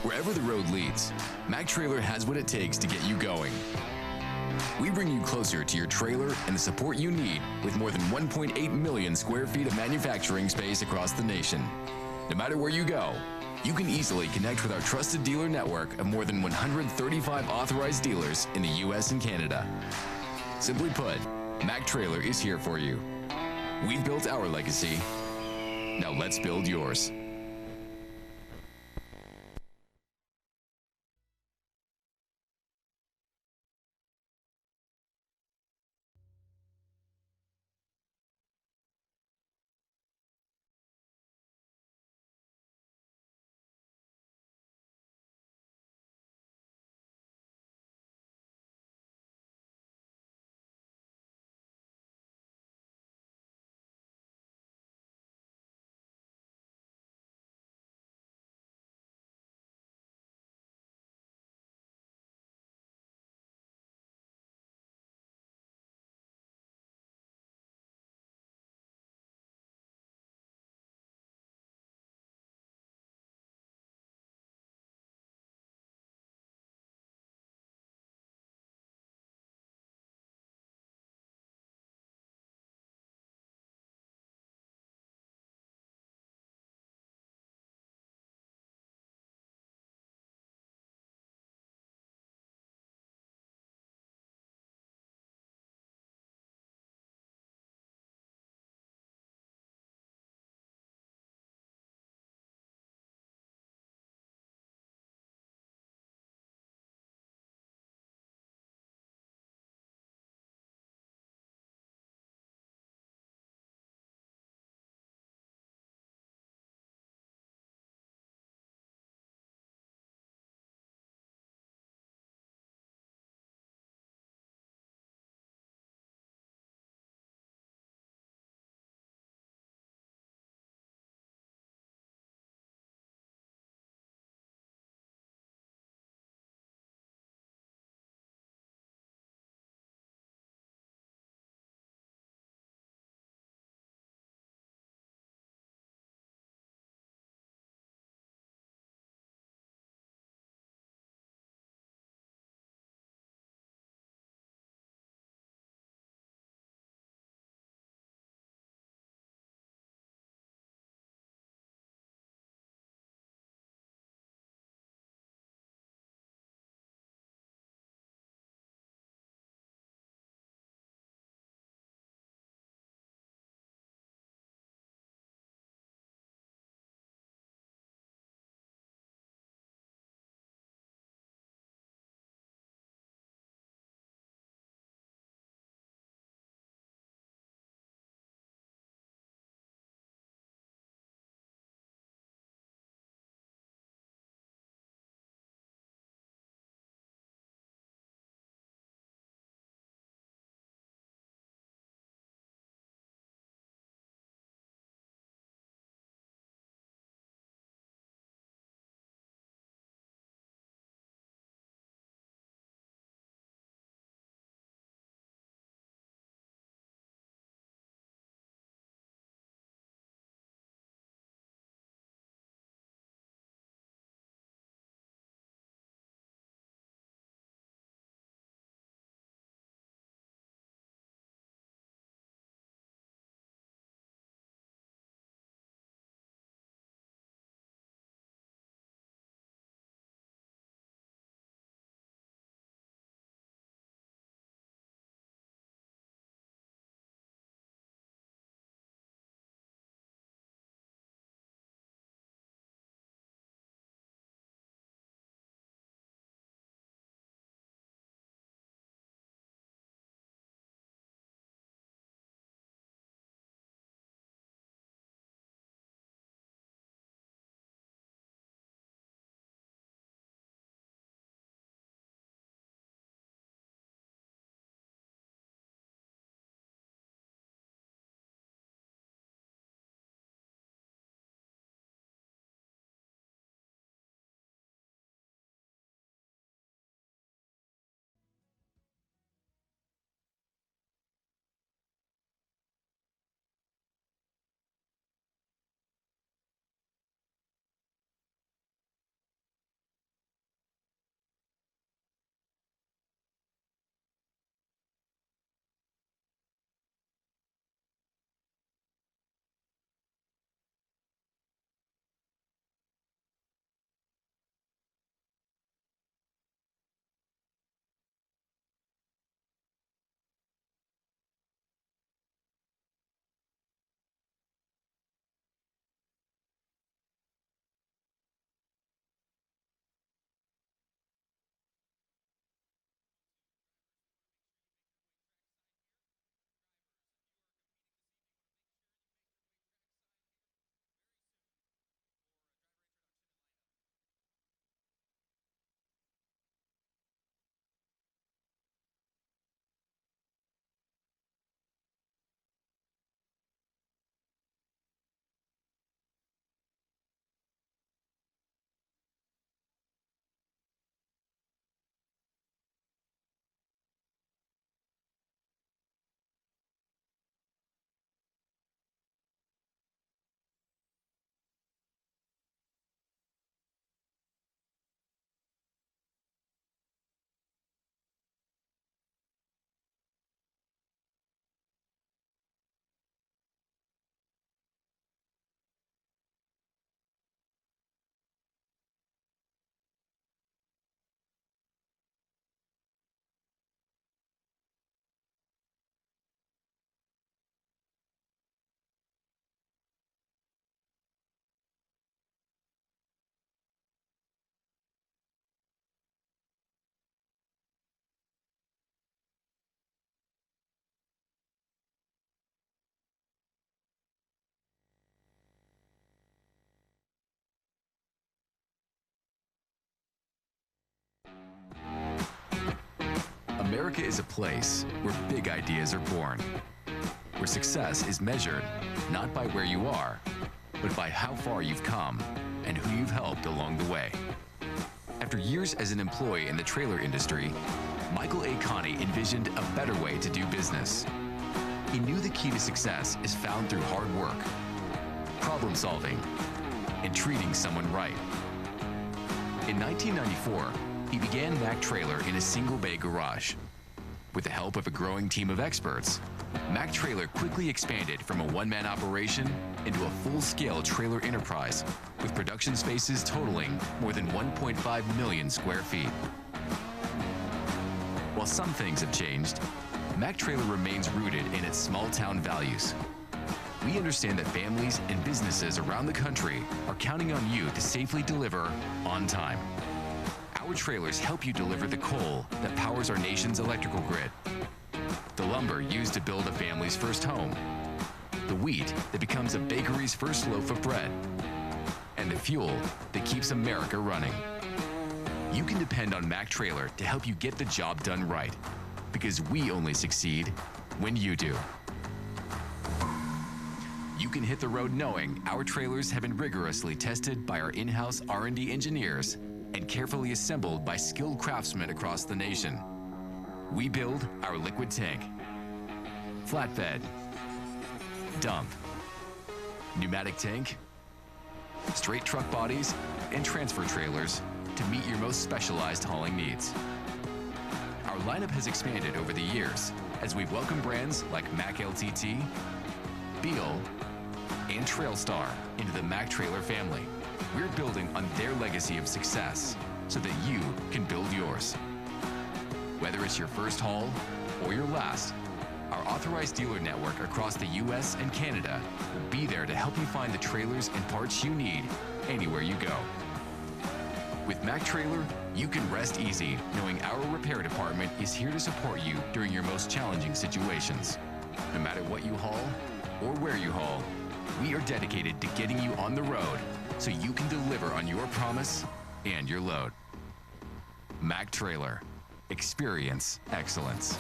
Wherever the road leads, Mac Trailer has what it takes to get you going. We bring you closer to your trailer and the support you need with more than 1.8 million square feet of manufacturing space across the nation. No matter where you go, you can easily connect with our trusted dealer network of more than 135 authorized dealers in the U.S. and Canada. Simply put, Mac Trailer is here for you. We've built our legacy. Now let's build yours. America is a place where big ideas are born, where success is measured not by where you are, but by how far you've come and who you've helped along the way. After years as an employee in the trailer industry, Michael A. Connie envisioned a better way to do business. He knew the key to success is found through hard work, problem solving, and treating someone right. In 1994, he began Mac Trailer in a single bay garage. With the help of a growing team of experts, Mac Trailer quickly expanded from a one-man operation into a full-scale trailer enterprise with production spaces totaling more than 1.5 million square feet. While some things have changed, Mac Trailer remains rooted in its small-town values. We understand that families and businesses around the country are counting on you to safely deliver on time. Our trailers help you deliver the coal that powers our nation's electrical grid, the lumber used to build a family's first home, the wheat that becomes a bakery's first loaf of bread, and the fuel that keeps America running. You can depend on Mac Trailer to help you get the job done right, because we only succeed when you do. You can hit the road knowing our trailers have been rigorously tested by our in-house R&D engineers and carefully assembled by skilled craftsmen across the nation. We build our liquid tank, flatbed, dump, pneumatic tank, straight truck bodies, and transfer trailers to meet your most specialized hauling needs. Our lineup has expanded over the years as we've welcomed brands like Mac LTT, Beal, and Trailstar into the Mac Trailer family. We're building on their legacy of success so that you can build yours. Whether it's your first haul or your last, our authorized dealer network across the U.S. and Canada will be there to help you find the trailers and parts you need anywhere you go. With Mac Trailer, you can rest easy knowing our repair department is here to support you during your most challenging situations. No matter what you haul or where you haul, we are dedicated to getting you on the road so you can deliver on your promise and your load. Mac Trailer. Experience excellence.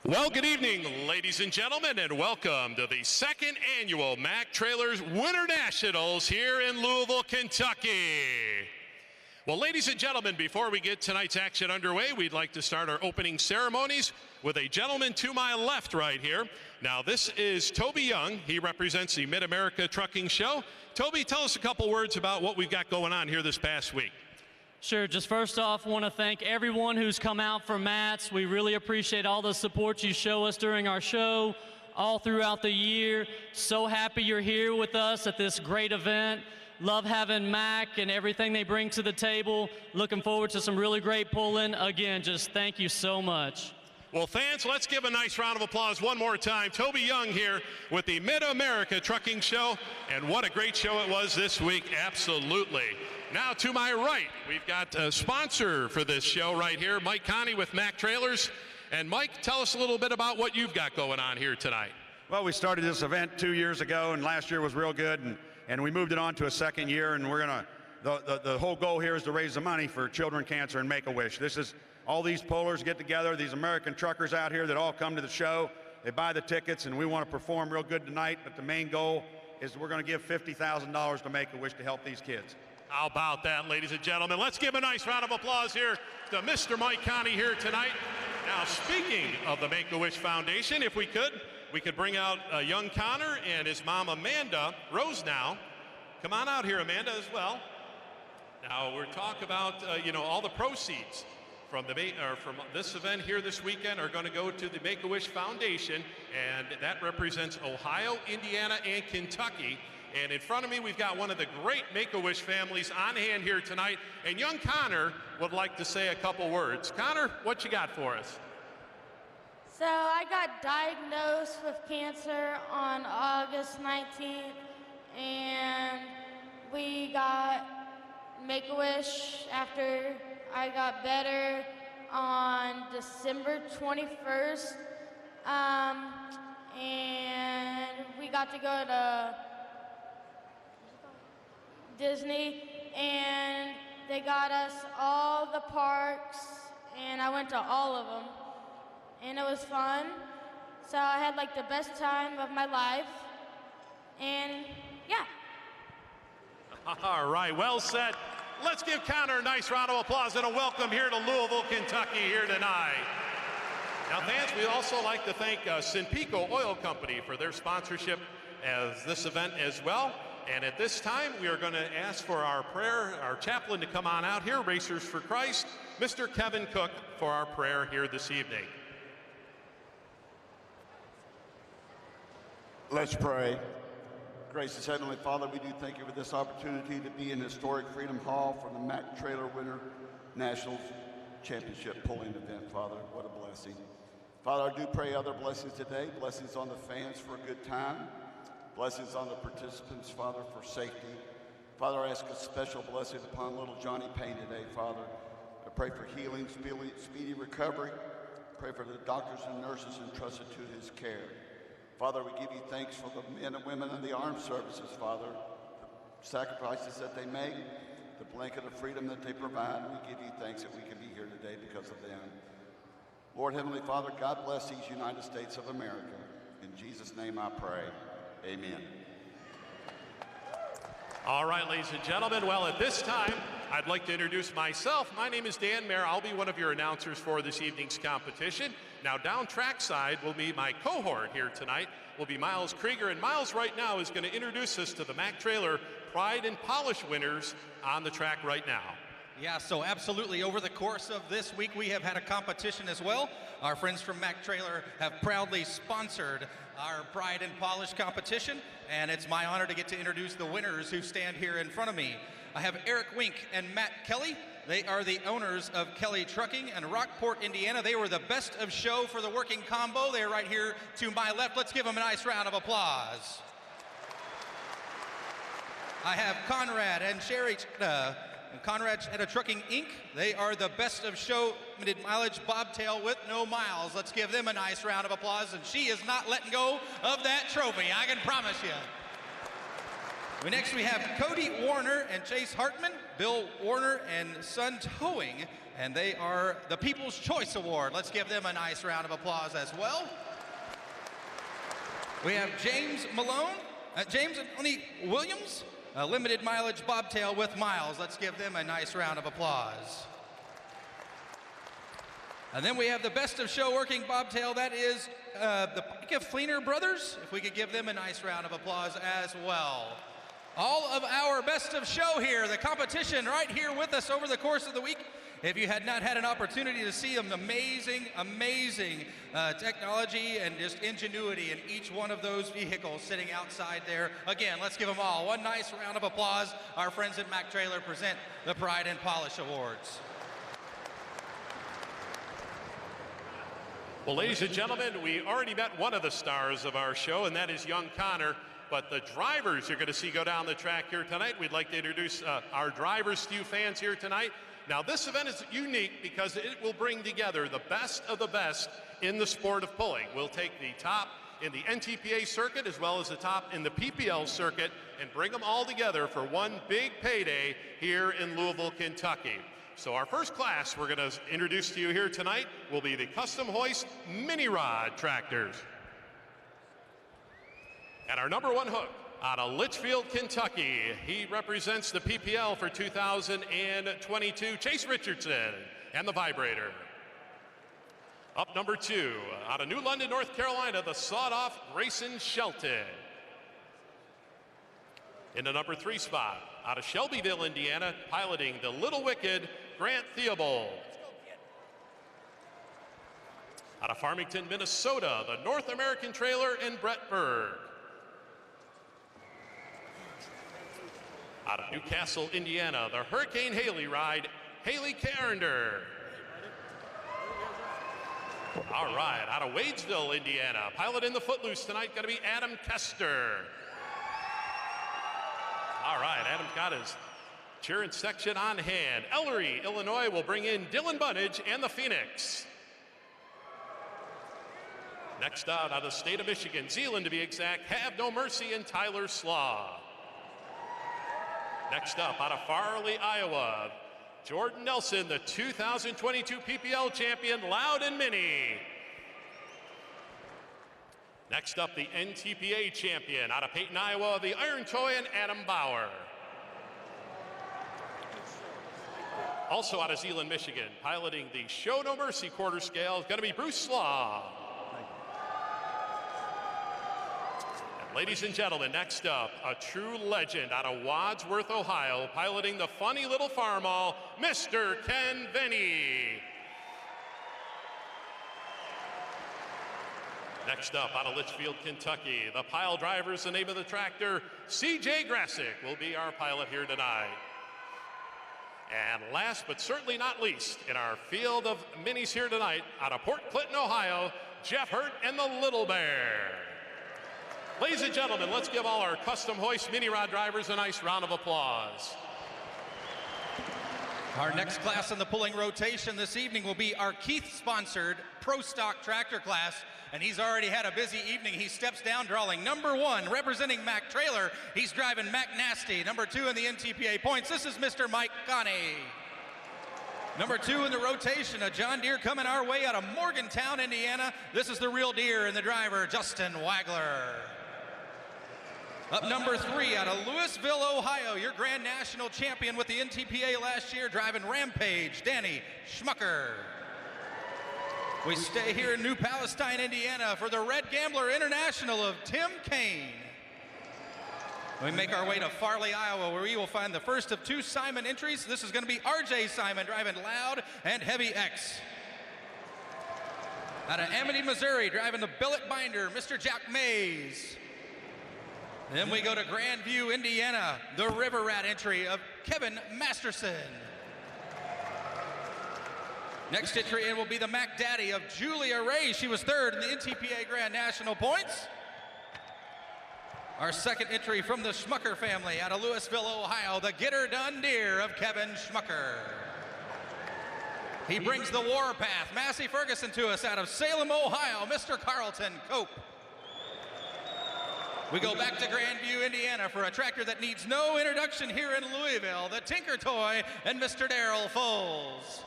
Well, good evening, ladies and gentlemen, and welcome to the second annual Mac Trailers Winter Nationals here in Louisville, Kentucky. Well, ladies and gentlemen, before we get tonight's action underway, we'd like to start our opening ceremonies with a gentleman to my left right here. Now, this is Toby Young. He represents the Mid-America Trucking Show. Toby, tell us a couple words about what we've got going on here this past week. Sure, just first off, I want to thank everyone who's come out for MATS. We really appreciate all the support you show us during our show all throughout the year. So happy you're here with us at this great event. Love having Mac and everything they bring to the table. Looking forward to some really great pulling. Again, just thank you so much. Well, fans, let's give a nice round of applause one more time. Toby Young here with the Mid-America Trucking Show, and what a great show it was this week, absolutely. Now to my right, we've got a sponsor for this show right here, Mike Connie with Mac Trailers. And Mike, tell us a little bit about what you've got going on here tonight. Well, we started this event 2 years ago, and last year was real good, and we moved it on to a second year, and we're gonna, the whole goal here is to raise the money for children cancer and Make-A-Wish. This is, all these pullers get together, these American truckers out here that all come to the show, they buy the tickets, and we want to perform real good tonight, but the main goal is we're gonna give $50,000 to Make-A-Wish to help these kids. How about that, ladies and gentlemen? Let's give a nice round of applause here to Mr. Mike Connie here tonight. Now, speaking of the Make-A-Wish Foundation, if we could bring out young Connor and his mom, Amanda Rose now. Come on out here, Amanda, as well. Now, we're talking about, all the proceeds from this event here this weekend are going to go to the Make-A-Wish Foundation, and that represents Ohio, Indiana, and Kentucky. And in front of me, we've got one of the great Make-A-Wish families on hand here tonight. And young Connor would like to say a couple words. Connor, what you got for us? So I got diagnosed with cancer on August 19th, and we got Make-A-Wish after I got better on December 21st. And we got to go to Disney, and they got us all the parks, and I went to all of them, and it was fun. So I had like the best time of my life, and yeah. All right, well said. Let's give Connor a nice round of applause and a welcome here to Louisville, Kentucky here tonight. Now, fans, we'd also like to thank Sinpico Oil Company for their sponsorship as this event as well. And at this time, we are going to ask for our prayer, our chaplain to come on out here, Racers for Christ, Mr. Kevin Cook, for our prayer here this evening. Let's pray. Gracious Heavenly Father, we do thank you for this opportunity to be in historic Freedom Hall for the Mac Trailer Winter Nationals Championship pulling event, Father. What a blessing. Father, I do pray other blessings today, blessings on the fans for a good time, blessings on the participants, Father, for safety. Father, I ask a special blessing upon little Johnny Payne today, Father. I pray for healing, speedy recovery. Pray for the doctors and nurses entrusted to his care. Father, we give you thanks for the men and women in the armed services, Father, the sacrifices that they make, the blanket of freedom that they provide. We give you thanks that we can be here today because of them. Lord, Heavenly Father, God bless these United States of America. In Jesus' name I pray. Amen. All right, ladies and gentlemen, well, at this time, I'd like to introduce myself. My name is Dan Mayer. I'll be one of your announcers for this evening's competition. Now, down trackside will be my cohort here tonight, will be Miles Krieger. And Miles right now is going to introduce us to the Mac Trailer Pride and Polish winners on the track right now. Yeah, so absolutely. Over the course of this week, we have had a competition as well. Our friends from Mac Trailer have proudly sponsored our Pride and Polish competition, and it's my honor to get to introduce the winners who stand here in front of me. I have Eric Wink and Matt Kelly. They are the owners of Kelly Trucking in Rockport, Indiana. They were the best of show for the working combo. They're right here to my left. Let's give them a nice round of applause. I have Conrad and Sherry Conrad Chetta Trucking Inc. They are the best of show limited mileage bobtail with no miles. Let's give them a nice round of applause. And she is not letting go of that trophy, I can promise you. Next we have Cody Warner and Chase Hartman, Bill Warner and Son Towing, and they are the People's Choice Award. Let's give them a nice round of applause as well. We have James Malone, James and Tony Williams, a limited mileage bobtail with miles. Let's give them a nice round of applause. And then we have the best of show working bobtail. That is the Pike Fleener brothers. If we could give them a nice round of applause as well. All of our best of show here, the competition right here with us over the course of the week. If you had not had an opportunity to see them, amazing technology and just ingenuity in each one of those vehicles sitting outside there. Again, let's give them all one nice round of applause. Our friends at Mac Trailer present the Pride and Polish Awards. Well, ladies and gentlemen, we already met one of the stars of our show, and that is young Connor. But the drivers you're going to see go down the track here tonight, we'd like to introduce our drivers to you fans here tonight. Now, this event is unique because it will bring together the best of the best in the sport of pulling. We'll take the top in the NTPA circuit as well as the top in the PPL circuit and bring them all together for one big payday here in Louisville, Kentucky. So our first class we're going to introduce to you here tonight will be the Custom Hoist Mini Rod Tractors. And our number one hook out of Litchfield, Kentucky, he represents the PPL for 2022, Chase Richardson and the Vibrator. Up number two, out of New London, North Carolina, the sawed-off Grayson Shelton. In the number three spot, out of Shelbyville, Indiana, piloting the Little Wicked, Grant Theobald. Out of Farmington, Minnesota, the North American Trailer and Brett Berg. Out of Newcastle, Indiana, the Hurricane Haley ride, Haley Carender. All right, out of Wadesville, Indiana, pilot in the Footloose tonight, going to be Adam Kester. All right, Adam's got his cheering section on hand. Ellery, Illinois will bring in Dylan Bunnage and the Phoenix. Next out of the state of Michigan, Zeeland to be exact, Have No Mercy and Tyler Slaw. Next up out of Farley, Iowa, Jordan Nelson, the 2022 PPL champion, Loud and Mini. Next up, the NTPA champion out of Peyton, Iowa, the Iron Toy and Adam Bauer. Also out of Zeeland, Michigan, piloting the Show No Mercy quarter scale is going to be Bruce Slaw. And ladies and gentlemen, next up, a true legend out of Wadsworth, Ohio, piloting the funny little farmall, Mr. Ken Venny. Next up, out of Litchfield, Kentucky, the pile driver is the name of the tractor. C.J. Grassick will be our pilot here tonight. And last but certainly not least, in our field of minis here tonight, out of Port Clinton, Ohio, Jeff Hurt and the Little Bear. Ladies and gentlemen, let's give all our custom hoist mini rod drivers a nice round of applause. Our next class in the pulling rotation this evening will be our Keith-sponsored Pro Stock Tractor class, and he's already had a busy evening. He steps down drawing number 1, representing Mac Trailer. He's driving Mac Nasty. Number 2 in the NTPA points, this is Mr. Mike Connie. Number 2 in the rotation, a John Deere coming our way out of Morgantown, Indiana. This is the real deer and the driver, Justin Wagler. Up number 3 out of Louisville, Ohio, your Grand National champion with the NTPA last year, driving Rampage, Danny Schmucker. We stay here in New Palestine, Indiana for the Red Gambler International of Tim Kane. We make our way to Farley, Iowa, where we will find the first of 2 Simon entries. This is going to be RJ Simon driving Loud and Heavy X. Out of Amity, Missouri, driving the billet binder, Mr. Jack Mays. Then we go to Grandview, Indiana, the River Rat entry of Kevin Masterson. Next entry in will be the Mac Daddy of Julia Ray. She was 3rd in the NTPA Grand National points. Our second entry from the Schmucker family out of Louisville, Ohio, the Get Her Done Deer of Kevin Schmucker. He brings the Warpath, Massey Ferguson, to us out of Salem, Ohio, Mr. Carlton Cope. We go back to Grandview, Indiana for a tractor that needs no introduction here in Louisville, the Tinker Toy and Mr. Darrell Foles.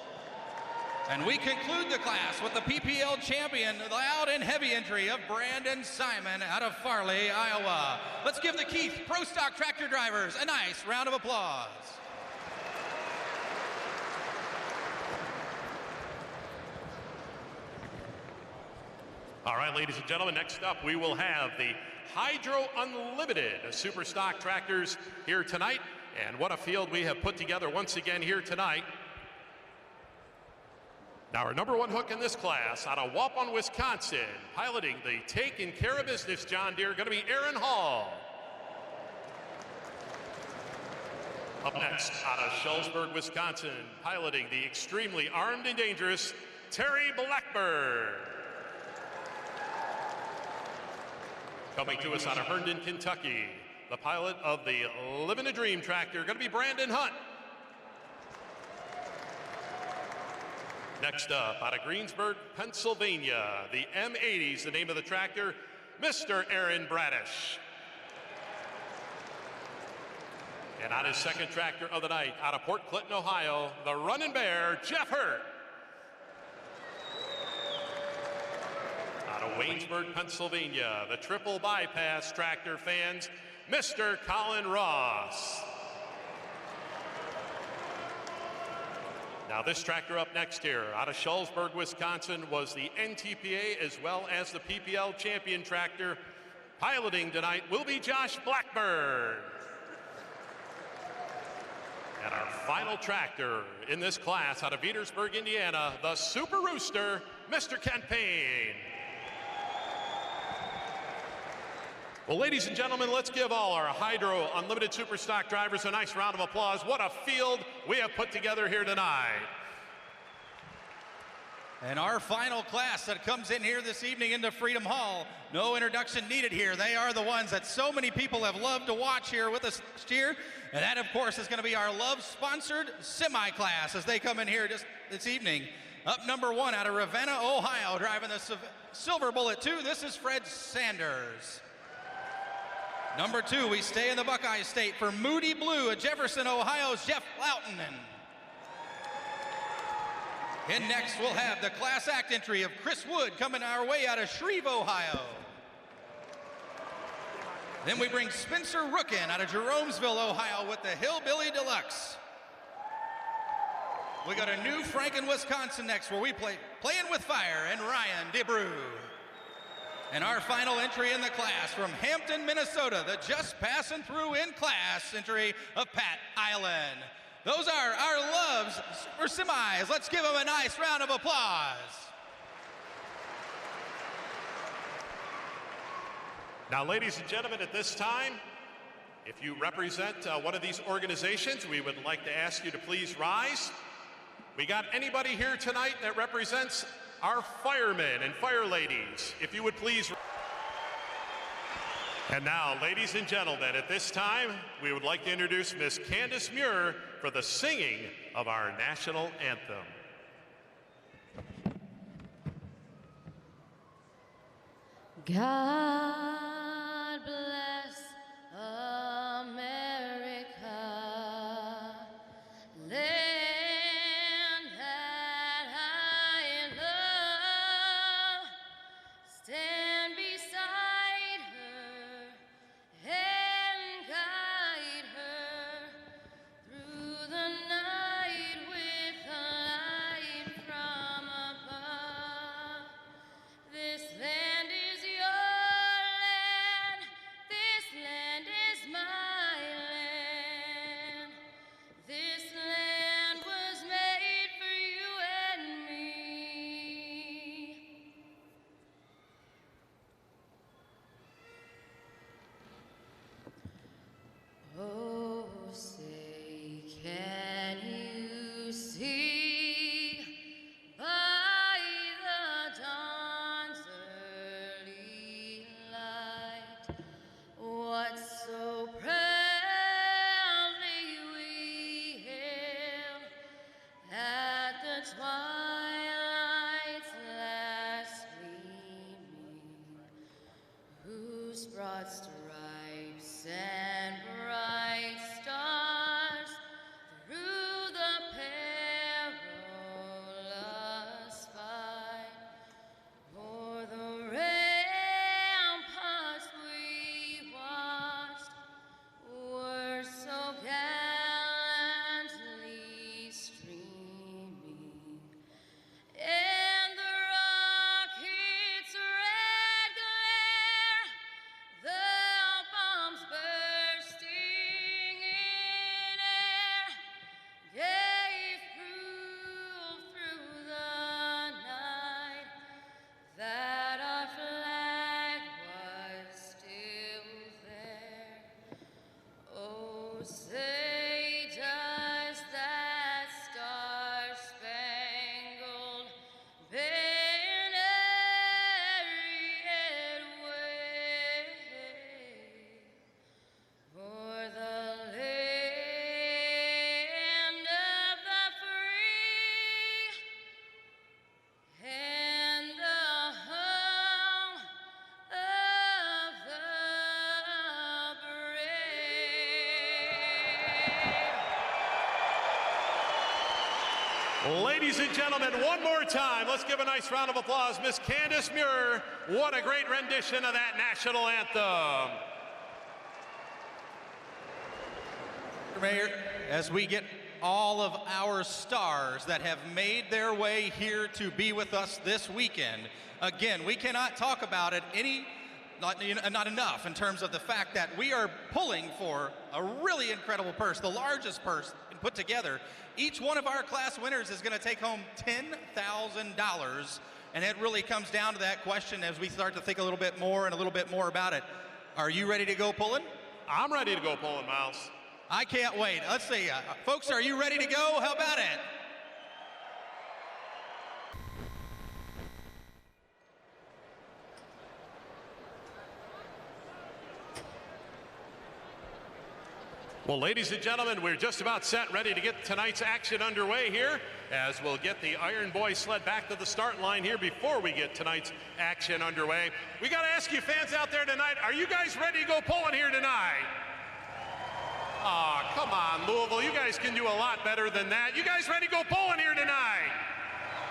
And we conclude the class with the PPL champion, the Loud and Heavy entry of Brandon Simon out of Farley, Iowa. Let's give the Keith Pro Stock Tractor drivers a nice round of applause. All right, ladies and gentlemen, next up we will have the Hydro Unlimited Super Stock Tractors here tonight. And what a field we have put together once again here tonight. Now our number 1 hook in this class out of Waupun, Wisconsin, piloting the Taking Care of Business John Deere, going to be Aaron Hall. Up next, out of Shullsburg, Wisconsin, piloting the extremely armed and dangerous Terry Blackburn. Coming to us out of Herndon, Kentucky, the pilot of the Livin' a Dream tractor, going to be Brandon Hunt. Next up, out of Greensburg, Pennsylvania, the M80 is the name of the tractor, Mr. Aaron Bradish. And on his second tractor of the night, out of Port Clinton, Ohio, the Running Bear, Jeff Hurt. Out of Waynesburg, Pennsylvania, the Triple Bypass tractor fans, Mr. Colin Ross. Now this tractor up next here, out of Shullsburg, Wisconsin, was the NTPA as well as the PPL champion tractor. Piloting tonight will be Josh Blackburn. And our final tractor in this class out of Petersburg, Indiana, the Super Rooster, Mr. Kent Payne. Well, ladies and gentlemen, let's give all our Hydro Unlimited Super Stock drivers a nice round of applause. What a field we have put together here tonight. And our final class that comes in here this evening into Freedom Hall, no introduction needed here. They are the ones that so many people have loved to watch here with us this year. And that, of course, is going to be our love-sponsored semi-class as they come in here just this evening. Up number 1 out of Ravenna, Ohio, driving the Silver Bullet 2. This is Fred Sanders. Number 2, we stay in the Buckeye State for Moody Blue at Jefferson, Ohio's Jeff Lautinen. And next, we'll have the Class Act entry of Chris Wood coming our way out of Shreve, Ohio. Then we bring Spencer Rookin out of Jeromesville, Ohio with the Hillbilly Deluxe. We got a New Franken, Wisconsin next where we play Playing with Fire and Ryan DeBrew. And our final entry in the class from Hampton, Minnesota, the Just Passing Through in Class entry of Pat Island. Those are our loves for semis. Let's give them a nice round of applause. Now, ladies and gentlemen, at this time, if you represent one of these organizations, we would like to ask you to please rise. We got anybody here tonight that represents our firemen and fire ladies? If you would please. And now, ladies and gentlemen, at this time, we would like to introduce Miss Candace Muir for the singing of our national anthem. God bless America, land that I love. Stand beside her and guide her through the night with a light from above. This land is your land, this land is my land. This land was made for you and me. Oh, say, can you see by the dawn's early light what so proudly we hailed at the twilight's last gleaming, whose broad stripes and bright stars through the perilous fight o'er the ramparts we watched were so gallantly streaming, and the rocket's red glare, the bombs bursting in air, gave proof through the night that our flag was still there. Oh, say does that star-spangled banner yet wave o'er the land of the free and the home of the brave. Ladies and gentlemen, one more time, let's give a nice round of applause. Miss Candace Muir, what a great rendition of that national anthem. Mr. Mayor, as we get all of our stars that have made their way here to be with us this weekend, again, we cannot talk about it not enough in terms of the fact that we are pulling for a really incredible purse, the largest purse put together. Each one of our class winners is going to take home $10,000, and it really comes down to that question as we start to think a little bit more about it. Are you ready to go pulling? I'm ready to go pulling, Miles. I can't wait. Let's see. Folks, are you ready to go? How about it? Well, ladies and gentlemen, we're just about set, ready to get tonight's action underway here, as we'll get the Iron Boy sled back to the start line here before we get tonight's action underway. We got to ask you fans out there tonight, are you guys ready to go pulling here tonight? Aw, come on, Louisville, you guys can do a lot better than that. You guys ready to go pulling here tonight?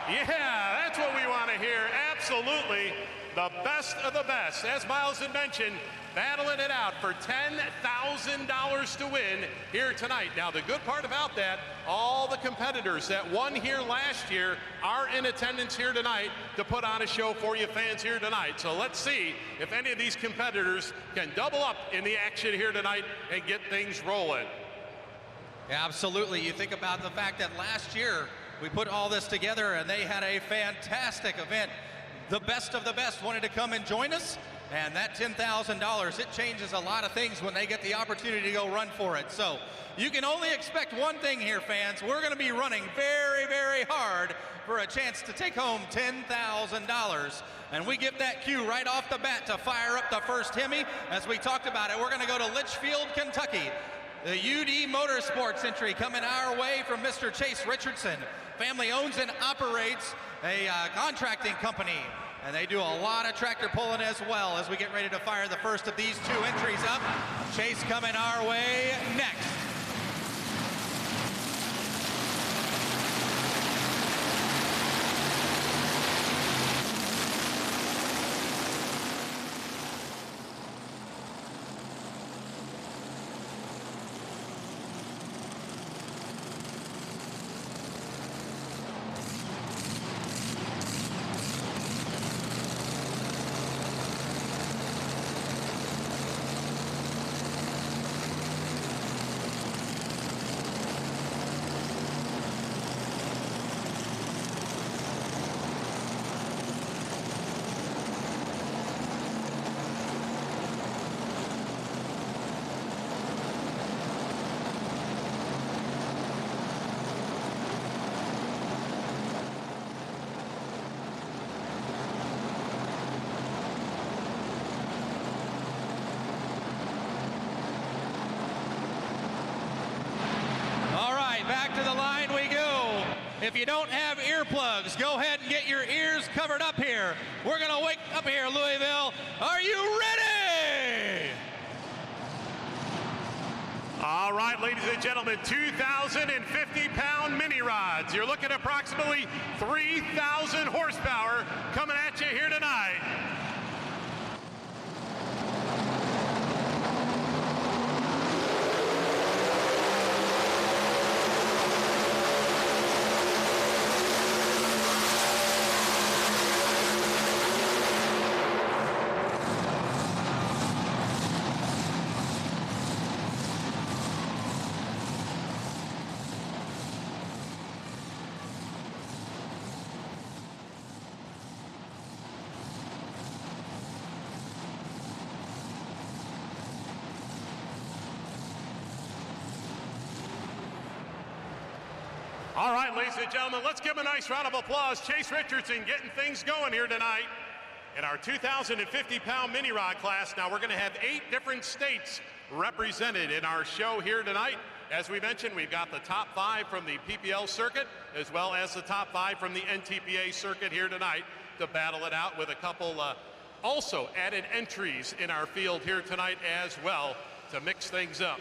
Yeah, that's what we want to hear. Absolutely the best of the best. As Miles had mentioned, battling it out for $10,000 to win here tonight. Now, the good part about that, all the competitors that won here last year are in attendance here tonight to put on a show for you fans here tonight. So let's see if any of these competitors can double up in the action here tonight and get things rolling. Yeah, absolutely. You think about the fact that last year we put all this together and they had a fantastic event. The best of the best wanted to come and join us. And that $10,000, it changes a lot of things when they get the opportunity to go run for it. So you can only expect one thing here, fans. We're going to be running very, very hard for a chance to take home $10,000. And we give that cue right off the bat to fire up the first Hemi. As we talked about it, we're going to go to Litchfield, Kentucky. The UD Motorsports entry coming our way from Mr. Chase Richardson. Family owns and operates a contracting company. And they do a lot of tractor pulling as well as we get ready to fire the first of these two entries up. Chase coming our way next. Back to the line we go. If you don't have earplugs, go ahead and get your ears covered up here. We're going to wake up here, Louisville. Are you ready? All right, ladies and gentlemen, 2,050-pound mini rods. You're looking at approximately 3,000 horsepower coming at you here tonight. All right, ladies and gentlemen, let's give him a nice round of applause. Chase Richardson getting things going here tonight in our 2,050-pound mini rod class. Now, we're going to have 8 different states represented in our show here tonight. As we mentioned, we've got the top 5 from the PPL circuit, as well as the top 5 from the NTPA circuit here tonight to battle it out with a couple also added entries in our field here tonight as well to mix things up.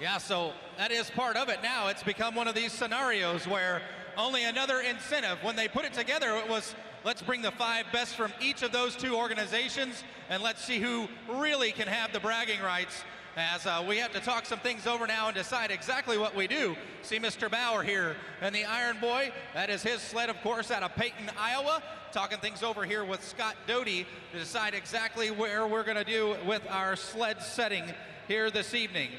Yeah, so that is part of it now. It's become one of these scenarios where only another incentive. When they put it together, it was let's bring the 5 best from each of those 2 organizations and let's see who really can have the bragging rights, as we have to talk some things over now and decide exactly what we do. See Mr. Bauer here and the Iron Boy. That is his sled, of course, out of Peyton, Iowa. Talking things over here with Scott Doty to decide exactly where we're going to do with our sled setting here this evening.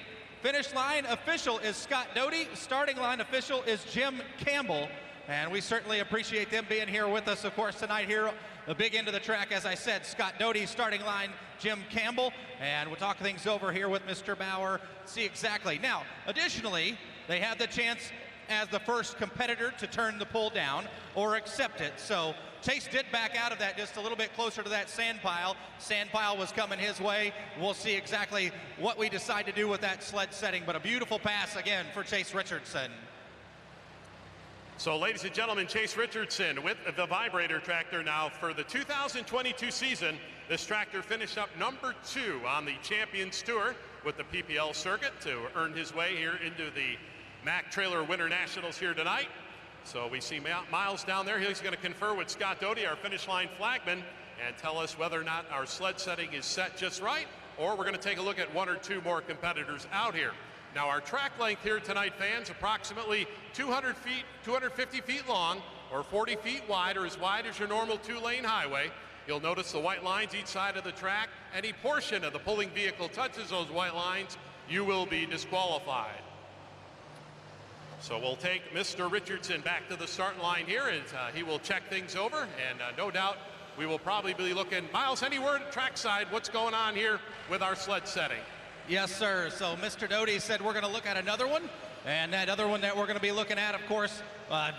Finish line official is Scott Doty. Starting line official is Jim Campbell. And we certainly appreciate them being here with us, of course, tonight here. The big end of the track, as I said, Scott Doty, starting line, Jim Campbell. And we'll talk things over here with Mr. Bauer, see exactly. Now, additionally, they have the chance as the first competitor to turn the pole down or accept it. So Chase did back out of that just a little bit closer to that sand pile. Sand pile was coming his way. We'll see exactly what we decide to do with that sled setting, but a beautiful pass again for Chase Richardson. So, ladies and gentlemen, Chase Richardson with the vibrator tractor now for the 2022 season. This tractor finished up number 2 on the Champions Tour with the PPL circuit to earn his way here into the Mack Trailer Winter Nationals here tonight. So we see Miles down there. He's going to confer with Scott Doty, our finish line flagman, and tell us whether or not our sled setting is set just right, or we're going to take a look at 1 or 2 more competitors out here. Now, our track length here tonight, fans, approximately 200 feet, 250 feet long, or 40 feet wide, or as wide as your normal 2-lane highway. You'll notice the white lines each side of the track. Any portion of the pulling vehicle touches those white lines, you will be disqualified. So we'll take Mr. Richardson back to the starting line here, and he will check things over, and no doubt we will probably be looking. Miles, any word trackside, what's going on here with our sled setting? Yes, sir. So Mr. Doty said we're going to look at another one. And that other one that we're going to be looking at, of course,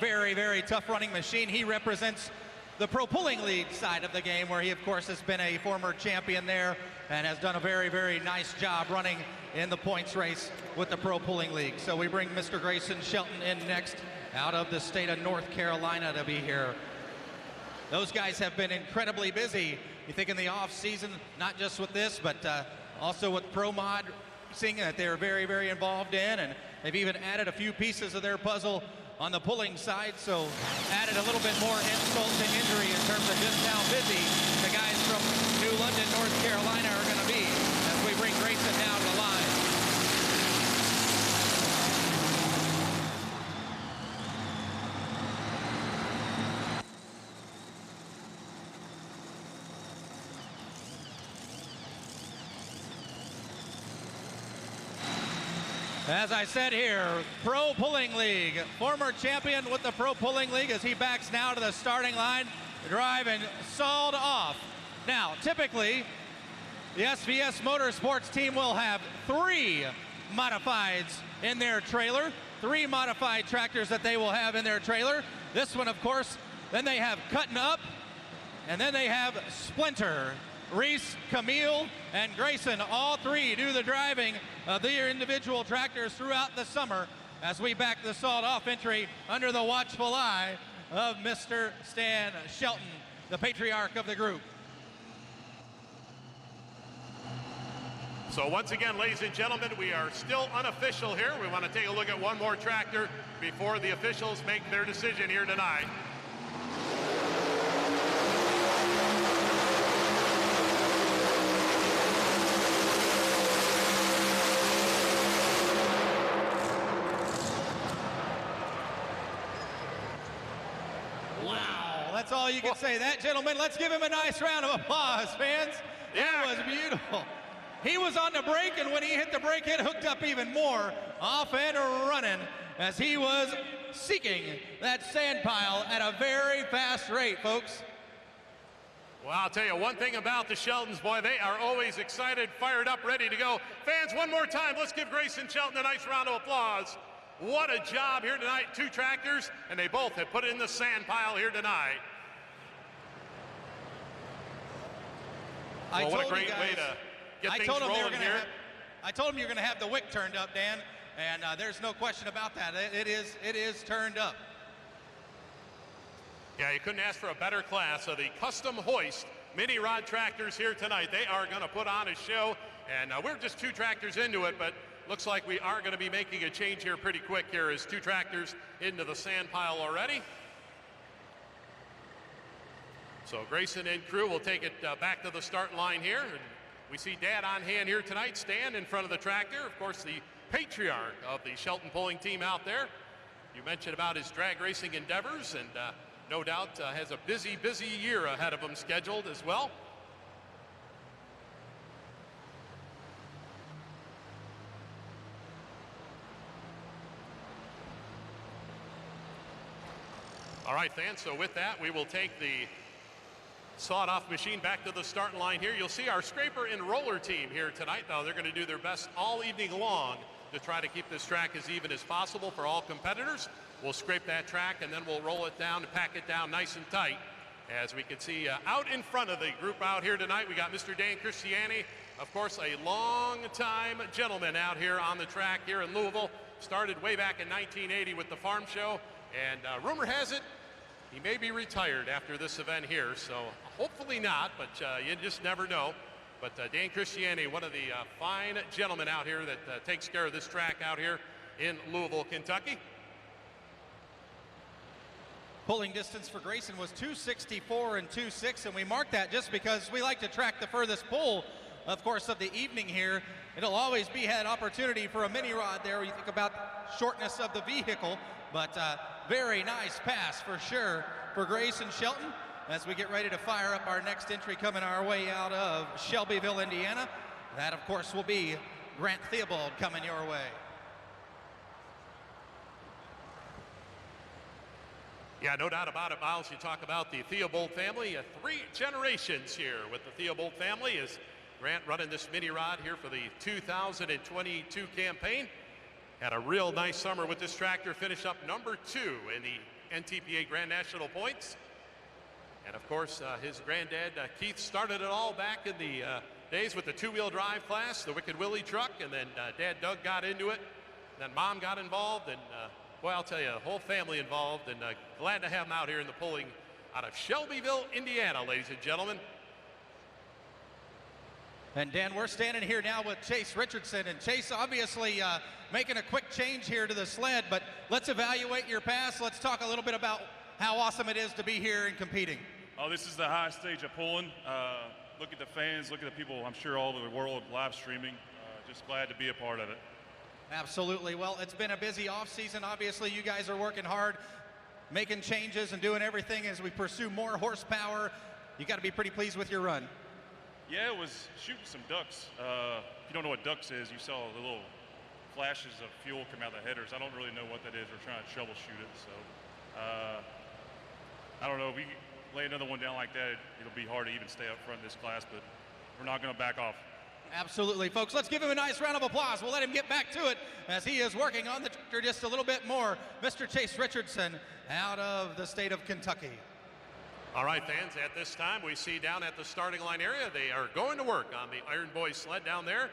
very, very tough running machine. He represents the Pro Pulling League side of the game, where he, of course, has been a former champion there and has done a very, very nice job running in the points race with the Pro Pulling League. So we bring Mr. Grayson Shelton in next out of the state of North Carolina to be here. Those guys have been incredibly busy. You think in the off season, not just with this, but also with Pro Mod racing that they're very, very involved in, and they've even added a few pieces of their puzzle on the pulling side, so added a little bit more insult to injury in terms of just how busy the guys from New London, North Carolina are going to be as we bring Grayson down to the line. As I said here, Pro Pulling League, former champion with the Pro Pulling League as he backs now to the starting line, driving sawed off. Now, typically, the SVS Motorsports team will have 3 modifieds in their trailer, 3 modified tractors that they will have in their trailer. This one, of course, then they have Cutting Up, and then they have Splinter. Reese, Camille, and Grayson, all 3 do the driving of their individual tractors throughout the summer as we back the sawed-off entry under the watchful eye of Mr. Stan Shelton, the patriarch of the group. So once again, ladies and gentlemen, we are still unofficial here. We want to take a look at one more tractor before the officials make their decision here tonight. That's all you can say. That gentleman, let's give him a nice round of applause, fans. That was beautiful. He was on the brake, and when he hit the brake, it hooked up even more, off and running, as he was seeking that sand pile at a very fast rate, folks. Well, I'll tell you one thing about the Sheltons, boy, they are always excited, fired up, ready to go. Fans, one more time, let's give Grayson Shelton a nice round of applause. What a job here tonight, 2 tractors, and they both have put in the sand pile here tonight. Well, what a great way to get things rolling here. I told them you're going to have the wick turned up, Dan, and there's no question about that. It is turned up. Yeah, you couldn't ask for a better class of the custom hoist mini rod tractors here tonight. They are going to put on a show, and we're just 2 tractors into it, but looks like we are going to be making a change here pretty quick here as 2 tractors into the sand pile already. So Grayson and crew will take it back to the start line here. And we see Dad on hand here tonight, stand in front of the tractor. Of course, the patriarch of the Shelton pulling team out there. You mentioned about his drag racing endeavors, and no doubt has a busy, busy year ahead of him scheduled as well. All right, fans, so with that, we will take the sawed-off machine back to the starting line here. You'll see our scraper and roller team here tonight. Now, they're going to do their best all evening long to try to keep this track as even as possible for all competitors. We'll scrape that track and then we'll roll it down and pack it down nice and tight. As we can see out in front of the group out here tonight, we got Mr. Dan Christiani, of course, a long-time gentleman out here on the track here in Louisville. Started way back in 1980 with the farm show, and rumor has it he may be retired after this event here, so hopefully not, but you just never know. But Dan Christiani, one of the fine gentlemen out here that takes care of this track out here in Louisville, Kentucky. Pulling distance for Grayson was 2:64 and 2:06, and we marked that just because we like to track the furthest pull, of course, of the evening here. It'll always be had opportunity for a mini rod there. You think about shortness of the vehicle, but very nice pass for sure for Grayson Shelton as we get ready to fire up our next entry coming our way out of Shelbyville, Indiana. That, of course, will be Grant Theobald coming your way. Yeah, no doubt about it, Miles. You talk about the Theobald family, 3 generations here with the Theobald family as Grant running this mini rod here for the 2022 campaign. Had a real nice summer with this tractor, finished up number 2 in the NTPA Grand National Points. And of course, his granddad, Keith, started it all back in the days with the 2-wheel drive class, the Wicked Willie truck, and then Dad Doug got into it, then Mom got involved, and boy, I'll tell you, the whole family involved, and glad to have them out here in the pulling out of Shelbyville, Indiana, ladies and gentlemen. And Dan, we're standing here now with Chase Richardson, and Chase obviously making a quick change here to the sled, but let's evaluate your pass. Let's talk a little bit about how awesome it is to be here and competing. Oh, this is the highest stage of pulling. Look at the fans, look at the people, I'm sure all over the world live streaming. Just glad to be a part of it. Absolutely. Well, it's been a busy off season. Obviously, you guys are working hard, making changes and doing everything as we pursue more horsepower. You got to be pretty pleased with your run. Yeah, it was shooting some ducks. If you don't know what ducks is, you saw the little flashes of fuel come out of the headers. I don't really know what that is. We're trying to troubleshoot it. So I don't know. If we lay another one down like that, it'll be hard to even stay up front in this class, but we're not going to back off. Absolutely, folks. Let's give him a nice round of applause. We'll let him get back to it as he is working on the tractor just a little bit more. Mr. Chase Richardson out of the state of Kentucky. All right, fans, at this time we see down at the starting line area, they are going to work on the Iron Boy sled down there.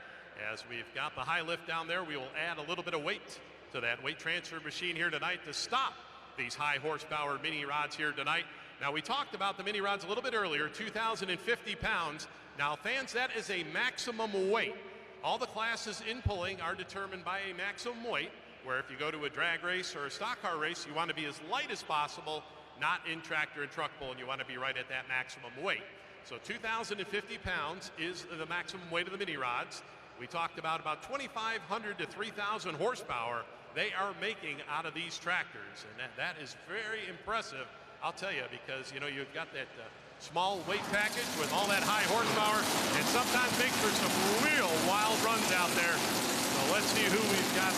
As we've got the high lift down there, we will add a little bit of weight to that weight transfer machine here tonight to stop these high horsepower mini rods here tonight. Now, we talked about the mini rods a little bit earlier, 2,050 pounds. Now, fans, that is a maximum weight. All the classes in pulling are determined by a maximum weight, where if you go to a drag race or a stock car race, you want to be as light as possible, not in tractor and truck pulling. You want to be right at that maximum weight. So 2,050 pounds is the maximum weight of the mini rods. We talked about 2,500 to 3,000 horsepower they are making out of these tractors. And that is very impressive, I'll tell you, because, you know, you've got that small weight package with all that high horsepower, and sometimes makes for some real wild runs out there. So let's see who we've got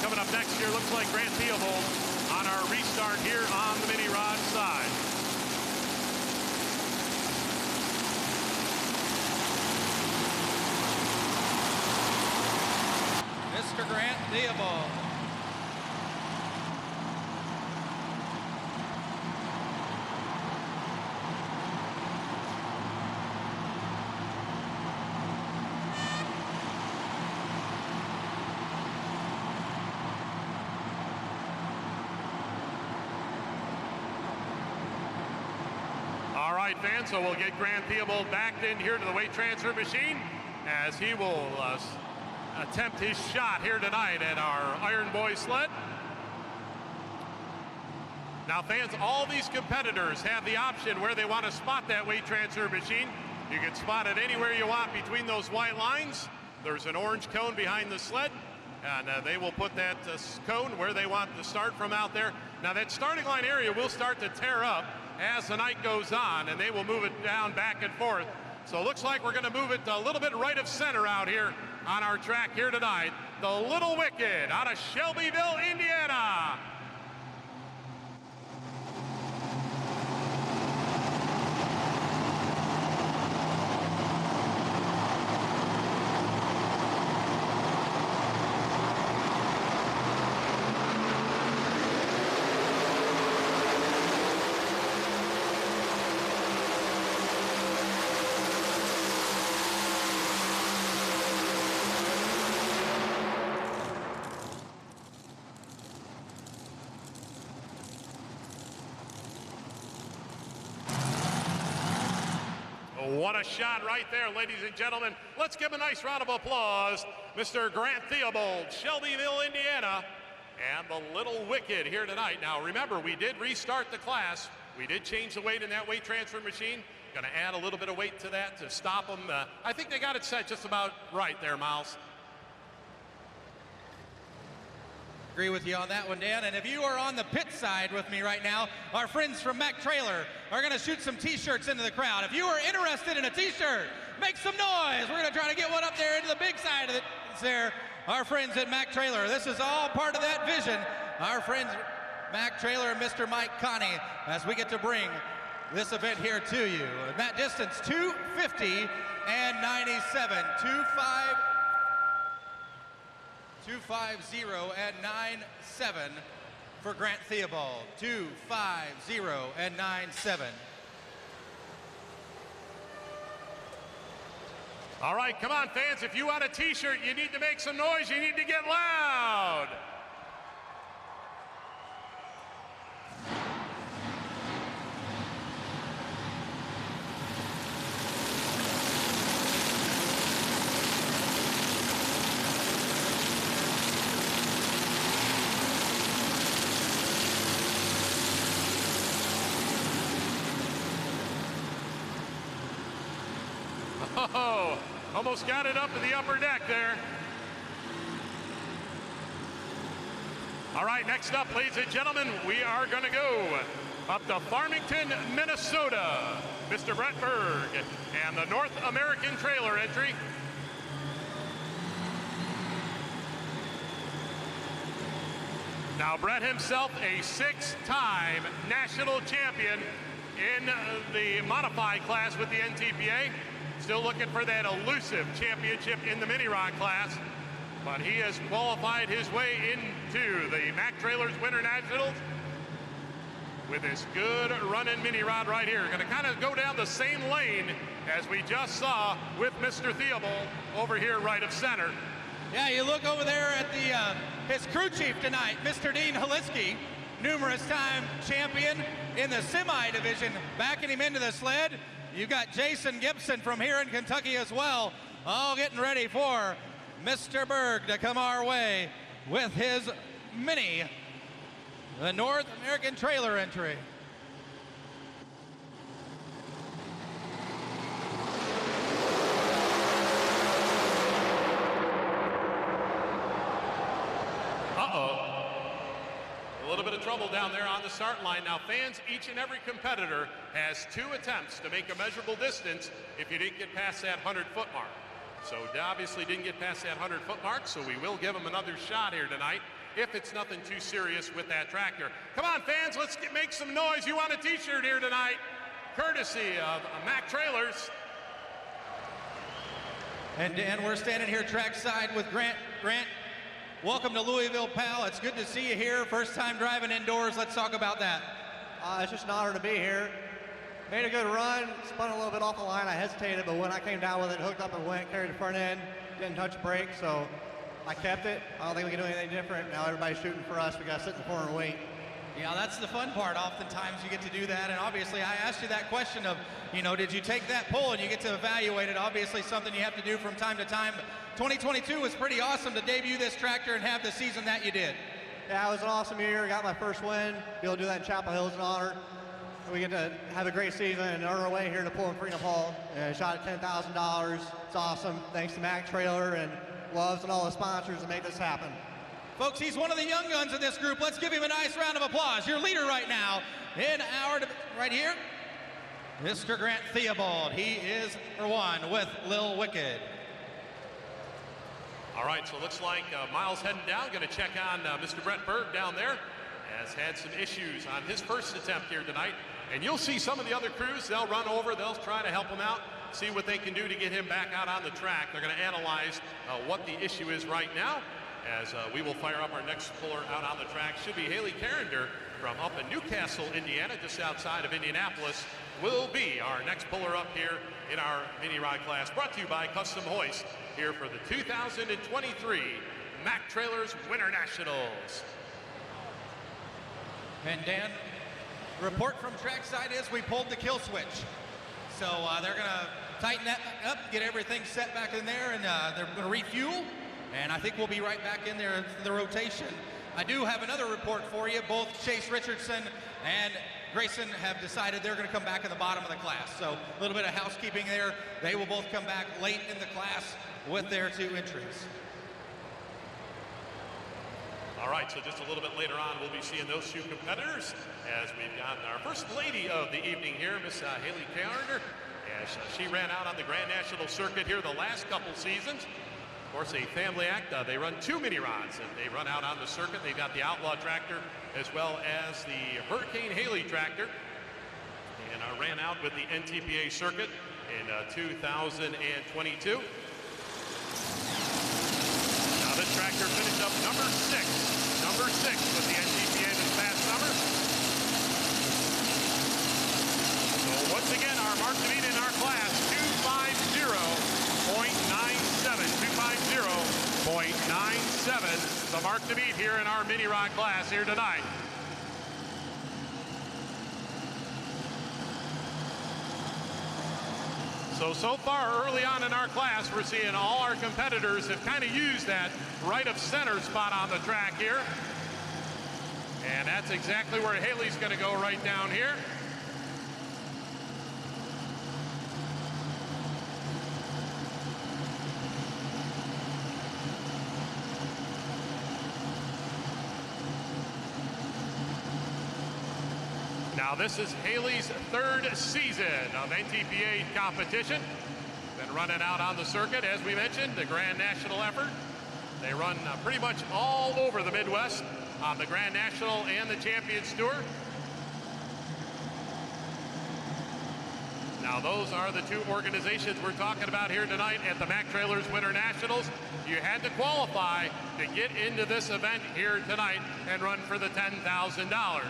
coming up next here. Looks like Grant Theobald on our restart here on the mini rod side. Mr. Grant Theobald. All right, fans, so we'll get Grant Theobald backed in here to the weight transfer machine as he will attempt his shot here tonight at our Iron Boy sled. Now, fans, all these competitors have the option where they want to spot that weight transfer machine. You can spot it anywhere you want between those white lines. There's an orange cone behind the sled, and they will put that cone where they want to start from out there. Now, that starting line area will start to tear up as the night goes on, and they will move it down back and forth. So it looks like we're going to move it a little bit right of center out here on our track here tonight. The Little Wicked out of Shelbyville, Indiana. What a shot right there, ladies and gentlemen. Let's give a nice round of applause, Mr. Grant Theobald, Shelbyville, Indiana, and the Little Wicked here tonight. Now, remember, we did restart the class. We did change the weight in that weight transfer machine. Going to add a little bit of weight to that to stop them. I think they got it set just about right there, Miles. Agree with you on that one, Dan. And if you are on the pit side with me right now, our friends from Mac Trailer are going to shoot some t-shirts into the crowd. If you are interested in a t-shirt, make some noise. We're going to try to get one up there into the big side of it. There, our friends at Mac Trailer. This is all part of that vision. Our friends Mac Trailer and Mr. Mike Connie, as we get to bring this event here to you. And that distance, 250 and 97, 250 and 97 for Grant Theobald. 250 and 97. All right, come on, fans. If you want a t-shirt, you need to make some noise. You need to get loud. Oh, almost got it up to the upper deck there. All right, next up, ladies and gentlemen, we are going to go up to Farmington, Minnesota. Mr. Brett Berg and the North American Trailer entry. Now, Brett himself, a six-time national champion in the modified class with the NTPA. Still looking for that elusive championship in the mini rod class, but he has qualified his way into the Mac Trailers Winter Nationals with this good running mini rod right here. Going to kind of go down the same lane as we just saw with Mr. Theobald over here right of center. Yeah, you look over there at the his crew chief tonight, Mr. Dean Haliski, numerous time champion in the semi division, backing him into the sled. You've got Jason Gibson from here in Kentucky as well, all getting ready for Mr. Berg to come our way with his mini, the North American Trailer entry. A little bit of trouble down there on the start line. Now, fans, each and every competitor has 2 attempts to make a measurable distance if you didn't get past that 100-foot mark. So obviously didn't get past that 100-foot mark, so we will give them another shot here tonight if it's nothing too serious with that tractor. Come on, fans, let's make some noise. You want a t-shirt here tonight, courtesy of Mac Trailers. And Dan, we're standing here trackside with Grant. Grant, welcome to Louisville, pal. It's good to see you here. First time driving indoors. Let's talk about that. It's just an honor to be here. Made a good run, spun a little bit off the line. I hesitated, but when I came down with it, hooked up and went, carried the front end, didn't touch brake, so I kept it. I don't think we can do anything different. Now everybody's shooting for us. We got to sit in the corner and wait. Yeah, that's the fun part. Oftentimes you get to do that, and obviously I asked you that question of, you know, did you take that pull and you get to evaluate it? Obviously something you have to do from time to time. 2022 was pretty awesome to debut this tractor and have the season that you did. Yeah, it was an awesome year. Got my first win. Be able to do that in Chapel Hill is an honor. We get to have a great season and earn our way here to Pulling Freedom Hall. Shot at $10,000. It's awesome. Thanks to Mac Trailer and Loves and all the sponsors that make this happen. Folks, he's one of the young guns in this group. Let's give him a nice round of applause. Your leader right now in our, right here, Mr. Grant Theobald. He is for one with Lil Wicked. All right, so it looks like Miles heading down, going to check on Mr. Brett Berg down there. Has had some issues on his first attempt here tonight. And you'll see some of the other crews, they'll run over, they'll try to help him out, see what they can do to get him back out on the track. They're going to analyze what the issue is right now, as we will fire up our next puller out on the track. Should be Haley Carrender from up in Newcastle, Indiana, just outside of Indianapolis, will be our next puller up here in our mini rod class, brought to you by Custom Hoist here for the 2023 Mac Trailers Winter Nationals. And Dan, report from trackside is we pulled the kill switch. So they're going to tighten that up, get everything set back in there, and they're going to refuel. And I think we'll be right back in there for the rotation. I do have another report for you. Both Chase Richardson and Grayson have decided they're going to come back in the bottom of the class. So a little bit of housekeeping there. They will both come back late in the class with their 2 entries. All right, so just a little bit later on, we'll be seeing those 2 competitors as we've got our first lady of the evening here, Miss Haley Carter, as she ran out on the Grand National Circuit here the last couple seasons. Of course, a family act. They run 2 mini rods, and they run out on the circuit. They've got the Outlaw tractor as well as the Hurricane Haley tractor, and ran out with the NTPA circuit in 2022. Now this tractor finished up number 6 with the NTPA this past summer. So once again, our mark to beat in our class, 250.97, the mark to beat here in our mini rod class here tonight. So far early on in our class, we're seeing all our competitors have kind of used that right of center spot on the track here. And that's exactly where Haley's going to go, right down here. Now this is Haley's 3rd season of NTPA competition. Been running out on the circuit, as we mentioned, the Grand National effort. They run pretty much all over the Midwest on the Grand National and the Champions Tour. Now those are the 2 organizations we're talking about here tonight at the Mac Trailers Winter Nationals. You had to qualify to get into this event here tonight and run for the $10,000.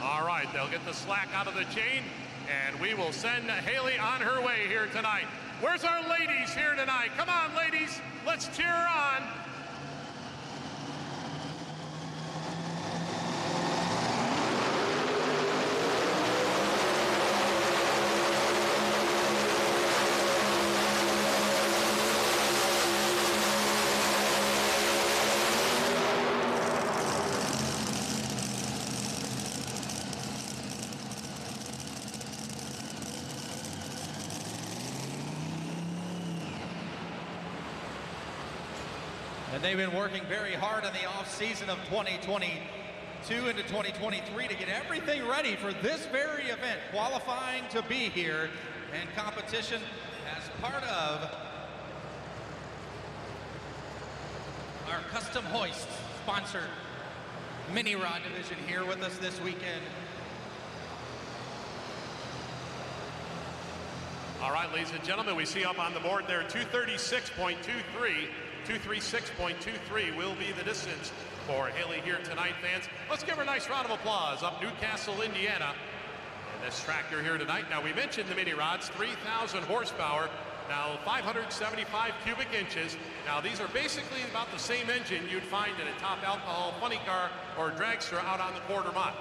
All right, they'll get the slack out of the chain, and we will send Haley on her way here tonight. Where's our ladies here tonight? Come on, ladies, let's cheer her on. And they've been working very hard in the off-season of 2022 into 2023 to get everything ready for this very event, qualifying to be here in competition as part of our custom hoist sponsored mini rod division here with us this weekend. All right, ladies and gentlemen, we see up on the board there 236.23. 236.23 will be the distance for Haley here tonight, fans. Let's give her a nice round of applause up Newcastle, Indiana. And this tractor here tonight. Now, we mentioned the mini rods, 3,000 horsepower. Now, 575 cubic inches. Now, these are basically about the same engine you'd find in a top alcohol funny car or dragster out on the quarter mile.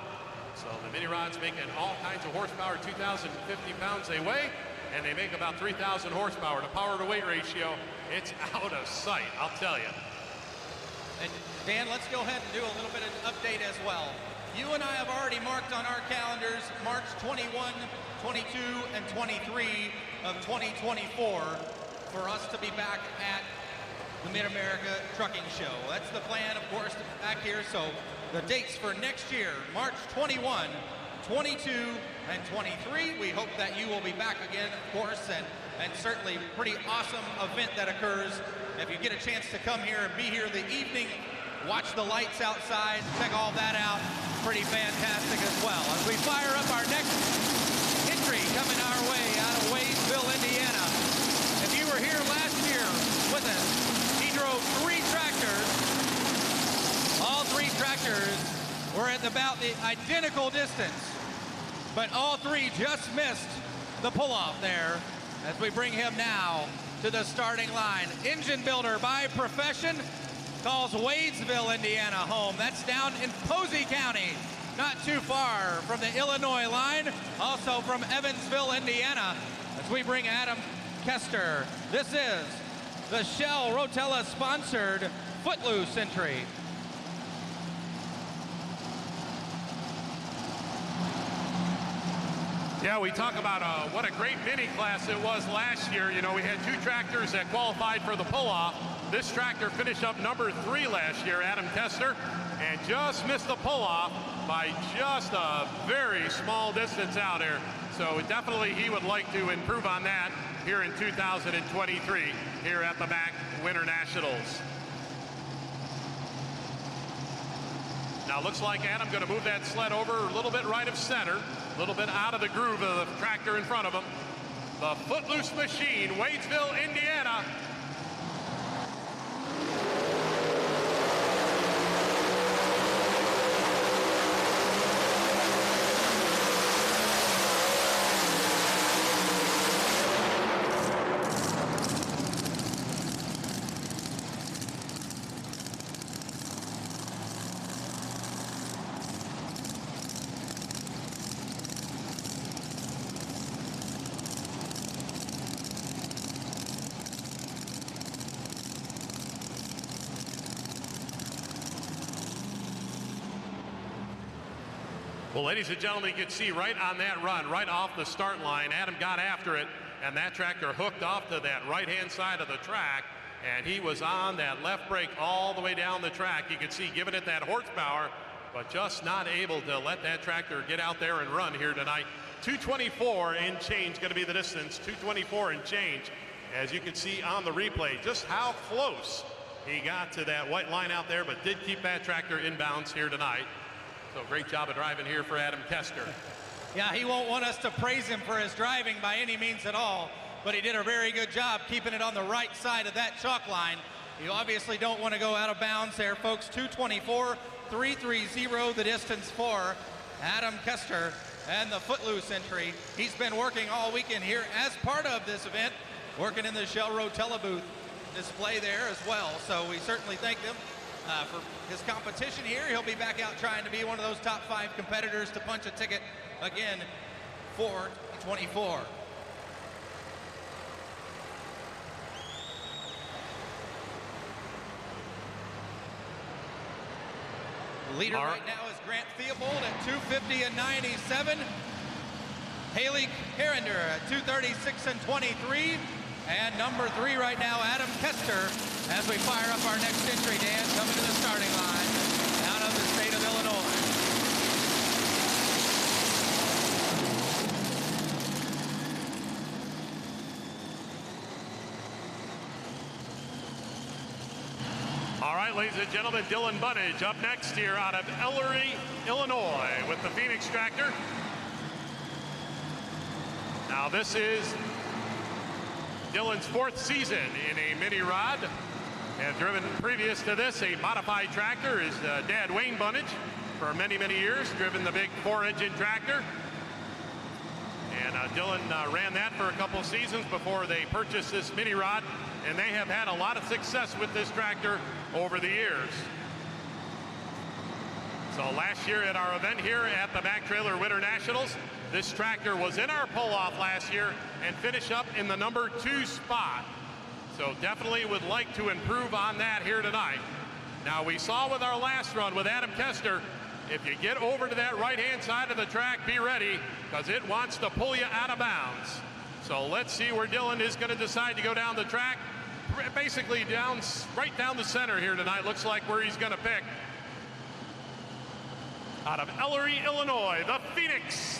So the mini rods making all kinds of horsepower, 2,050 pounds they weigh. And they make about 3,000 horsepower. The power to weight ratio, it's out of sight, I'll tell you. And Dan, let's go ahead and do a little bit of update as well. You and I have already marked on our calendars March 21, 22, and 23 of 2024 for us to be back at the Mid-America Trucking Show. That's the plan, of course, to be back here. So the dates for next year, March 21, 22, and 23. We hope that you will be back again, of course, and certainly pretty awesome event that occurs. If you get a chance to come here and be here the evening, watch the lights outside, check all that out. Pretty fantastic as well. As we fire up our next entry coming our way out of Louisville, Indiana. If you were here last year with us, he drove 3 tractors. All 3 tractors were at about the identical distance, but all 3 just missed the pull-off there as we bring him now to the starting line. Engine builder by profession, calls Wadesville, Indiana home. That's down in Posey County, not too far from the Illinois line, also from Evansville, Indiana, as we bring Adam Kester. This is the Shell Rotella sponsored Footloose entry. Yeah, we talk about what a great mini class it was last year. You know, we had 2 tractors that qualified for the pull-off. This tractor finished up number 3 last year, Adam Kester, and just missed the pull-off by just a very small distance out here. So definitely he would like to improve on that here in 2023 here at the MAC Winter Nationals. Now looks like Adam going to move that sled over a little bit right of center, a little bit out of the groove of the tractor in front of him. The Footloose Machine, Wadesville, Indiana. Well, ladies and gentlemen, you can see right on that run, right off the start line, Adam got after it, and that tractor hooked off to that right-hand side of the track, and he was on that left brake all the way down the track. You can see giving it that horsepower, but just not able to let that tractor get out there and run here tonight. 224 and change going to be the distance, 224 and change. As you can see on the replay, just how close he got to that white line out there, but did keep that tractor in bounds here tonight. So great job of driving here for Adam Kester. Yeah, he won't want us to praise him for his driving by any means at all, but he did a very good job keeping it on the right side of that chalk line. You obviously don't want to go out of bounds there, folks. 224.330 the distance for Adam Kester and the Footloose entry. He's been working all weekend here as part of this event, working in the Shell Rotella booth display there as well. So we certainly thank them for his competition here. He'll be back out trying to be one of those top 5 competitors to punch a ticket again for 24. The leader right now is Grant Theobald at 250 and 97. Haley Carrender at 236 and 23. And number 3 right now, Adam Kester, as we fire up our next entry, Dan, coming to the starting line out of the state of Illinois. All right, ladies and gentlemen, Dylan Bunnage up next here out of Ellery, Illinois with the Phoenix tractor. Now this is Dylan's 4th season in a mini rod, and driven previous to this a modified tractor. His dad Wayne Bunnage for many years driven the big 4-engine tractor, and Dylan ran that for a couple seasons before they purchased this mini rod, and they have had a lot of success with this tractor over the years. So last year at our event here at the Mack Trailer Winter Nationals, this tractor was in our pull-off last year and finished up in the number 2 spot. So definitely would like to improve on that here tonight. Now we saw with our last run with Adam Kester, if you get over to that right-hand side of the track, be ready, because it wants to pull you out of bounds. So let's see where Dylan is going to decide to go down the track. Basically right down the center here tonight, looks like where he's going to pick. Out of Ellery, Illinois, the Phoenix.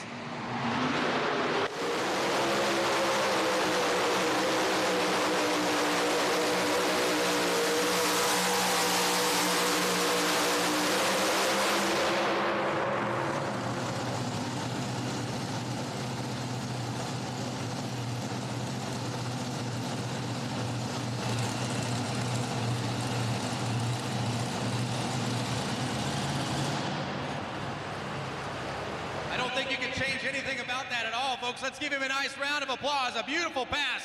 Anything about that at all, folks. Let's give him a nice round of applause. A beautiful pass.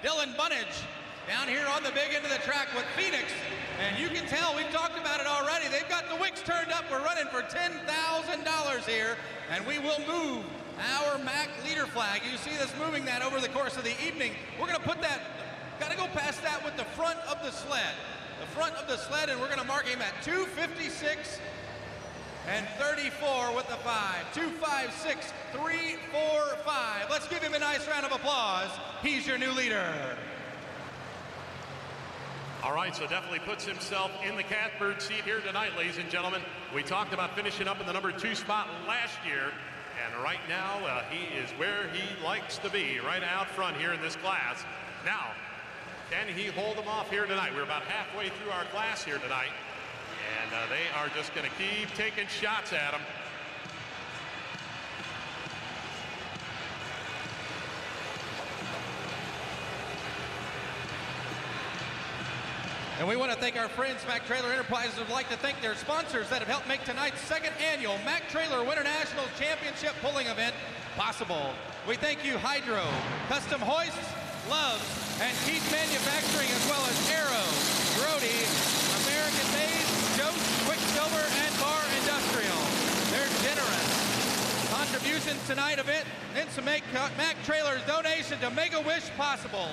Dylan Bunnage down here on the big end of the track with Phoenix. And you can tell, we've talked about it already, they've got the wicks turned up. We're running for $10,000 here, and we will move our MAC leader flag. You see us moving that over the course of the evening. We're gonna put that, gotta go past that with the front of the sled. The front of the sled, and we're gonna mark him at 256 and 34 with the 5. 256, 3, 4, 5. Let's give him a nice round of applause. He's your new leader. All right, so definitely puts himself in the catbird seat here tonight, ladies and gentlemen. We talked about finishing up in the number 2 spot last year, and right now he is where he likes to be, right out front here in this class. Now, can he hold them off here tonight? We're about halfway through our class here tonight, and they are just going to keep taking shots at him. And we want to thank our friends, Mac Trailer Enterprises. Would like to thank their sponsors that have helped make tonight's 2nd annual Mac Trailer Winter Nationals Championship pulling event possible. We thank you, Hydro, Custom Hoists, Loves, and Keith Manufacturing, as well as Arrow, Brody, American Made, Jost, Quicksilver, and Bar Industrial. Their generous contributions tonight event and to make Mac Trailer's donation to Make-A-Wish possible.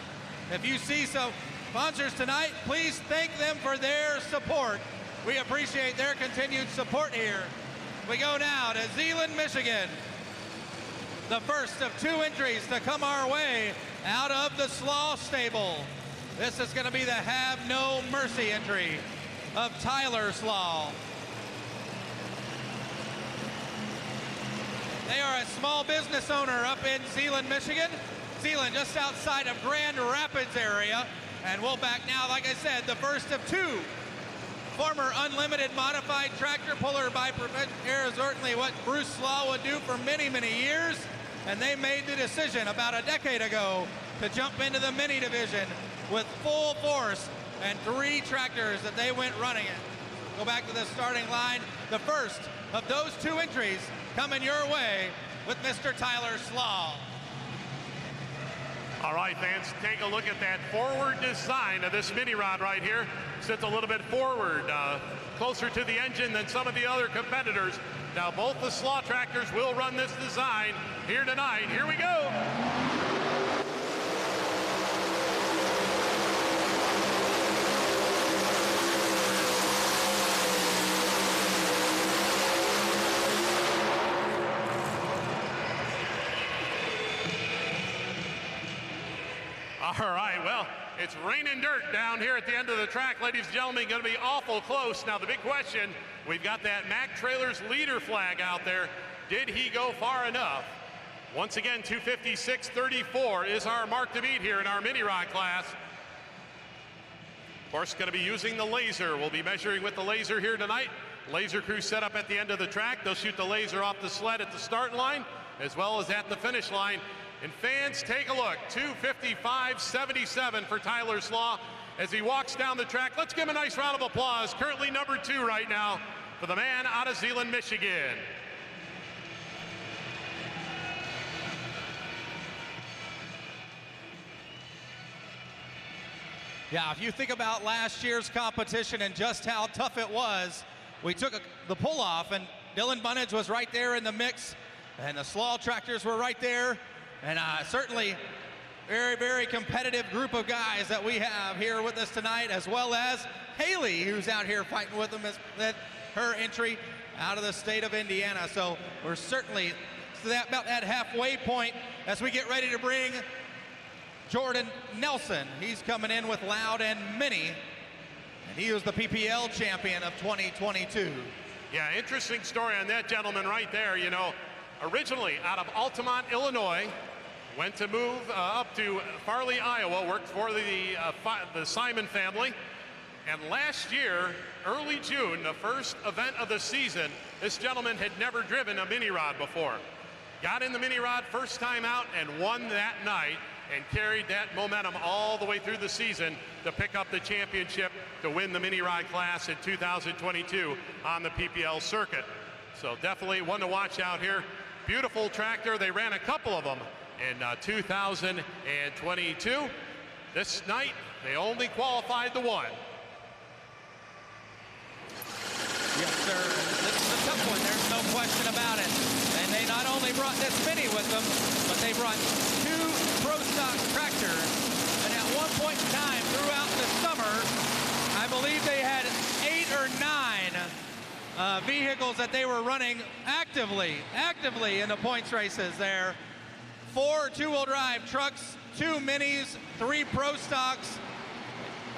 If you see some sponsors tonight, please thank them for their support. We appreciate their continued support here. We go now to Zeeland, Michigan. The first of 2 entries to come our way out of the Slaw stable. This is going to be the Have No Mercy entry of Tyler Slaw. They are a small business owner up in Zeeland, Michigan. Zeeland, just outside of Grand Rapids area. And we'll back now, like I said, the first of 2 former unlimited modified tractor puller by certainly what Bruce Slaw would do for many, many years. And they made the decision about a decade ago to jump into the mini division with full force and 3 tractors that they went running in. Go back to the starting line. The first of those 2 entries coming your way with Mr. Tyler Slaw. All right, fans, take a look at that forward design of this mini rod right here. Sits a little bit forward, closer to the engine than some of the other competitors. Now, both the Slaw tractors will run this design here tonight. Here we go. All right, well, it's raining dirt down here at the end of the track, ladies and gentlemen. Going to be awful close. Now, the big question, we've got that Mac Trailers leader flag out there. Did he go far enough? Once again, 256.34 is our mark to beat here in our mini rod class. Of course, going to be using the laser. We'll be measuring with the laser here tonight. Laser crew set up at the end of the track. They'll shoot the laser off the sled at the starting line as well as at the finish line. And fans, take a look, 255.77 for Tyler Slaw as he walks down the track. Let's give him a nice round of applause. Currently number 2 right now for the man out of Zeeland, Michigan. Yeah, if you think about last year's competition and just how tough it was, we took the pull off, and Dylan Bunnage was right there in the mix, and the Slaw tractors were right there. And certainly very, very competitive group of guys that we have here with us tonight, as well as Haley, who's out here fighting with them as her entry out of the state of Indiana. So we're certainly about that halfway point as we get ready to bring Jordan Nelson. He's coming in with Loud and Mini, and he was the PPL champion of 2022. Yeah, interesting story on that gentleman right there. You know, originally out of Altamont, Illinois, went to move up to Farley, Iowa, worked for the Simon family. And last year, early June, the first event of the season, this gentleman had never driven a mini rod before. Got in the mini rod first time out and won that night and carried that momentum all the way through the season to pick up the championship to win the mini rod class in 2022 on the PPL circuit. So definitely one to watch out here. Beautiful tractor. They ran a couple of them in 2022. This night, they only qualified the one. Yes, sir. This is a tough one. There's no question about it. And they not only brought this mini with them, but they brought 2 Pro Stock tractors. And at one point in time throughout the summer, I believe they had 8 or 9 vehicles that they were running actively in the points races there. 4 two-wheel drive trucks, 2 minis, 3 Pro Stocks,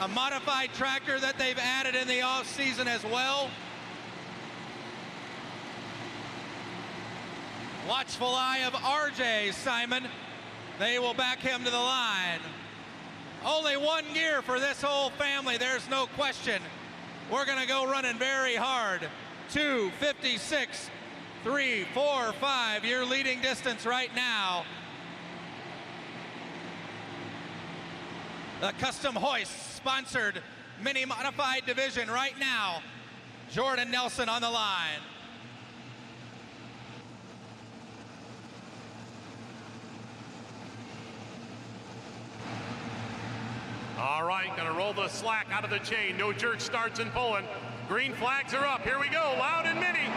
a modified tractor that they've added in the off season as well. Watchful eye of RJ Simon. They will back him to the line. Only 1 gear for this whole family, there's no question. We're gonna go running very hard. 2:56, 3, 4, 5, your leading distance right now. The Custom Hoist sponsored mini modified division right now. Jordan Nelson on the line. All right, gonna roll the slack out of the chain. No jerk starts and pulling. Green flags are up. Here we go, Loud and Mini.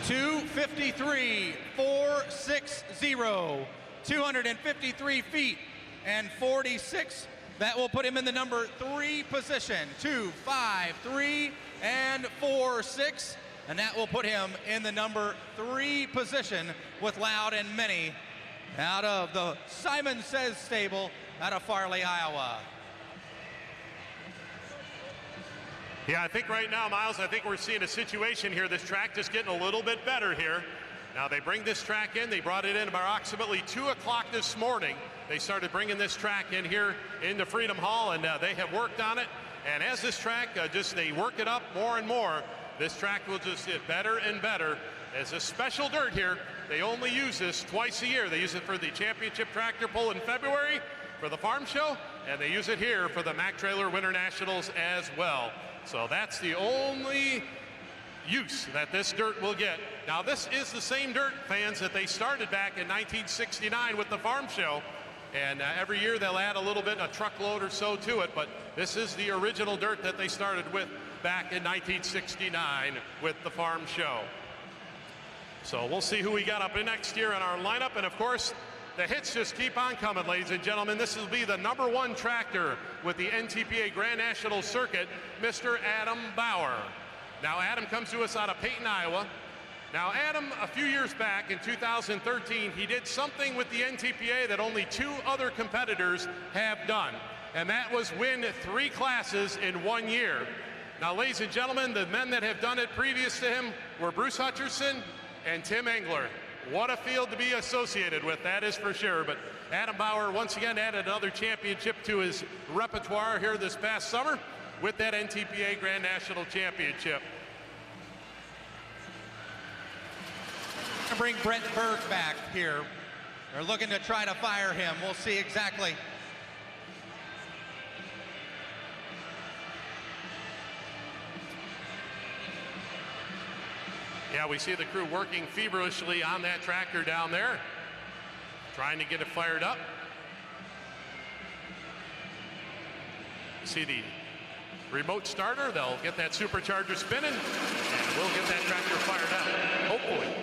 .253.460, 253 feet and 46. That will put him in the number 3 position. 2, 5, 3, and 4, 6. And that will put him in the number 3 position with Loud and Mini out of the Simon Says stable out of Farley, Iowa. Yeah, I think right now, Miles, I think we're seeing a situation here. This track just getting a little bit better here. Now they bring this track in. They brought it in approximately 2 o'clock this morning. They started bringing this track in here into Freedom Hall, and they have worked on it. And as this track, they work it up more and more, this track will just get better and better. As a special dirt here, they only use this twice a year. They use it for the championship tractor pull in February for the farm show, and they use it here for the Mac Trailer Winter Nationals as well. So that's the only use that this dirt will get. Now this is the same dirt, fans, that they started back in 1969 with the farm show. And every year they'll add a little bit, a truckload or so to it, but this is the original dirt that they started with back in 1969 with the farm show. So we'll see who we got up in next year in our lineup. And of course, the hits just keep on coming, ladies and gentlemen. This will be the #1 tractor with the NTPA Grand National Circuit, Mr. Adam Bauer. Now, Adam comes to us out of Peyton, Iowa. Now, Adam, a few years back in 2013, he did something with the NTPA that only 2 other competitors have done, and that was win 3 classes in 1 year. Now, ladies and gentlemen, the men that have done it previous to him were Bruce Hutcherson and Tim Engler. What a field to be associated with, that is for sure. But Adam Bauer once again added another championship to his repertoire here this past summer with that NTPA Grand National Championship. Bring Brent Berg back here. They're looking to try to fire him. We'll see exactly. Yeah, we see the crew working feverishly on that tractor down there, trying to get it fired up. See the remote starter, they'll get that supercharger spinning, and we'll get that tractor fired up, hopefully.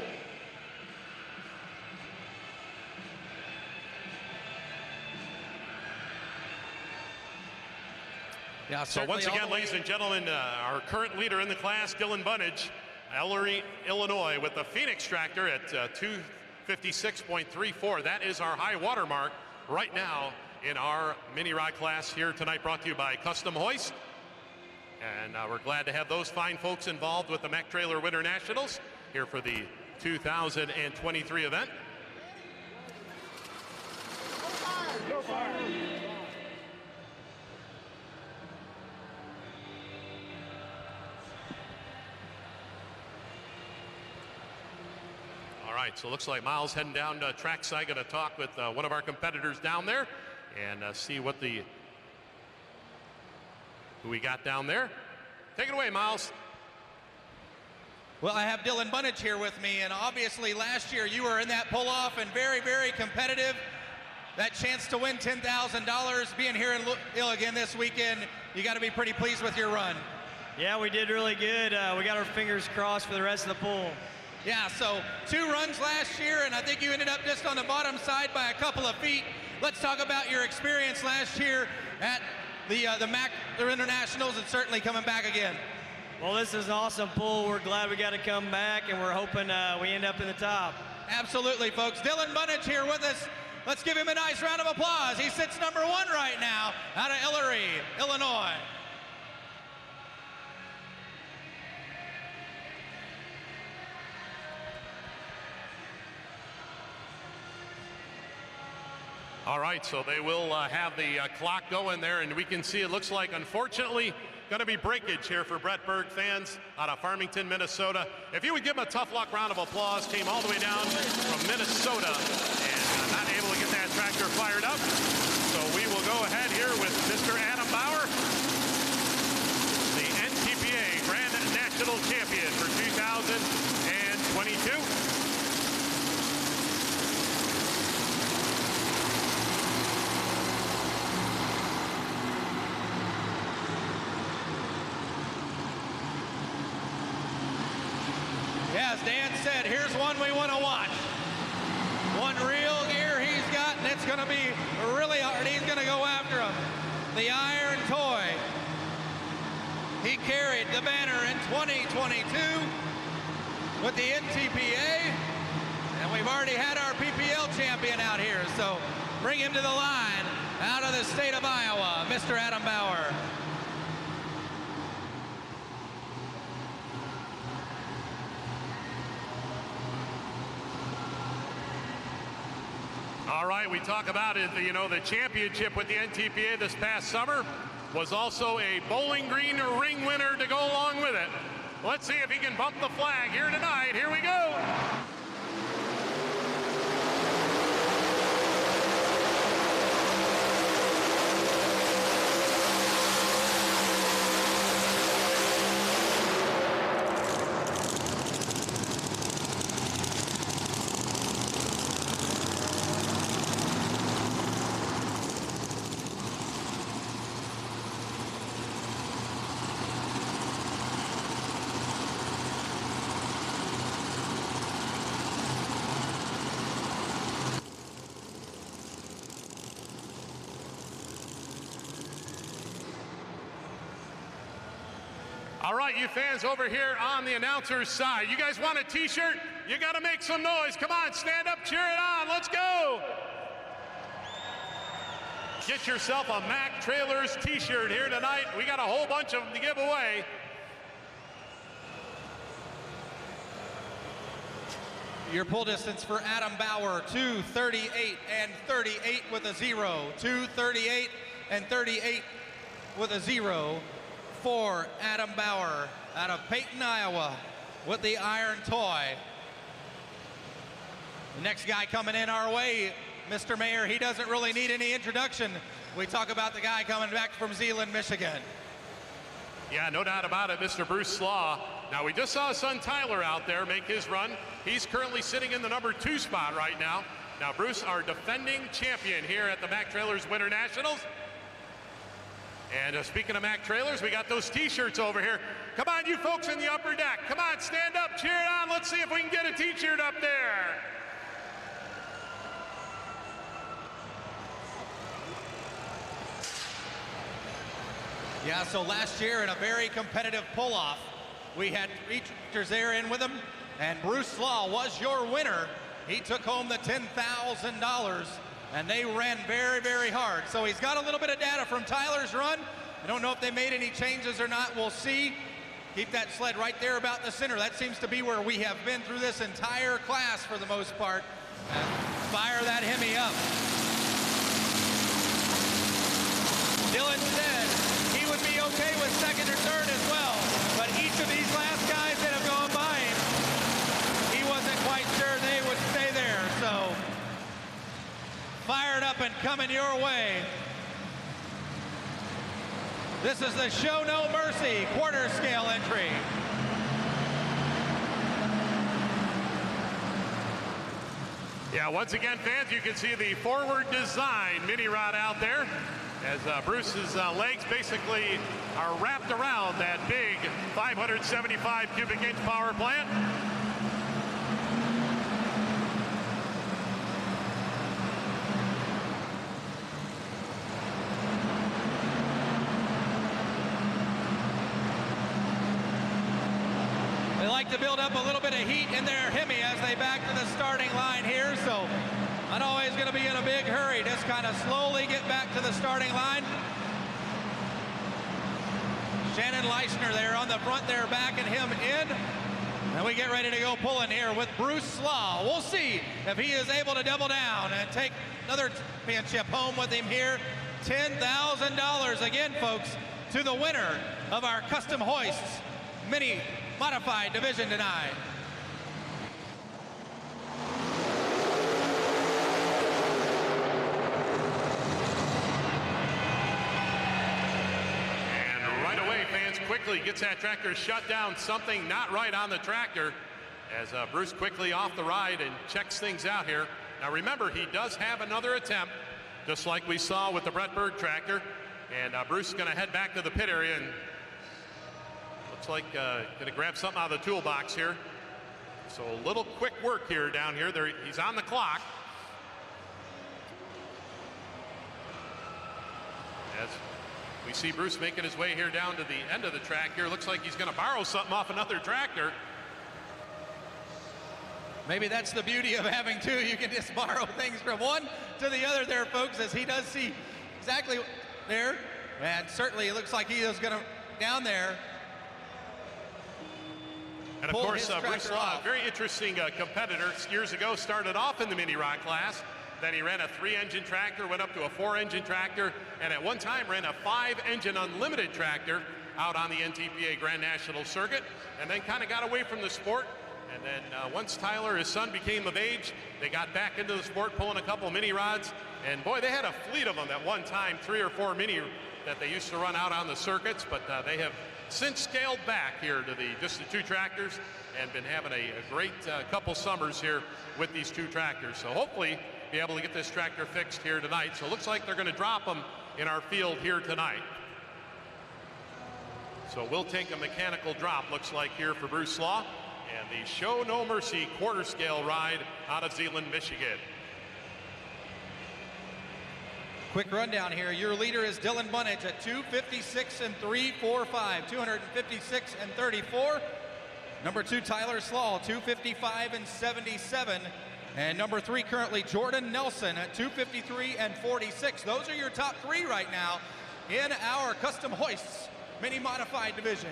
Yeah, so once again, ladies and gentlemen, our current leader in the class, Dylan Bunnage, Ellery, Illinois, with the Phoenix tractor at 256.34. That is our high water mark right now in our mini rod class here tonight, brought to you by Custom Hoist. And we're glad to have those fine folks involved with the Mack Trailer Winter Nationals here for the 2023 event. All right, so it looks like Miles heading down to trackside, going to talk with one of our competitors down there and see who we got down there. Take it away, Miles. Well, I have Dylan Bunnage here with me, and obviously last year you were in that pull-off and very, very competitive. That chance to win $10,000, being here in Louisville again this weekend, you got to be pretty pleased with your run. Yeah, we did really good. We got our fingers crossed for the rest of the pool. Yeah, so 2 runs last year, and I think you ended up just on the bottom side by a couple of feet. Let's talk about your experience last year at the Mack Internationals and certainly coming back again. Well, this is an awesome pool. We're glad we got to come back, and we're hoping we end up in the top. Absolutely, folks. Dylan Bunnage here with us. Let's give him a nice round of applause. He sits number 1 right now out of Hillary, Illinois. All right, so they will have the clock going there, and we can see it looks like, unfortunately, going to be breakage here for Brett Berg fans out of Farmington, Minnesota. If you would give him a tough luck round of applause, came all the way down from Minnesota and not able to get that tractor fired up. So we will go ahead here with Mr. Adam Bauer, the NTPA Grand National Champion for 2022. As Dan said, here's one we want to watch. One real gear he's got, and it's going to be really hard. He's going to go after him. The Iron Toy. He carried the banner in 2022 with the NTPA, and we've already had our PPL champion out here, so bring him to the line out of the state of Iowa, Mr. Adam Bauer. All right, we talk about it, you know, the championship with the NTPA this past summer was also a Bowling Green ring winner to go along with it. Let's see if he can bump the flag here tonight. Here we go. All right, you fans over here on the announcer's side, you guys want a t-shirt? You got to make some noise. Come on, stand up, cheer it on. Let's go. Get yourself a Mack Trailers t-shirt here tonight. We got a whole bunch of them to give away. Your pull distance for Adam Bauer, 2:38 and 38 with a 0. 2:38 and 38 with a 0 for Adam Bauer out of Peyton, Iowa with the Iron Toy. The next guy coming in our way, Mr. Mayor, he doesn't really need any introduction. We talk about the guy coming back from Zeeland, Michigan. Yeah, no doubt about it, Mr. Bruce Slaw. Now, we just saw his son Tyler out there make his run. He's currently sitting in the number 2 spot right now. Now, Bruce, our defending champion here at the Mack Trailers Winter Nationals. And speaking of Mack Trailers, we got those t-shirts over here. Come on, you folks in the upper deck. Come on, stand up, cheer it on. Let's see if we can get a t-shirt up there. Yeah, so last year in a very competitive pull-off, we had 3 tractors there in with him, and Bruce Slaw was your winner. He took home the $10,000, and they ran very, very hard. So he's got a little bit of data from Tyler's run, I don't know if they made any changes or not. We'll see. Keep that sled right there about the center. That seems to be where we have been through this entire class for the most part. And fire that Hemi up. Dylan said he would be okay with second or third as well, but each of these last guys that have gone by him, he wasn't quite sure they would stay there. So fired up and coming your way. This is the Show No Mercy quarter scale entry. Yeah, once again, fans, you can see the forward design mini rod out there as Bruce's legs basically are wrapped around that big 575 cubic inch power plant. They like to build up a little bit of heat in their Hemi as they back to the starting line here, so not always going to be in a big hurry. Just kind of slowly get back to the starting line. Shannon Leishner there on the front there, backing him in. And we get ready to go pulling here with Bruce Slaw. We'll see if he is able to double down and take another championship home with him here. $10,000 again, folks, to the winner of our custom hoists mini modified division tonight. And right away, fans, quickly gets that tractor shut down. Something not right on the tractor as Bruce quickly off the ride and checks things out here. Now remember, he does have another attempt, just like we saw with the Brett Berg tractor. And Bruce is going to head back to the pit area and looks like going to grab something out of the toolbox here. So a little quick work here down here. There, he's on the clock. As we see Bruce making his way here down to the end of the track here. Looks like he's going to borrow something off another tractor. Maybe that's the beauty of having two. You can just borrow things from one to the other there, folks, as he does see exactly there. And certainly it looks like he is going to down there. And of course, Bruce Slaw, very interesting competitor. Years ago, started off in the mini rod class. Then he ran a 3-engine tractor, went up to a 4-engine tractor, and at one time ran a 5-engine unlimited tractor out on the NTPA Grand National Circuit, and then kind of got away from the sport. And then once Tyler, his son, became of age, they got back into the sport, pulling a couple mini rods. And boy, they had a fleet of them at one time, 3 or 4 mini that they used to run out on the circuits, but they have since scaled back here to just the 2 tractors and been having a great couple summers here with these 2 tractors. So hopefully be able to get this tractor fixed here tonight. So it looks like they're going to drop them in our field here tonight. So we'll take a mechanical drop, looks like, here for Bruce Slaw and the Show No Mercy quarter scale ride out of Zeeland, Michigan. Quick rundown here. Your leader is Dylan Bunnage at 256 and 345, 256 and 34. Number 2, Tyler Slaw, 255 and 77. And number 3 currently Jordan Nelson at 253 and 46. Those are your top 3 right now in our custom hoists mini modified division.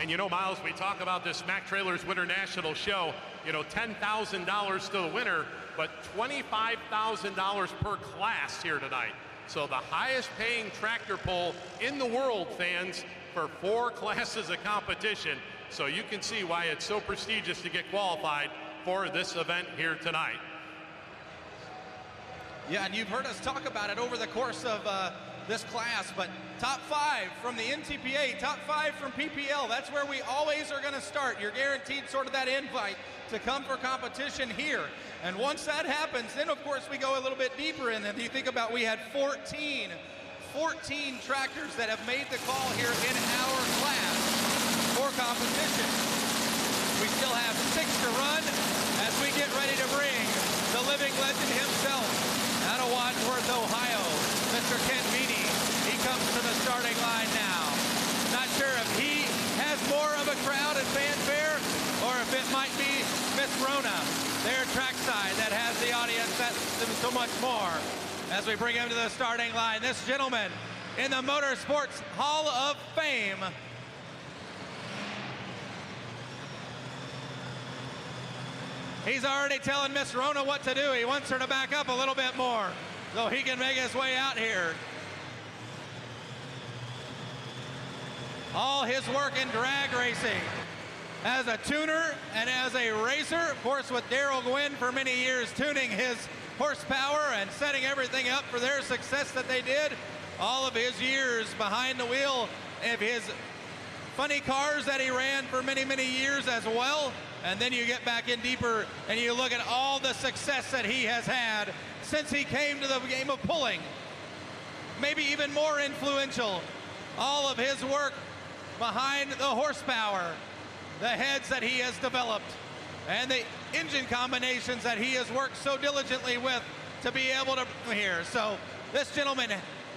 And you know, Miles, we talk about this Mack Trailers Winter National Show, you know, $10,000 to the winner, but $25,000 per class here tonight. So the highest paying tractor pull in the world, fans, for 4 classes of competition. So you can see why it's so prestigious to get qualified for this event here tonight. Yeah, and you've heard us talk about it over the course of this class, but top 5 from the NTPA, top 5 from PPL, that's where we always are going to start. You're guaranteed sort of that invite to come for competition here. And once that happens, then of course we go a little bit deeper in. And you think about, we had 14 tractors that have made the call here in our class for competition. We still have 6 to run as we get ready to bring the living legend himself out of Wadsworth, Ohio, Mr. Ken Meany. He comes to the starting line now. Not sure if he has more of a crowd and fanfare or if it might be Miss Rona, their trackside, that has the audience that so much more. as we bring him to the starting line. This gentleman in the Motorsports Hall of Fame. He's already telling Miss Rona what to do. He wants her to back up a little bit more so he can make his way out here. All his work in drag racing as a tuner and as a racer, of course with Daryl Gwynn for many years tuning his horsepower and setting everything up for their success that they did. All of his years behind the wheel of his funny cars that he ran for many, many years as well. And then you get back in deeper and you look at all the success that he has had since he came to the game of pulling. Maybe even more influential, all of his work behind the horsepower, the heads that he has developed, and the engine combinations that he has worked so diligently with to be able to here. So this gentleman,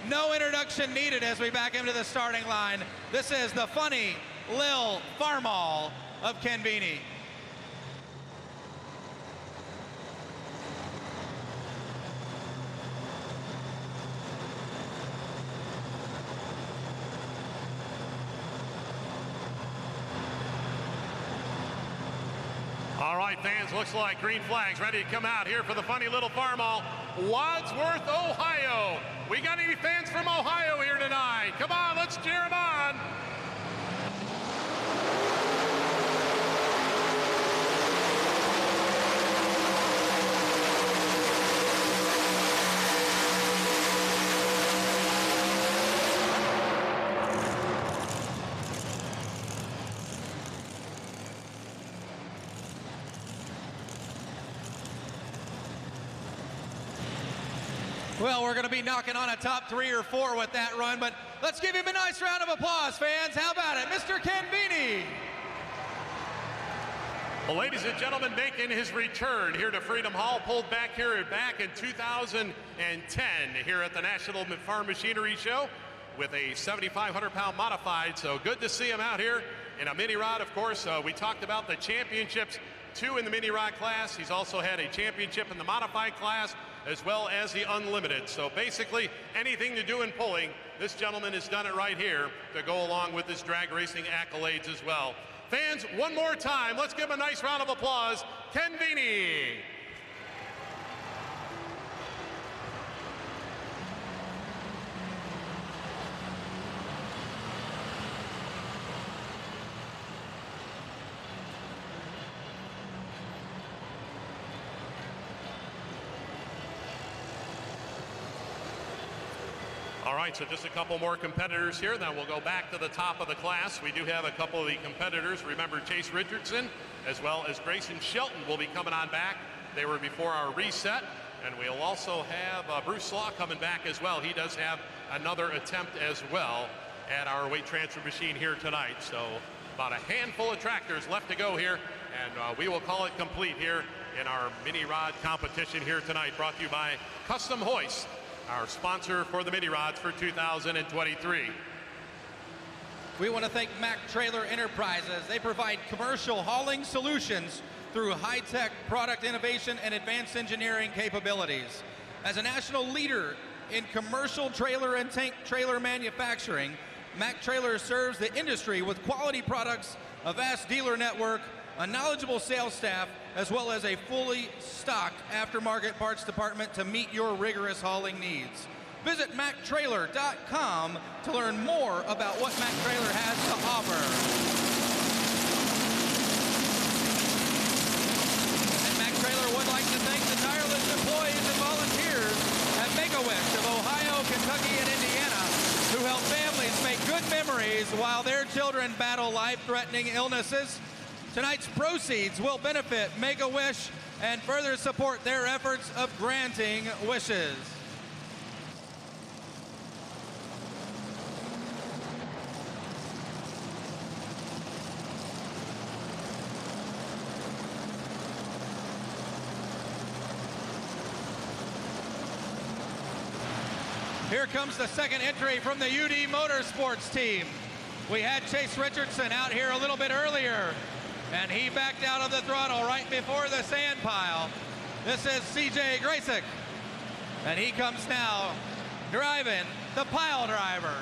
no introduction needed as we back him to the starting line. This is the funny Lil Farmall of Kenvini. All right, fans, looks like green flags ready to come out here for the funny little Farmall, Wadsworth, Ohio. We got any fans from Ohio here tonight? Come on, let's cheer them on. Well, we're going to be knocking on a top 3 or 4 with that run, but let's give him a nice round of applause, fans. How about it, Mr. Kenvini? Well, ladies and gentlemen, making his return here to Freedom Hall, pulled back in 2010 here at the National Farm Machinery Show with a 7,500-pound modified. So good to see him out here in a mini rod. Of course, we talked about the championships, 2 in the mini rod class. He's also had a championship in the modified class, as well as the unlimited. So basically anything to do in pulling, this gentleman has done it right here to go along with his drag racing accolades as well. Fans, one more time, let's give him a nice round of applause, Kenvini. All right, so just a couple more competitors here, then we'll go back to the top of the class. We do have a couple of the competitors. Remember, Chase Richardson, as well as Grayson Shelton will be coming on back. They were before our reset. And we'll also have Bruce Slaw coming back as well. He does have another attempt as well at our weight transfer machine here tonight. So about a handful of tractors left to go here, and we will call it complete here in our mini rod competition here tonight, brought to you by Custom Hoist, our sponsor for the mini rods for 2023. We want to thank Mack Trailer Enterprises. They provide commercial hauling solutions through high-tech product innovation and advanced engineering capabilities. As a national leader in commercial trailer and tank trailer manufacturing, Mack Trailer serves the industry with quality products, a vast dealer network, a knowledgeable sales staff, as well as a fully stocked aftermarket parts department to meet your rigorous hauling needs. Visit MackTrailer.com to learn more about what Mack Trailer has to offer. And Mack Trailer would like to thank the tireless employees and volunteers at Make-A-Wish of Ohio, Kentucky, and Indiana, who help families make good memories while their children battle life-threatening illnesses. Tonight's proceeds will benefit Make-A-Wish and further support their efforts of granting wishes. Here comes the second entry from the UD Motorsports team. We had Chase Richardson out here a little bit earlier, and he backed out of the throttle right before the sand pile. This is CJ Graysick. And he comes now driving the pile driver.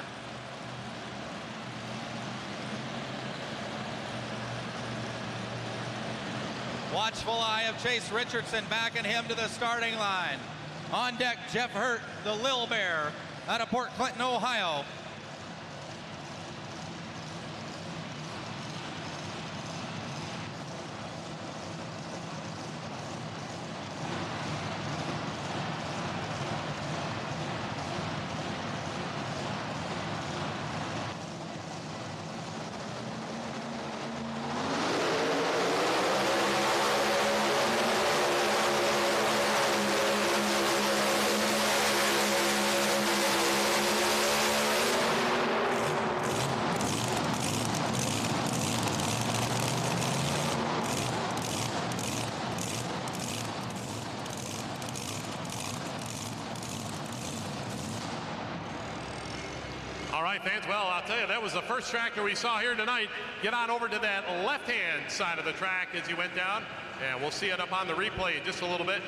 Watchful eye of Chase Richardson backing him to the starting line. On deck, Jeff Hurt, the Lil Bear, out of Port Clinton, Ohio. All right, fans, well, I'll tell you, that was the first tractor we saw here tonight. Get on over to that left-hand side of the track as he went down, and we'll see it up on the replay in just a little bit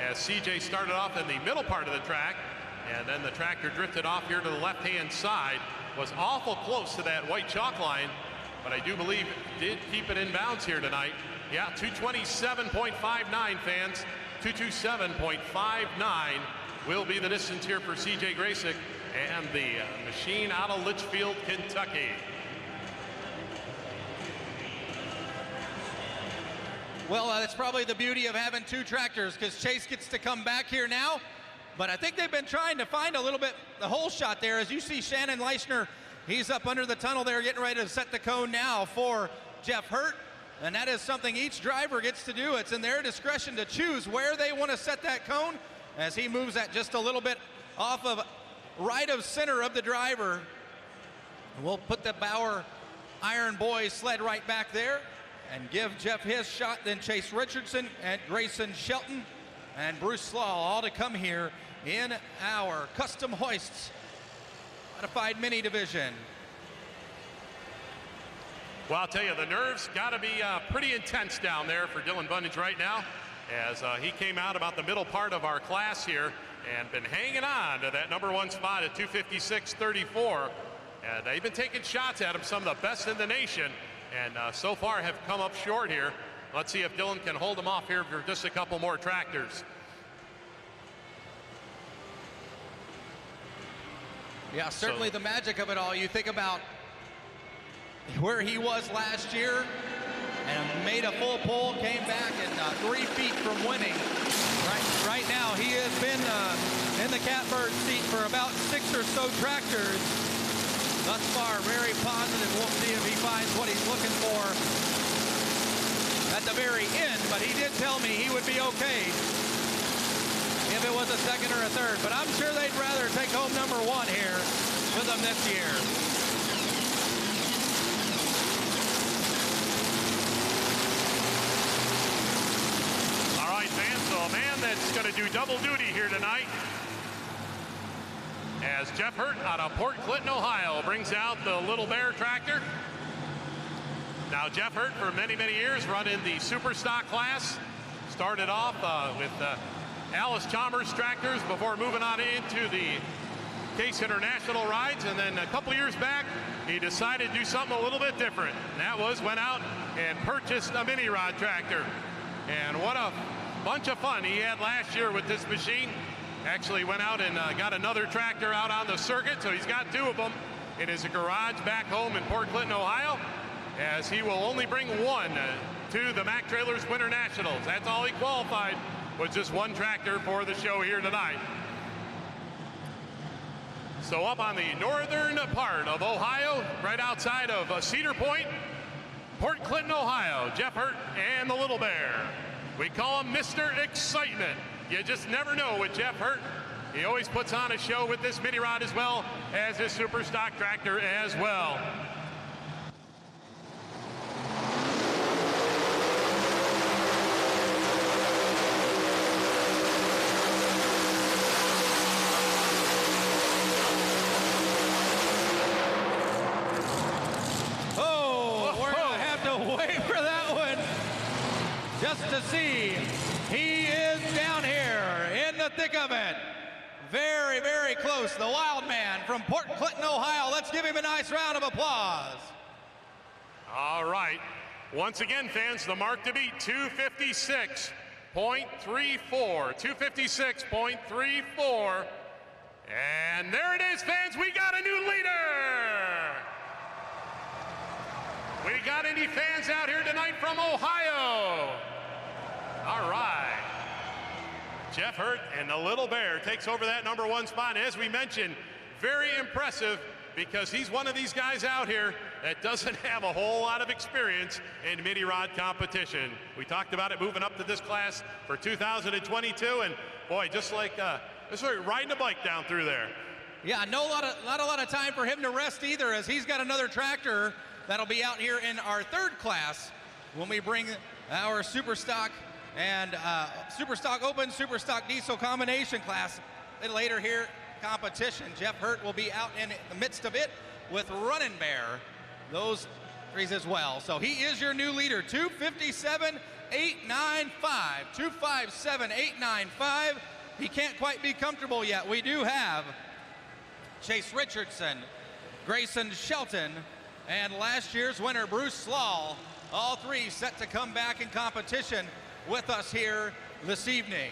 as CJ started off in the middle part of the track, and then the tractor drifted off here to the left-hand side. Was awful close to that white chalk line, but I do believe did keep it in bounds here tonight. Yeah, 227.59, fans. 227.59 will be the distance here for CJ Graysick and the machine out of Litchfield, Kentucky. Well, that's probably the beauty of having two tractors, because Chase gets to come back here now. But I think they've been trying to find a little bit the hole shot there. As you see Shannon Leishner, he's up under the tunnel there getting ready to set the cone now for Jeff Hurt. And that is something each driver gets to do. It's in their discretion to choose where they want to set that cone, as he moves that just a little bit off of right of center of the driver. We'll put the Bauer Iron Boy sled right back there and give Jeff his shot. Then Chase Richardson and Grayson Shelton and Bruce Slaw all to come here in our custom hoists modified mini division. Well, I'll tell you, the nerves got to be pretty intense down there for Dylan Bunnage right now, as he came out about the middle part of our class here and been hanging on to that number one spot at 256.34. And they've been taking shots at him, some of the best in the nation, and so far have come up short here. Let's see if Dylan can hold them off here for just a couple more tractors. Yeah, certainly the magic of it all. You think about where he was last year and made a full pull, came back and 3 feet from winning. Right now he has been in the catbird seat for about 6 or so tractors thus far. Very positive. We'll see if he finds what he's looking for at the very end, but he did tell me he would be okay if it was a second or a third. But I'm sure they'd rather take home number one here with them this year. All right, fans, so a man that's going to do double duty here tonight, as Jeff Hurt out of Port Clinton, Ohio, brings out the Little Bear tractor. Now, Jeff Hurt, for many, many years, run in the super stock class. Started off with Alice Chalmers tractors before moving on into the Case International rides. And then a couple years back, he decided to do something a little bit different. And that was went out and purchased a mini rod tractor. And what a bunch of fun he had last year with this machine. Actually went out and got another tractor out on the circuit, so he's got 2 of them in his garage back home in Port Clinton, Ohio, as he will only bring 1 to the Mack Trailers Winter Nationals. That's all he qualified, was just 1 tractor for the show here tonight. So up on the northern part of Ohio, right outside of Cedar Point, Port Clinton, Ohio, Jeff Hurt and the Little Bear. We call him Mr. Excitement. You just never know with Jeff Hurt. He always puts on a show with this mini rod as well as his super stock tractor as well. Oh, we're gonna have to wait for that one just to see. He is down here in the thick of it. Very, very close. The wild man from Port Clinton, Ohio. Let's give him a nice round of applause. All right. Once again, fans, the mark to beat, 256.34. 256.34. And there it is, fans. We got a new leader. We got any fans out here tonight from Ohio? All right. Jeff Hurt and the Little Bear takes over that #1 spot. And as we mentioned, very impressive because he's one of these guys out here that doesn't have a whole lot of experience in mini rod competition. We talked about it moving up to this class for 2022, and boy, just like riding a bike down through there. Yeah, not a lot of time for him to rest either, as he's got another tractor that'll be out here in our 3rd class when we bring our Super Stock and Super Stock Open, Super Stock Diesel combination class later here. Competition. Jeff Hurt will be out in the midst of it with Running Bear, those threes as well. So he is your new leader, 257.895. 257.895. He can't quite be comfortable yet. We do have Chase Richardson, Grayson Shelton, and last year's winner, Bruce Slaw. All three set to come back in competition with us here this evening.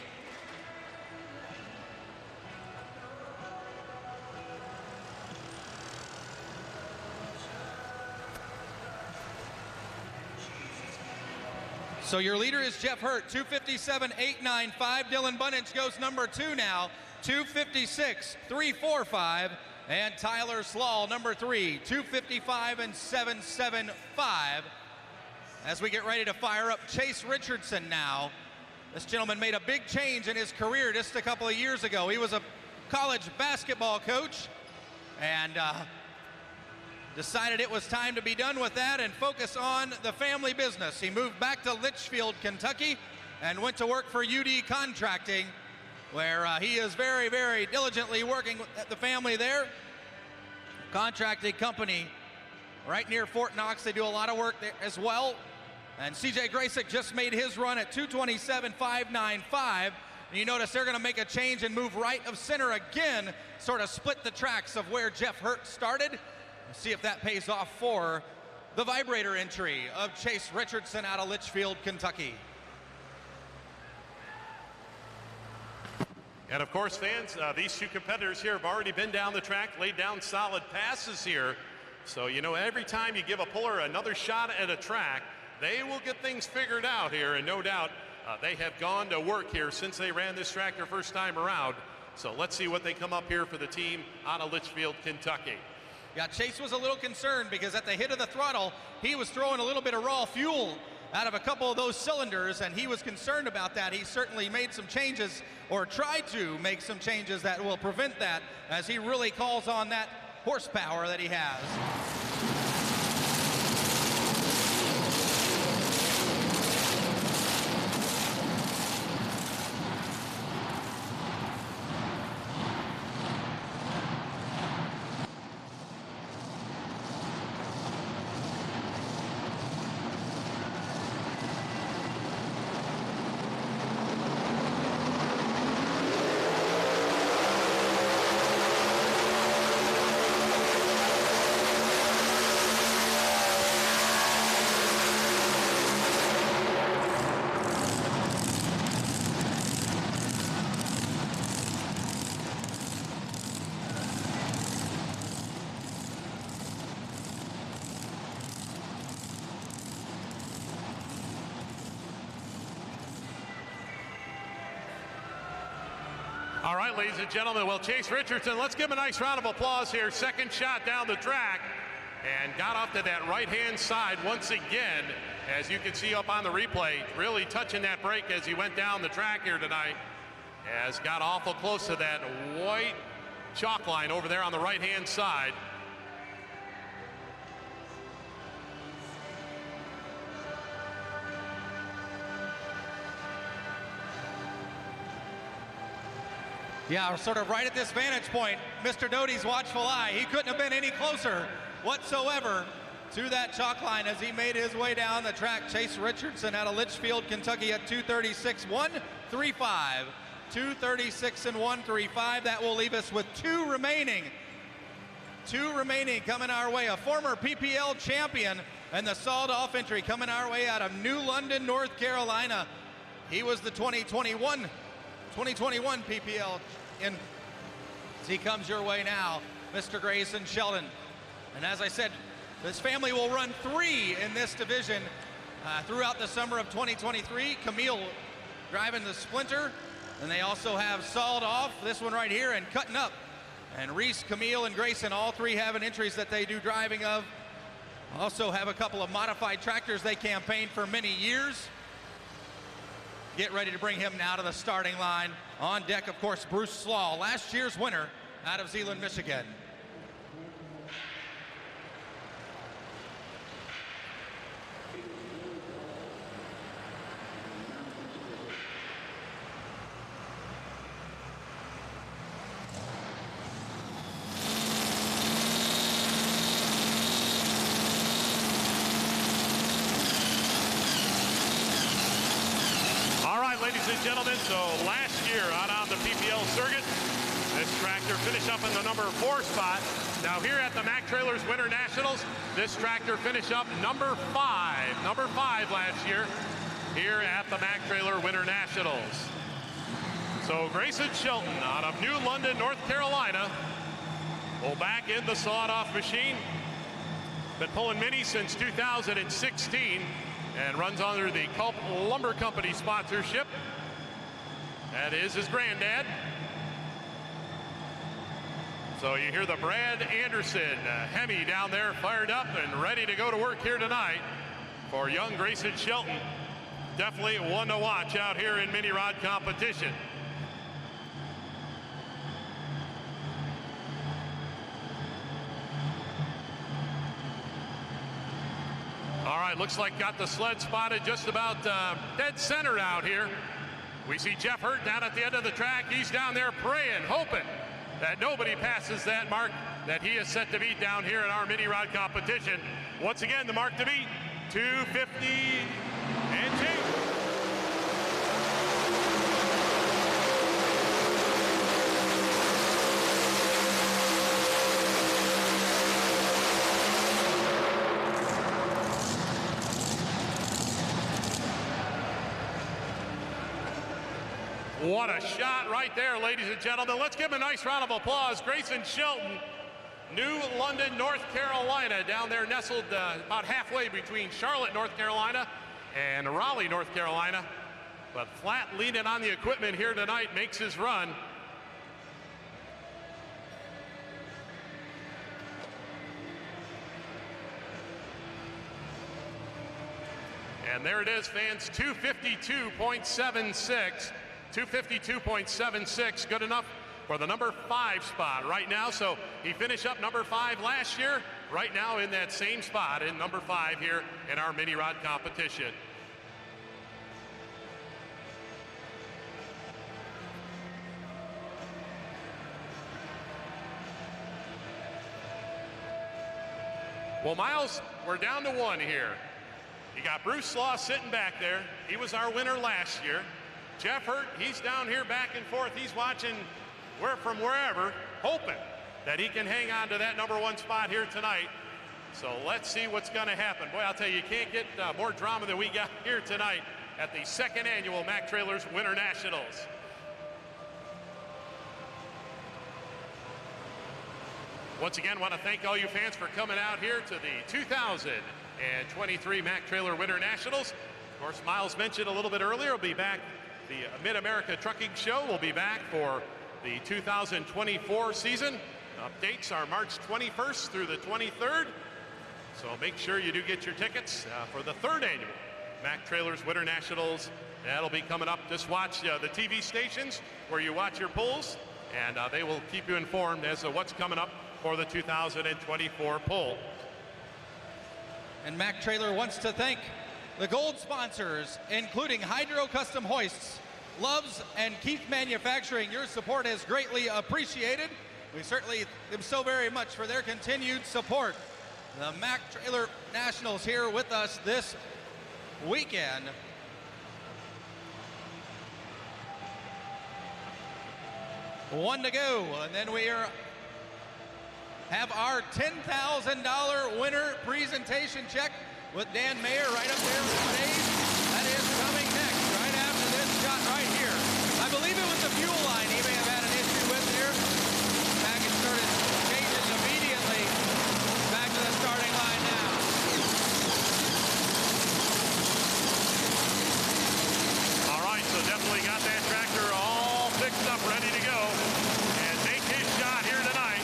So your leader is Jeff Hurt, 257.895. Dylan Bunich goes #2 now, 256.345. And Tyler Slaw, #3, 255.775. As we get ready to fire up Chase Richardson now. This gentleman made a big change in his career just a couple of years ago. He was a college basketball coach and decided it was time to be done with that and focus on the family business. He moved back to Litchfield, Kentucky, and went to work for UD Contracting, where he is very, very diligently working with the family there. Contracting company right near Fort Knox. They do a lot of work there as well. And CJ Graysick just made his run at 227.595. And you notice they're going to make a change and move right of center again, sort of split the tracks of where Jeff Hurt started. We'll see if that pays off for the vibrator entry of Chase Richardson out of Litchfield, Kentucky. And of course, fans, these two competitors here have already been down the track, laid down solid passes here. So, you know, every time you give a puller another shot at a track, they will get things figured out here. And no doubt they have gone to work here since they ran this track their first time around. So let's see what they come up here for the team out of Litchfield, Kentucky. Yeah, Chase was a little concerned because at the hit of the throttle, he was throwing a little bit of raw fuel out of a couple of those cylinders, and he was concerned about that. He certainly made some changes, or tried to make some changes that will prevent that, as he really calls on that horsepower that he has. All right, ladies and gentlemen, well, Chase Richardson, let's give him a nice round of applause here. Second shot down the track and got off to that right-hand side once again. As you can see up on the replay, really touching that brake as he went down the track here tonight. Has got awful close to that white chalk line over there on the right-hand side. Yeah, sort of right at this vantage point, Mr. Doty's watchful eye. He couldn't have been any closer whatsoever to that chalk line as he made his way down the track. Chase Richardson out of Litchfield, Kentucky at 236.135. 236 and 135. That will leave us with two remaining coming our way. A former PPL champion and the sawed-off entry coming our way out of New London, North Carolina. He was the 2021 PPL. And he comes your way now, Mr. Grayson Shelton. And as I said, this family will run 3 in this division throughout the summer of 2023. Camille driving the Splinter, and they also have sawed off this one right here and cutting up. And Reese, Camille, and Grayson, all 3 having entries that they do driving of. Also have a couple of modified tractors they campaigned for many years. Get ready to bring him now to the starting line. On deck, of course, Bruce Slaw, last year's winner out of Zeeland, Michigan. Ladies and gentlemen, so last year out on the PPL circuit, this tractor finished up in the number 4 spot. Now here at the Mac Trailers Winter Nationals, this tractor finished up number 5 last year here at the Mac Trailer Winter Nationals. So Grayson Shelton out of New London, North Carolina, will back in the sawed-off machine. Been pulling mini since 2016. And runs under the Culp Lumber Company sponsorship. That is his granddad. So you hear the Brad Anderson Hemi down there fired up and ready to go to work here tonight for young Grayson Shelton. Definitely one to watch out here in mini rod competition. All right, looks like got the sled spotted just about dead center out here. We see Jeff Hurt down at the end of the track. He's down there praying, hoping that nobody passes that mark that he is set to beat down here in our mini rod competition. Once again, the mark to beat, 250 and change. What a shot right there, ladies and gentlemen. Let's give him a nice round of applause. Grayson Shelton, New London, North Carolina, down there nestled about halfway between Charlotte, North Carolina and Raleigh, North Carolina. But flat leaning on the equipment here tonight makes his run. And there it is, fans, 252.76. 252.76, good enough for the number 5 spot right now. So he finished up number 5 last year, right now in that same spot in number 5 here in our mini rod competition. Well, Miles, we're down to 1 here. You got Bruce Slaw sitting back there. He was our winner last year. Jeff Hurt, he's down here back and forth. He's watching from wherever, hoping that he can hang on to that number 1 spot here tonight. So let's see what's going to happen. Boy, I'll tell you, you can't get more drama than we got here tonight at the 2nd annual Mac Trailers Winter Nationals. Once again, want to thank all you fans for coming out here to the 2023 Mac Trailer Winter Nationals. Of course, Miles mentioned a little bit earlier, we'll be back. The Mid-America Trucking Show will be back for the 2024 season. Dates are March 21st through the 23rd. So make sure you do get your tickets for the 3rd annual Mac Trailers Winter Nationals. That'll be coming up. Just watch the TV stations where you watch your pulls, and they will keep you informed as to what's coming up for the 2024 pull. And Mac Trailer wants to thank the gold sponsors, including Hydro Custom Hoists, Loves, and Keith Manufacturing. Your support is greatly appreciated. We certainly thank them so very much for their continued support. The Mac Trailer Nationals here with us this weekend. 1 to go. And then we have our $10,000 winner presentation check with Dan Mayer right up there on stage. That is coming next, right after this shot right here. I believe it was the fuel line he may have had an issue with there. Package started changing immediately. Back to the starting line now. All right, so definitely got that tractor all fixed up, ready to go, and make his shot here tonight.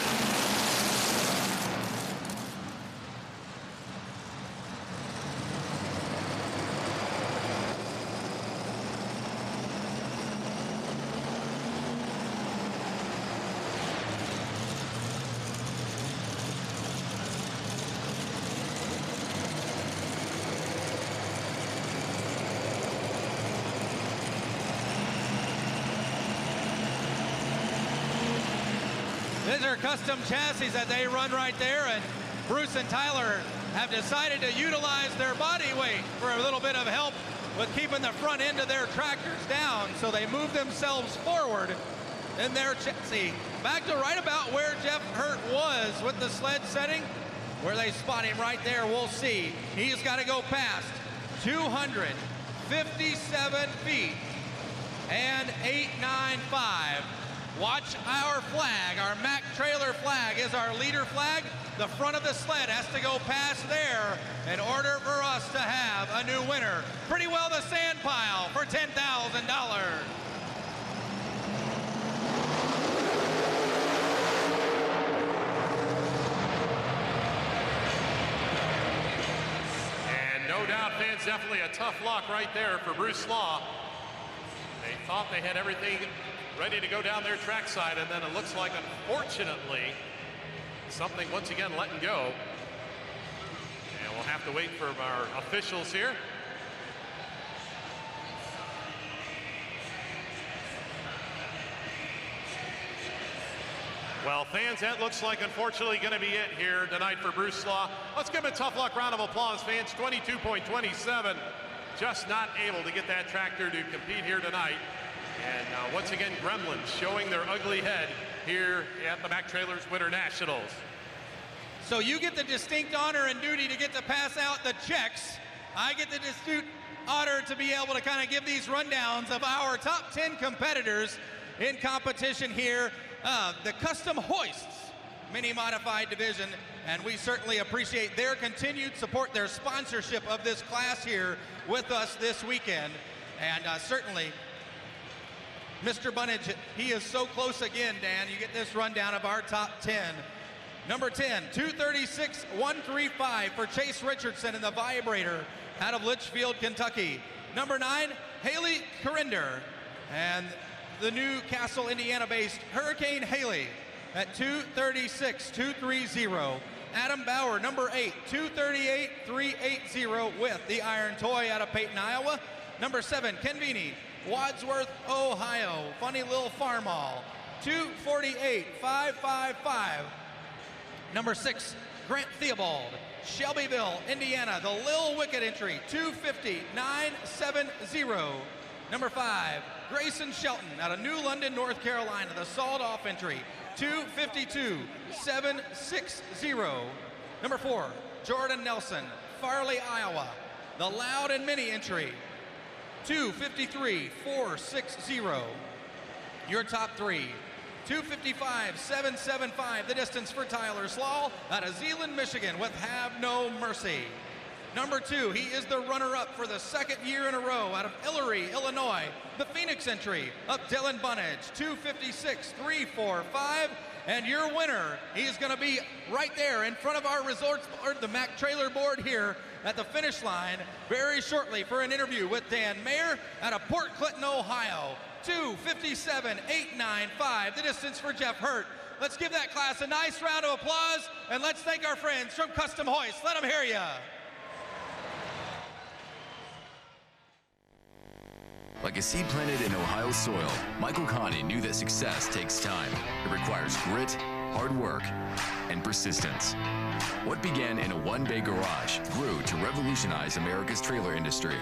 These are custom chassis that they run right there, and Bruce and Tyler have decided to utilize their body weight for a little bit of help with keeping the front end of their tractors down, so they move themselves forward in their chassis. Back to right about where Jeff Hurt was with the sled setting, where they spot him right there. We'll see. He's got to go past 257 feet and 895. Watch our flag. Our Mack trailer flag is our leader flag. The front of the sled has to go past there in order for us to have a new winner. Pretty well the sand pile for $10,000. And no doubt, fans, definitely a tough lock right there for Bruce Law. They thought they had everything ready to go down their trackside, and then it looks like, unfortunately, something once again letting go. And we'll have to wait for our officials here. Well, fans, that looks like, unfortunately, going to be it here tonight for Bruce Law. Let's give him a tough luck round of applause, fans. 22.27. Just not able to get that tractor to compete here tonight. And once again, Gremlins showing their ugly head here at the Mack Trailers Winter Nationals. So you get the distinct honor and duty to get to pass out the checks. I get the distinct honor to be able to kind of give these rundowns of our top 10 competitors in competition here. The Custom Hoists Mini Modified Division, and we certainly appreciate their continued support, their sponsorship of this class here with us this weekend. And certainly, Mr. Bunnage, he is so close again, Dan. You get this rundown of our top 10. Number 10, 236-135 for Chase Richardson in the Vibrator out of Litchfield, Kentucky. Number 9, Haley Corinder, and the Newcastle, Indiana-based Hurricane Haley at 236-230. Adam Bauer, number 8, 238-380 with the Iron Toy out of Peyton, Iowa. Number 7, Ken Vini, Wadsworth, Ohio, Funny Little Farm Mall, 248-555. Number 6, Grant Theobald, Shelbyville, Indiana, the Lil Wicked entry, 250-970. Number 5, Grayson Shelton out of New London, North Carolina, the Sawed Off entry, 252-760. Number 4, Jordan Nelson, Farley, Iowa, the Loud and Mini entry, 253-460. Your top 3, 255-775, the distance for Tyler Slaw out of Zeeland, Michigan with Have No Mercy. Number 2, he is the runner-up for the second year in a row out of Hillary, Illinois, the Phoenix entry of Dylan Bunnage, 256-345. And your winner, he is going to be right there in front of our resorts board, the Mack trailer board here at the finish line very shortly for an interview with Dan Mayer out of Port Clinton, Ohio. 257-895, the distance for Jeff Hurt. Let's give that class a nice round of applause, and let's thank our friends from Custom Hoist. Let them hear ya. Like a seed planted in Ohio soil, Michael Connie knew that success takes time. It requires grit, hard work, and persistence. What began in a one-bay garage grew to revolutionize America's trailer industry.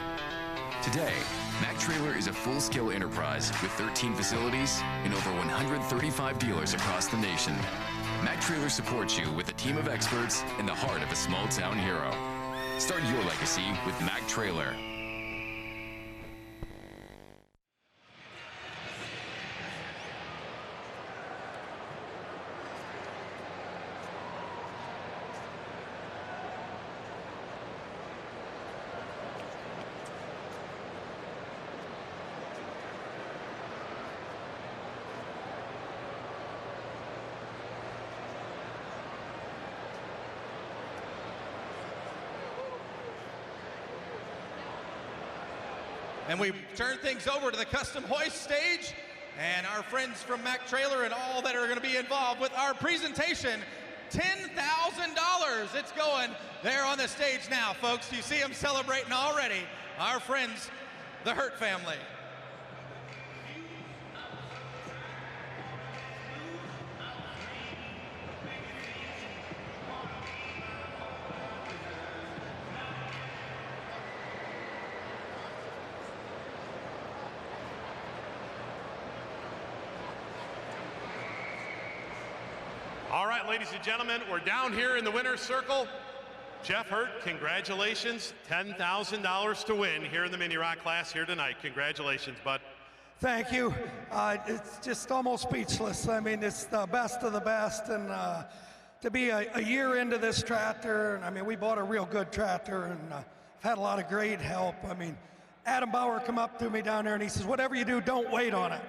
Today, Mac Trailer is a full-scale enterprise with 13 facilities and over 135 dealers across the nation. Mac Trailer supports you with a team of experts in the heart of a small-town hero. Start your legacy with Mac Trailer. And we turn things over to the custom hoist stage and our friends from Mac Trailer and all that are going to be involved with our presentation. $10,000. It's going there on the stage now, folks. You see them celebrating already. Our friends, the Hurt family. All right, ladies and gentlemen, we're down here in the winner's circle. Jeff Hurt, congratulations. $10,000 to win here in the Mini Rock class here tonight. Congratulations, bud. Thank you. It's just almost speechless. I mean, it's the best of the best. And to be a year into this tractor, and I mean, we bought a real good tractor, and I've had a lot of great help. I mean, Adam Bauer come up to me down there, and he says, whatever you do, don't wait on it.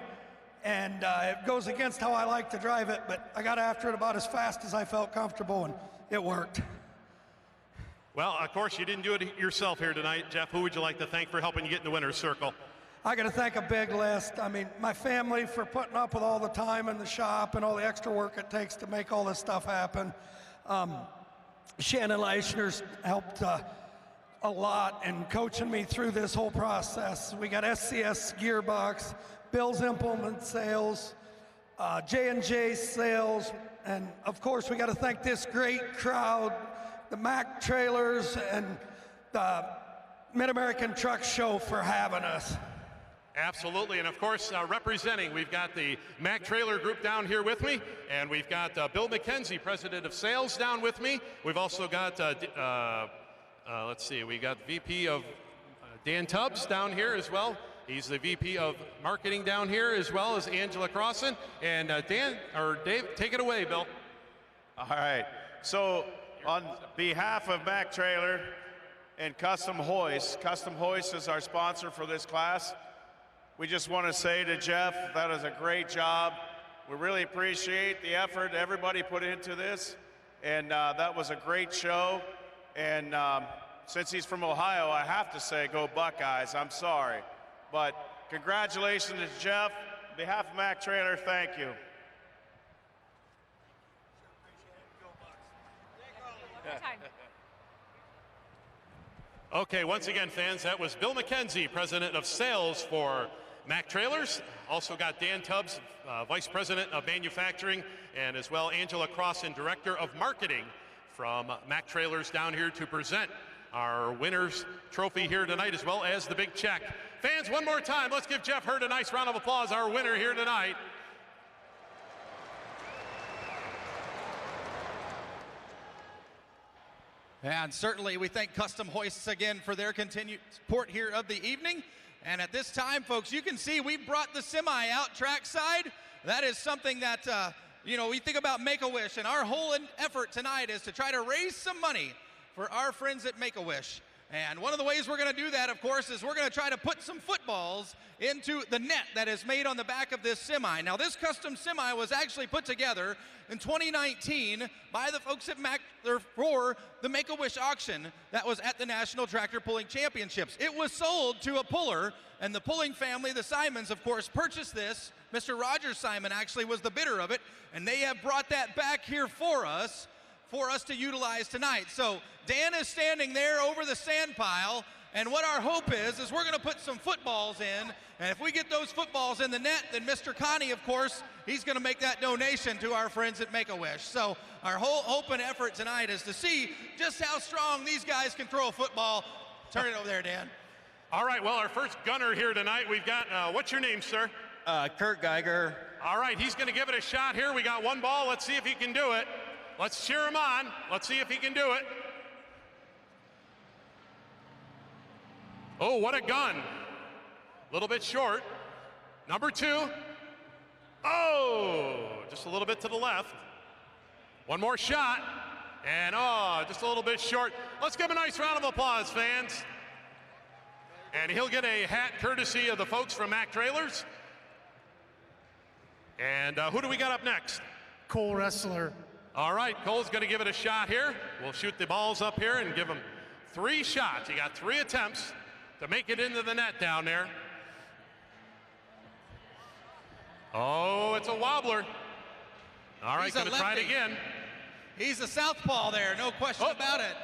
And it goes against how I like to drive it, but I got after it about as fast as I felt comfortable, and it worked. Well, of course, you didn't do it yourself here tonight. Jeff, who would you like to thank for helping you get in the winner's circle? I got to thank a big list. I mean, my family for putting up with all the time in the shop and all the extra work it takes to make all this stuff happen. Shannon Leischner's helped a lot in coaching me through this whole process. We got SCS Gearbox, Bill's Implement Sales, J&J Sales, and of course we got to thank this great crowd, the Mac Trailers and the Mid-American Truck Show for having us. Absolutely, and of course representing, we've got the Mac Trailer Group down here with me, and we've got Bill McKenzie, President of Sales, down with me. We've also got, let's see, we got VP of Dan Tubbs down here as well. He's the VP of Marketing down here, as well as Angela Crossan. And Dave, take it away, Bill. All right. So on behalf of Mac Trailer and Custom Hoist is our sponsor for this class. We just want to say to Jeff, that is a great job. We really appreciate the effort everybody put into this. And that was a great show. And since he's from Ohio, I have to say, go Buckeyes. I'm sorry. But congratulations to Jeff. On behalf of Mac Trailer, thank you. Okay, once again, fans, that was Bill McKenzie, President of Sales for Mac Trailers. Also got Dan Tubbs, Vice President of Manufacturing, and as well Angela Crossan, Director of Marketing from Mac Trailers, down here to present our winner's trophy here tonight, as well as the big check. Fans, one more time, let's give Jeff Hurt a nice round of applause, our winner here tonight. And certainly we thank Custom Hoists again for their continued support here of the evening. And at this time, folks, you can see we brought the semi out trackside. That is something that, you know, we think about Make-A-Wish, and our whole effort tonight is to try to raise some money for our friends at Make-A-Wish. And one of the ways we're going to do that, of course, is we're going to try to put some footballs into the net that is made on the back of this semi. Now, this custom semi was actually put together in 2019 by the folks at Mac for the Make-A-Wish auction that was at the National Tractor Pulling Championships. It was sold to a puller, and the pulling family, the Simons, of course, purchased this. Mr. Roger Simon actually was the bidder of it, and they have brought that back here for us to utilize tonight. So Dan is standing there over the sand pile, and what our hope is we're going to put some footballs in, and if we get those footballs in the net, then Mr. Connie, of course, he's going to make that donation to our friends at Make-A-Wish. So our whole hope and effort tonight is to see just how strong these guys can throw a football. Turn it over there, Dan. All right, well, our first gunner here tonight, we've got, what's your name, sir? Kurt Geiger. All right, he's going to give it a shot here. We got one ball. Let's see if he can do it. Let's cheer him on. Let's see if he can do it. Oh, what a gun. A little bit short. Number 2. Oh, just a little bit to the left. One more shot. And oh, just a little bit short. Let's give him a nice round of applause, fans. And he'll get a hat courtesy of the folks from Mac Trailers. And who do we got up next? Cole Wrestler. All right, Cole's going to give it a shot here. We'll shoot the balls up here and give him 3 shots. He got 3 attempts to make it into the net down there. Oh, it's a wobbler. All right, going to try it again. He's a southpaw there, no question about it.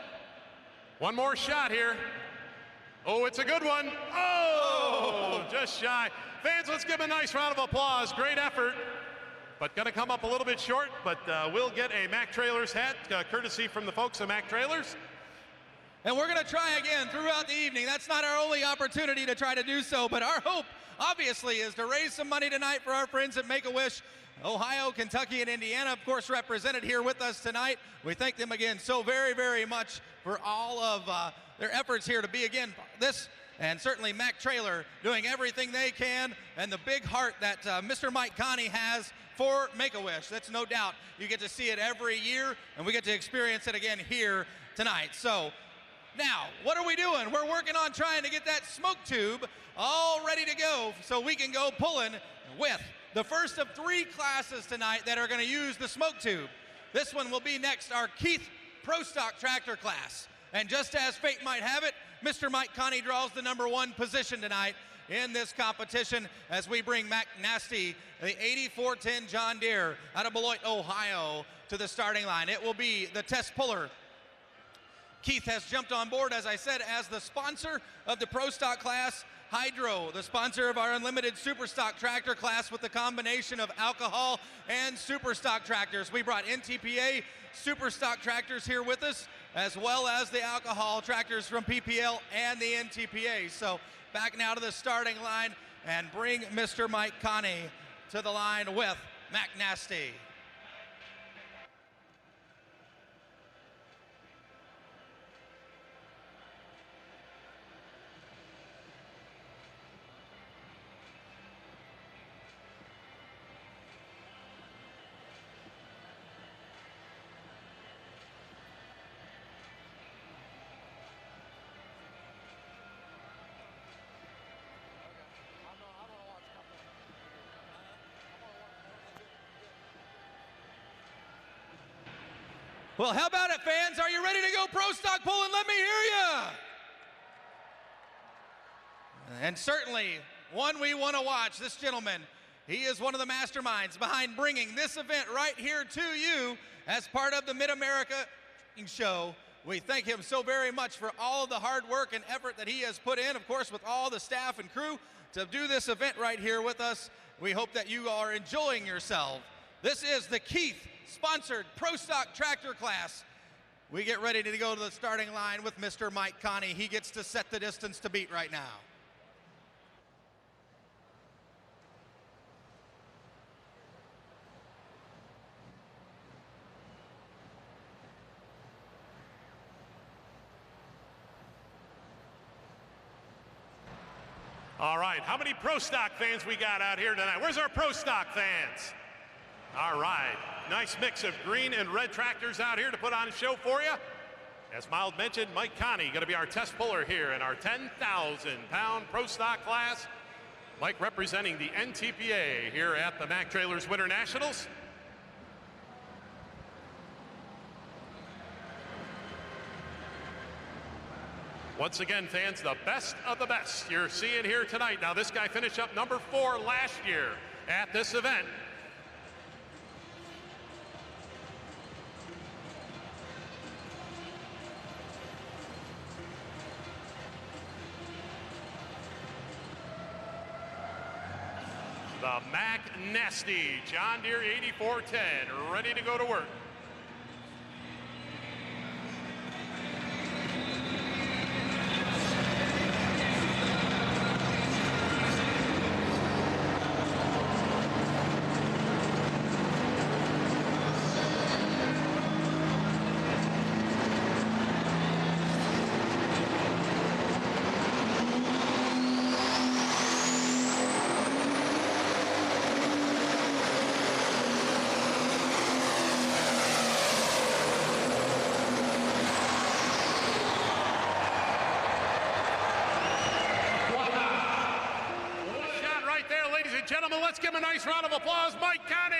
One more shot here. Oh, it's a good one. Oh, just shy. Fans, let's give him a nice round of applause. Great effort, but going to come up a little bit short, but we'll get a Mac Trailers hat, courtesy from the folks at Mac Trailers. And we're going to try again throughout the evening. That's not our only opportunity to try to do so, but our hope, obviously, is to raise some money tonight for our friends at Make-A-Wish. Ohio, Kentucky, and Indiana, of course, represented here with us tonight. We thank them again so very, very much for all of their efforts here to be, again, this, and certainly Mac Trailer doing everything they can, and the big heart that Mr. Mike Connie has for Make-A-Wish. That's no doubt. You get to see it every year, and we get to experience it again here tonight. So now, what are we doing? We're working on trying to get that smoke tube all ready to go so we can go pulling with the first of 3 classes tonight that are going to use the smoke tube. This one will be next, our Keith Pro Stock Tractor class. And just as fate might have it, Mr. Mike Connie draws the number 1 position tonight in this competition as we bring Mac Nasty, the 8410 John Deere out of Beloit, Ohio, to the starting line. It will be the test puller. Keith has jumped on board, as I said, as the sponsor of the Pro Stock class. Hydro, the sponsor of our Unlimited Super Stock Tractor class with the combination of alcohol and Super Stock tractors. We brought NTPA Super Stock tractors here with us, as well as the alcohol tractors from PPL and the NTPA. So back now to the starting line and bring Mr. Mike Connie to the line with Mac Nasty. Well, how about it, fans? Are you ready to go pro stock pulling? Let me hear you. And certainly, one we want to watch, this gentleman. He is one of the masterminds behind bringing this event right here to you as part of the Mid-America Show. We thank him so very much for all of the hard work and effort that he has put in, of course, with all the staff and crew to do this event right here with us. We hope that you are enjoying yourself. This is the Keith sponsored Pro Stock Tractor class. We get ready to go to the starting line with Mr. Mike Connie. He gets to set the distance to beat right now. All right, how many Pro Stock fans we got out here tonight? Where's our Pro Stock fans? All right, nice mix of green and red tractors out here to put on a show for you. As Miles mentioned, Mike Connie going to be our test puller here in our 10,000-pound Pro Stock class. Mike representing the NTPA here at the Mac Trailers Winter Nationals. Once again, fans, the best of the best you're seeing here tonight. Now, this guy finished up number 4 last year at this event. The Mac Nasty John Deere 8410, ready to go to work. and gentlemen, let's give him a nice round of applause, Mike Connie.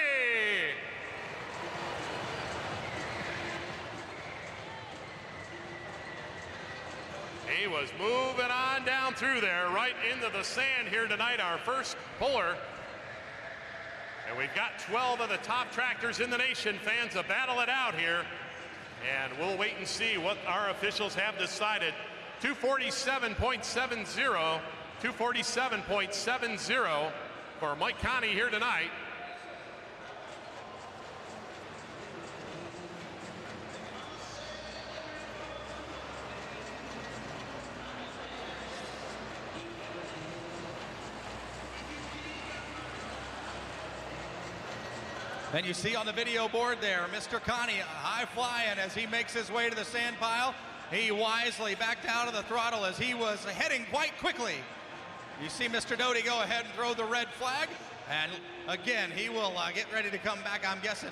He was moving on down through there, right into the sand here tonight, our first puller. And we've got 12 of the top tractors in the nation. Fans will battle it out here. And we'll wait and see what our officials have decided. 247.70, 247.70 for Mike Connie here tonight. And you see on the video board there, Mr. Connie high flying as he makes his way to the sand pile. He wisely backed out of the throttle as he was heading quite quickly. You see Mr. Doty go ahead and throw the red flag. And again, he will get ready to come back, I'm guessing.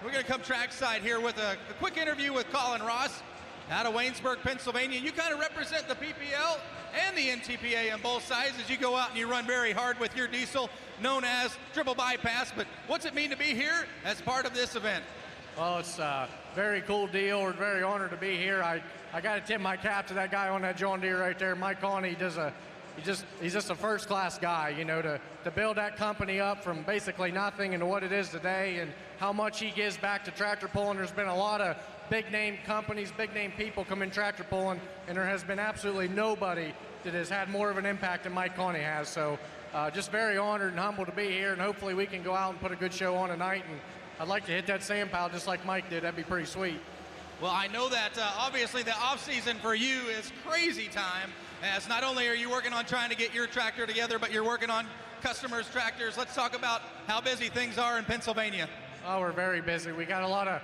We're going to come trackside here with a quick interview with Colin Ross out of Waynesburg, Pennsylvania. You kind of represent the PPL and the NTPA on both sides as you go out and you run very hard with your diesel known as triple bypass. But what's it mean to be here as part of this event? Well, it's a very cool deal. We're very honored to be here. I got to tip my cap to that guy on that John Deere right there, Mike Connie. He's just a first-class guy, you know, to build that company up from basically nothing into what it is today, and how much he gives back to tractor pulling. There's been a lot of big-name companies, big-name people come in tractor pulling, and there has been absolutely nobody that has had more of an impact than Mike Connie has. So just very honored and humbled to be here, and hopefully we can go out and put a good show on tonight. And I'd like to hit that sand pile just like Mike did. That'd be pretty sweet. Well, I know that obviously the off-season for you is crazy time, as not only are you working on trying to get your tractor together, but you're working on customers' tractors. Let's talk about how busy things are in Pennsylvania. Oh, we're very busy. We got a lot of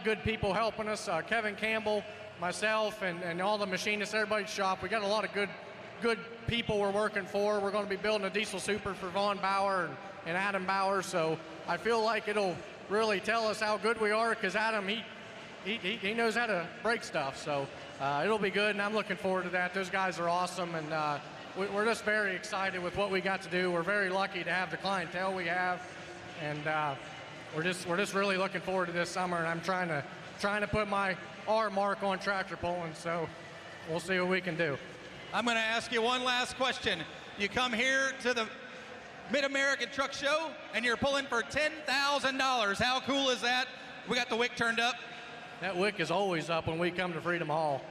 good people helping us. Kevin Campbell, myself, and all the machinists, everybody's shop. We got a lot of good people we're working for. We're going to be building a diesel super for Vaughn Bauer and Adam Bauer. So I feel like it'll really tell us how good we are, because Adam, he knows how to break stuff. So it'll be good, and I'm looking forward to that. Those guys are awesome, and we're just very excited with what we got to do. We're very lucky to have the clientele we have, and we're just really looking forward to this summer. And I'm trying to put our mark on tractor pulling. So we'll see what we can do. I'm going to ask you one last question. You come here to the Mid-American Truck Show, and you're pulling for $10,000. How cool is that? We got the wick turned up. That wick is always up when we come to Freedom Hall.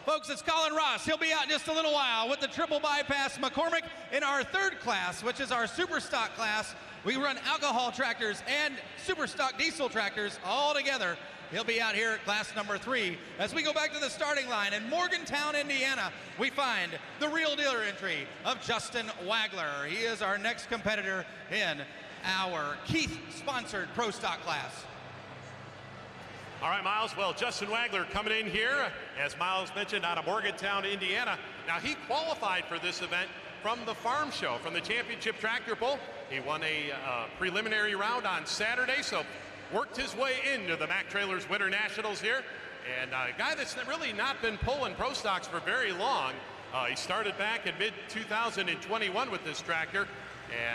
Folks, it's Colin Ross. He'll be out in just a little while with the triple bypass McCormick in our third class, which is our super stock class. We run alcohol tractors and super stock diesel tractors all together. He'll be out here at class number 3. As we go back to the starting line in Morgantown, Indiana, we find the real dealer entry of Justin Wagler. He is our next competitor in our Keith-sponsored Pro Stock class. All right, Miles. Well, Justin Wagler coming in here, as Miles mentioned, out of Morgantown, Indiana. Now, he qualified for this event from the farm show, from the championship tractor pull. He won a preliminary round on Saturday, so worked his way into the Mack Trailers Winter Nationals here. And a guy that's really not been pulling pro stocks for very long. He started back in mid-2021 with this tractor,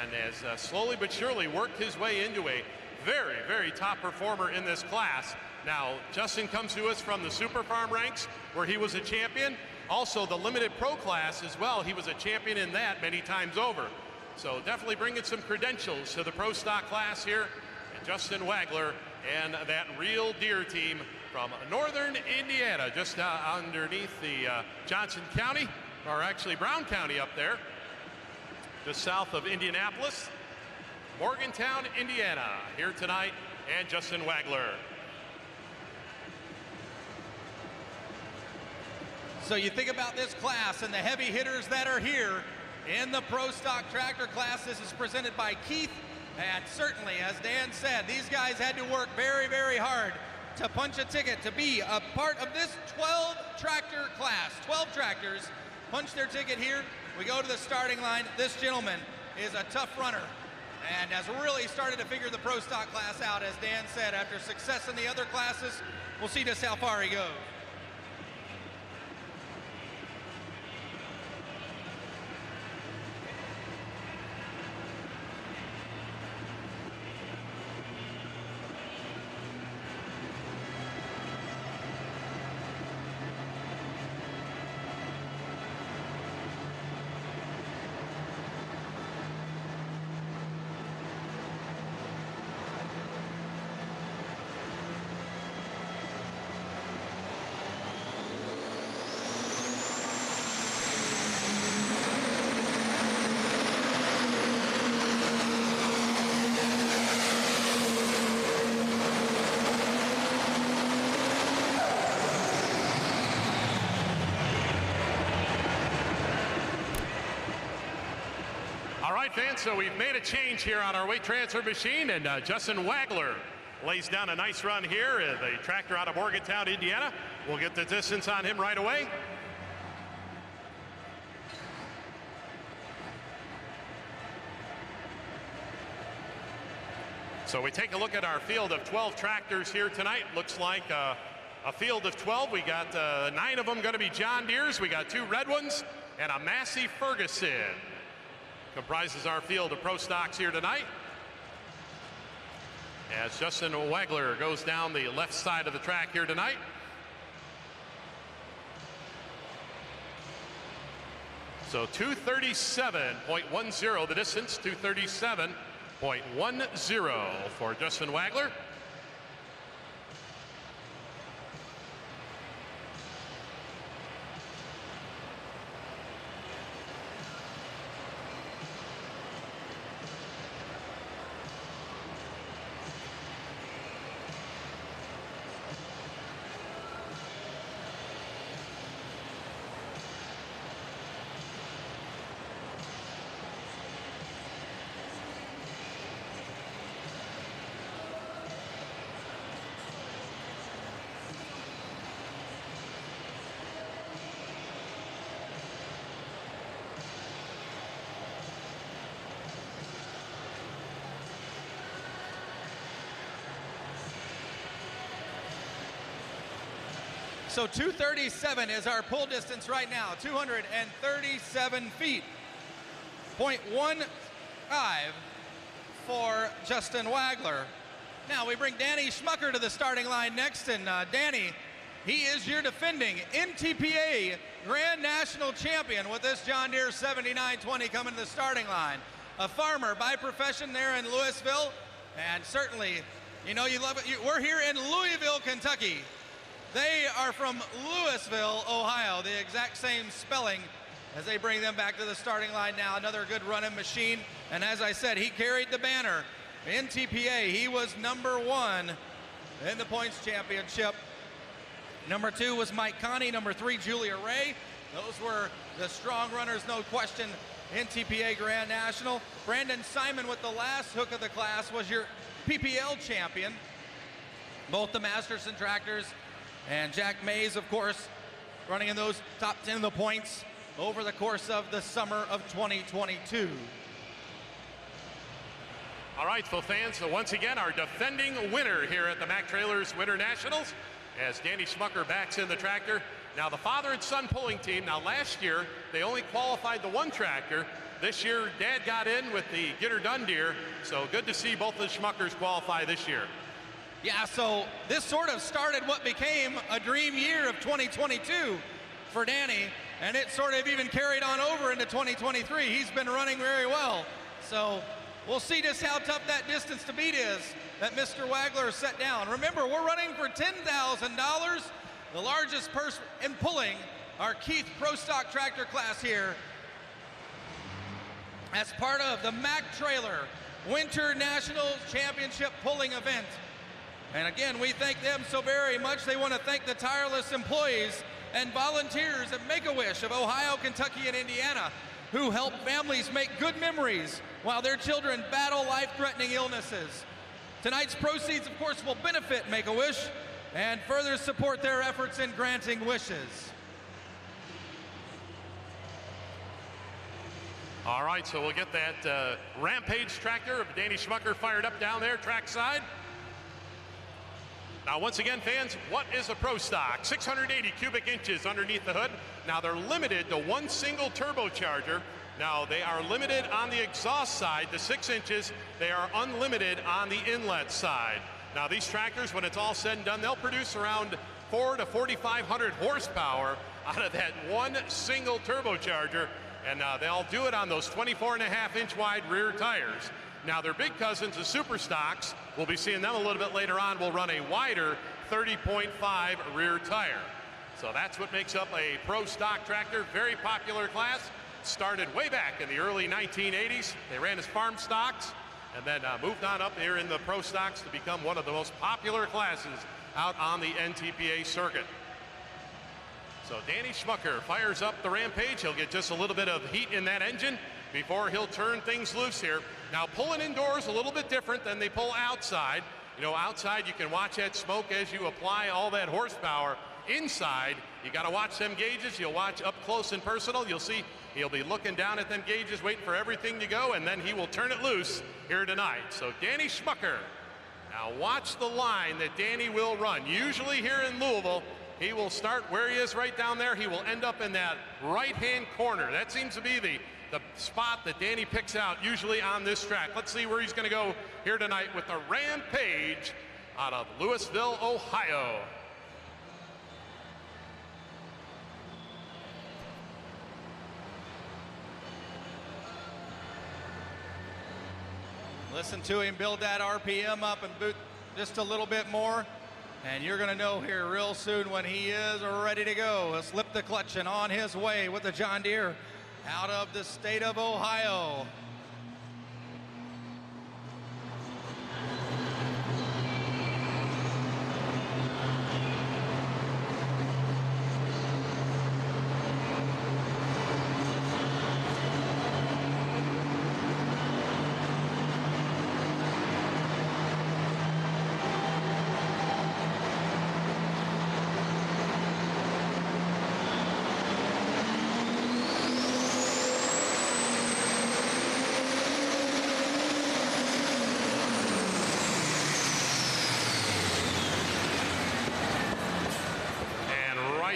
and has slowly but surely worked his way into a very, very top performer in this class. Now, Justin comes to us from the Super Farm ranks, where he was a champion. Also, the Limited Pro class as well. He was a champion in that many times over. So definitely bringing some credentials to the Pro Stock class here. And Justin Wagler and that Real Deer team from northern Indiana, just underneath the Johnson County, or actually Brown County up there, just south of Indianapolis. Morgantown, Indiana, here tonight, and Justin Wagler. So you think about this class and the heavy hitters that are here in the Pro Stock Tractor class. This is presented by Keith, and certainly, as Dan said, these guys had to work very, very hard to punch a ticket to be a part of this 12 tractor class. 12 tractors punch their ticket here. We go to the starting line. This gentleman is a tough runner and has really started to figure the Pro Stock class out. As Dan said, after success in the other classes, we'll see just how far he goes. right, fans, so we've made a change here on our weight transfer machine, and Justin Wagler lays down a nice run here. The tractor out of Morgantown, Indiana. We'll get the distance on him right away. So we take a look at our field of 12 tractors here tonight. Looks like a field of 12. We got 9 of them going to be John Deeres. We got 2 red ones and a Massey Ferguson. Comprises our field of pro stocks here tonight. As Justin Wagler goes down the left side of the track here tonight. So 237.10 the distance, 237.10 for Justin Wagler. So 237 is our pull distance right now, 237 feet. 0.15 for Justin Wagler. Now we bring Danny Schmucker to the starting line next, and Danny, he is your defending NTPA Grand National Champion with this John Deere 7920 coming to the starting line. A farmer by profession there in Louisville, and certainly, you know you love it. We're here in Louisville, Kentucky. They are from Louisville, Ohio, the exact same spelling as they bring them back to the starting line now. Another good running machine, and as I said, he carried the banner. NTPA, he was #1 in the points championship. #2 was Mike Connie, #3 Julia Ray. Those were the strong runners, no question. NTPA Grand National. Brandon Simon with the last hook of the class was your PPL champion. Both the Masterson tractors, and Jack Mays, of course, running in those top 10 of the points over the course of the summer of 2022. All right, so fans, so once again, our defending winner here at the Mack Trailers Winter Nationals, as Danny Schmucker backs in the tractor. Now the father and son pulling team, now last year, they only qualified the 1 tractor. This year, Dad got in with the Get Her Done Deere, so good to see both the Schmuckers qualify this year. Yeah, so this sort of started what became a dream year of 2022 for Danny, and it sort of even carried on over into 2023. He's been running very well. So we'll see just how tough that distance to beat is that Mr. Wagler set down. Remember, we're running for $10,000. The largest purse in pulling our Keith Pro Stock Tractor class here as part of the Mack Trailer Winter National Championship pulling event. And again, we thank them so very much. They want to thank the tireless employees and volunteers at Make-A-Wish of Ohio, Kentucky, and Indiana, who help families make good memories while their children battle life-threatening illnesses. Tonight's proceeds, of course, will benefit Make-A-Wish and further support their efforts in granting wishes. All right, so we'll get that Rampage tractor of Danny Schmucker fired up down there, trackside. Now, once again, fans, what is a pro stock? 680 cubic inches underneath the hood. Now, they're limited to 1 single turbocharger. Now, they are limited on the exhaust side to 6 inches. They are unlimited on the inlet side. Now, these tractors, when it's all said and done, they'll produce around 400 to 4,500 horsepower out of that 1 single turbocharger. And they'll do it on those 24.5-inch wide rear tires. Now, their big cousins, the Super Stocks, we'll be seeing them a little bit later on, will run a wider 30.5 rear tire. So that's what makes up a pro stock tractor. Very popular class. Started way back in the early 1980s. They ran as farm stocks and then moved on up here in the pro stocks to become one of the most popular classes out on the NTPA circuit. So Danny Schmucker fires up the Rampage. He'll get just a little bit of heat in that engine before he'll turn things loose here. Now, pulling indoors a little bit different than they pull outside. You know, outside you can watch that smoke as you apply all that horsepower. Inside, you got to watch them gauges. You'll watch up close and personal. You'll see he'll be looking down at them gauges, waiting for everything to go, and then he will turn it loose here tonight. So Danny Schmucker, now watch the line that Danny will run. Usually here in Louisville, he will start where he is right down there. He will end up in that right-hand corner. That seems to be the spot that Danny picks out usually on this track. Let's see where he's going to go here tonight with the Rampage out of Louisville, Ohio. Listen to him build that RPM up and boot just a little bit more, and you're going to know here real soon when he is ready to go. He'll slip the clutch and on his way with the John Deere out of the state of Ohio.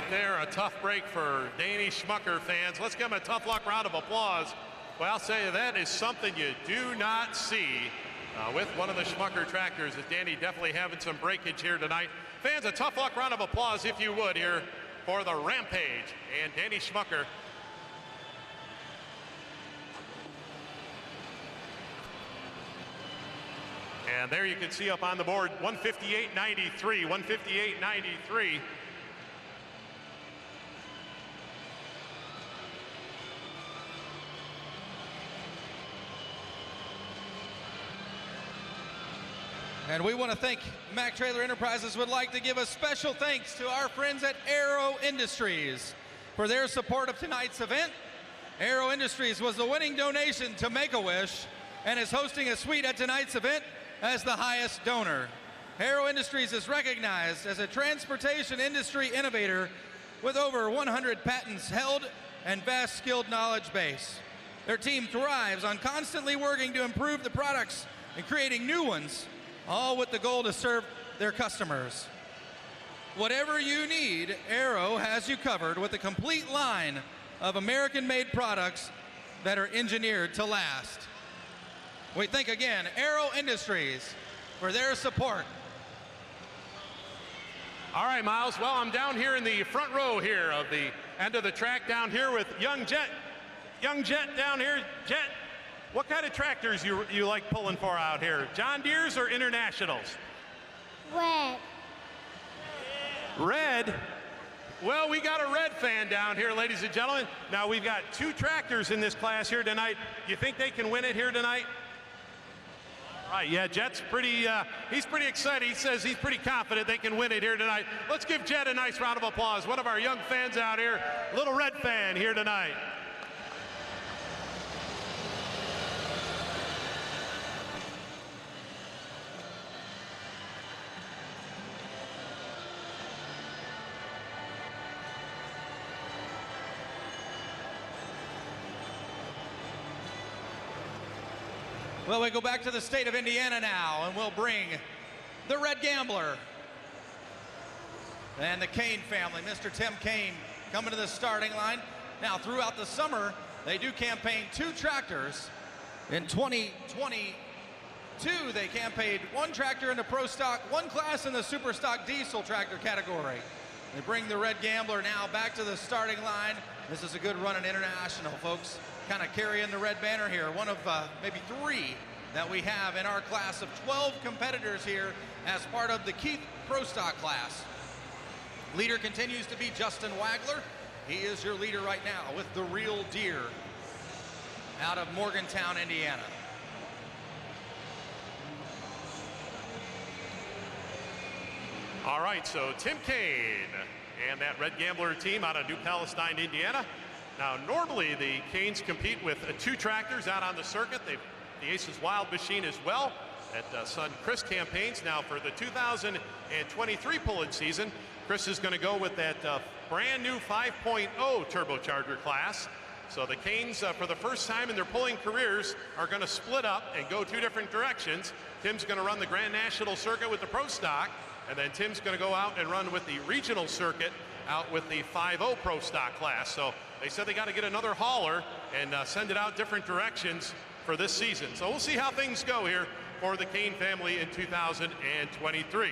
There, a tough break for Danny Schmucker fans. Let's give him a tough luck round of applause. Well, I'll say that is something you do not see with one of the Schmucker tractors. Is Danny definitely having some breakage here tonight. Fans, a tough luck round of applause, if you would, here for the Rampage and Danny Schmucker. And there you can see up on the board 158.93, 158.93. And we want to thank Mac Trailer Enterprises. Would like to give a special thanks to our friends at Aero Industries for their support of tonight's event. Aero Industries was the winning donation to Make-A-Wish and is hosting a suite at tonight's event as the highest donor. Aero Industries is recognized as a transportation industry innovator with over 100 patents held and vast skilled knowledge base. Their team thrives on constantly working to improve the products and creating new ones, all with the goal to serve their customers. Whatever you need, Aero has you covered with a complete line of American-made products that are engineered to last. We thank again Aero Industries for their support. All right, Miles. Well, I'm down here in the front row here of the end of the track down here with young Jet. Young Jet down here. Jet, what kind of tractors you like pulling for out here? John Deere's or Internationals? Red. Red? Well, we got a red fan down here, ladies and gentlemen. Now, we've got two tractors in this class here tonight. You think they can win it here tonight? All right, yeah, Jet's pretty, he's pretty excited. He says he's pretty confident they can win it here tonight. Let's give Jet a nice round of applause. One of our young fans out here, little red fan here tonight. Well, we go back to the state of Indiana now, and we'll bring the Red Gambler and the Kane family. Mr. Tim Kane coming to the starting line. Now, throughout the summer, they do campaign two tractors. In 2022, they campaigned one tractor in the Pro Stock, one class in the Super Stock Diesel tractor category. They bring the Red Gambler now back to the starting line. This is a good run in international, folks. Kind of carrying the red banner here. One of maybe three that we have in our class of 12 competitors here as part of the Keith Pro Stock class. Leader continues to be Justin Wagler. He is your leader right now with the Real Deer out of Morgantown, Indiana. All right, so Tim Kane and that Red Gambler team out of New Palestine, Indiana. Now, normally the Canes compete with 2 tractors out on the circuit. The Aces Wild machine as well at son Chris campaigns. Now for the 2023 pullage season, Chris is going to go with that brand new 5.0 turbocharger class. So the Canes, for the first time in their pulling careers, are going to split up and go 2 different directions. Tim's going to run the Grand National circuit with the Pro Stock, and then Tim's going to go out and run with the regional circuit out with the 5.0 Pro Stock class. So they said they got to get another hauler and send it out different directions for this season. So we'll see how things go here for the Kane family in 2023.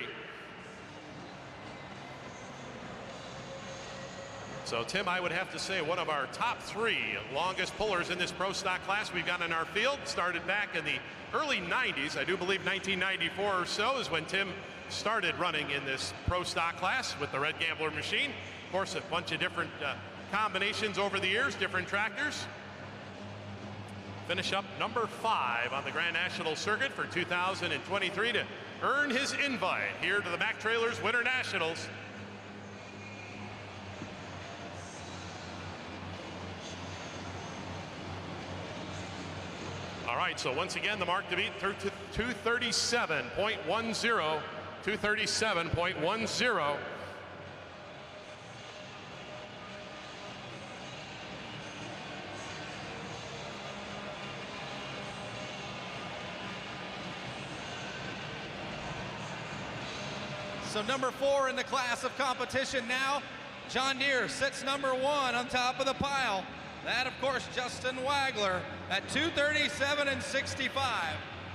So Tim, I would have to say one of our top 3 longest pullers in this Pro Stock class we've got in our field. Started back in the early 90s. I do believe 1994 or so is when Tim started running in this Pro Stock class with the Red Gambler machine. Of course, a bunch of different combinations over the years, different tractors. Finish up number 5 on the Grand National circuit for 2023 to earn his invite here to the Mack Trailers Winter Nationals. All right, so once again, the mark to beat 237.10, 237.10. So number 4 in the class of competition now, John Deere sits number 1 on top of the pile. That, of course, Justin Wagler at 237.65.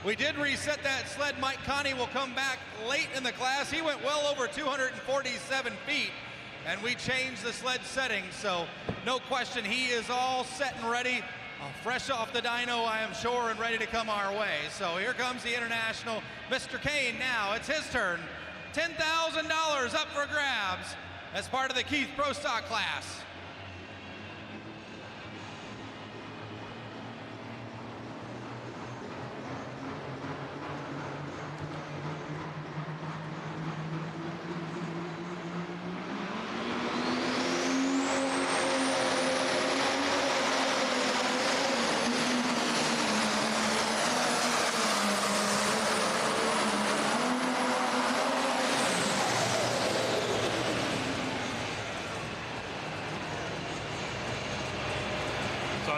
We did reset that sled. Mike Connie will come back late in the class. He went well over 247 feet, and we changed the sled settings. So no question, he is all set and ready, fresh off the dyno, I am sure, and ready to come our way. So here comes the International, Mr. Kane now. It's his turn. $10,000 up for grabs as part of the Keith Pro Stock class.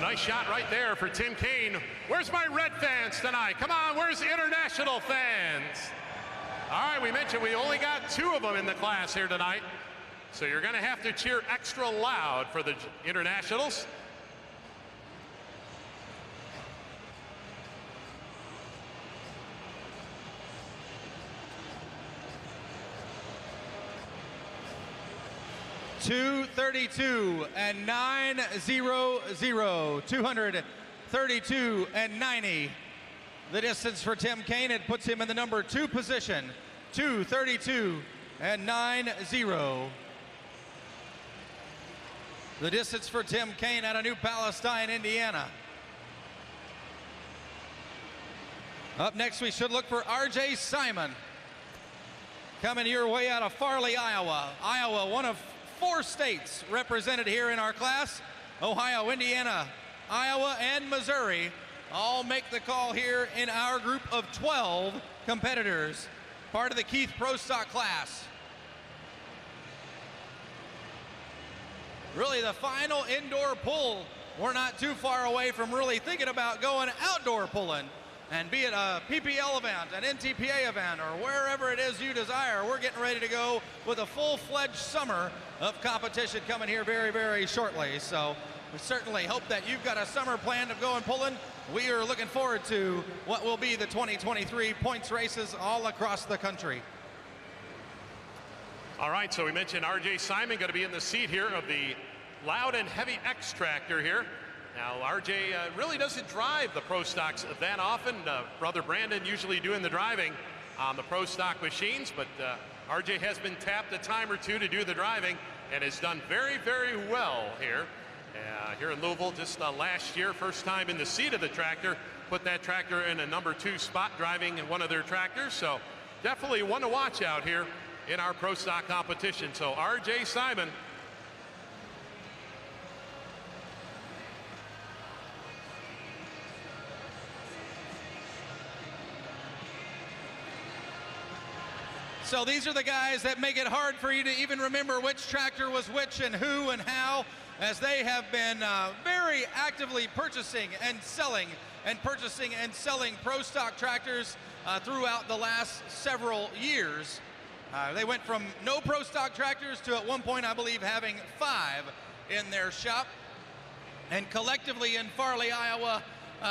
Nice shot right there for Tim Kane. Where's my red fans tonight? Come on, where's the international fans? All right, we mentioned we only got 2 of them in the class here tonight. So you're gonna have to cheer extra loud for the internationals. .232 and 900, 232 and 90. The distance for Tim Kane, it puts him in the number 2 position. 232 and 90. The distance for Tim Kane out of New Palestine, Indiana. Up next, we should look for RJ Simon. Coming your way out of Farley, Iowa. Iowa, one of 4 states represented here in our class. Ohio, Indiana, Iowa, and Missouri all make the call here in our group of 12 competitors, part of the Keith Pro Stock class. Really the final indoor pull. We're not too far away from really thinking about going outdoor pulling. And be it a PPL event, an NTPA event, or wherever it is you desire, we're getting ready to go with a full-fledged summer of competition coming here very, very shortly. So we certainly hope that you've got a summer plan of going pulling. We are looking forward to what will be the 2023 points races all across the country. All right, so we mentioned RJ Simon going to be in the seat here of the Loud and Heavy X tractor here. Now, RJ really doesn't drive the Pro Stocks that often. Brother Brandon usually doing the driving on the Pro Stock machines, but RJ has been tapped a time or 2 to do the driving and has done very, very well here. Here in Louisville, just last year, first time in the seat of the tractor, put that tractor in a number 2 spot driving in one of their tractors. So definitely one to watch out here in our Pro Stock competition. So RJ Simon So these are the guys that make it hard for you to even remember which tractor was which and who and how, as they have been very actively purchasing and selling pro stock tractors throughout the last several years. They went from no pro stock tractors to at one point, I believe, having 5 in their shop. And collectively in Farley, Iowa,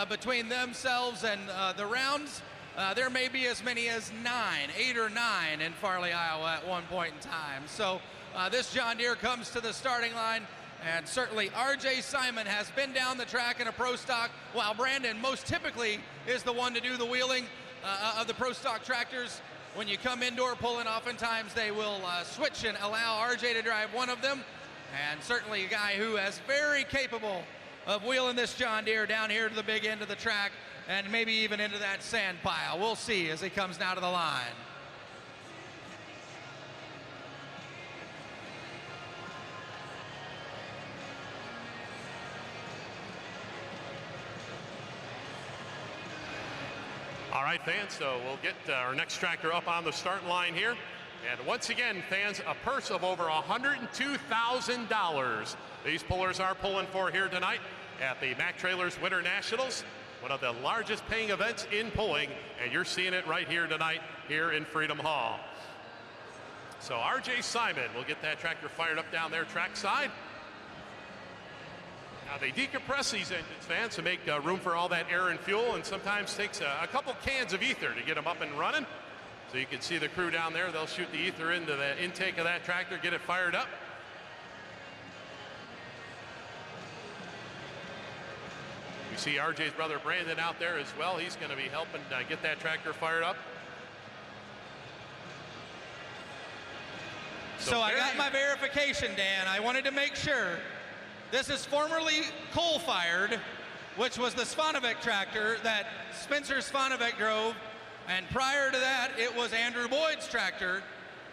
between themselves and the rounds, there may be as many as 8 or 9 in Farley, Iowa at one point in time. So this John Deere comes to the starting line, and certainly R.J. Simon has been down the track in a pro stock, while Brandon most typically is the one to do the wheeling of the pro stock tractors. When you come indoor pulling, oftentimes they will switch and allow R.J. to drive one of them, and certainly a guy who is very capable of wheeling this John Deere down here to the big end of the track, and maybe even into that sand pile. We'll see as he comes down to the line. All right, fans, so we'll get our next tractor up on the start line here. And once again, fans, a purse of over $102,000 these pullers are pulling for here tonight at the Mack Trailers Winter Nationals, one of the largest paying events in pulling, and you're seeing it right here tonight here in Freedom Hall. So R.J. Simon will get that tractor fired up down there trackside. Now they decompress these engines, fans, to make room for all that air and fuel, and sometimes takes a couple cans of ether to get them up and running. So you can see the crew down there, they'll shoot the ether into the intake of that tractor, get it fired up. You see RJ's brother Brandon out there as well. He's going to be helping get that tractor fired up. So I got my verification, Dan. I wanted to make sure. This is formerly coal-fired, which was the Svanovec tractor that Spencer Svanovec drove. And prior to that, it was Andrew Boyd's tractor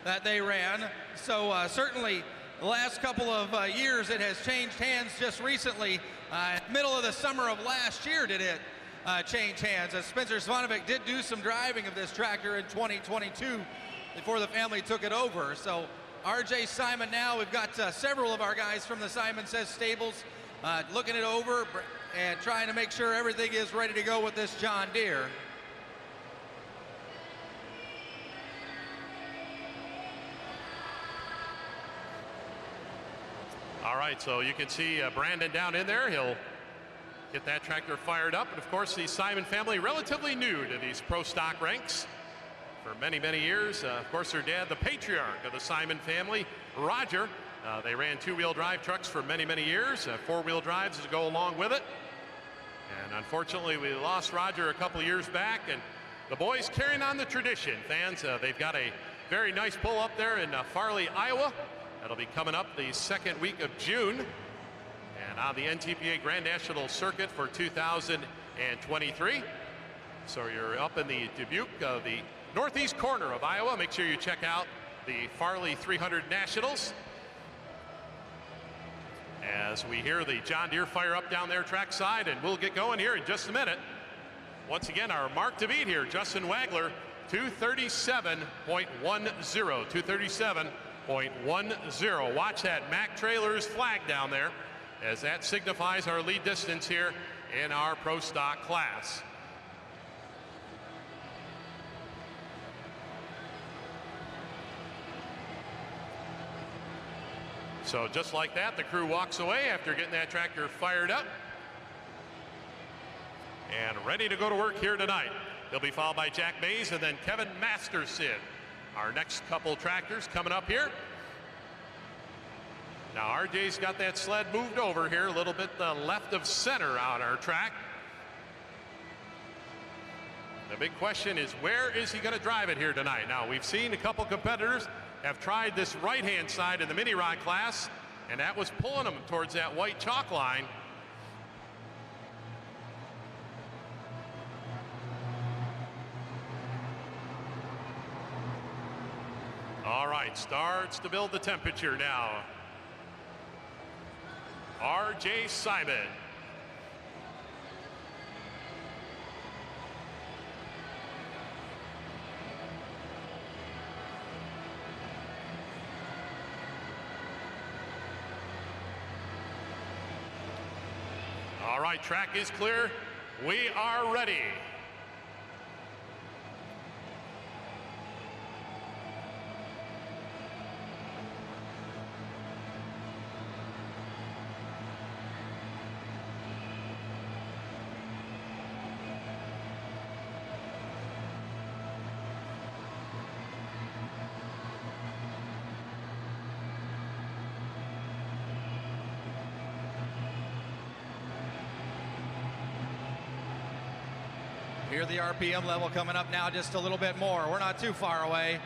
that they ran. So certainly the last couple of years, it has changed hands. Just recently, middle of the summer of last year, did it change hands, as Spencer Svanovec did do some driving of this tractor in 2022 before the family took it over. So R.J. Simon now, we've got several of our guys from the Simon Says stables looking it over and trying to make sure everything is ready to go with this John Deere. All right, so you can see Brandon down in there. He'll get that tractor fired up. And of course, the Simon family, relatively new to these pro stock ranks for many, many years. Of course, their dad, the patriarch of the Simon family, Roger. They ran two-wheel drive trucks for many, many years, four-wheel drives to go along with it. And unfortunately, we lost Roger a couple years back, and the boys carrying on the tradition. Fans, they've got a very nice pull up there in Farley, Iowa. That'll be coming up the second week of June. And on the NTPA Grand National Circuit for 2023. So you're up in the Dubuque, the northeast corner of Iowa. Make sure you check out the Farley 300 Nationals. As we hear the John Deere fire up down there trackside, and we'll get going here in just a minute. Once again, our mark to beat here, Justin Wagler, 237.10, 237.10. Watch that Mack Trailers flag down there, as that signifies our lead distance here in our pro stock class. So just like that, the crew walks away after getting that tractor fired up and ready to go to work here tonight. They'll be followed by Jack Mays and then Kevin Masterson. Our next couple tractors coming up here. Now RJ's got that sled moved over here a little bit left of center on our track. The big question is, where is he going to drive it here tonight? Now, we've seen a couple competitors have tried this right-hand side in the mini rod class, and that was pulling them towards that white chalk line. All right, starts to build the temperature now. R.J. Simon. All right, track is clear. We are ready. Hear the RPM level coming up now just a little bit more. We're not too far away.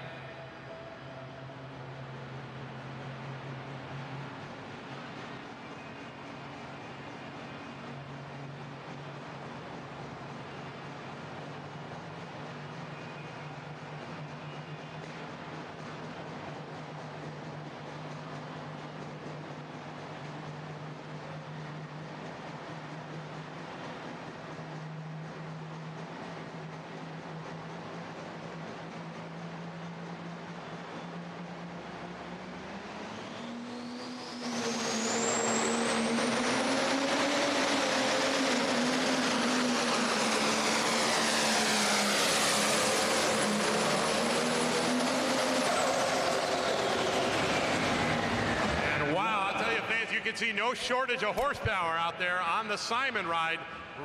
See no shortage of horsepower out there on the Simon ride,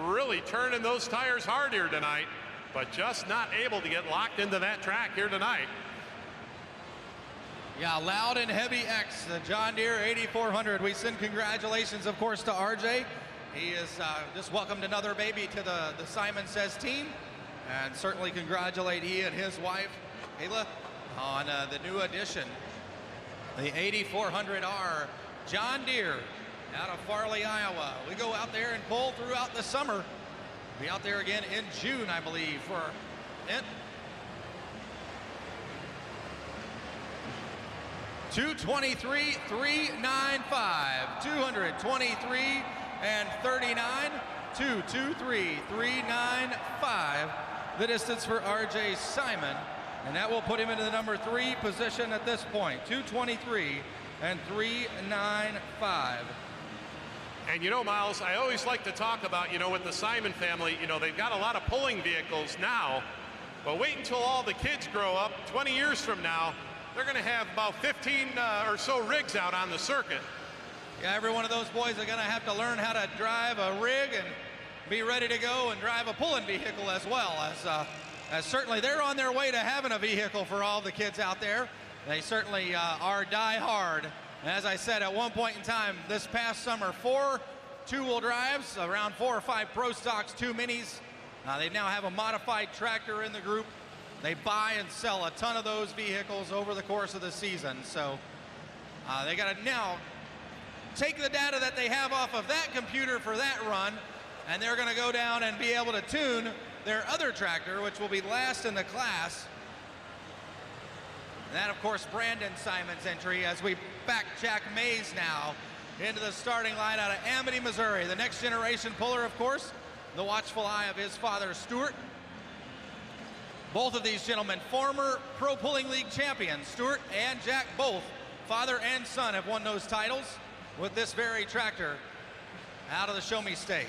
really turning those tires hard here tonight, but just not able to get locked into that track here tonight. Yeah, loud and heavy X, the John Deere 8400. We send congratulations, of course, to RJ. He has just welcomed another baby to the Simon Says team, and certainly congratulate he and his wife, Ayla, on the new addition, the 8400R. John Deere out of Farley, Iowa. We go out there and pull throughout the summer. Be out there again in June, I believe, for it. 223, 395, 223 and 39, 223, 395. The distance for RJ Simon, and that will put him into the number 3 position at this point. 223 and 395. And you know, Miles, I always like to talk about, with the Simon family, they've got a lot of pulling vehicles now, but wait until all the kids grow up. 20 years from now, they're going to have about 15 or so rigs out on the circuit. Yeah, every one of those boys are going to have to learn how to drive a rig and be ready to go and drive a pulling vehicle as well, as certainly they're on their way to having a vehicle for all the kids out there. They certainly are die-hard. As I said, at one point in time this past summer, 4 two-wheel drives, around 4 or 5 Pro Stocks, 2 Minis. They now have a modified tractor in the group. They buy and sell a ton of those vehicles over the course of the season. So they got to now take the data that they have off of that computer for that run, and they're going to go down and be able to tune their other tractor, which will be last in the class. And that, of course, Brandon Simon's entry as we back Jack Mays now into the starting line out of Amity, Missouri. The next generation puller, of course, the watchful eye of his father, Stuart. Both of these gentlemen, former Pro Pulling League champions. Stuart and Jack, both, father and son, have won those titles with this very tractor out of the Show Me State.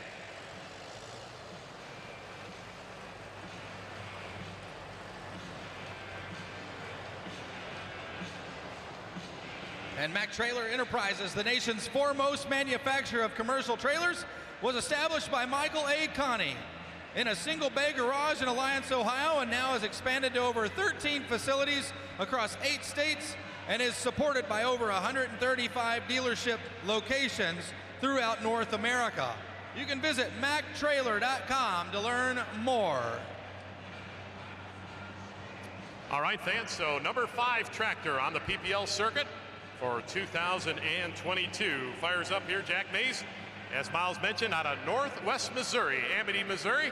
And Mack Trailer Enterprises, the nation's foremost manufacturer of commercial trailers, was established by Michael A. Connie in a single bay garage in Alliance, Ohio, and now has expanded to over 13 facilities across 8 states and is supported by over 135 dealership locations throughout North America. You can visit MackTrailer.com to learn more. All right, fans, so number 5 tractor on the PPL circuit for 2022 fires up here. Jack Mays, as Miles mentioned, out of Northwest Missouri, Amity, Missouri.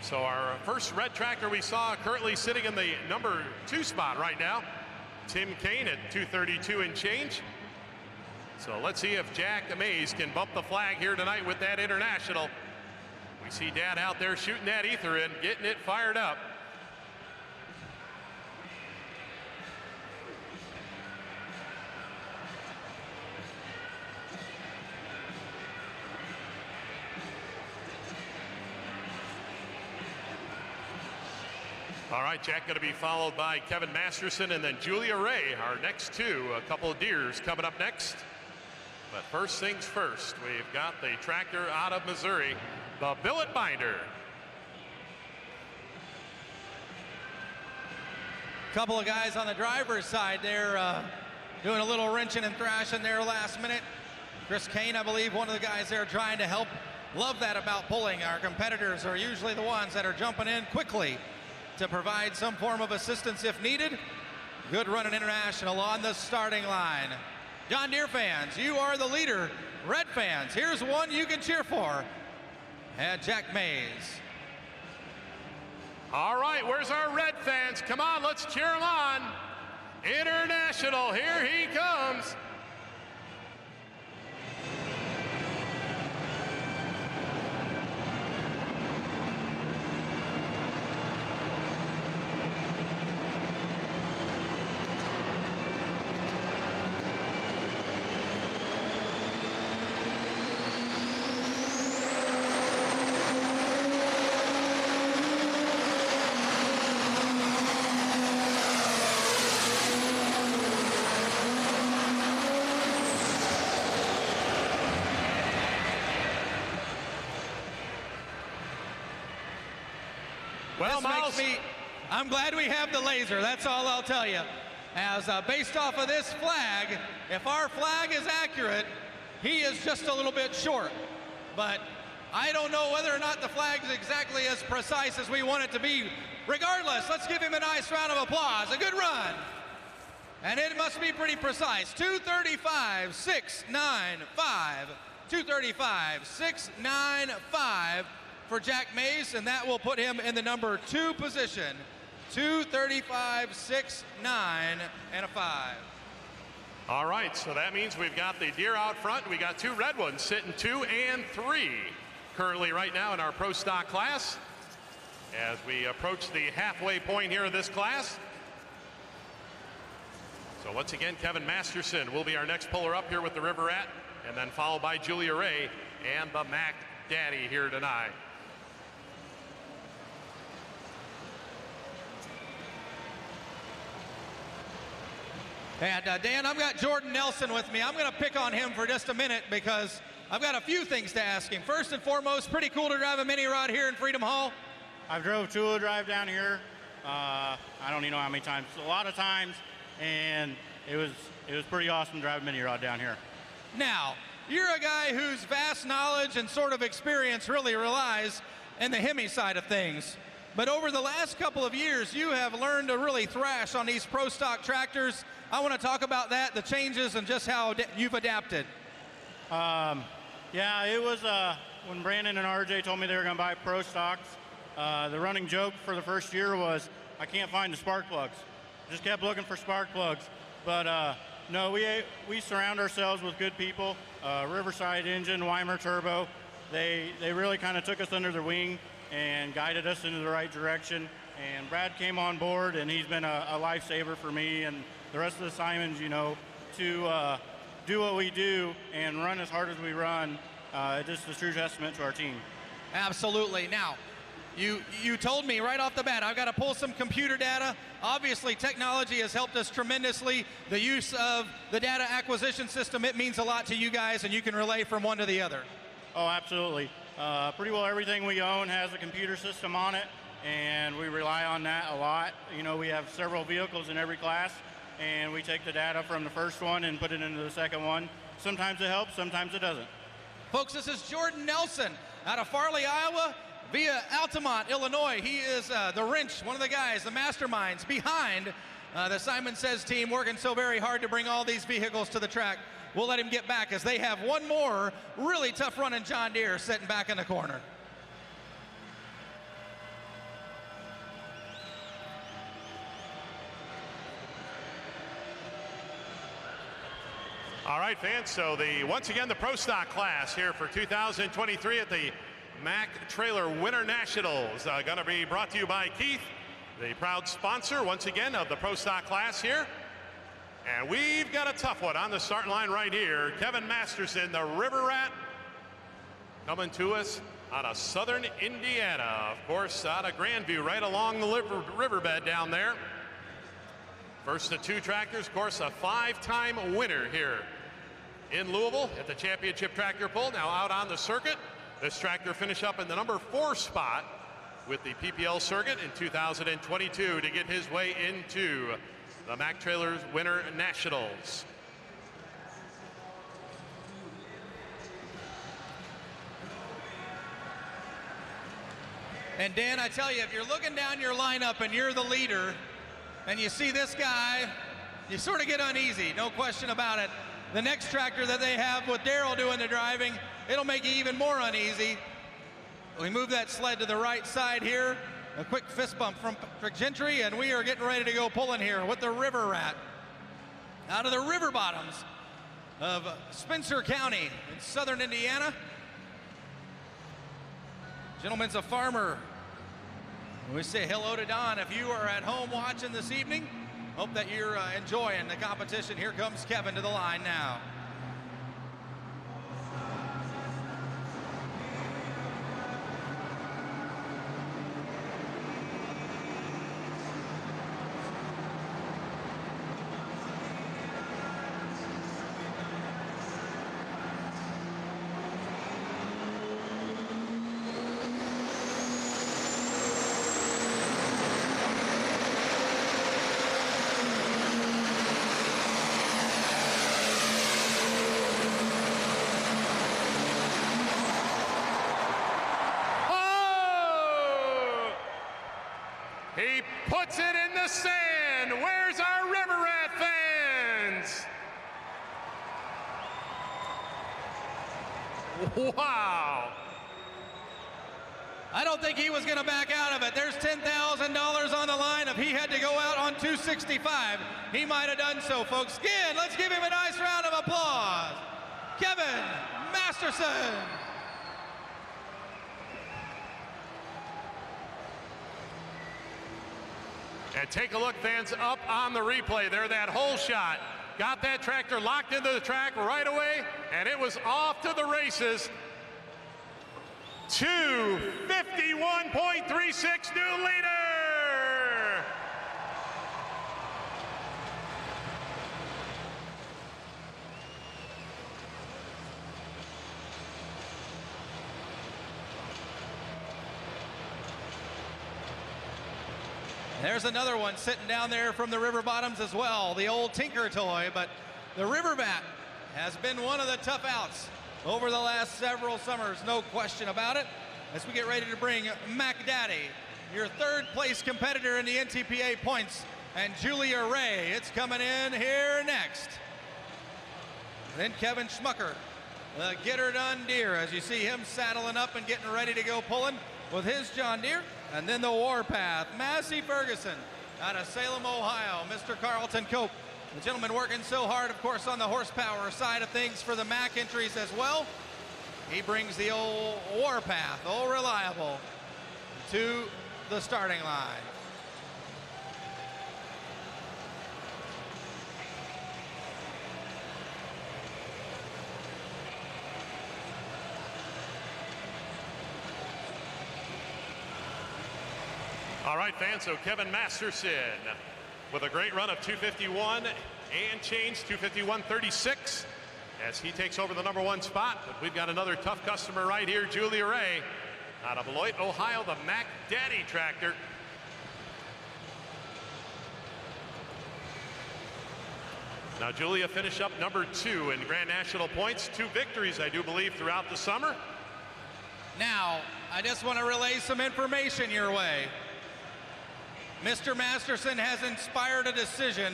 So our first red tractor we saw currently sitting in the number 2 spot right now, Tim Kane at 232 and change. So let's see if Jack Mays can bump the flag here tonight with that international. We see Dad out there shooting that ether in, getting it fired up. All right, Jack going to be followed by Kevin Masterson and then Julia Ray, our next two. A couple of deers coming up next. But first things first, we've got the tractor out of Missouri, the billet binder. Couple of guys on the driver's side there doing a little wrenching and thrashing there last minute. Chris Kane, I believe, one of the guys there trying to help. Love that about pulling. Our competitors are usually the ones that are jumping in quickly to provide some form of assistance if needed. Good run at International on the starting line. John Deere fans, you are the leader. Red fans, here's one you can cheer for. And Jack Mays. All right, where's our red fans? Come on, let's cheer them on. International, here he comes. Well, Miles, I'm glad we have the laser. That's all I'll tell you. As based off of this flag, if our flag is accurate, he is just a little bit short. But I don't know whether or not the flag is exactly as precise as we want it to be. Regardless, let's give him a nice round of applause. A good run. And it must be pretty precise. 2:35.695. 2:35.695 for Jack Mays, and that will put him in the number 2 position. 2:35.69 and a 5. All right, so that means we've got the deer out front. We got 2 red ones sitting 2 and 3 currently right now in our pro stock class. As we approach the halfway point here of this class. So once again, Kevin Masterson will be our next puller up here with the River Rat, and then followed by Julia Ray and the Mac Daddy here tonight. And Dan, I've got Jordan Nelson with me. I'm going to pick on him for just a minute because I've got a few things to ask him. First and foremost, pretty cool to drive a mini rod here in Freedom Hall. I've drove two-wheel drive down here. I don't even know how many times. A lot of times, and it was pretty awesome to drive a mini rod down here. Now, you're a guy whose vast knowledge and sort of experience really relies in the Hemi side of things. But over the last couple of years, you have learned to really thrash on these pro stock tractors. I want to talk about that, the changes, and just how you've adapted. Yeah, it was when Brandon and RJ told me they were going to buy pro stocks. The running joke for the first year was, I can't find the spark plugs. Just kept looking for spark plugs. But no, we surround ourselves with good people. Riverside Engine, Weimer Turbo, they really kind of took us under their wing and guided us into the right direction. And Brad came on board, and he's been a lifesaver for me and the rest of the Simons, you know, to do what we do and run as hard as we run. Just a true testament to our team. Absolutely. Now, you told me right off the bat, I've got to pull some computer data. Obviously, technology has helped us tremendously. The use of the data acquisition system, it means a lot to you guys, and you can relay from one to the other. Oh, absolutely. Pretty well everything we own has a computer system on it, and we rely on that a lot. You know, we have several vehicles in every class, and we take the data from the first one and put it into the second one. Sometimes it helps, sometimes it doesn't. Folks, this is Jordan Nelson out of Farley, Iowa, via Altamont, Illinois. He is the wrench, one of the guys, the masterminds behind the Simon Says team, working so very hard to bring all these vehicles to the track. We'll let him get back as they have one more really tough running John Deere sitting back in the corner. All right, fans, so once again, the Pro Stock class here for 2023 at the Mack Trailer Winter Nationals. Going to be brought to you by Keith, the proud sponsor, once again, of the Pro Stock class here. And we've got a tough one on the starting line right here. Kevin Masterson, the River Rat, coming to us out of southern Indiana. Of course, out of Grandview, right along the riverbed down there. First of two tractors, of course, a 5-time winner here in Louisville at the championship tractor pull. Now out on the circuit. This tractor finished up in the number 4 spot with the PPL circuit in 2022 to get his way into the Mack Trailers Winter Nationals. And Dan, I tell you, if you're looking down your lineup and you're the leader and you see this guy, you sort of get uneasy, no question about it. The next tractor that they have with Darrell doing the driving, it'll make you even more uneasy. We move that sled to the right side here. A quick fist bump from Patrick Gentry, and we are getting ready to go pulling here with the River Rat out of the river bottoms of Spencer County in southern Indiana. Gentleman's a farmer. We say hello to Don. If you are at home watching this evening, hope that you're enjoying the competition. Here comes Kevin to the line now. He puts it in the sand. Where's our River Rat fans? Wow. I don't think he was going to back out of it. There's $10,000 on the line. If he had to go out on 265, he might have done so, folks. Again, let's give him a nice round of applause. Kevin Masterson. And take a look, fans, up on the replay there, that hole shot. Got that tractor locked into the track right away, and it was off to the races. 251.36 new leader. There's another one sitting down there from the river bottoms as well, the old Tinker toy, but the River Bat has been one of the tough outs over the last several summers, no question about it, as we get ready to bring Mac Daddy, your third place competitor in the NTPA points, and Julia Ray. It's coming in here next. Then Kevin Schmucker, the Get Her Done Deere, as you see him saddling up and getting ready to go pulling with his John Deere. And then the Warpath, Massey Ferguson out of Salem, Ohio, Mr. Carlton Cope. The gentleman working so hard, of course, on the horsepower side of things for the Mack entries as well. He brings the old Warpath, old reliable, to the starting line. All right, fans, so Kevin Masterson with a great run of 251 and change, 251.36, as he takes over the number 1 spot. But we've got another tough customer right here, Julia Ray, out of Beloit, Ohio, the Mac Daddy tractor. Now, Julia finished up number 2 in Grand National points, 2 victories, I do believe, throughout the summer. Now, I just want to relay some information your way. Mr. Masterson has inspired a decision.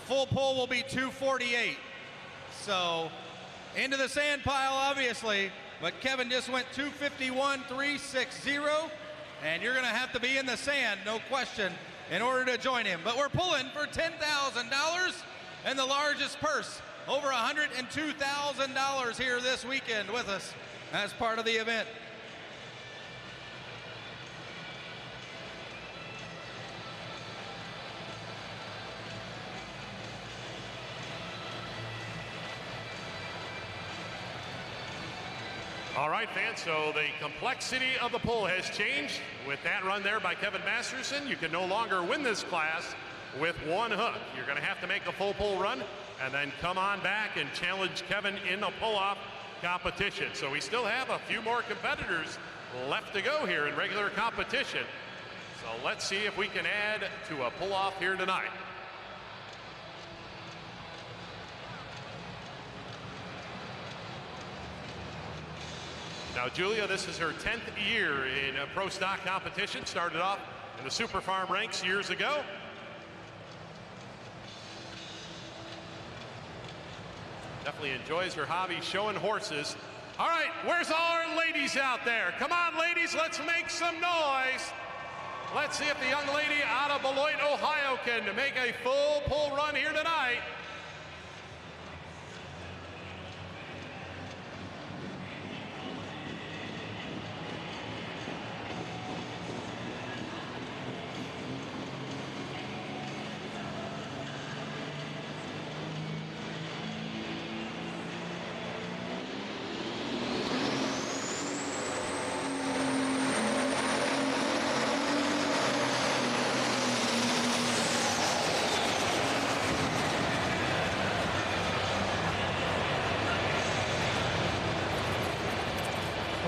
Full pull will be 248. So, into the sand pile, obviously, but Kevin just went 251.360, and you're going to have to be in the sand, no question, in order to join him. But we're pulling for $10,000 and the largest purse, over $102,000 here this weekend with us as part of the event. All right, fans, so the complexity of the pull has changed. With that run there by Kevin Masterson, you can no longer win this class with one hook. You're going to have to make a full pull run and then come on back and challenge Kevin in a pull-off competition. So we still have a few more competitors left to go here in regular competition. So let's see if we can add to a pull-off here tonight. Now, Julia, this is her 10th year in a pro stock competition. Started off in the Super Farm ranks years ago. Definitely enjoys her hobby, showing horses. All right, where's all our ladies out there? Come on, ladies, let's make some noise. Let's see if the young lady out of Beloit, Ohio can make a full pull run here tonight.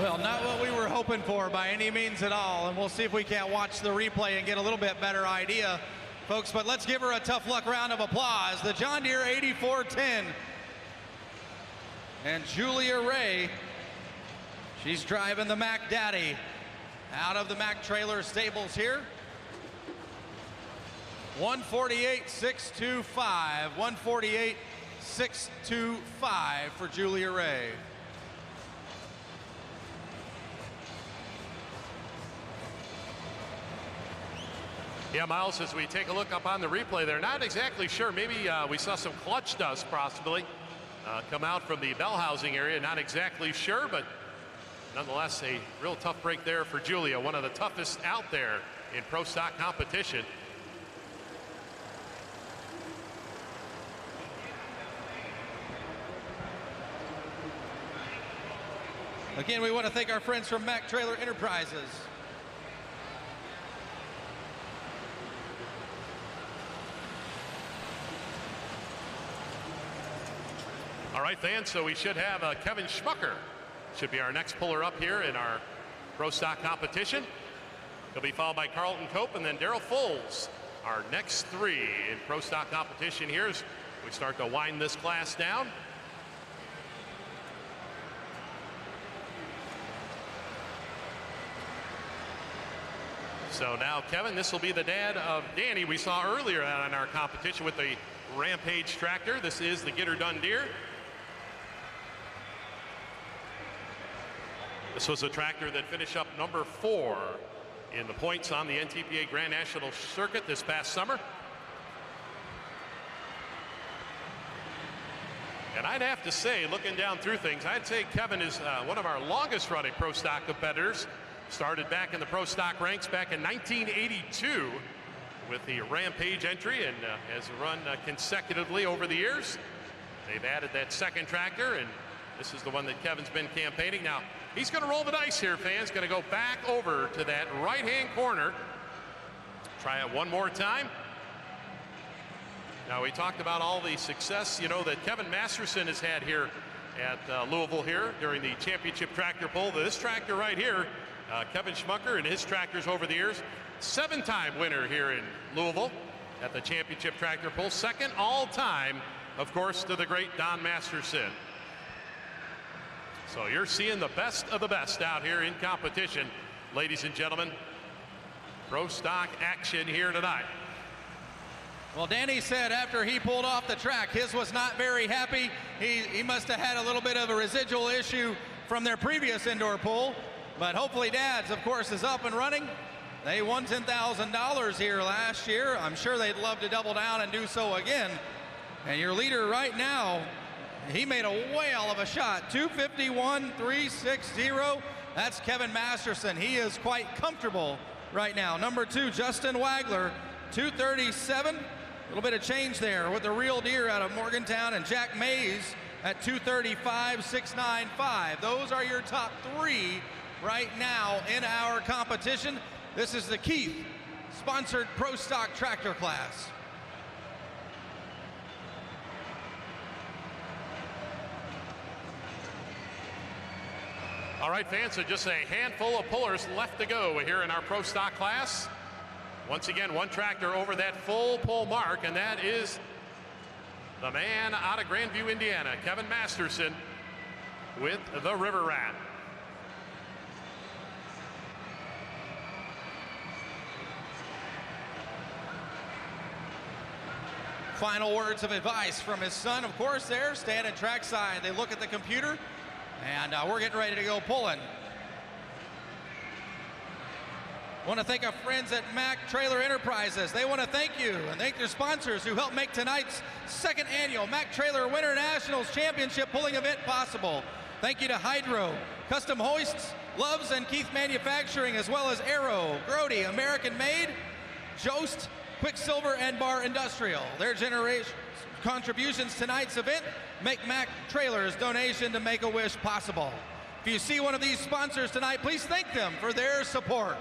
Well, not what we were hoping for by any means at all, and we'll see if we can't watch the replay and get a little bit better idea, folks. But let's give her a tough luck round of applause. The John Deere 8410 and Julia Ray. She's driving the Mac Daddy out of the Mac trailer stables here. 148.625, 148.625 for Julia Ray. Yeah, Miles, as we take a look up on the replay, they're not exactly sure. Maybe we saw some clutch dust possibly come out from the bell housing area. Not exactly sure, but nonetheless, a real tough break there for Julia, one of the toughest out there in pro stock competition. Again, we want to thank our friends from Mac Trailer Enterprises. All right, fans, so we should have Kevin Schmucker. Should be our next puller up here in our pro stock competition. He'll be followed by Carlton Cope and then Daryl Foles. Our next three in pro stock competition here as we start to wind this class down. So now, Kevin, this will be the dad of Danny we saw earlier on our competition with the Rampage tractor. This is the Get Her Done Deere. This was a tractor that finished up number 4 in the points on the NTPA Grand National Circuit this past summer. And I'd have to say, looking down through things, I'd say Kevin is one of our longest running pro stock competitors. Started back in the pro stock ranks back in 1982 with the Rampage entry and has run consecutively over the years. They've added that second tractor, and this is the one that Kevin's been campaigning. Now, he's going to roll the dice here, fans. Going to go back over to that right-hand corner. Try it one more time. Now, we talked about all the success, you know, that Kevin Masterson has had here at Louisville here during the championship tractor pull. This tractor right here, Kevin Schmucker and his tractors over the years, 7-time winner here in Louisville at the championship tractor pull. Second all-time, of course, to the great Don Masterson. So you're seeing the best of the best out here in competition, ladies and gentlemen. Pro stock action here tonight. Well, Danny said after he pulled off the track, his was not very happy. He must have had a little bit of a residual issue from their previous indoor pull. But hopefully Dad's, of course, is up and running. They won $10,000 here last year. I'm sure they'd love to double down and do so again. And your leader right now, he made a whale of a shot. 251.360. That's Kevin Masterson. He is quite comfortable right now. Number 2, Justin Wagler, 237. A little bit of change there with the Real Deer out of Morgantown, and Jack Mays at 235.695. Those are your top 3 right now in our competition. This is the Keith sponsored Pro Stock tractor class. All right, fans, so just a handful of pullers left to go here in our Pro Stock class. Once again, one tractor over that full pull mark, and that is the man out of Grandview, Indiana, Kevin Masterson with the River Rat. Final words of advice from his son, of course, there, standing trackside. They look at the computer, and we're getting ready to go pulling. Want to thank our friends at Mack Trailer Enterprises. They want to thank you and thank their sponsors who helped make tonight's 2nd annual Mack Trailer Winter Nationals Championship pulling event possible. Thank you to Hydro, Custom Hoists, Loves and Keith Manufacturing, as well as Arrow, Grody, American Made, Jost, Quicksilver, and Bar Industrial. Their generation contributions to tonight's event make Mack Trailers' donation to Make-A-Wish possible. If you see one of these sponsors tonight, please thank them for their support.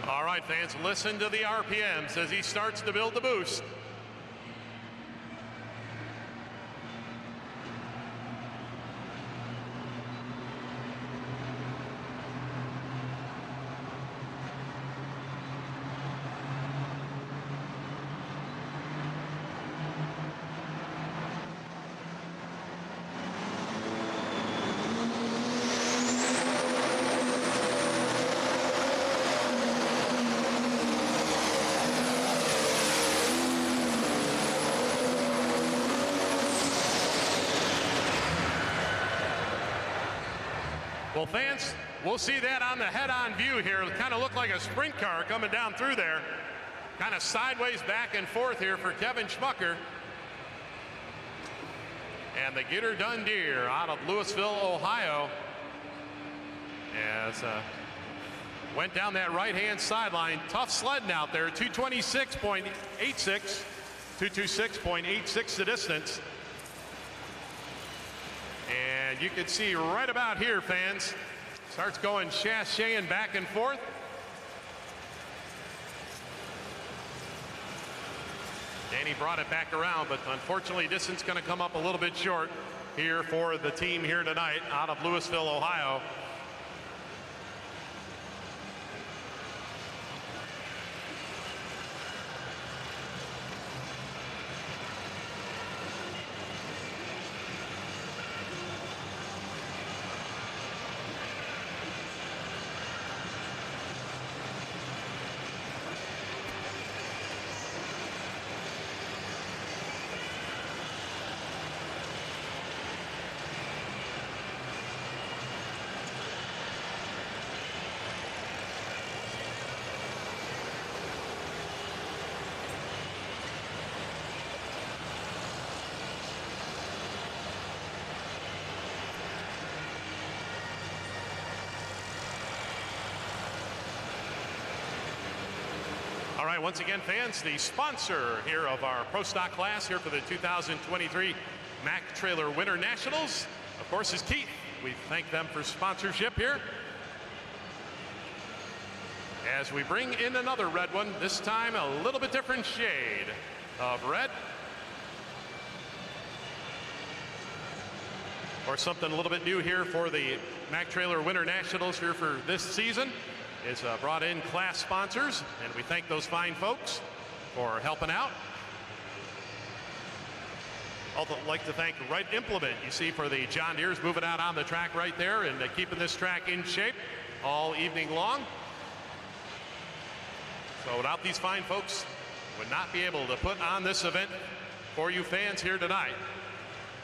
All right, fans, listen to the RPMs as he starts to build the boost. Well, fans, we'll see that on the head-on view here. It kind of looked like a sprint car coming down through there. Kind of sideways back and forth here for Kevin Schmucker. And the Get Her Done Deer out of Louisville, Ohio. As went down that right-hand sideline. Tough sledding out there, 226.86, 226.86 the distance. And you can see right about here, fans, starts going sashaying back and forth. Danny brought it back around, but unfortunately distance going to come up a little bit short here for the team here tonight out of Louisville, Ohio. All right, once again, fans, the sponsor here of our Pro Stock class here for the 2023 Mack Trailer Winter Nationals, of course, is Keith. We thank them for sponsorship here. As we bring in another red one, this time a little bit different shade of red. Or something a little bit new here for the Mack Trailer Winter Nationals here for this season. Is brought in class sponsors, and we thank those fine folks for helping out. Also like to thank Right Implement, you see, for the John Deere's moving out on the track right there and keeping this track in shape all evening long. So without these fine folks, would not be able to put on this event for you fans here tonight.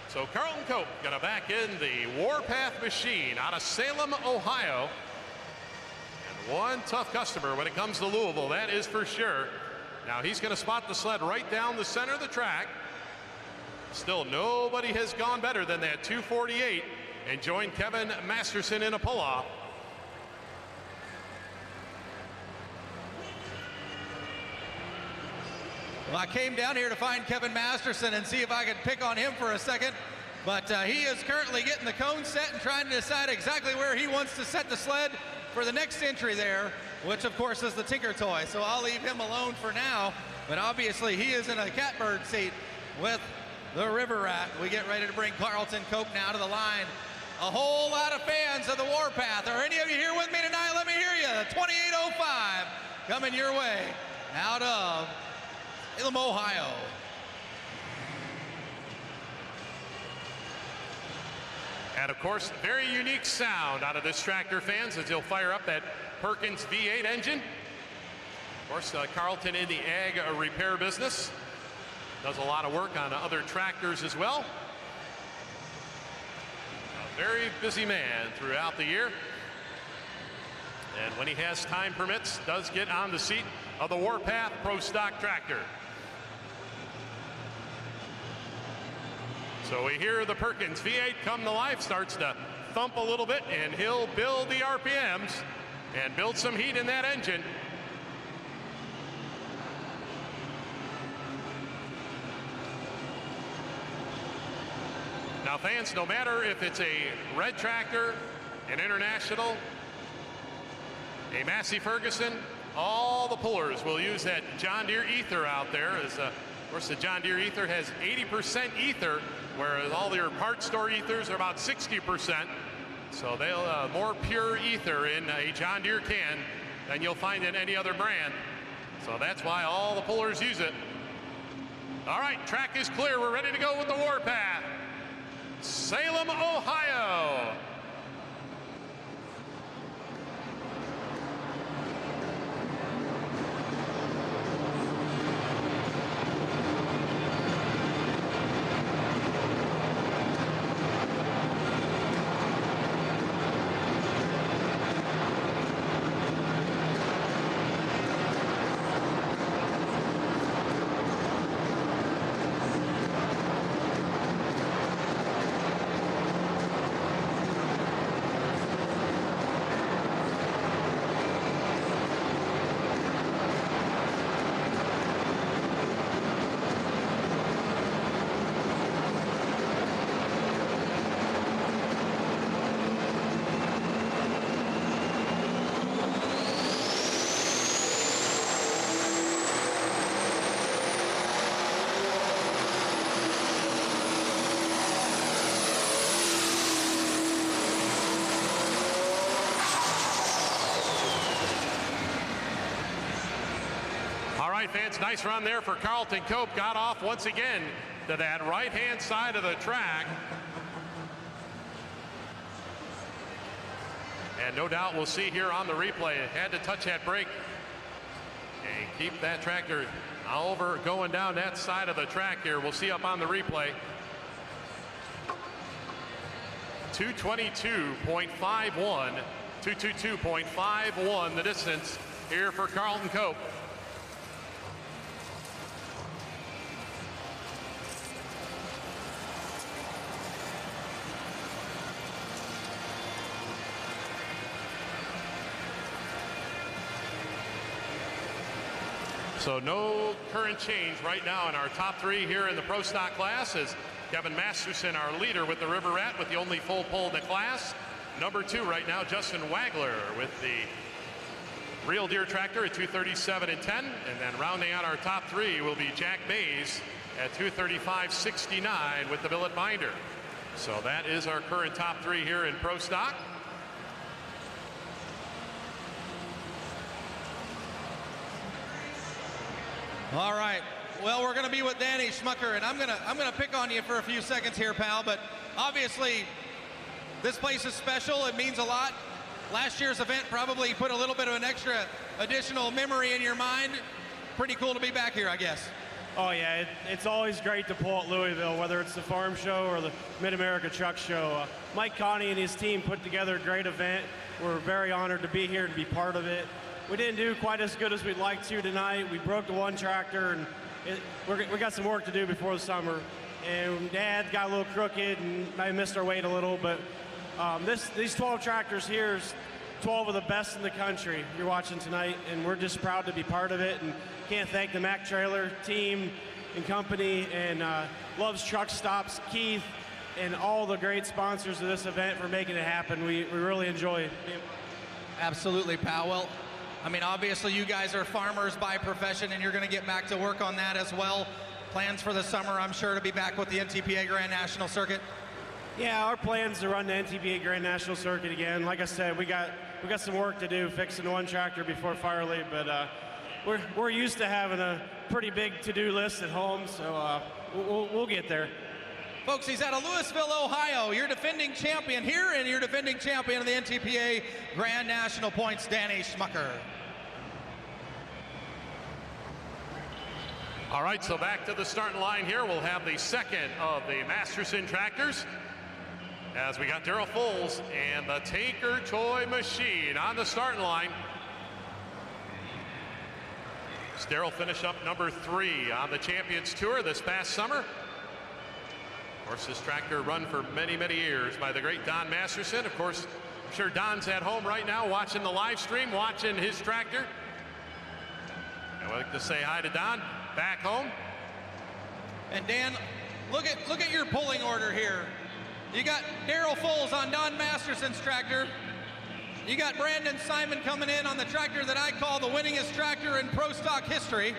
So Carlton Cope gonna back in the Warpath machine out of Salem, Ohio. One tough customer when it comes to Louisville, that is for sure. Now he's going to spot the sled right down the center of the track. Still, nobody has gone better than that 248 and joined Kevin Masterson in a pull-off. Well, I came down here to find Kevin Masterson and see if I could pick on him for a second, but he is currently getting the cone set and trying to decide exactly where he wants to set the sled for the next entry there, which of course is the Tinker Toy. So I'll leave him alone for now, but obviously he is in a catbird seat with the River Rat. We get ready to bring Carlton Cope now to the line. A whole lot of fans of the Warpath. Are any of you here with me tonight? Let me hear you. The 2805 coming your way out of Salem, Ohio. And of course, very unique sound out of this tractor, fans, as he'll fire up that Perkins V8 engine. Of course, Carlton in the ag repair business. Does a lot of work on other tractors as well. A very busy man throughout the year. And when he has time permits, does get on the seat of the Warpath Pro Stock tractor. So we hear the Perkins V8 come to life, starts to thump a little bit, and he'll build the RPMs and build some heat in that engine. Now fans, no matter if it's a red tractor, an International, a Massey Ferguson, all the pullers will use that John Deere ether out there. As, of course, the John Deere ether has 80% ether, whereas all your parts store ethers are about 60%. So they'll more pure ether in a John Deere can than you'll find in any other brand. So that's why all the pullers use it. All right, track is clear. We're ready to go with the Warpath. Salem, Ohio. Fans, nice run there for Carlton Cope. Got off once again to that right-hand side of the track. And no doubt we'll see here on the replay, had to touch that brake and keep that tractor over going down that side of the track here. We'll see up on the replay. 222.51, 222.51 the distance here for Carlton Cope. So no current change right now in our top three here in the Pro Stock class, as Kevin Masterson, our leader with the River Rat, with the only full pull in the class. Number two right now, Justin Wagler with the Real Deere tractor at 237 and 10. And then rounding out our top three will be Jack Bays at 235.69 with the billet binder. So that is our current top three here in Pro Stock. All right. Well, we're going to be with Danny Schmucker, and I'm gonna pick on you for a few seconds here, pal. But obviously, this place is special. It means a lot. Last year's event probably put a little bit of an extra additional memory in your mind. Pretty cool to be back here, I guess. Oh yeah, it's always great to pull at Louisville, whether it's the Farm Show or the Mid-America Truck Show. Mike Connie and his team put together a great event. We're very honored to be here and be part of it. we didn't do quite as good as we'd like to tonight. We broke the one tractor, and we got some work to do before the summer. And Dad got a little crooked and I missed our weight a little, but these 12 tractors here is 12 of the best in the country you're watching tonight, and we're just proud to be part of it. And can't thank the Mac Trailer team and company and Love's Truck Stops, Keith, and all the great sponsors of this event for making it happen. We really enjoy it. Absolutely, pal. Well, I mean, obviously you guys are farmers by profession, and you're going to get back to work on that as well. Plans for the summer, I'm sure, to be back with the NTPA Grand National Circuit? Yeah, our plans to run the NTPA Grand National Circuit again. Like I said, we got some work to do fixing one tractor before Fire League, but we're used to having a pretty big to-do list at home, so we'll get there. Folks, he's out of Louisville, Ohio. Your defending champion here, and your defending champion of the NTPA Grand National Points, Danny Schmucker. All right, so back to the starting line here. We'll have the second of the Masterson tractors, as we got Daryl Foles and the Tinker Toy Machine on the starting line. Daryl finished up number 3 on the Champions Tour this past summer. Of course, this tractor run for many, many years by the great Don Masterson. Of course, I'm sure Don's at home right now watching the live stream, watching his tractor. I'd like to say hi to Don back home. And Dan, look at your pulling order here. You got Daryl Foles on Don Masterson's tractor. You got Brandon Simon coming in on the tractor that I call the winningest tractor in pro stock history.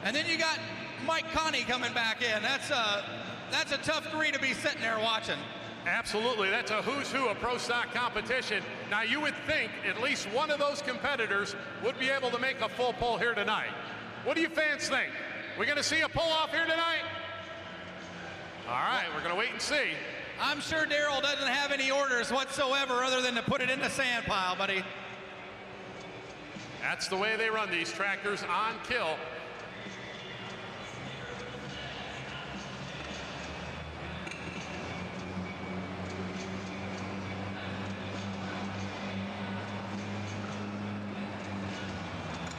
And then you got Mike Connie coming back in. That's a tough three to be sitting there watching. Absolutely, that's a who's who of pro stock competition. Now you would think at least one of those competitors would be able to make a full pull here tonight. What do you fans think? We gonna see a pull off here tonight? All right, we're gonna wait and see. I'm sure Daryl doesn't have any orders whatsoever other than to put it in the sand pile, buddy. That's the way they run these tractors on kill.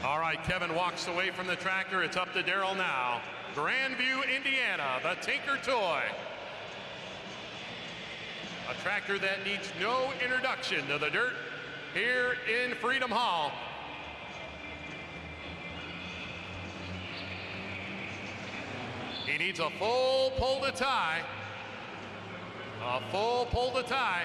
All right, Kevin walks away from the tractor. It's up to Daryl now. Grandview, Indiana, the Tinker Toy. A tractor that needs no introduction to the dirt here in Freedom Hall. He needs a full pull to tie. A full pull to tie.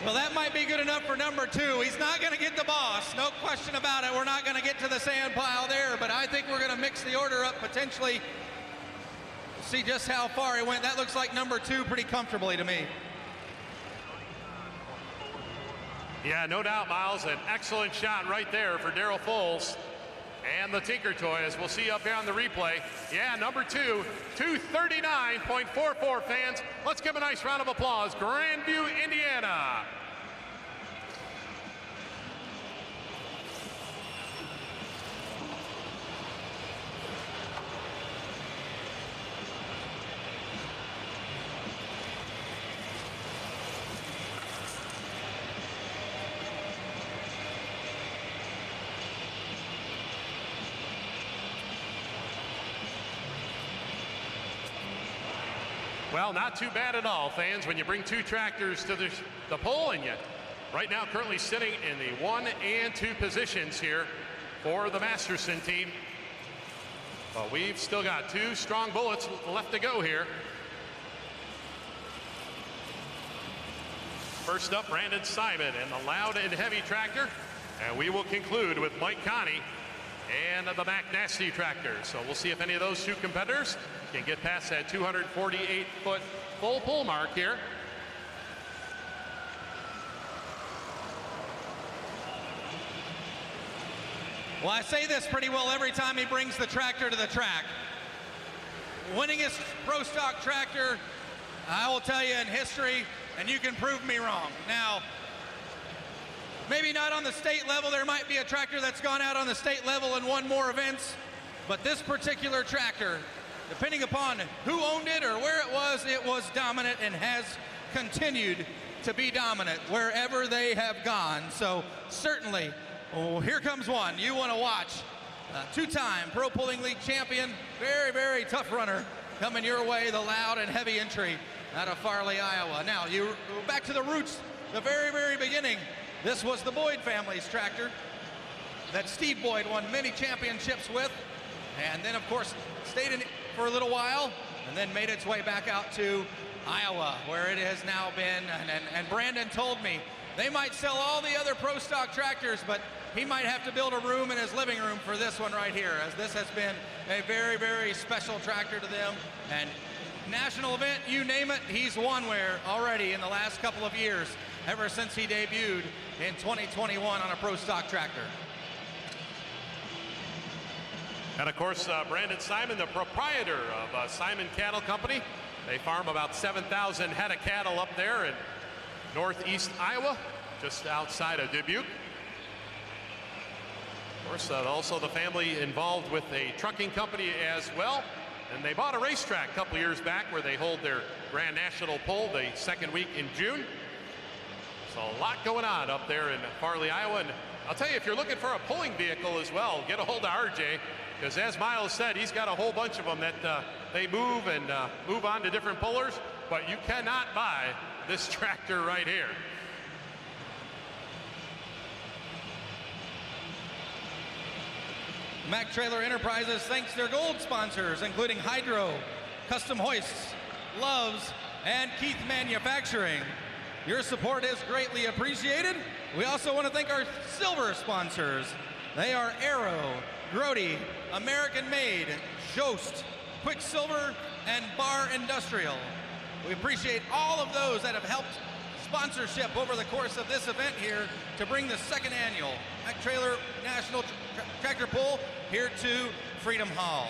Well, that might be good enough for number 2. He's not going to get the boss, no question about it. We're not going to get to the sand pile there, but I think we're going to mix the order up potentially. See just how far he went. That looks like number 2 pretty comfortably to me. Yeah, no doubt, Miles. An excellent shot right there for Daryl Foles and the Tinker Toy, as we'll see up here on the replay. Yeah, number 2, 239.44 fans. Let's give a nice round of applause. Grandview, Indiana. Well, not too bad at all, fans, when you bring 2 tractors to the pole, and yet right now currently sitting in the 1 and 2 positions here for the Masterson team. But we've still got 2 strong bullets left to go here. First up, Brandon Simon and the loud and heavy tractor. And we will conclude with Mike Connie and the Mac Nasty tractor. So we'll see if any of those 2 competitors can get past that 248-foot full pull mark here. Well, I say this pretty well every time he brings the tractor to the track. Winningest pro stock tractor, I will tell you, in history, and you can prove me wrong. Now, maybe not on the state level. There might be a tractor that's gone out on the state level and won more events, but this particular tractor, depending upon who owned it or where it was dominant and has continued to be dominant wherever they have gone. So certainly, here comes one you want to watch. Two-time Pro Pulling League champion, very, very tough runner coming your way, the loud and heavy entry out of Farley, Iowa. Now, you go back to the roots, the very, very beginning. This was the Boyd family's tractor that Steve Boyd won many championships with, and then, of course, stayed in it for a little while, and then made its way back out to Iowa, where it has now been, and Brandon told me, they might sell all the other pro stock tractors, but he might have to build a room in his living room for this one right here, as this has been a very, very special tractor to them. And national event, you name it, he's won where already in the last couple of years, ever since he debuted in 2021 on a pro stock tractor. And of course, Brandon Simon, the proprietor of Simon Cattle Company. They farm about 7,000 head of cattle up there in northeast Iowa, just outside of Dubuque. Of course, also the family involved with a trucking company as well. And they bought a racetrack a couple years back where they hold their Grand National Pull the second week in June. So a lot going on up there in Farley, Iowa. And I'll tell you, if you're looking for a pulling vehicle as well, get a hold of RJ, because as Miles said, he's got a whole bunch of them that they move and move on to different pullers, but you cannot buy this tractor right here. Mac Trailer Enterprises thanks their gold sponsors, including Hydro, Custom Hoists, Loves, and Keith Manufacturing. Your support is greatly appreciated. We also want to thank our silver sponsors. They are Arrow, Grody, American Made, Jost, Quicksilver, and Bar Industrial. We appreciate all of those that have helped sponsorship over the course of this event here to bring the second annual Mac Trailer National Tractor Pull here to Freedom Hall.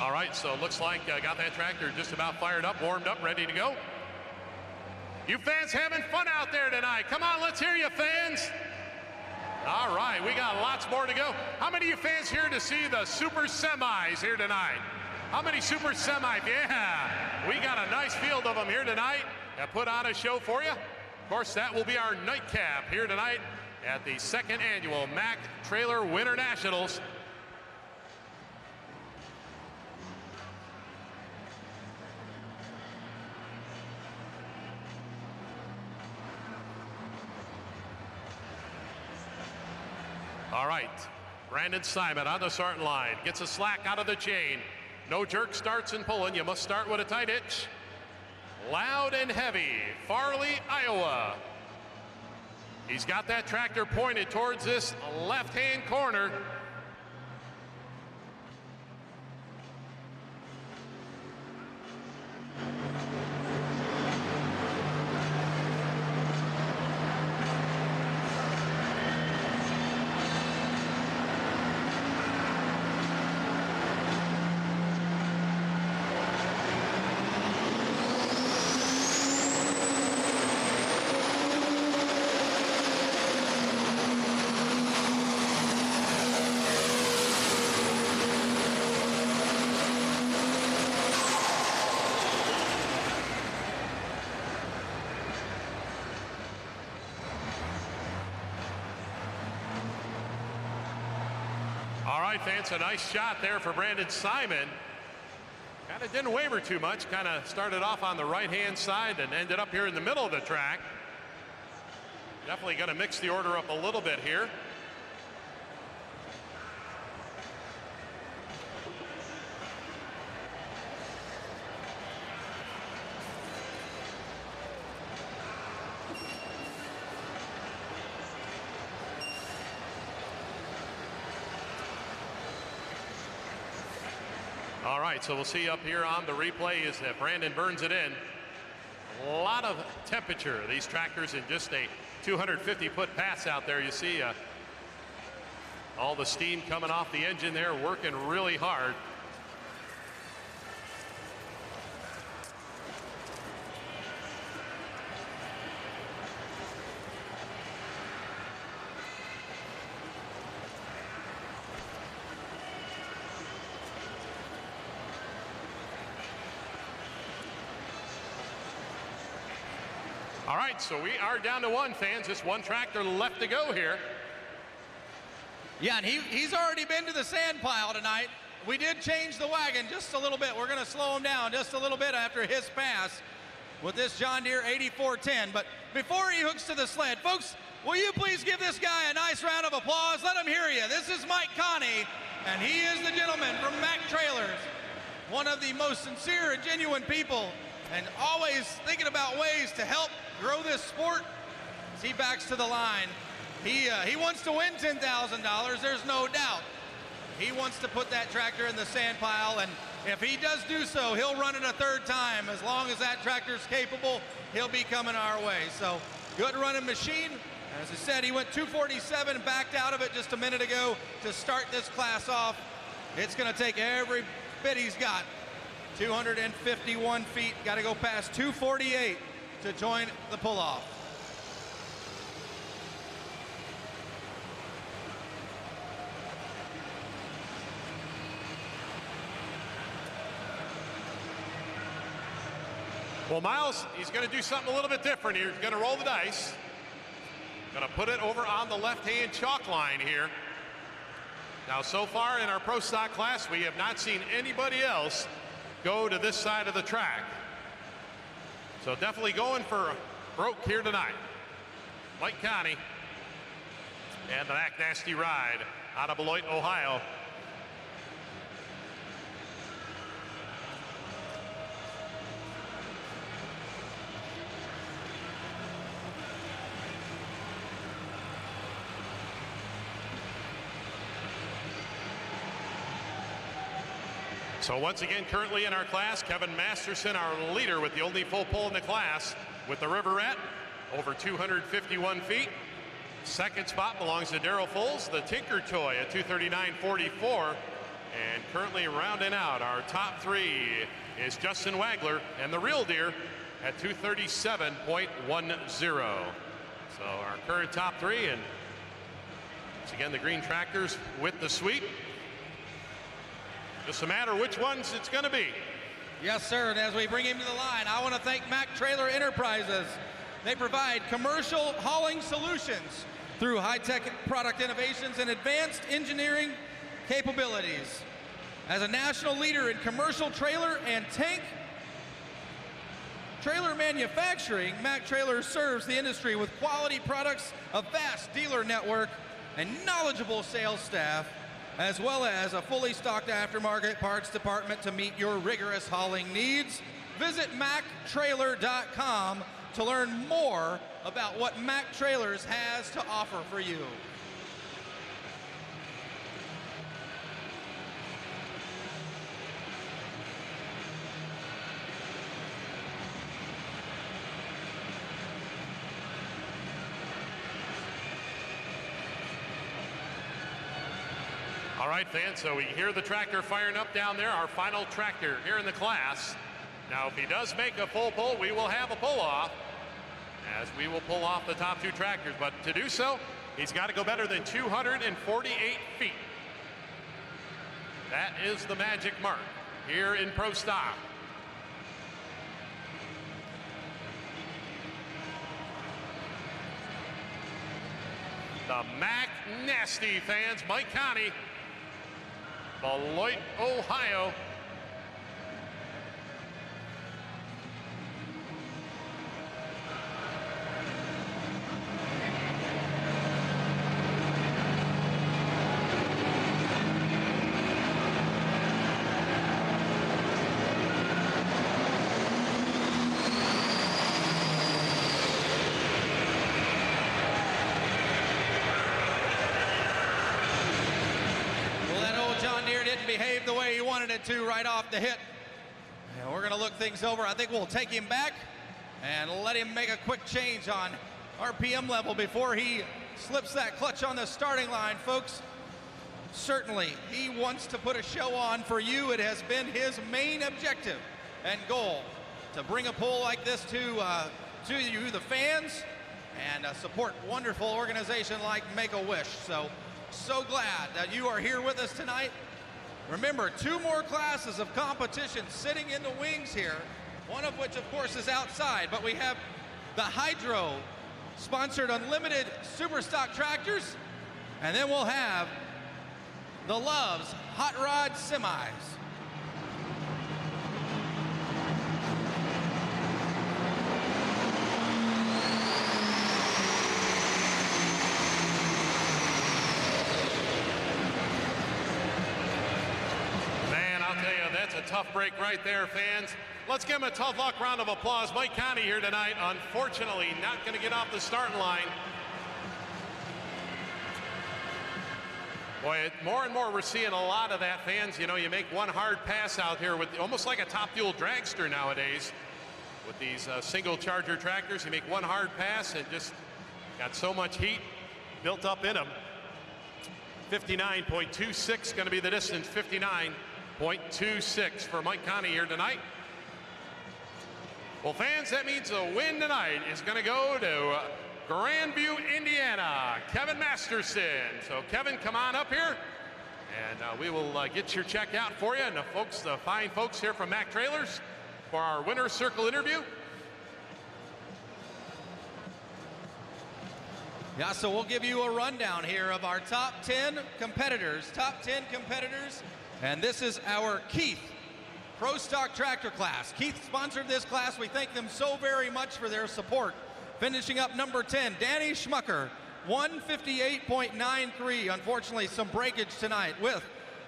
All right, so it looks like got that tractor just about fired up, warmed up, ready to go. You fans having fun out there tonight? Come on, let's hear you, fans. All right, we got lots more to go. How many of you fans here to see the Super Semis here tonight? How many Super Semis? Yeah, we got a nice field of them here tonight that put on a show for you. Of course, that will be our nightcap here tonight at the second annual Mac Trailer Winter Nationals. All right, Brandon Simon on the starting line, gets a slack out of the chain. No jerk starts and pulling, you must start with a tight hitch. Loud and heavy, Farley, Iowa. He's got that tractor pointed towards this left-hand corner. All right, fans, a nice shot there for Brandon Simon. Kind of didn't waver too much, kind of started off on the right-hand side and ended up here in the middle of the track. Definitely going to mix the order up a little bit here. All right, so we'll see up here on the replay is that Brandon burns it in. a lot of temperature. These tractors in just a 250-foot pass out there. You see all the steam coming off the engine there, working really hard. All right, so we are down to one, fans. Just one tractor left to go here. Yeah, and he's already been to the sand pile tonight. We did change the wagon just a little bit. We're going to slow him down just a little bit after his pass with this John Deere 8410. But before he hooks to the sled, folks, will you please give this guy a nice round of applause? Let him hear you. This is Mike Connie, and he is the gentleman from Mack Trailers, one of the most sincere and genuine people, and always thinking about ways to help grow this sport as he backs to the line. He wants to win $10,000, there's no doubt. He wants to put that tractor in the sand pile, and if he does do so, he'll run it a third time. As long as that tractor's capable, he'll be coming our way. So, good running machine. As I said, he went 247, backed out of it just a minute ago to start this class off. It's gonna take every bit he's got. 251 feet, gotta go past 248 to join the pull-off. Well, Miles, he's going to do something a little bit different here. He's going to roll the dice. Going to put it over on the left-hand chalk line here. Now, so far in our Pro Stock class, we have not seen anybody else go to this side of the track. So definitely going for broke here tonight. Mike Connie and the Mack Nasty Ride out of Beloit, Ohio. So once again, currently in our class, Kevin Masterson, our leader with the only full pull in the class with the Riverette, over 251 feet. Second spot belongs to Darrell Foles, the Tinker Toy at 239.44. And currently rounding out our top three is Justin Wagler and the Real Deer at 237.10. So our current top three, and once again, the green tractors with the sweep. Just a matter which ones it's going to be. Yes, sir, and as we bring him to the line, I want to thank Mack Trailer Enterprises. They provide commercial hauling solutions through high-tech product innovations and advanced engineering capabilities. As a national leader in commercial trailer and tank trailer manufacturing, Mack Trailers serves the industry with quality products, a vast dealer network, and knowledgeable sales staff, as well as a fully stocked aftermarket parts department to meet your rigorous hauling needs. Visit MackTrailer.com to learn more about what Mack Trailers has to offer for you. All right, fans, so we hear the tractor firing up down there, our final tractor here in the class. Now, if he does make a full pull, we will have a pull-off, as we will pull off the top two tractors. But to do so, he's got to go better than 248 feet. That is the magic mark here in Pro Stock. The Mack Nasty fans, Mike Connie, Beloit, Ohio. Behave the way he wanted it to right off the hit. And we're going to look things over. I think we'll take him back and let him make a quick change on RPM level before he slips that clutch on the starting line, folks. Certainly, he wants to put a show on for you. It has been his main objective and goal to bring a pole like this to you, the fans, and support wonderful organization like Make-A-Wish. So glad that you are here with us tonight. Remember, 2 more classes of competition sitting in the wings here, one of which, of course, is outside, but we have the Hydro sponsored unlimited super stock tractors, and then we'll have the Love's hot rod semis. That's a tough break right there, fans. Let's give him a tough luck round of applause. Mike Conti here tonight, unfortunately not going to get off the starting line. Boy, more and more we're seeing a lot of that, fans. You know, you make one hard pass out here with almost like a top fuel dragster nowadays with these single charger tractors. You make one hard pass and just got so much heat built up in them. 59.26 going to be the distance. 59.26 for Mike Conti here tonight. Well, fans, that means the win tonight is going to go to Grandview, Indiana, Kevin Masterson. So, Kevin, come on up here, and we will get your check out for you. And the fine folks here from Mac Trailers for our winner's circle interview. Yeah, so we'll give you a rundown here of our top 10 competitors. And this is our Keith Pro Stock Tractor class. Keith sponsored this class. We thank them so very much for their support. Finishing up number 10, Danny Schmucker, 158.93. Unfortunately, some breakage tonight with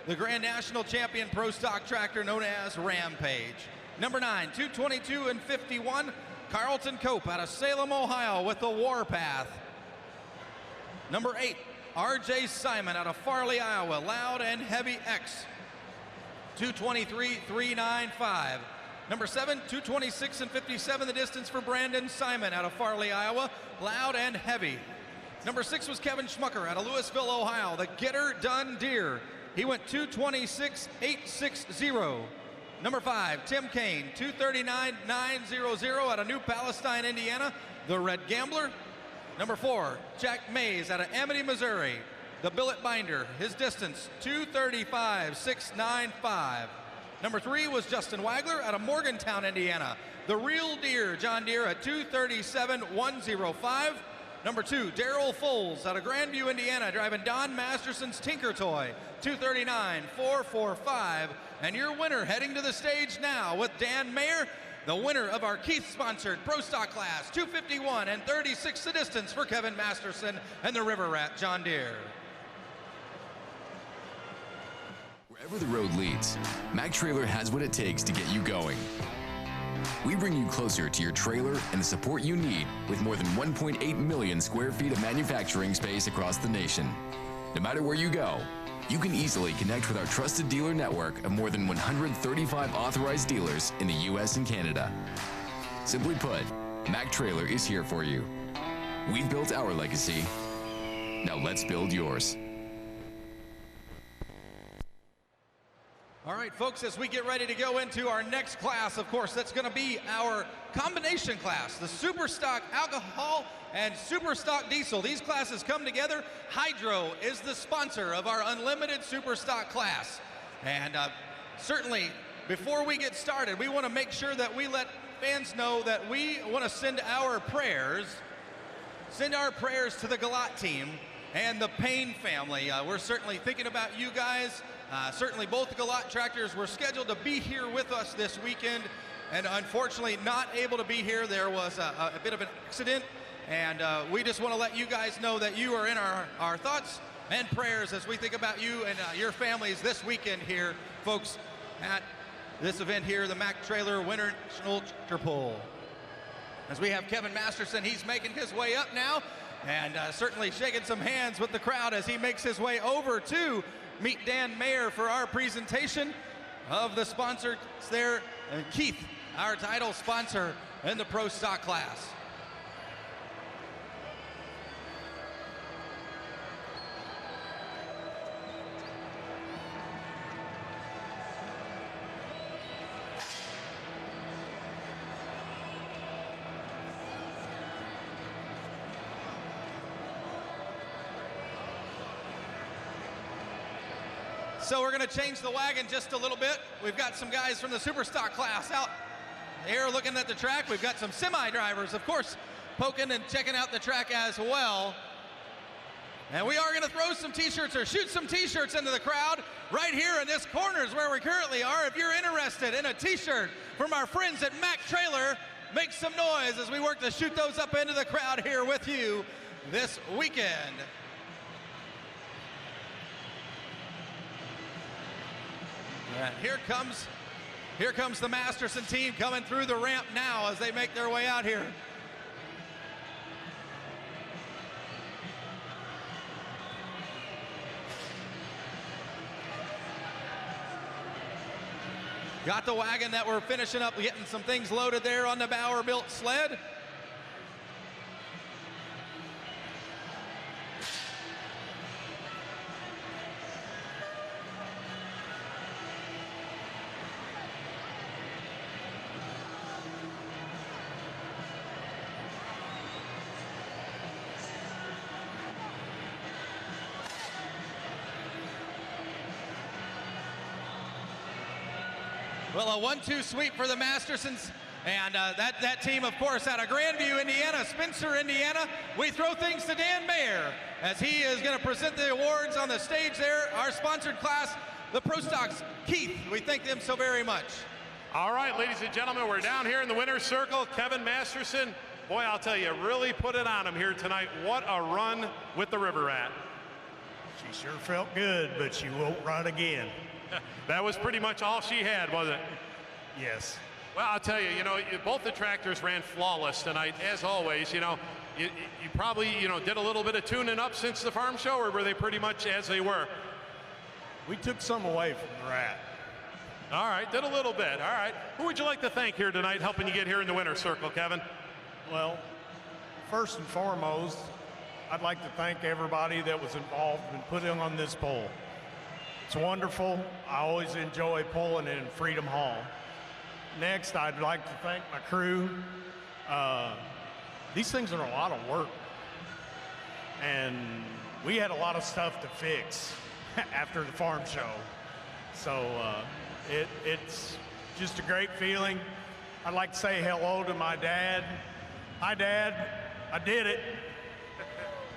the Grand National Champion Pro Stock Tractor known as Rampage. Number 9, 222 and 51, Carlton Cope out of Salem, Ohio with the Warpath. Number 8, RJ Simon out of Farley, Iowa, Loud and Heavy X. 223.395. Number 7, 226 and 57, the distance for Brandon Simon out of Farley, Iowa, Loud and Heavy. Number 6 was Kevin Schmucker out of Louisville, Ohio, the Getter Done Deer. He went 226.860. Number 5, Tim Kane, 239.900 out of New Palestine, Indiana, the Red Gambler. Number 4, Jack Mays out of Amity, Missouri, the Billet Binder. His distance, 235.695. Number 3 was Justin Wagler out of Morgantown, Indiana, the Real Deer, John Deere at 237.105. Number 2, Daryl Foles out of Grandview, Indiana, driving Don Masterson's Tinker Toy, 239.445. And your winner heading to the stage now with Dan Mayer, the winner of our Keith-sponsored Pro Stock class, 251 and 36 the distance for Kevin Masterson and the River Rat, John Deere. Wherever the road leads, Mac Trailer has what it takes to get you going. We bring you closer to your trailer and the support you need with more than 1.8 million square feet of manufacturing space across the nation. No matter where you go, you can easily connect with our trusted dealer network of more than 135 authorized dealers in the U.S. and Canada. Simply put, Mac Trailer is here for you. We've built our legacy. Now let's build yours. All right, folks, as we get ready to go into our next class, of course, that's going to be our combination class, the Super Stock Alcohol and Super Stock Diesel. These classes come together. Hydro is the sponsor of our Unlimited Super Stock class. And certainly, before we get started, we want to make sure that we let fans know that we want to send our prayers to the Galat team and the Payne family. We're certainly thinking about you guys. Certainly both the Galat tractors were scheduled to be here with us this weekend, and unfortunately not able to be here. There was a bit of an accident, and we just want to let you guys know that you are in our thoughts and prayers as we think about you and your families this weekend here, folks, at this event here, the Mac Trailer Winter National Tractor Pull. As we have Kevin Masterson, he's making his way up now, and certainly shaking some hands with the crowd as he makes his way over to meet Dan Mayer for our presentation of the sponsors there. And Keith, our title sponsor in the Pro Stock class. So we're going to change the wagon just a little bit. We've got some guys from the Super Stock class out here looking at the track. We've got some semi-drivers, of course, poking and checking out the track as well. And we are going to throw some t-shirts or shoot some t-shirts into the crowd right here in this corner is where we currently are. If you're interested in a t-shirt from our friends at Mac Trailer, make some noise as we work to shoot those up into the crowd here with you this weekend. And here comes the Masterson team coming through the ramp now as they make their way out here. Got the wagon that we're finishing up, getting some things loaded there on the Bauer-built sled. Well, a 1-2 sweep for the Mastersons. And that team, of course, out of Grandview, Indiana, Spencer, Indiana. We throw things to Dan Mayer as he is going to present the awards on the stage there. Our sponsored class, the Pro Stocks. Keith, we thank them so very much. All right, ladies and gentlemen, we're down here in the winner's circle. Kevin Masterson, boy, I'll tell you, really put it on him here tonight. What a run with the River Rat. She sure felt good, but she won't run again. That was pretty much all she had, wasn't it? Yes. Well, I'll tell you, both the tractors ran flawless tonight, as always. You probably, did a little bit of tuning up since the farm show, or were they pretty much as they were? We took some away from the Rat. All right, did a little bit. All right. Who would you like to thank here tonight, helping you get here in the winner's circle, Kevin? Well, first and foremost, I'd like to thank everybody that was involved in putting on this pole. It's wonderful. I always enjoy pulling in Freedom Hall. Next, I'd like to thank my crew. These things are a lot of work. And we had a lot of stuff to fix after the farm show. So it's just a great feeling. I'd like to say hello to my dad. Hi, Dad. I did it.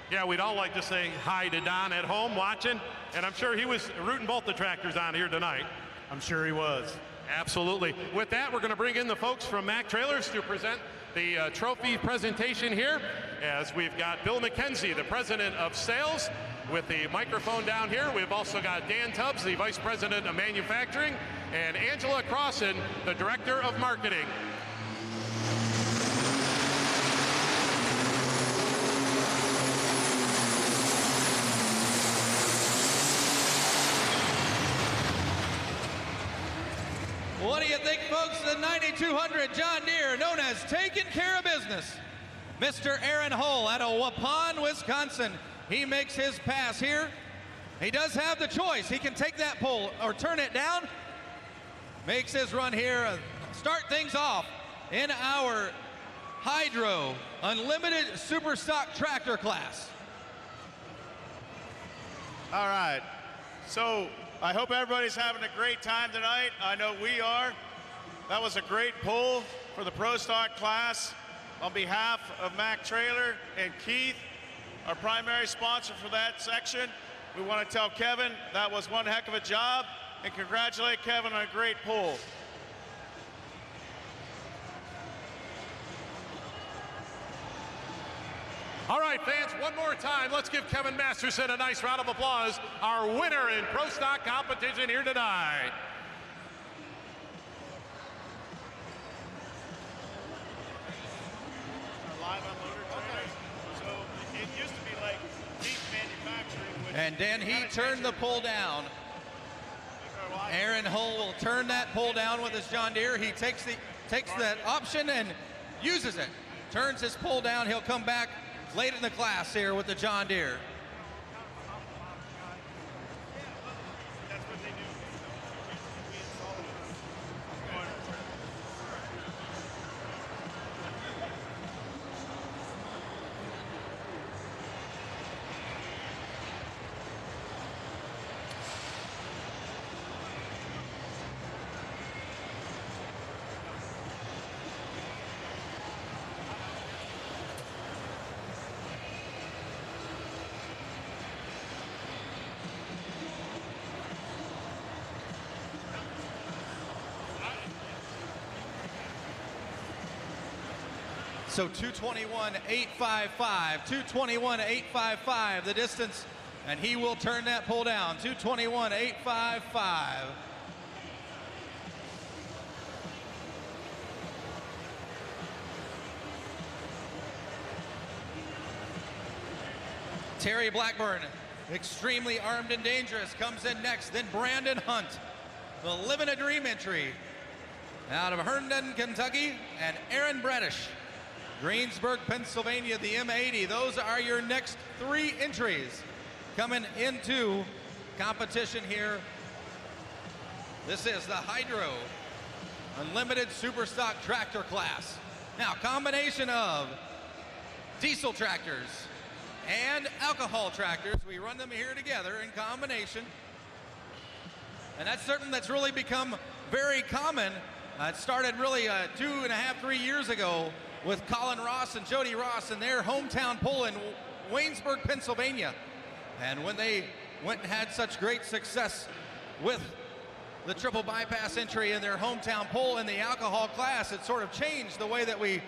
Yeah, we'd all like to say hi to Don at home watching, and I'm sure he was rooting both the tractors on here tonight. I'm sure he was. Absolutely. With that, we're going to bring in the folks from Mac Trailers to present the trophy presentation here, as we've got Bill McKenzie, the president of sales, with the microphone down here. We've also got Dan Tubbs, the vice president of manufacturing, and Angela Crossan, the director of marketing. What do you think, folks? The 9200 John Deere, known as taking care of business. Mr. Aaron Hull out of Waupun, Wisconsin. He makes his pass here. He does have the choice. He can take that pole or turn it down. Makes his run here. Start things off in our Hydro Unlimited Super Stock Tractor class. All right. So I hope everybody's having a great time tonight. I know we are. That was a great pull for the Pro Stock class. On behalf of Mac Trailer and Keith, our primary sponsor for that section, we want to tell Kevin that was one heck of a job, and congratulate Kevin on a great pull. All right, fans, one more time, let's give Kevin Masterson a nice round of applause, our winner in Pro Stock competition here tonight. Live unloader trailers. So it used to be like deep manufacturing. And Dan, he turned the pull down. Aaron Hull will turn that pull down with his John Deere. He takes that option and uses it, turns his pull down. He'll come back late in the class here with the John Deere. So 221.855, 221.855 the distance, and he will turn that pull down. 221.855. Terry Blackburn, extremely armed and dangerous, comes in next. Then Brandon Hunt, the Living a Dream entry out of Herndon, Kentucky, and Aaron Bradish, Greensburg, Pennsylvania, the M80. Those are your next three entries coming into competition here. This is the Hydro Unlimited Superstock Tractor class. Now, combination of diesel tractors and alcohol tractors. We run them here together in combination. And that's something that's really become very common. It started really 2.5, 3 years ago with Colin Ross and Jody Ross in their hometown pull in Waynesburg, Pennsylvania. And when they went and had such great success with the triple bypass entry in their hometown pull in the alcohol class, it sort of changed the way that we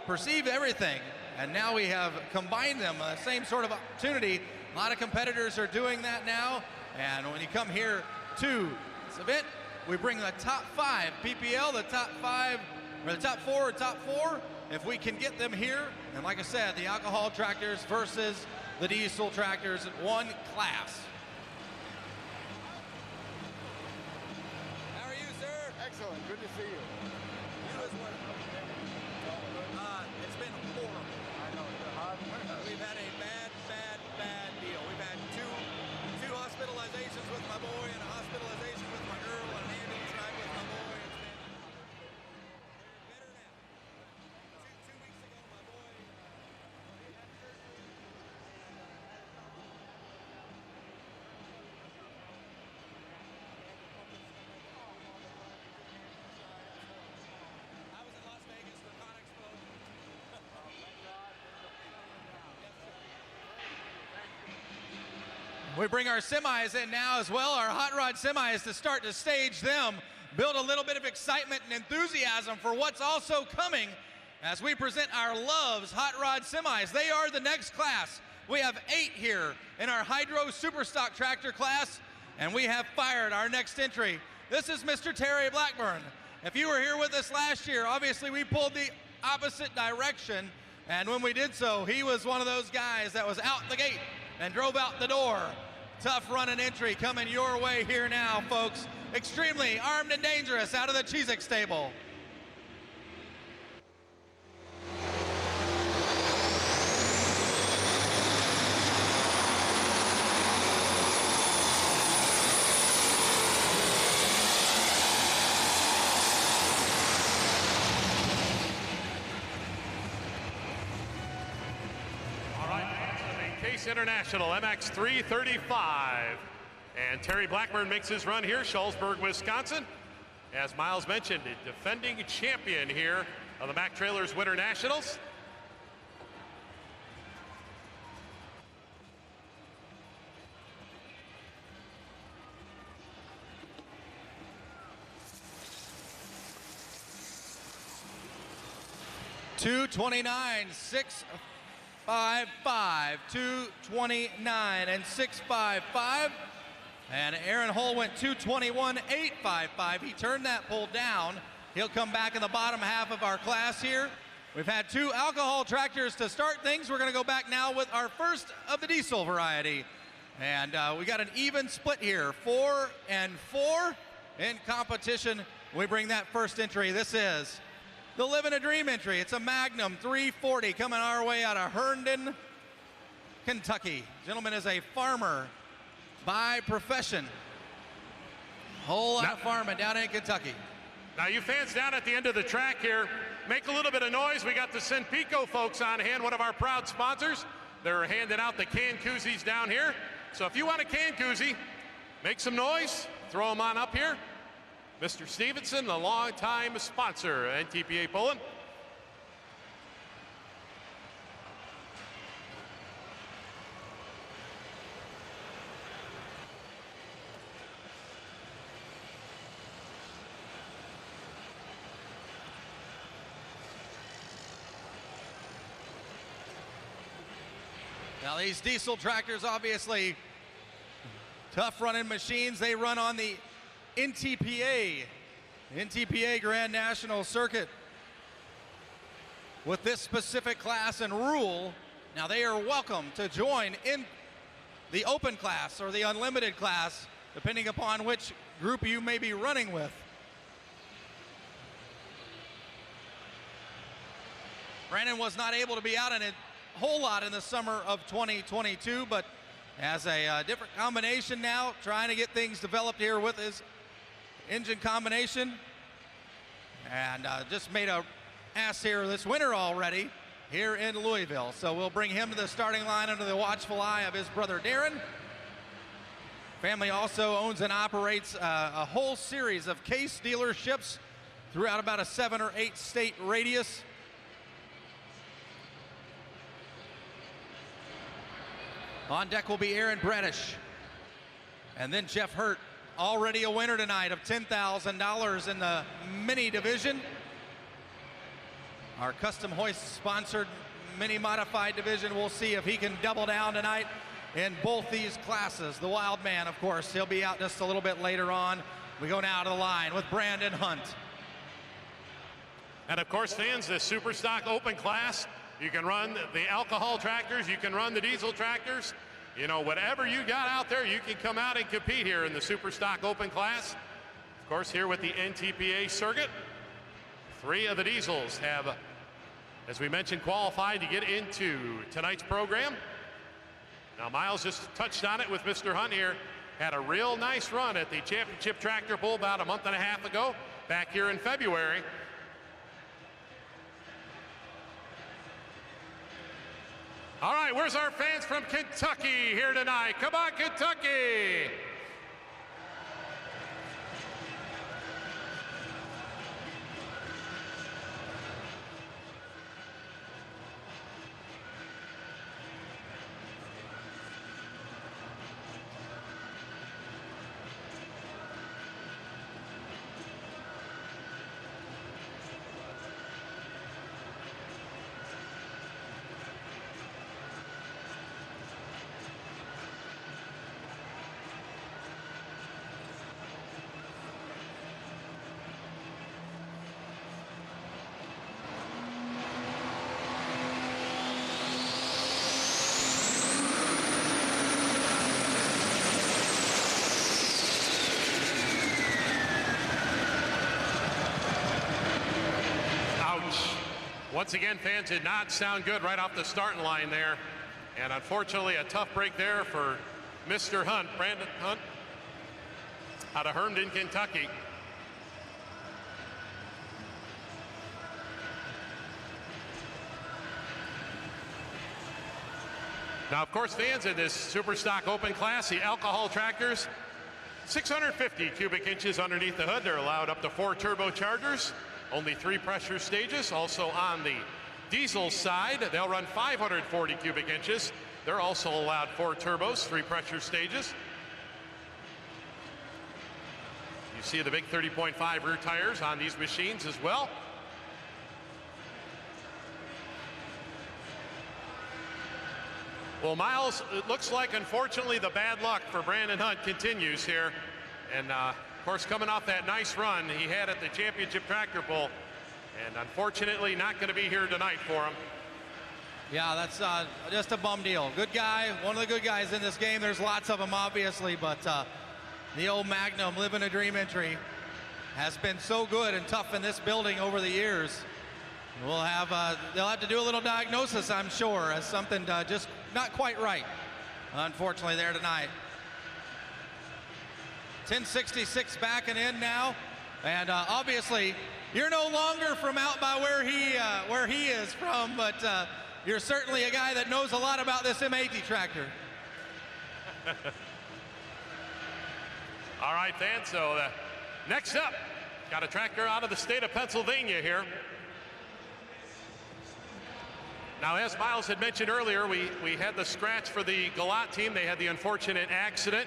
perceive everything. And now we have combined them, same sort of opportunity. A lot of competitors are doing that now. And when you come here to this event, we bring the top 5 PPL, the top 5, or the top 4 or top 4, if we can get them here. And like I said, the alcohol tractors versus the diesel tractors in one class. How are you, sir? Excellent. Good to see you. You as well. It's been horrible. I know. We've had a bad deal. We've had two hospitalizations with my boy and a hospitalization with my girl and an ambulance ride with my boy. It's been better now. Two weeks ago, my boy he had surgery. I was in Las Vegas for Con Expo. We bring our semis in now as well, our hot rod semis, to start to stage them, build a little bit of excitement and enthusiasm for what's also coming as we present our Loves hot rod semis. They are the next class. We have 8 here in our Hydro Superstock Tractor class, and we have fired our next entry. This is Mr. Terry Blackburn. If you were here with us last year, obviously we pulled the opposite direction, and when we did so, he was one of those guys that was out the gate and drove out the door. Tough running entry coming your way here now, folks. Extremely armed and dangerous out of the Cheez-It stable. International MX 335. And Terry Blackburn makes his run here, Shullsburg, Wisconsin. As Miles mentioned, the defending champion here of the Mack Trailers Winter Nationals. $229,655, 229 and 655. And Aaron Hull went 221,855. He turned that pull down. He'll come back in the bottom half of our class here. We've had 2 alcohol tractors to start things. We're going to go back now with our first of the diesel variety. And we got an even split here, 4 and 4 in competition. We bring that first entry. This is the Living a Dream entry. It's a Magnum 340 coming our way out of Herndon, Kentucky. Gentleman is a farmer by profession. Whole lot of farming down in Kentucky. Now you fans down at the end of the track here, make a little bit of noise. We got the Senpico folks on hand, one of our proud sponsors. They're handing out the can koozies down here. So if you want a can koozie, make some noise, throw them on up here. Mr. Stevenson, a longtime sponsor, NTPA Pulling. Now these diesel tractors, obviously tough running machines. They run on the NTPA Grand National Circuit with this specific class and rule. Now they are welcome to join in the open class or the unlimited class, depending upon which group you may be running with. Brandon was not able to be out in a whole lot in the summer of 2022, but has a different combination now, trying to get things developed here with his engine combination, and just made a ass here this winter already here in Louisville. So we'll bring him to the starting line under the watchful eye of his brother Darren. Family also owns and operates a whole series of Case dealerships throughout about a 7 or 8 state radius. On deck will be Aaron Bradish. And then Jeff Hurt, already a winner tonight of $10,000 in the mini division. Our custom hoist sponsored mini modified division. We'll see if he can double down tonight in both these classes. The Wild Man, of course, he'll be out just a little bit later on. We go now to the line with Brandon Hunt. And of course, fans, the Super Stock Open class, you can run the alcohol tractors, you can run the diesel tractors. You know, whatever you got out there, you can come out and compete here in the Super Stock Open class. Of course, here with the NTPA circuit, 3 of the diesels have, as we mentioned, qualified to get into tonight's program. Now, Miles just touched on it with Mr. Hunt here. Had a real nice run at the championship tractor pull about a month and a half ago, back here in February. All right, where's our fans from Kentucky here tonight? Come on, Kentucky! Once again, fans, did not sound good right off the starting line there. And unfortunately, a tough break there for Mr. Hunt, Brandon Hunt, out of Herndon, Kentucky. Now, of course, fans, in this Super Stock Open class, the alcohol tractors, 650 cubic inches underneath the hood. They're allowed up to 4 turbochargers. Only 3 pressure stages. Also on the diesel side, they'll run 540 cubic inches. They're also allowed 4 turbos, 3 pressure stages. You see the big 30.5 rear tires on these machines as well. Well, Miles, it looks like, unfortunately, the bad luck for Brandon Hunt continues here. And of course, coming off that nice run he had at the championship tractor pull, and unfortunately not going to be here tonight for him. Yeah, that's just a bum deal. Good guy, one of the good guys in this game. There's lots of them, obviously, but the old Magnum Living a Dream entry has been so good and tough in this building over the years. We'll have, they'll have to do a little diagnosis, I'm sure, as something just not quite right, unfortunately, there tonight. 1066 backing in now, and obviously you're no longer from out by where he is from, but you're certainly a guy that knows a lot about this M80 tractor. All right, fans, so next up, got a tractor out of the state of Pennsylvania here. Now, as Miles had mentioned earlier, we had the scratch for the Galat team. They had the unfortunate accident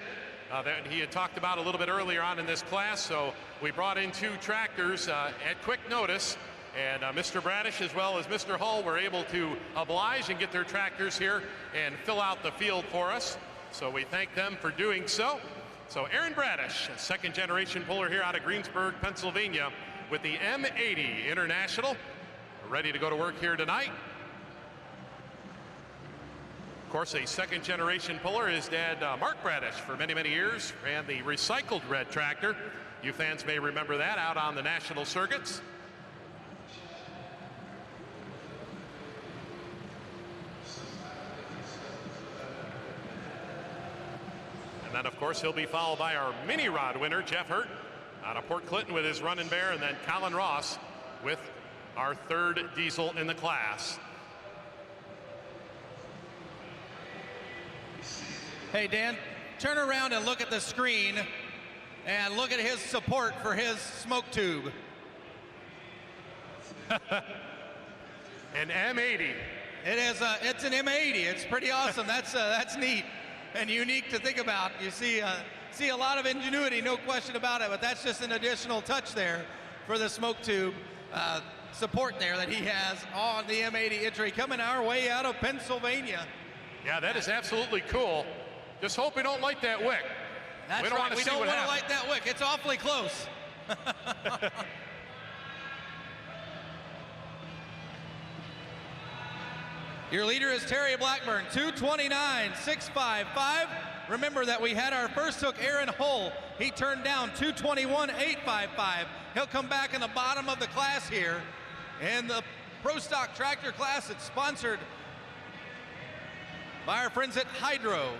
that he had talked about a little bit earlier on in this class, so we brought in 2 tractors at quick notice, and Mr. Bradish as well as Mr. Hull were able to oblige and get their tractors here and fill out the field for us, so we thank them for doing so. So Aaron Bradish, a second-generation puller here out of Greensburg, Pennsylvania, with the M80 International, ready to go to work here tonight. Of course, a second-generation puller. His dad, Mark Bradish, for many, many years, ran the recycled red tractor. You fans may remember that out on the national circuits. And then, of course, he'll be followed by our mini rod winner, Jeff Hurt, out of Port Clinton with his Running Bear, and then Colin Ross with our 3rd diesel in the class. Hey, Dan, turn around and look at the screen and look at his support for his smoke tube. An M80. It is it's an M80. It's pretty awesome. That's neat and unique to think about. You see a lot of ingenuity, no question about it, but that's just an additional touch there for the smoke tube support there that he has on the M80 entry coming our way out of Pennsylvania. Yeah, that is absolutely cool. Just hope we don't light that wick. That's we don't right. want We to don't want to happens. light that wick. It's awfully close. Your leader is Terry Blackburn, 229.655. Remember that we had our first hook, Aaron Hull. He turned down 221.855. He'll come back in the bottom of the class here. In the Pro Stock Tractor class, it's sponsored by our friends at Hydro.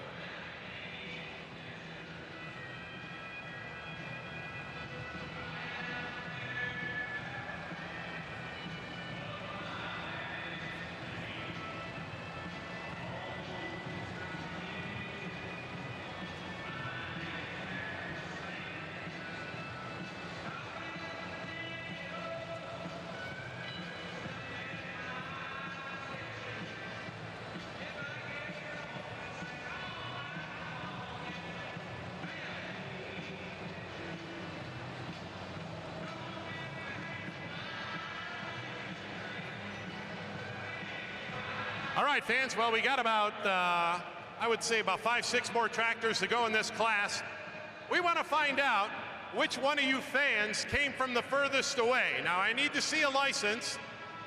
All right, fans, well, we got about, I would say about 5-6 more tractors to go in this class. We want to find out which one of you fans came from the furthest away. Now, I need to see a license,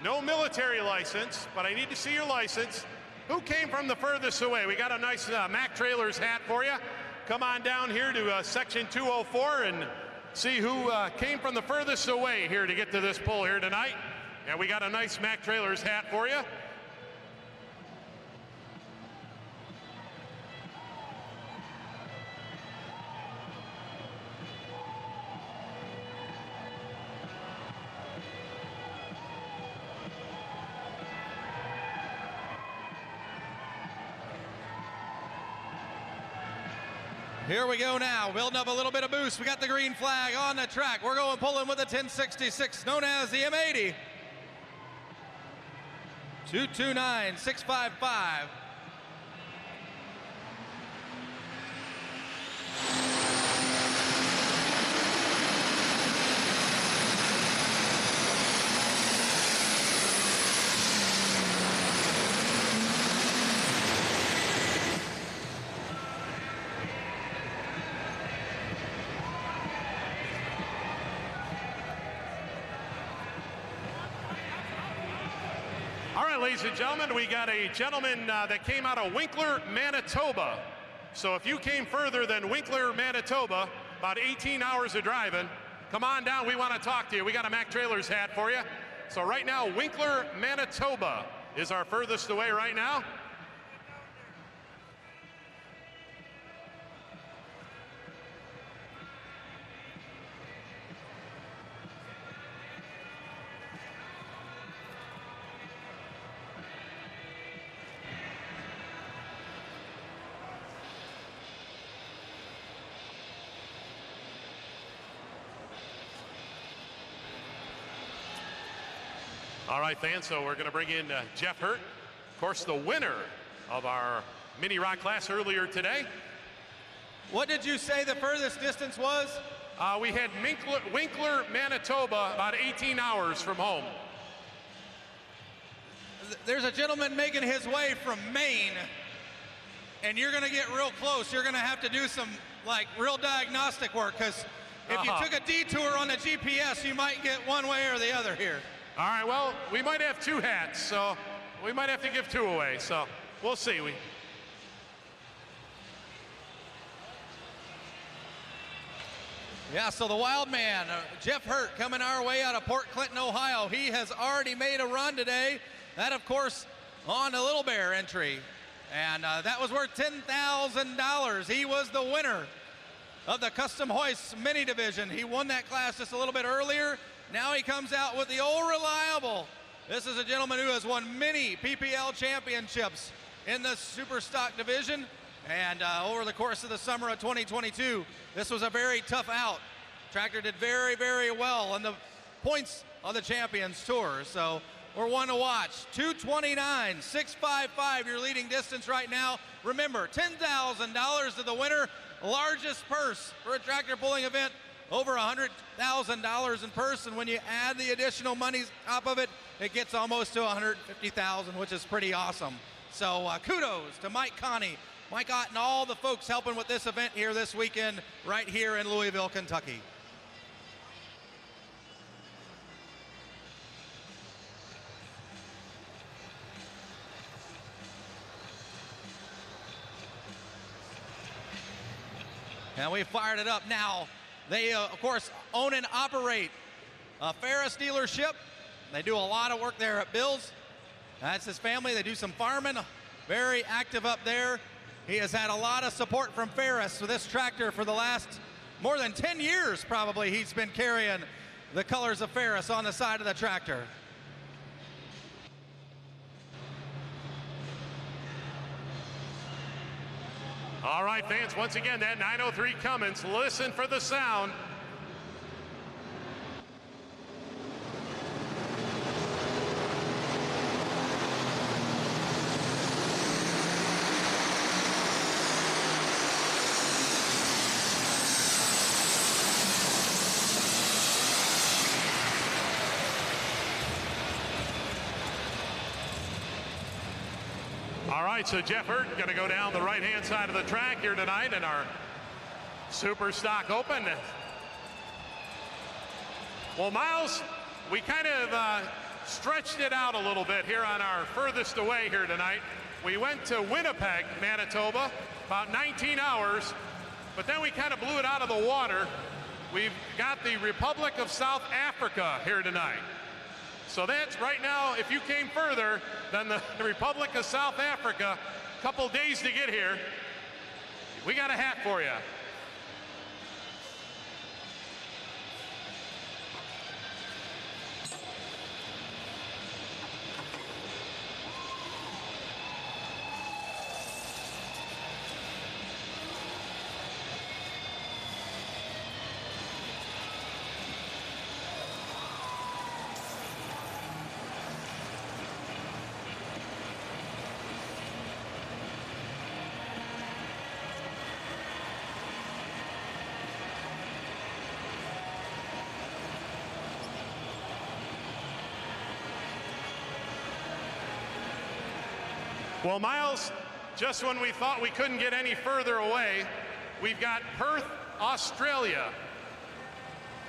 no military license, but I need to see your license. Who came from the furthest away? We got a nice Mac Trailers hat for you. Come on down here to section 204 and see who came from the furthest away here to get to this pull here tonight. And we got a nice Mac Trailers hat for you. Here we go now, building up a little bit of boost. We got the green flag on the track. We're going pulling with the 1066, known as the M80. 229.655. Ladies and gentlemen, we got a gentleman that came out of Winkler, Manitoba. So if you came further than Winkler, Manitoba, about 18 hours of driving, come on down. We want to talk to you. We got a Mac Trailers hat for you. So right now, Winkler, Manitoba is our furthest away right now. All right, fans, so we're going to bring in Jeff Hurt, of course, the winner of our mini rock class earlier today. What did you say the furthest distance was? We had Winkler, Manitoba, about 18 hours from home. There's a gentleman making his way from Maine, and you're going to get real close. You're going to have to do some, like, real diagnostic work, because if you took a detour on the GPS, you might get one way or the other here. All right, well, we might have two hats, so we might have to give two away, so we'll see. Yeah, so the wild man, Jeff Hurt, coming our way out of Port Clinton, Ohio. He has already made a run today. That, of course, on the Little Bear entry. And that was worth $10,000. He was the winner of the Custom Hoist Mini Division. He won that class just a little bit earlier. Now he comes out with the old reliable. This is a gentleman who has won many PPL championships in the Super Stock division. And over the course of the summer of 2022, this was a very tough out. Tractor did very, very well on the points of the Champions Tour. So we're one to watch. 2:29.655, your leading distance right now. Remember, $10,000 to the winner, largest purse for a tractor pulling event. Over $100,000 in purse, and when you add the additional money top of it, it gets almost to $150,000, which is pretty awesome. So kudos to Mike Connie, Mike Ott, and all the folks helping with this event here this weekend, right here in Louisville, Kentucky. And we fired it up now. They, of course, own and operate a Ferris dealership. They do a lot of work there at Bill's. That's his family. They do some farming. Very active up there. He has had a lot of support from Ferris with this tractor for the last more than 10 years, probably. He's been carrying the colors of Ferris on the side of the tractor. All right, fans, once again, that 903 Cummins, listen for the sound. All right, so Jeff Hurt going to go down the right-hand side of the track here tonight in our Super Stock Open. Well, Miles, we kind of stretched it out a little bit here on our furthest away here tonight. We went to Winnipeg, Manitoba, about 19 hours, but then we kind of blew it out of the water. We've got the Republic of South Africa here tonight. So that's right now, if you came further than the Republic of South Africa, a couple days to get here, we got a hat for you. Well, Miles, just when we thought we couldn't get any further away, we've got Perth, Australia.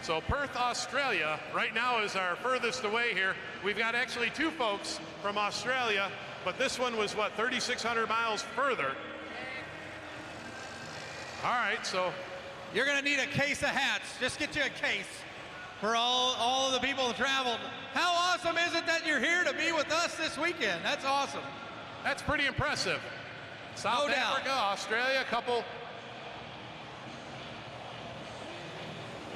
So Perth, Australia, right now is our furthest away here. We've got actually two folks from Australia, but this one was, what, 3,600 miles further. All right, so. You're gonna need a case of hats. Just get you a case for all of the people who traveled. How awesome awesome is it that you're here to be with us this weekend? That's awesome. That's pretty impressive. South Africa, Australia, a couple.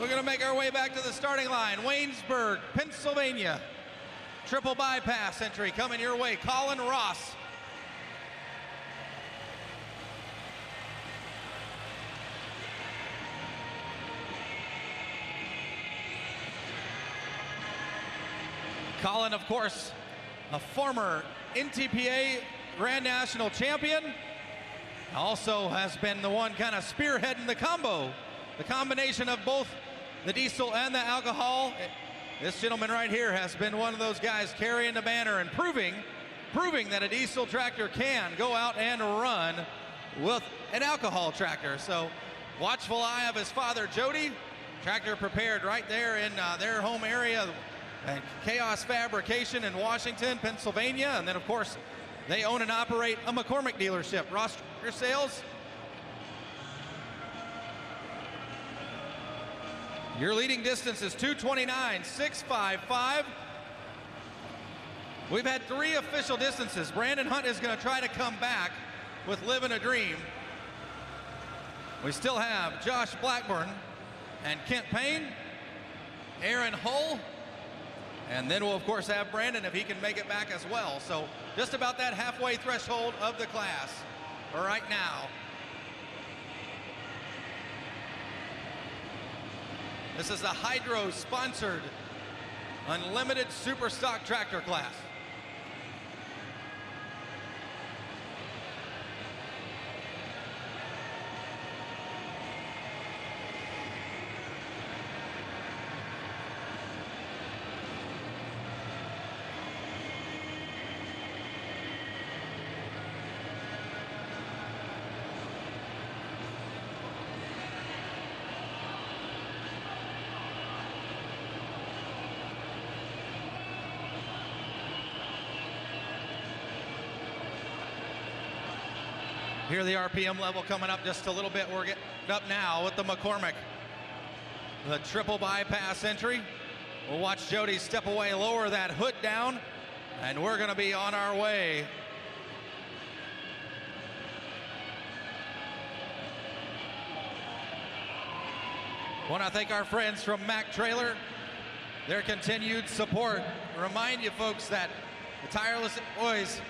We're going to make our way back to the starting line. Waynesburg, Pennsylvania. Triple bypass entry coming your way. Colin Ross. Colin, of course, a former NTPA Grand National champion. Also has been the one kind of spearheading the combo. The combination of both the diesel and the alcohol. This gentleman right here has been one of those guys carrying the banner and proving that a diesel tractor can go out and run with an alcohol tractor. So watchful eye of his father, Jody. Tractor prepared right there in their home area, and Chaos Fabrication in Washington, Pennsylvania. And then, of course, they own and operate a McCormick dealership. Ross Tractor Sales. Your leading distance is 229.655. We've had 3 official distances. Brandon Hunt is going to try to come back with Living a Dream. We still have Josh Blackburn and Kent Payne, Aaron Hull, and then we'll of course have Brandon if he can make it back as well. So just about that halfway threshold of the class right now. This is the Hydro-sponsored Unlimited Super Stock Tractor class. Here the RPM level coming up just a little bit. We're getting up now with the McCormick. The triple bypass entry. We'll watch Jody step away, lower that hood down, and we're going to be on our way. Want to thank our friends from Mac Trailer, their continued support. Remind you folks that the tireless employees,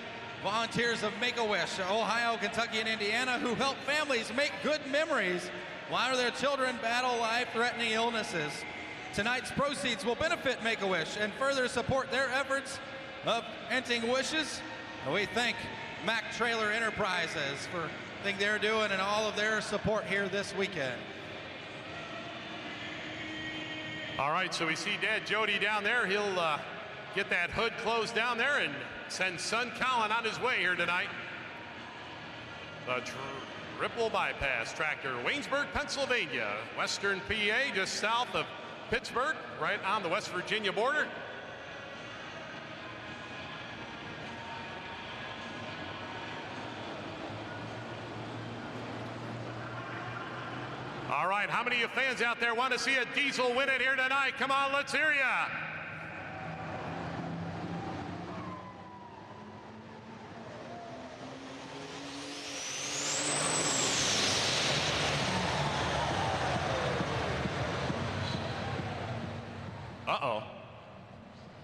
volunteers of Make-A-Wish, Ohio, Kentucky, and Indiana, who help families make good memories while their children battle life-threatening illnesses. Tonight's proceeds will benefit Make-A-Wish and further support their efforts of granting wishes. And we thank Mac Trailer Enterprises for everything they're doing and all of their support here this weekend. All right, so we see Dad Jody down there. He'll get that hood closed down there and send son Colin on his way here tonight. The triple bypass tractor, Waynesburg, Pennsylvania, Western PA, just south of Pittsburgh, right on the West Virginia border. All right, how many of you fans out there want to see a diesel win it here tonight? Come on, let's hear ya. Uh-oh.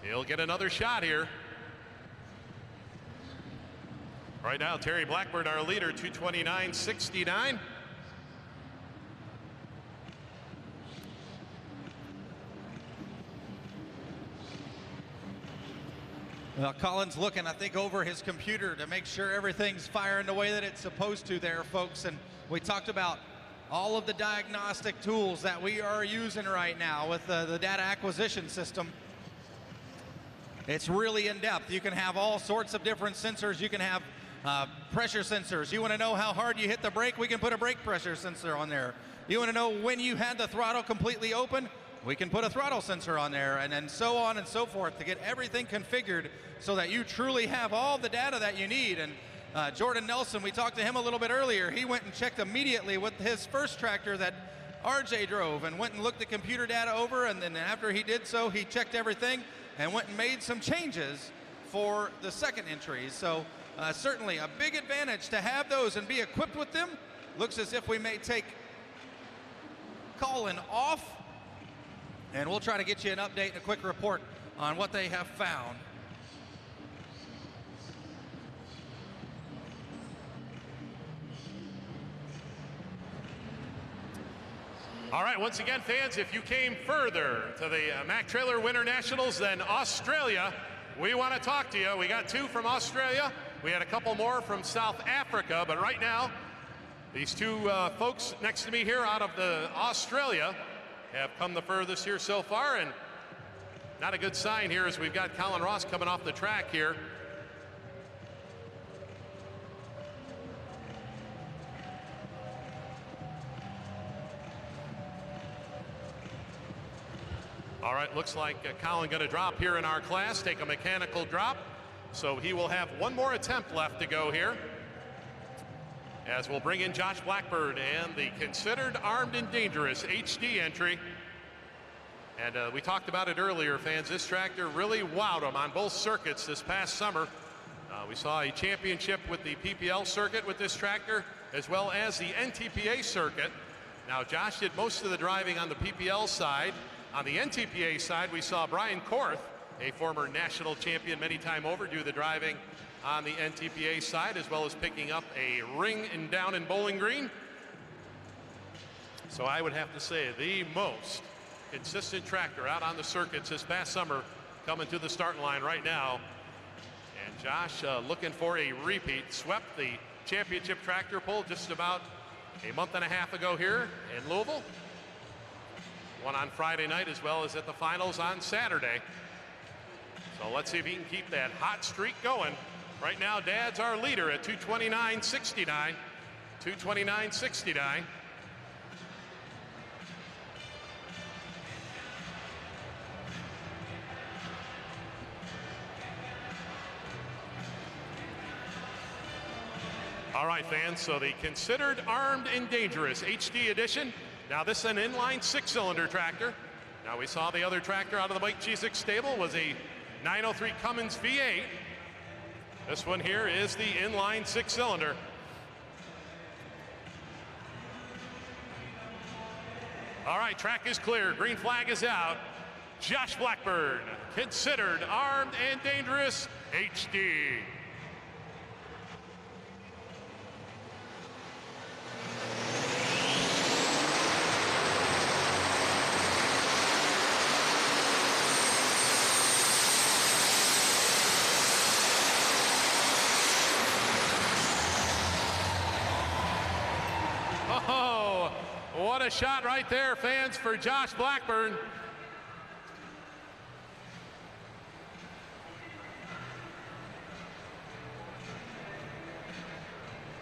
He'll get another shot here. Right now, Terry Blackburn, our leader, 229.69. Well, Colin's looking, I think, over his computer to make sure everything's firing the way that it's supposed to there, folks. And we talked about all of the diagnostic tools that we are using right now with the data acquisition system. It's really in depth. You can have all sorts of different sensors. You can have pressure sensors. You want to know how hard you hit the brake? We can put a brake pressure sensor on there. You want to know when you had the throttle completely open? We can put a throttle sensor on there, and then so on and so forth to get everything configured so that you truly have all the data that you need. And Jordan Nelson, we talked to him a little bit earlier. He went and checked immediately with his first tractor that RJ drove and went and looked the computer data over, and then after he did so, he checked everything. and went and made some changes for the second entries. So certainly a big advantage to have those and be equipped with them. Looks as if we may take Colin off, and we'll try to get you an update and a quick report on what they have found. All right, once again, fans, if you came further to the Mack Trailer Winter Nationals than Australia, we want to talk to you. We got 2 from Australia. We had a couple more from South Africa, but right now, these 2 folks next to me here out of the Australia have come the furthest here so far, and not a good sign here as we've got Colin Ross coming off the track here. All right, looks like Colin going to drop here in our class, take a mechanical drop. So he will have 1 more attempt left to go here, as we'll bring in Josh Blackburn and the Considered Armed and Dangerous HD entry. And we talked about it earlier, fans. This tractor really wowed them on both circuits this past summer. We saw a championship with the PPL circuit with this tractor, as well as the NTPA circuit. Now, Josh did most of the driving on the PPL side. On the NTPA side, we saw Brian Korth, a former national champion many times over, do the driving on the NTPA side, as well as picking up a ring and down in Bowling Green. So I would have to say the most consistent tractor out on the circuits this past summer, coming to the starting line right now. And Josh looking for a repeat. Swept the championship tractor pull just about a month and a half ago here in Louisville. One on Friday night, as well as at the finals on Saturday. So let's see if he can keep that hot streak going. Right now, Dad's our leader at 229.69. 229.69. All right, fans, so the Considered Armed and Dangerous HD edition. Now this is an inline 6-cylinder tractor. Now we saw the other tractor out of the Mike Chizek stable was a 903 Cummins V8. This one here is the inline 6-cylinder. All right, track is clear. Green flag is out. Josh Blackburn, Considered Armed and Dangerous HD. Oh, what a shot right there, fans, for Josh Blackburn.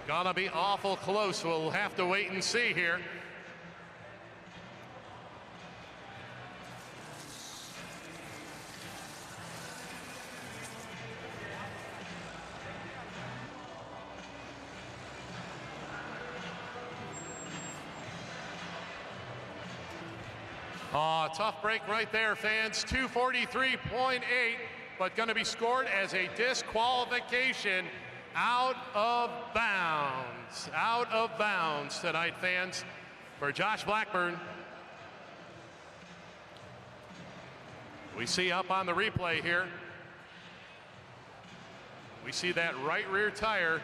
Gonna be awful close. We'll have to wait and see here. Oh, tough break right there, fans. 243.8, but going to be scored as a disqualification. Out of bounds. Out of bounds tonight, fans, for Josh Blackburn. We see up on the replay here. We see that right rear tire.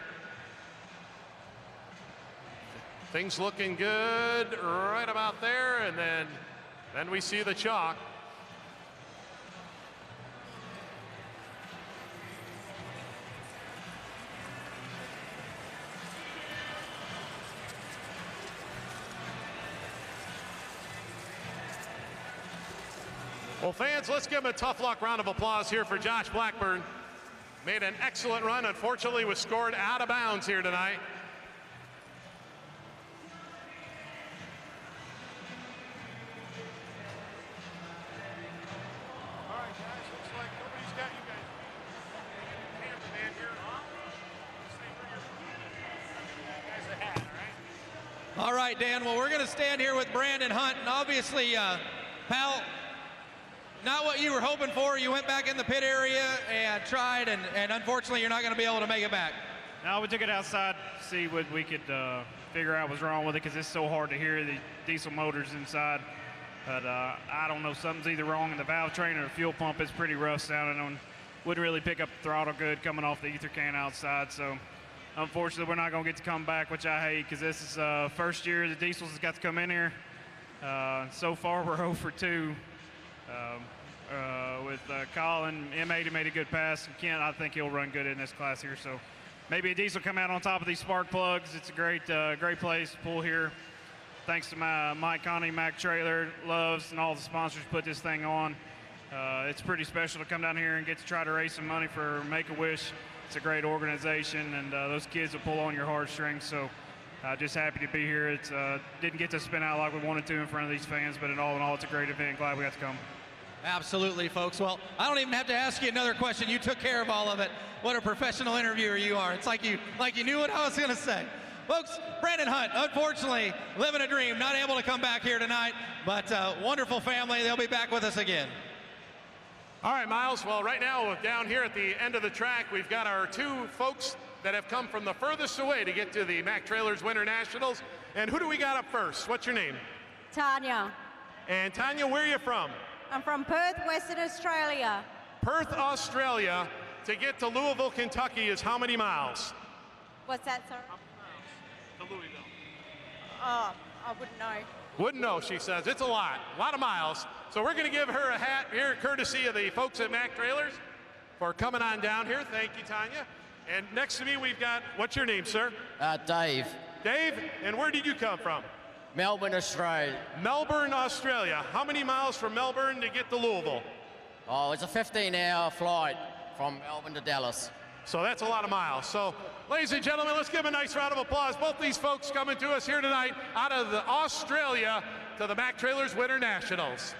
Things looking good right about there, and then we see the chalk. Well, fans, let's give him a tough luck round of applause here for Josh Blackburn. Made an excellent run. Unfortunately, was scored out of bounds here tonight. All right, Dan, well, we're going to stand here with Brandon Hunt, and obviously, pal, not what you were hoping for. You went back in the pit area and tried, and unfortunately you're not going to be able to make it back. No, we took it outside to see what we could figure out was wrong with it, because it's so hard to hear the diesel motors inside. But I don't know, something's either wrong in the valve train or the fuel pump. It's pretty rough sounding on. Wouldn't really pick up the throttle good coming off the ether can outside. So unfortunately, we're not going to get to come back, which I hate, because this is first year the diesels has got to come in here. So far, we're 0 for 2. With Colin, M80 made a good pass. And Kent, I think he'll run good in this class here. So maybe a diesel come out on top of these spark plugs. It's a great place to pull here. Thanks to Mike Connie, Mac Trailer, Loves, and all the sponsors put this thing on. It's pretty special to come down here and get to try to raise some money for Make-A-Wish. It's a great organization, and those kids will pull on your heartstrings. So just happy to be here. It's didn't get to spin out like we wanted to in front of these fans, but in all, it's a great event. Glad we got to come. Absolutely, folks. Well, I don't even have to ask you another question. You took care of all of it. What a professional interviewer you are. It's like you knew what I was going to say. Folks, Brandon Hunt, unfortunately, living a dream, not able to come back here tonight, but wonderful family. They'll be back with us again. All right, Miles. Well, right now, down here at the end of the track, we've got our two folks that have come from the furthest away to get to the Mac Trailers Winter Nationals. And who do we got up first? What's your name? Tanya. And Tanya, where are you from? I'm from Perth, Western Australia. Perth, Australia. To get to Louisville, Kentucky is how many miles? What's that, sir? To Louisville. Oh, I wouldn't know. Wouldn't know, she says. It's a lot of miles. So we're going to give her a hat here, courtesy of the folks at Mac Trailers, for coming on down here. Thank you, Tanya. And next to me, we've got, what's your name, sir? Dave. Dave, and where did you come from? Melbourne, Australia. Melbourne, Australia. How many miles from Melbourne to get to Louisville? Oh, it's a 15-hour flight from Melbourne to Dallas. So that's a lot of miles. So, ladies and gentlemen, let's give them a nice round of applause. Both these folks coming to us here tonight out of Australia to the Mac Trailers Winter Nationals.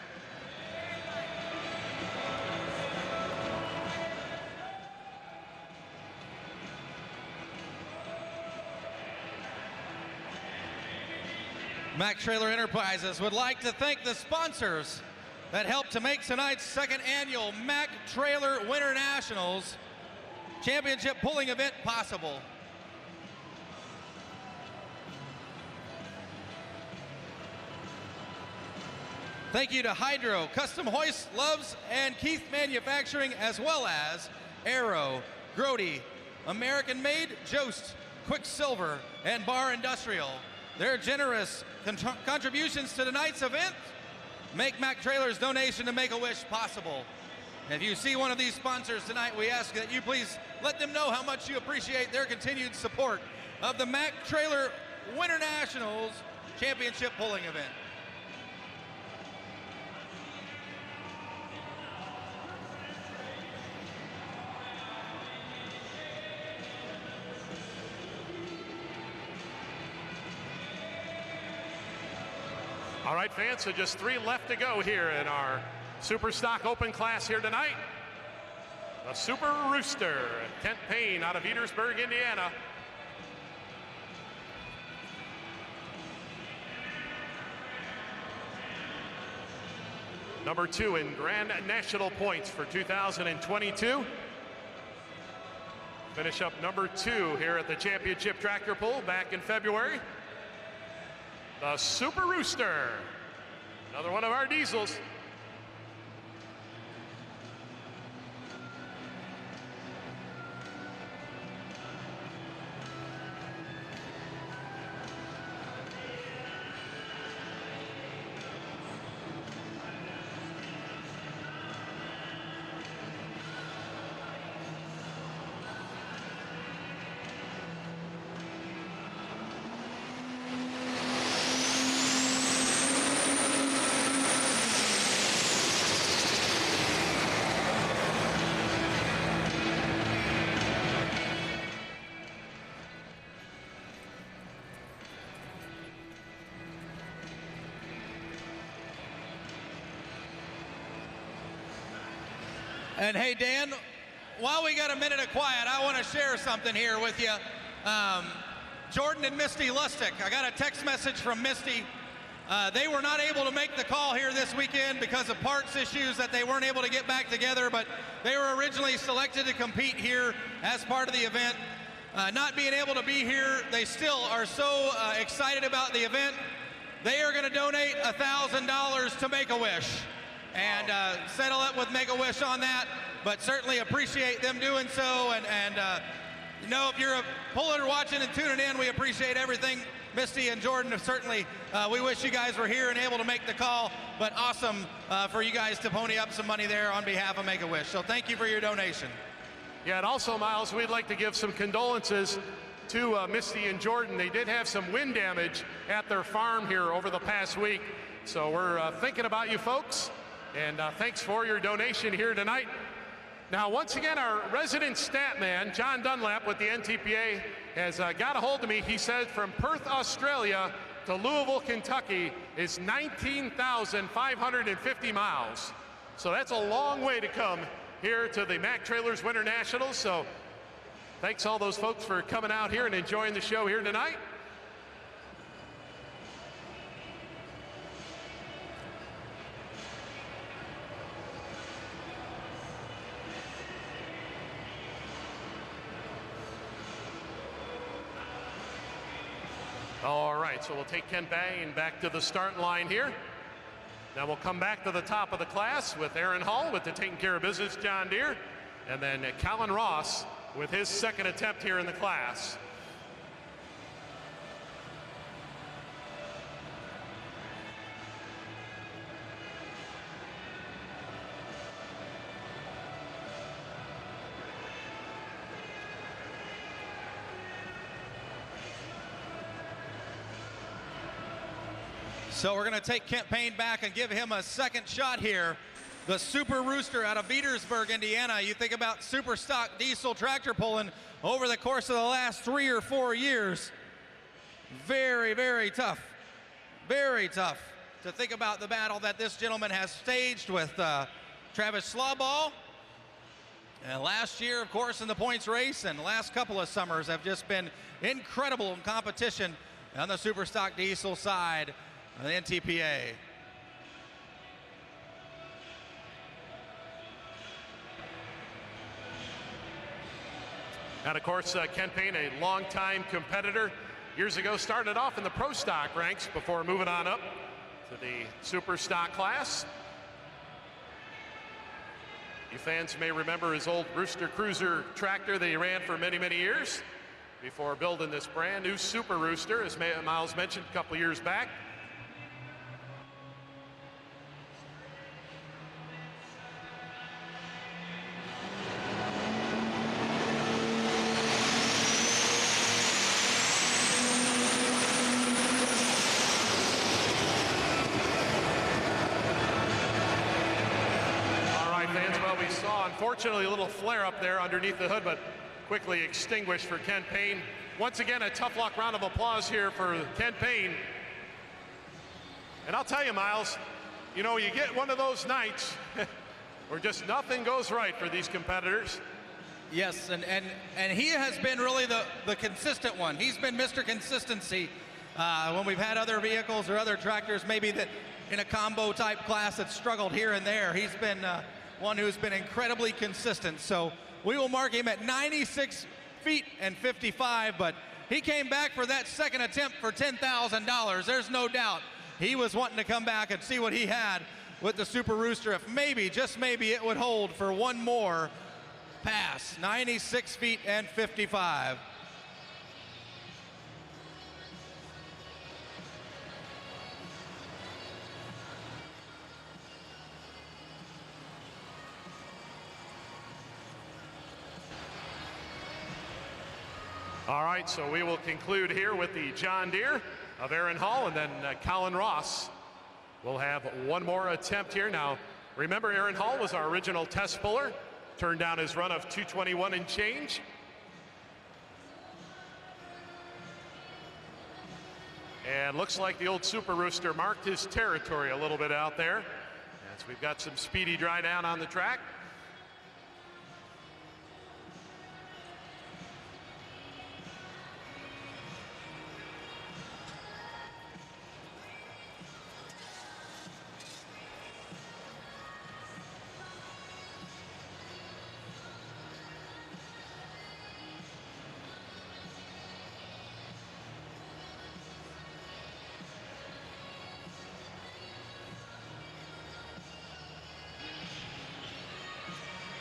Mac Trailer Enterprises would like to thank the sponsors that helped to make tonight's second annual Mac Trailer Winter Nationals Championship pulling event possible. Thank you to Hydro, Custom Hoist, Loves, and Keith Manufacturing, as well as Aero, Grody, American Made, Jost, Quicksilver, and Bar Industrial. Their generous contributions to tonight's event make Mac Trailer's donation to Make-A-Wish possible. If you see one of these sponsors tonight, we ask that you please let them know how much you appreciate their continued support of the Mac Trailer Winter Nationals Championship pulling event. All right, fans, so just 3 left to go here in our Super Stock Open class here tonight. The Super Rooster, Kent Payne out of Petersburg, Indiana. Number 2 in Grand National points for 2022. Finish up number 2 here at the Championship Tractor Pull back in February. The Super Rooster, another one of our diesels. And hey, Dan, while we got a minute of quiet, I want to share something here with you. Jordan and Misty Lustig, I got a text message from Misty. They were not able to make the call here this weekend because of parts issues that they weren't able to get back together, but they were originally selected to compete here as part of the event. Not being able to be here, they still are so excited about the event. They are going to donate $1,000 to Make-A-Wish and settle up with Make-A-Wish on that, but certainly appreciate them doing so. And you know, if you're a puller watching and tuning in, we appreciate everything. Misty and Jordan, certainly, we wish you guys were here and able to make the call, but awesome for you guys to pony up some money there on behalf of Make-A-Wish. So thank you for your donation. Yeah, and also, Miles, we'd like to give some condolences to Misty and Jordan. They did have some wind damage at their farm here over the past week. So we're thinking about you folks, and thanks for your donation here tonight. Now, once again, our resident stat man, John Dunlap with the NTPA, has got a hold of me. He said from Perth, Australia to Louisville, Kentucky is 19,550 miles. So that's a long way to come here to the Mac Trailers Winter Nationals. So thanks all those folks for coming out here and enjoying the show here tonight. All right, so we'll take Ken Payne back to the start line here. Now we'll come back to the top of the class with Aaron Hall with the Taking Care of Business John Deere, and then Colin Ross with his second attempt here in the class. So we're going to take Kent Payne back and give him a second shot here. The Super Rooster out of Petersburg, Indiana. You think about super stock diesel tractor pulling over the course of the last 3 or 4 years. Very, very tough. Very tough to think about the battle that this gentleman has staged with Travis Slawball. And last year, of course, in the points race, and the last couple of summers have just been incredible in competition on the super stock diesel side of the NTPA. And of course, Ken Payne, a longtime competitor, years ago started off in the pro stock ranks before moving on up to the super stock class. You fans may remember his old Rooster Cruiser tractor that he ran for many, many years before building this brand new Super Rooster, as Miles mentioned a couple years back. Unfortunately, a little flare up there underneath the hood, but quickly extinguished for Ken Payne. Once again, a tough luck round of applause here for Ken Payne. And I'll tell you, Miles, you know, you get one of those nights where just nothing goes right for these competitors. Yes, and he has been really the consistent one. He's been Mr. Consistency when we've had other vehicles or other tractors, maybe that in a combo type class that struggled here and there. He's been one who's been incredibly consistent. So we will mark him at 96 feet and 55, but he came back for that second attempt for $10,000. There's no doubt he was wanting to come back and see what he had with the Super Rooster, if maybe, just maybe, it would hold for one more pass. 96 feet and 55. All right, so we will conclude here with the John Deere of Aaron Hall, and then Colin Ross will have one more attempt here. Now, remember, Aaron Hall was our original test puller, turned down his run of 221 and change. And looks like the old Super Rooster marked his territory a little bit out there, as we've got some speedy dry down on the track.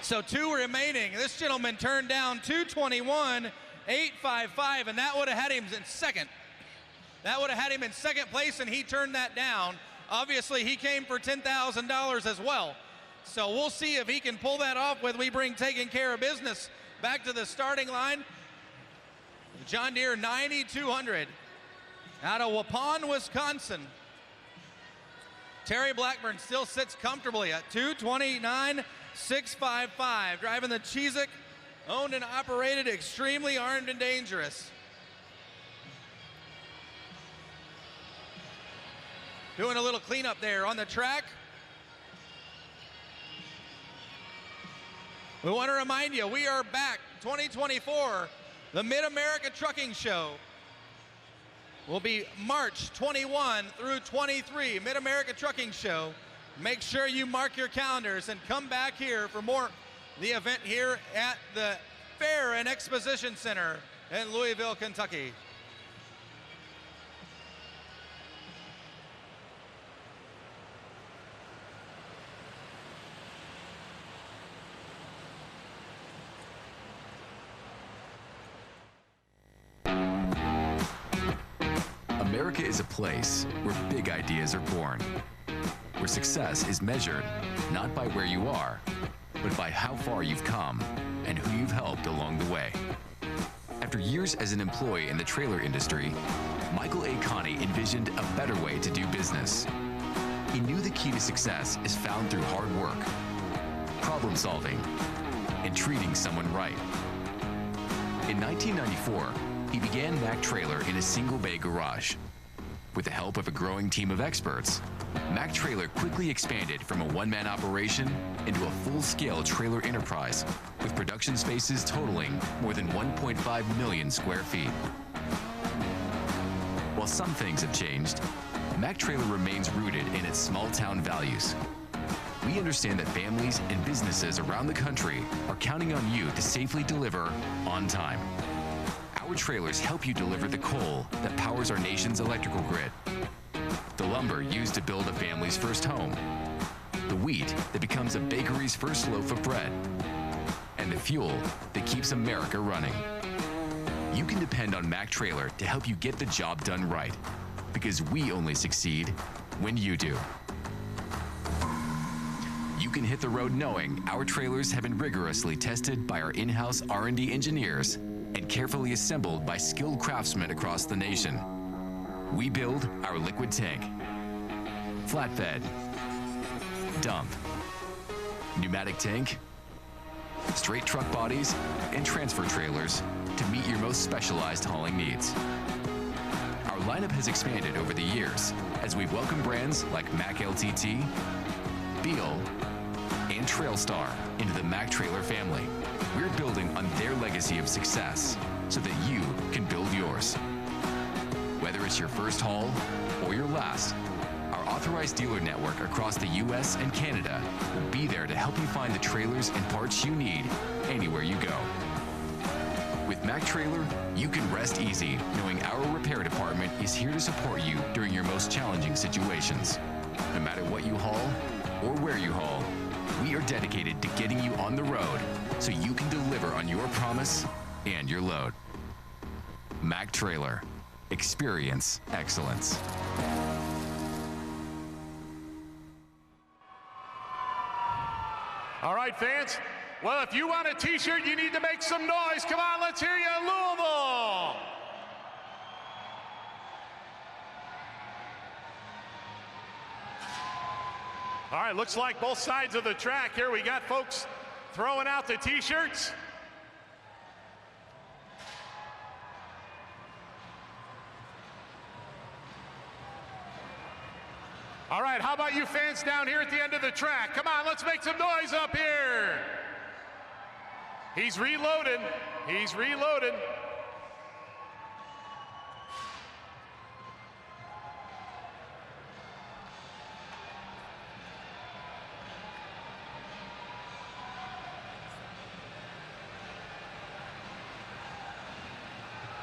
So 2 remaining. This gentleman turned down 2:21.855, and that would have had him in second. That would have had him in second place, and he turned that down. Obviously, he came for $10,000 as well. So we'll see if he can pull that off when we bring Taking Care of Business back to the starting line. John Deere 9200 out of Waupun, Wisconsin. Terry Blackburn still sits comfortably at 2:29.655, driving the Cheezick, owned and operated, Extremely Armed and Dangerous. Doing a little cleanup there on the track. We want to remind you, we are back 2024, the Mid-America Trucking Show will be March 21 through 23, Mid-America Trucking Show. Make sure you mark your calendars and come back here for more the event here at the Fair and Exposition Center in Louisville, Kentucky. America is a place where big ideas are born, where success is measured not by where you are, but by how far you've come and who you've helped along the way. After years as an employee in the trailer industry, Michael A. Connie envisioned a better way to do business. He knew the key to success is found through hard work, problem solving, and treating someone right. In 1994, he began Mack Trailer in a single bay garage. With the help of a growing team of experts, Mack Trailer quickly expanded from a one-man operation into a full-scale trailer enterprise with production spaces totaling more than 1.5 million square feet. While some things have changed, Mack Trailer remains rooted in its small-town values. We understand that families and businesses around the country are counting on you to safely deliver on time. Our trailers help you deliver the coal that powers our nation's electrical grid, the lumber used to build a family's first home, the wheat that becomes a bakery's first loaf of bread, and the fuel that keeps America running. You can depend on Mack Trailer to help you get the job done right, because we only succeed when you do. You can hit the road knowing our trailers have been rigorously tested by our in-house R&D engineers and carefully assembled by skilled craftsmen across the nation. We build our liquid tank, flatbed, dump, pneumatic tank, straight truck bodies, and transfer trailers to meet your most specialized hauling needs. Our lineup has expanded over the years as we've welcomed brands like Mack LTT, Beal, and Trailstar into the Mack Trailer family. We're building on their legacy of success so that you can build yours. Whether it's your first haul or your last, our authorized dealer network across the U.S. and Canada will be there to help you find the trailers and parts you need anywhere you go. With Mack Trailer, you can rest easy knowing our repair department is here to support you during your most challenging situations. No matter what you haul or where you haul, we are dedicated to getting you on the road so you can deliver on your promise and your load. Mack Trailer. Experience excellence. All right, fans. Well, if you want a t-shirt, you need to make some noise. Come on, let's hear you in Louisville. All right, looks like both sides of the track here. We got folks throwing out the t-shirts. All right, how about you fans down here at the end of the track? Come on, let's make some noise up here. He's reloading. He's reloading.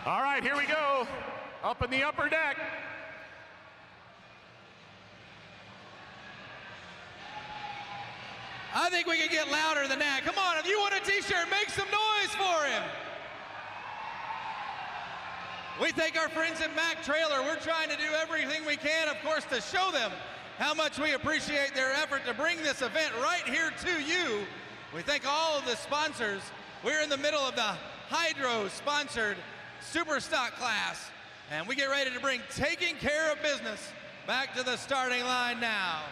All right, here we go. Up in the upper deck. I think we can get louder than that. Come on, if you want a t-shirt, make some noise for him. We thank our friends at Mac Trailer. We're trying to do everything we can, of course, to show them how much we appreciate their effort to bring this event right here to you. We thank all of the sponsors. We're in the middle of the Hydro-sponsored Super Stock class, and we get ready to bring Taking Care of Business back to the starting line now.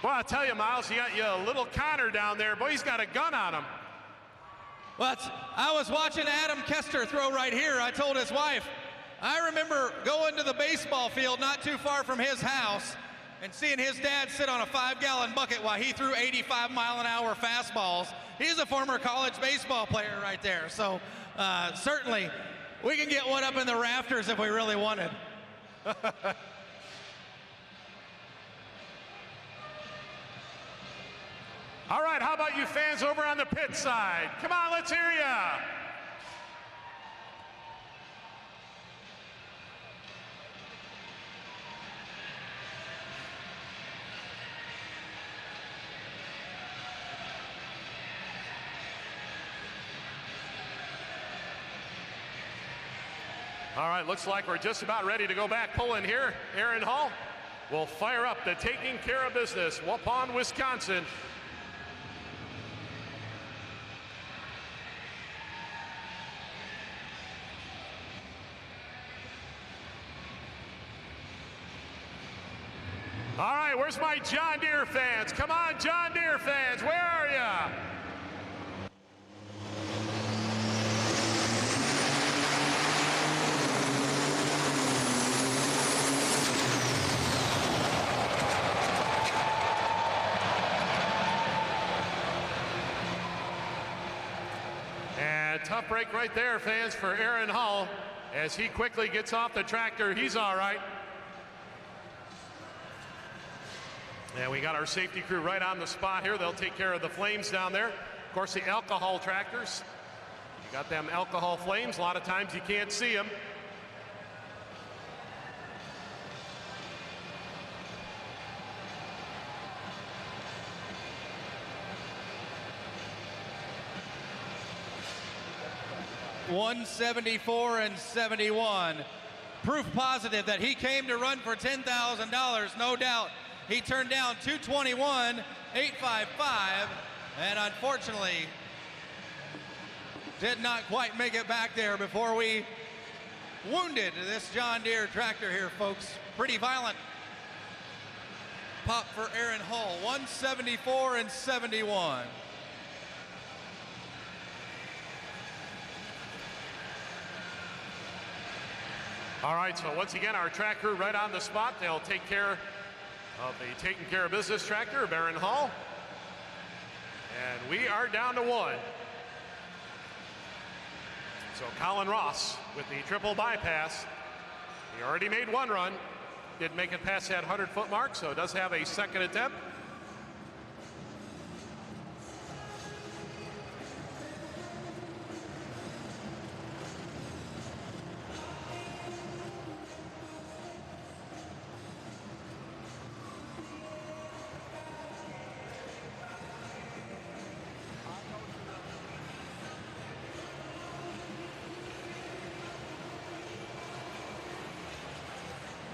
Well, I'll tell you, Miles, you got your little Connor down there. Boy, he's got a gun on him. Well, I was watching Adam Kester throw right here. I told his wife, I remember going to the baseball field not too far from his house and seeing his dad sit on a 5-gallon bucket while he threw 85-mile-an-hour fastballs. He's a former college baseball player right there. So certainly we can get one up in the rafters if we really wanted. All right, how about you fans over on the pit side? Come on, let's hear ya. All right, looks like we're just about ready to go back pulling here. Aaron Hall will fire up the Taking Care of Business, Waupun, Wisconsin. All right, where's my John Deere fans? Come on, John Deere fans, where are ya? And tough break right there, fans, for Aaron Hall. As he quickly gets off the tractor, he's all right. And we got our safety crew right on the spot here. They'll take care of the flames down there. Of course, the alcohol tractors. You got them alcohol flames. A lot of times you can't see them. $174 and 71. Proof positive that he came to run for $10,000, no doubt. He turned down $221,855, and unfortunately did not quite make it back there before we wounded this John Deere tractor here, folks. Pretty violent pop for Aaron Hall, 174 and 71. All right, so once again, our track crew right on the spot. They'll take care of the Taking Care of Business tractor of Aaron Hall. And we are down to one. So Colin Ross with the triple bypass. He already made one run. Didn't make it past that 100-foot mark, so does have a second attempt.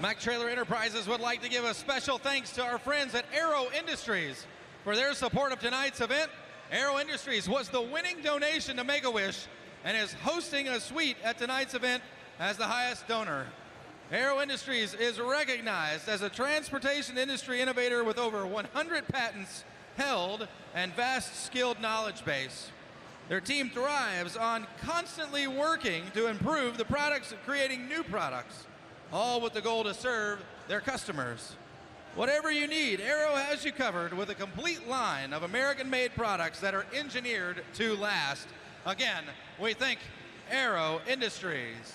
Mac Trailer Enterprises would like to give a special thanks to our friends at Aero Industries for their support of tonight's event. Aero Industries was the winning donation to Make-A-Wish and is hosting a suite at tonight's event as the highest donor. Aero Industries is recognized as a transportation industry innovator with over 100 patents held and vast skilled knowledge base. Their team thrives on constantly working to improve the products and creating new products, all with the goal to serve their customers. Whatever you need, Aero has you covered with a complete line of American-made products that are engineered to last. Again, we thank Aero Industries.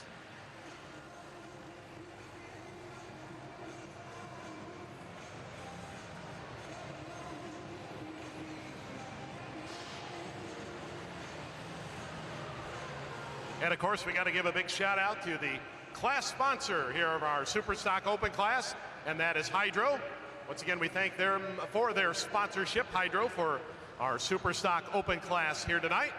And of course, we got to give a big shout out to the class sponsor here of our Super Stock Open class, and that is Hydro. Once again, we thank them for their sponsorship, Hydro, for our Superstock Open class here tonight.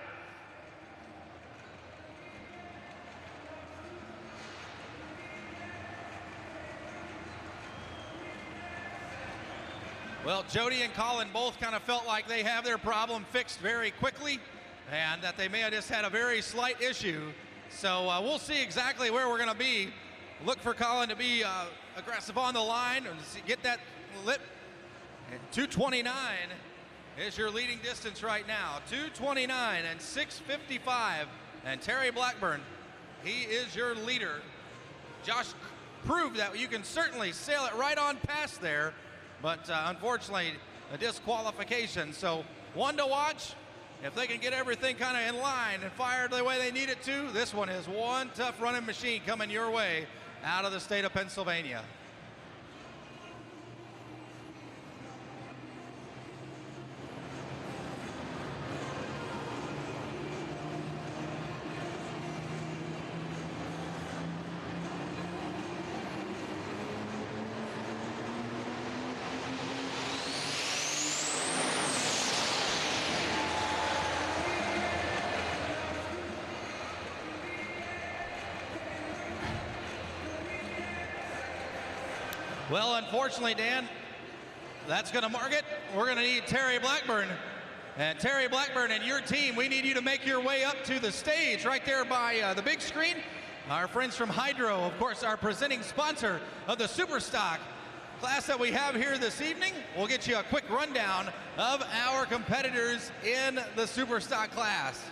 Well, Jody and Colin both kind of felt like they have their problem fixed very quickly and that they may have just had a very slight issue. So we'll see exactly where we're going to be. Look for Colin to be aggressive on the line and get that lip. And 2:29 is your leading distance right now. 2:29 and 6:55. And Terry Blackburn, he is your leader. Josh proved that you can certainly sail it right on past there. But unfortunately, a disqualification. So one to watch. If they can get everything kind of in line and fired the way they need it to, this one is one tough running machine coming your way out of the state of Pennsylvania. Well, unfortunately, Dan, that's going to mark it. We're going to need Terry Blackburn. And Terry Blackburn and your team, we need you to make your way up to the stage right there by the big screen. Our friends from Hydro, of course, our presenting sponsor of the Superstock class that we have here this evening. We'll get you a quick rundown of our competitors in the Superstock class.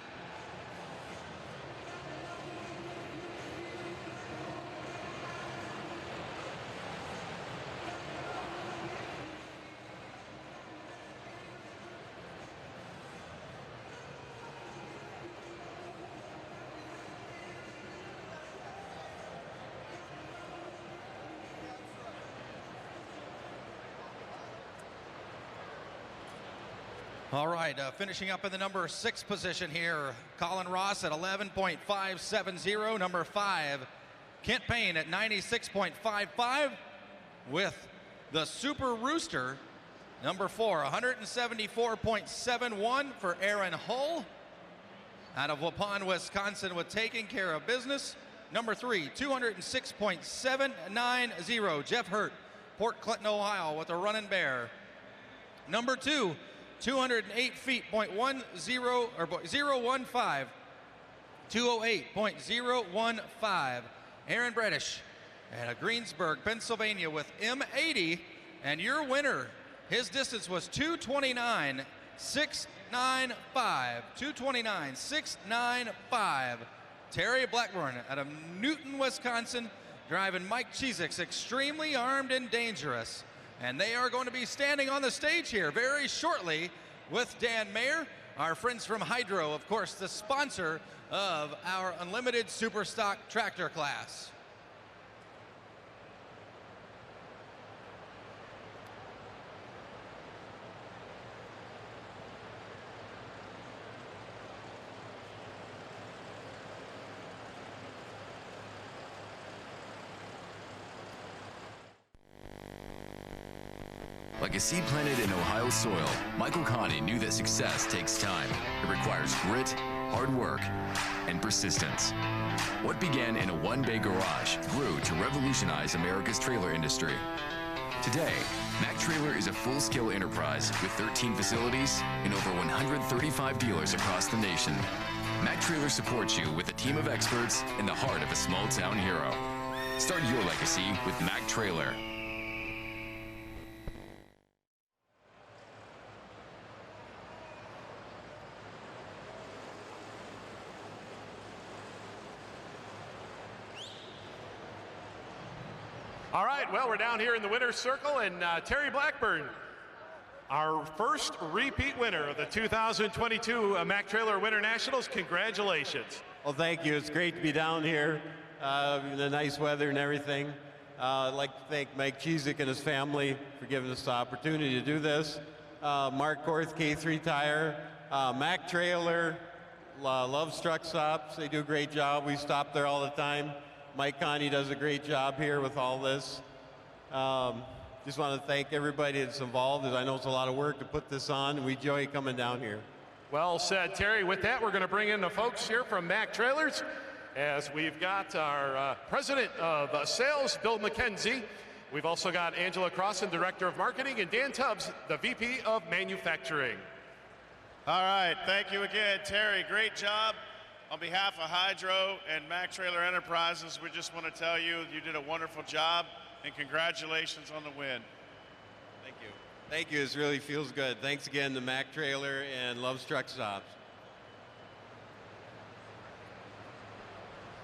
All right, finishing up in the number 6 position here, Colin Ross at 11.570. Number 5, Kent Payne at 96.55. With the Super Rooster, number 4, 174.71 for Aaron Hull. Out of Waupun, Wisconsin, with Taking Care of Business. Number 3, 206.790. Jeff Hurt, Port Clinton, Ohio, with a Running Bear. Number 2, 208 feet, 0.15, 208.015. Aaron Bredish at Greensburg, Pennsylvania, with M80. And your winner, his distance was 229.695. 229.695. Terry Blackburn out of Newton, Wisconsin, driving Mike Chizik's Extremely Armed and Dangerous. And they are going to be standing on the stage here very shortly with Dan Mayer, our friends from Hydro, of course, the sponsor of our Unlimited Superstock tractor class. Like a seed planted in Ohio soil, Michael Connie knew that success takes time. It requires grit, hard work, and persistence. What began in a one-bay garage grew to revolutionize America's trailer industry. Today, Mac Trailer is a full-scale enterprise with 13 facilities and over 135 dealers across the nation. Mac Trailer supports you with a team of experts in the heart of a small-town hero. Start your legacy with Mac Trailer. All right, well, we're down here in the winner's circle, and Terry Blackburn, our first repeat winner of the 2022 Mac Trailer Winter Nationals. Congratulations. Well, thank you. It's great to be down here, the nice weather and everything. I'd like to thank Mike Chizik and his family for giving us the opportunity to do this. Mark Korth, K3 Tire, Mac Trailer, loves truck stops. They do a great job. We stop there all the time. Mike Connie does a great job here with all this. just want to thank everybody that's involved. I know it's a lot of work to put this on, and we enjoy coming down here. Well said, Terry. With that, we're going to bring in the folks here from Mac Trailers, as we've got our president of sales, Bill McKenzie. We've also got Angela Crossan, director of marketing, and Dan Tubbs, the VP of manufacturing. All right, thank you again, Terry. Great job. On behalf of Hydro and Mac Trailer Enterprises, we just want to tell you you did a wonderful job, and congratulations on the win. Thank you. Thank you. It really feels good. Thanks again to Mac Trailer and Love's Truck Stops.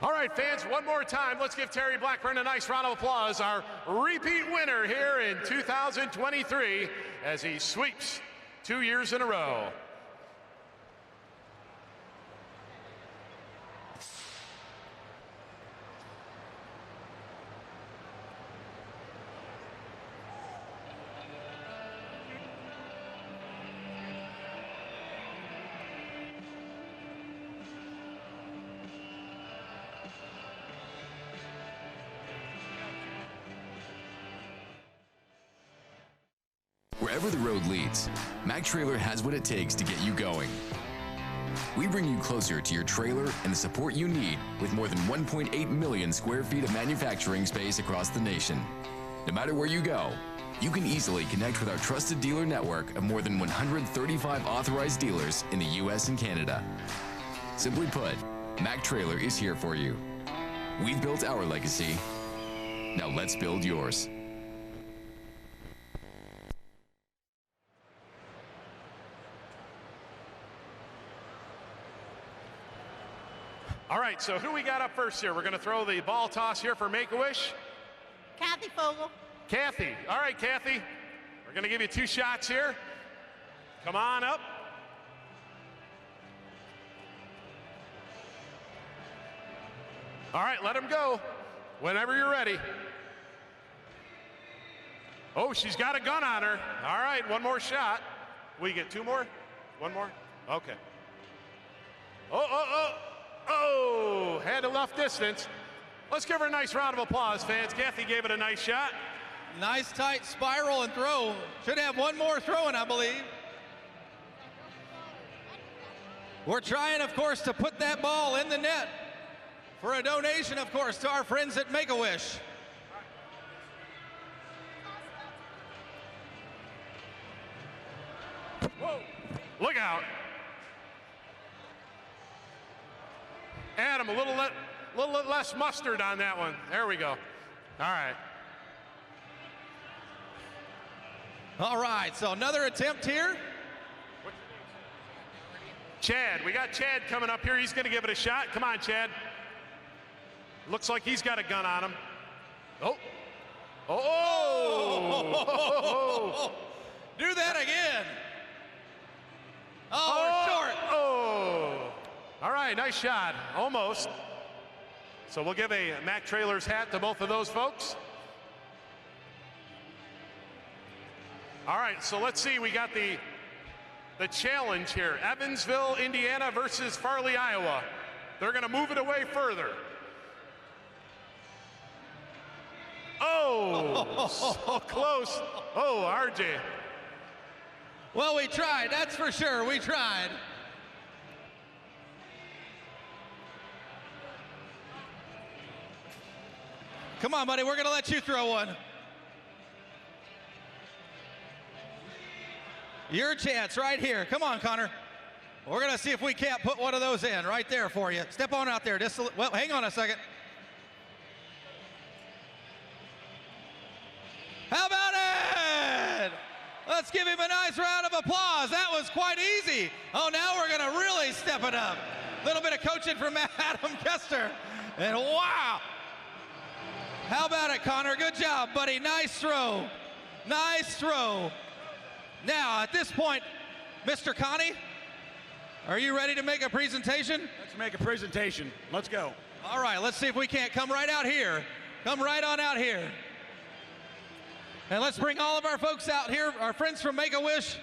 All right, fans, one more time, let's give Terry Blackburn a nice round of applause, our repeat winner here in 2023, as he sweeps 2 years in a row. Wherever the road leads, Mac Trailer has what it takes to get you going. We bring you closer to your trailer and the support you need with more than 1.8 million square feet of manufacturing space across the nation. No matter where you go, you can easily connect with our trusted dealer network of more than 135 authorized dealers in the U.S. and Canada. Simply put, Mac Trailer is here for you. We've built our legacy. Now let's build yours. All right, so who we got up first here? We're going to throw the ball toss here for Make-A-Wish. Kathy Fogel. Kathy. All right, Kathy. We're going to give you 2 shots here. Come on up. All right, let him go whenever you're ready. Oh, she's got a gun on her. All right, one more shot. We get 2 more? 1 more? Okay. Oh, had enough distance. Let's give her a nice round of applause, fans. Kathy gave it a nice shot. Nice tight spiral and throw. Should have 1 more throwing, I believe. We're trying, of course, to put that ball in the net for a donation, of course, to our friends at Make-A-Wish. Whoa, look out. Adam, a little less mustard on that one. There we go. All right. All right, so another attempt here. Chad, we got Chad coming up here. He's going to give it a shot. Come on, Chad. Looks like he's got a gun on him. Oh! Do that again. Oh, we're short. Oh! All right, nice shot. Almost. So we'll give a Mac Trailers hat to both of those folks. All right, so let's see. We got the challenge here. Evansville, Indiana versus Farley, Iowa. They're going to move it away further. Oh, so close. Oh, RJ. Well, we tried, that's for sure. We tried. Come on, buddy, we're going to let you throw one. Your chance right here. Come on, Connor. We're going to see if we can't put one of those in right there for you. Step on out there. Well, hang on a second. How about it? Let's give him a nice round of applause. That was quite easy. Oh, now we're going to really step it up. A little bit of coaching from Adam Kester. And wow. How about it, Connor? Good job, buddy. Nice throw. Nice throw. Now, at this point, Mr. Connie, are you ready to make a presentation? Let's make a presentation. Let's go. All right, let's see if we can't come right out here. Come right on out here. And let's bring all of our folks out here, our friends from Make-A-Wish.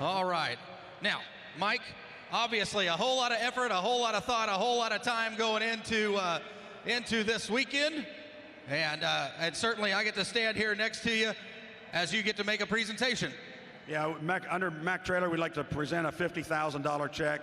All right. Now, Mike, obviously a whole lot of effort, a whole lot of thought, a whole lot of time going into this weekend. And certainly I get to stand here next to you as you get to make a presentation. Yeah, under Mac Trailer, we'd like to present a $50,000 check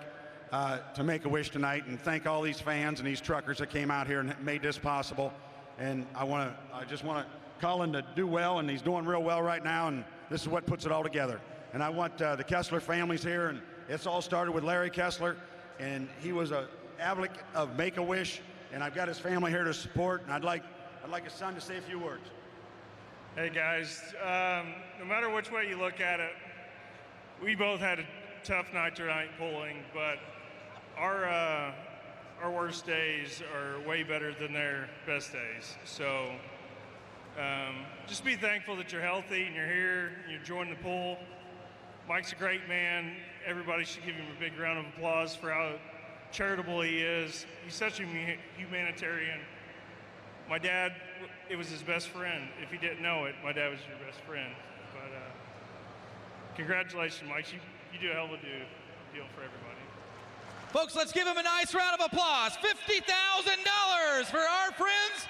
to Make-A-Wish tonight, and thank all these fans and these truckers that came out here and made this possible. And I just want Colin to do well, and he's doing real well right now, and this is what puts it all together. And I want the Kessler families here, and it's all started with Larry Kessler, and he was an advocate of Make-A-Wish, and I've got his family here to support, and I'd like his son to say a few words. Hey guys, no matter which way you look at it, we both had a tough night tonight pulling, but our worst days are way better than their best days. So just be thankful that you're healthy and you're here, and you're enjoying the pull. Mike's a great man. Everybody should give him a big round of applause for how charitable he is. He's such a humanitarian. My dad, it was his best friend. If you didn't know it, my dad was your best friend. But congratulations, Mike. You do a hell of a deal for everybody. Folks, let's give him a nice round of applause. $50,000 for our friends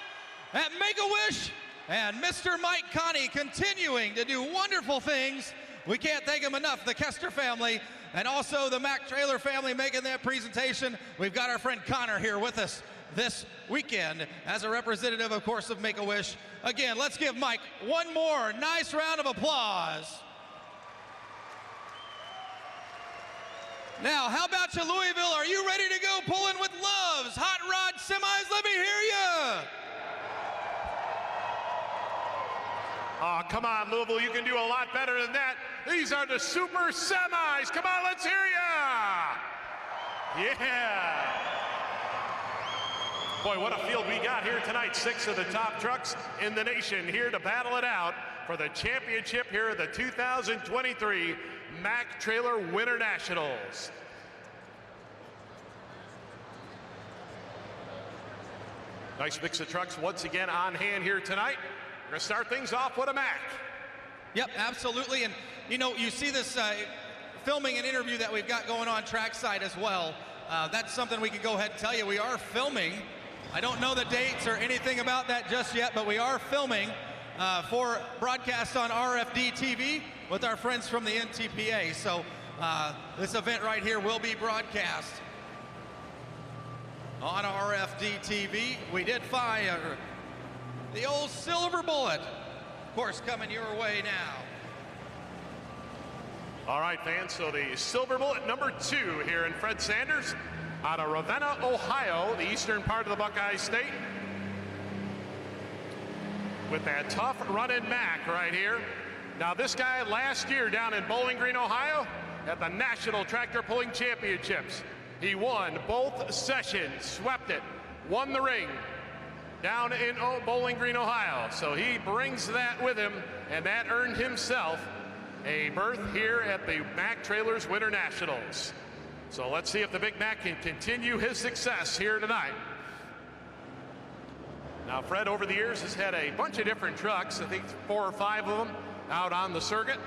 at Make-A-Wish and Mr. Mike Connie continuing to do wonderful things. We can't thank him enough. The Kester family and also the Mac Trailer family making that presentation. We've got our friend Connor here with us this weekend as a representative, of course, of Make-A-Wish. Again, let's give Mike one more nice round of applause. Now, how about you, Louisville? Are you ready to go pulling with Love's Hot Rod Semis? Let me hear you. Oh, come on, Louisville, you can do a lot better than that. These are the Super Semis. Come on, let's hear ya. Yeah. Boy, what a field we got here tonight. 6 of the top trucks in the nation here to battle it out for the championship here at the 2023 Mac Trailer Winter Nationals. Nice mix of trucks once again on hand here tonight. We're going to start things off with a Mac. Yep, absolutely. And, you know, you see this filming an interview that we've got going on trackside as well. That's something we can go ahead and tell you. We are filming. I don't know the dates or anything about that just yet, but we are filming for broadcast on RFD TV with our friends from the NTPA. So this event right here will be broadcast on RFD TV. We did fire the old silver bullet, of course, coming your way now. All right, fans, so the silver bullet number 2 here in Fred Sanders out of Ravenna, Ohio, the eastern part of the Buckeye State. With that tough running Mac right here. Now this guy last year down in Bowling Green, Ohio at the National Tractor Pulling Championships. He won both sessions, swept it, won the ring down in Bowling Green, Ohio. So he brings that with him, and that earned himself a berth here at the Mac Trailers Winter Nationals. So let's see if the Big Mac can continue his success here tonight. Now, Fred, over the years, has had a bunch of different trucks, I think 4 or 5 of them out on the circuit.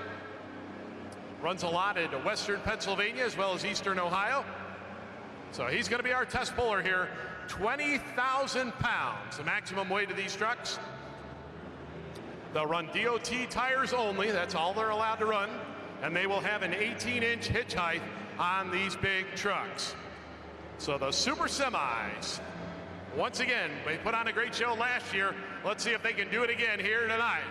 Runs a lot in western Pennsylvania as well as eastern Ohio. So he's going to be our test puller here. 20,000 pounds, the maximum weight of these trucks. They'll run DOT tires only. That's all they're allowed to run. And they will have an 18-inch hitch height on these big trucks. So the Super Semis, once again, they put on a great show last year. Let's see if they can do it again here tonight.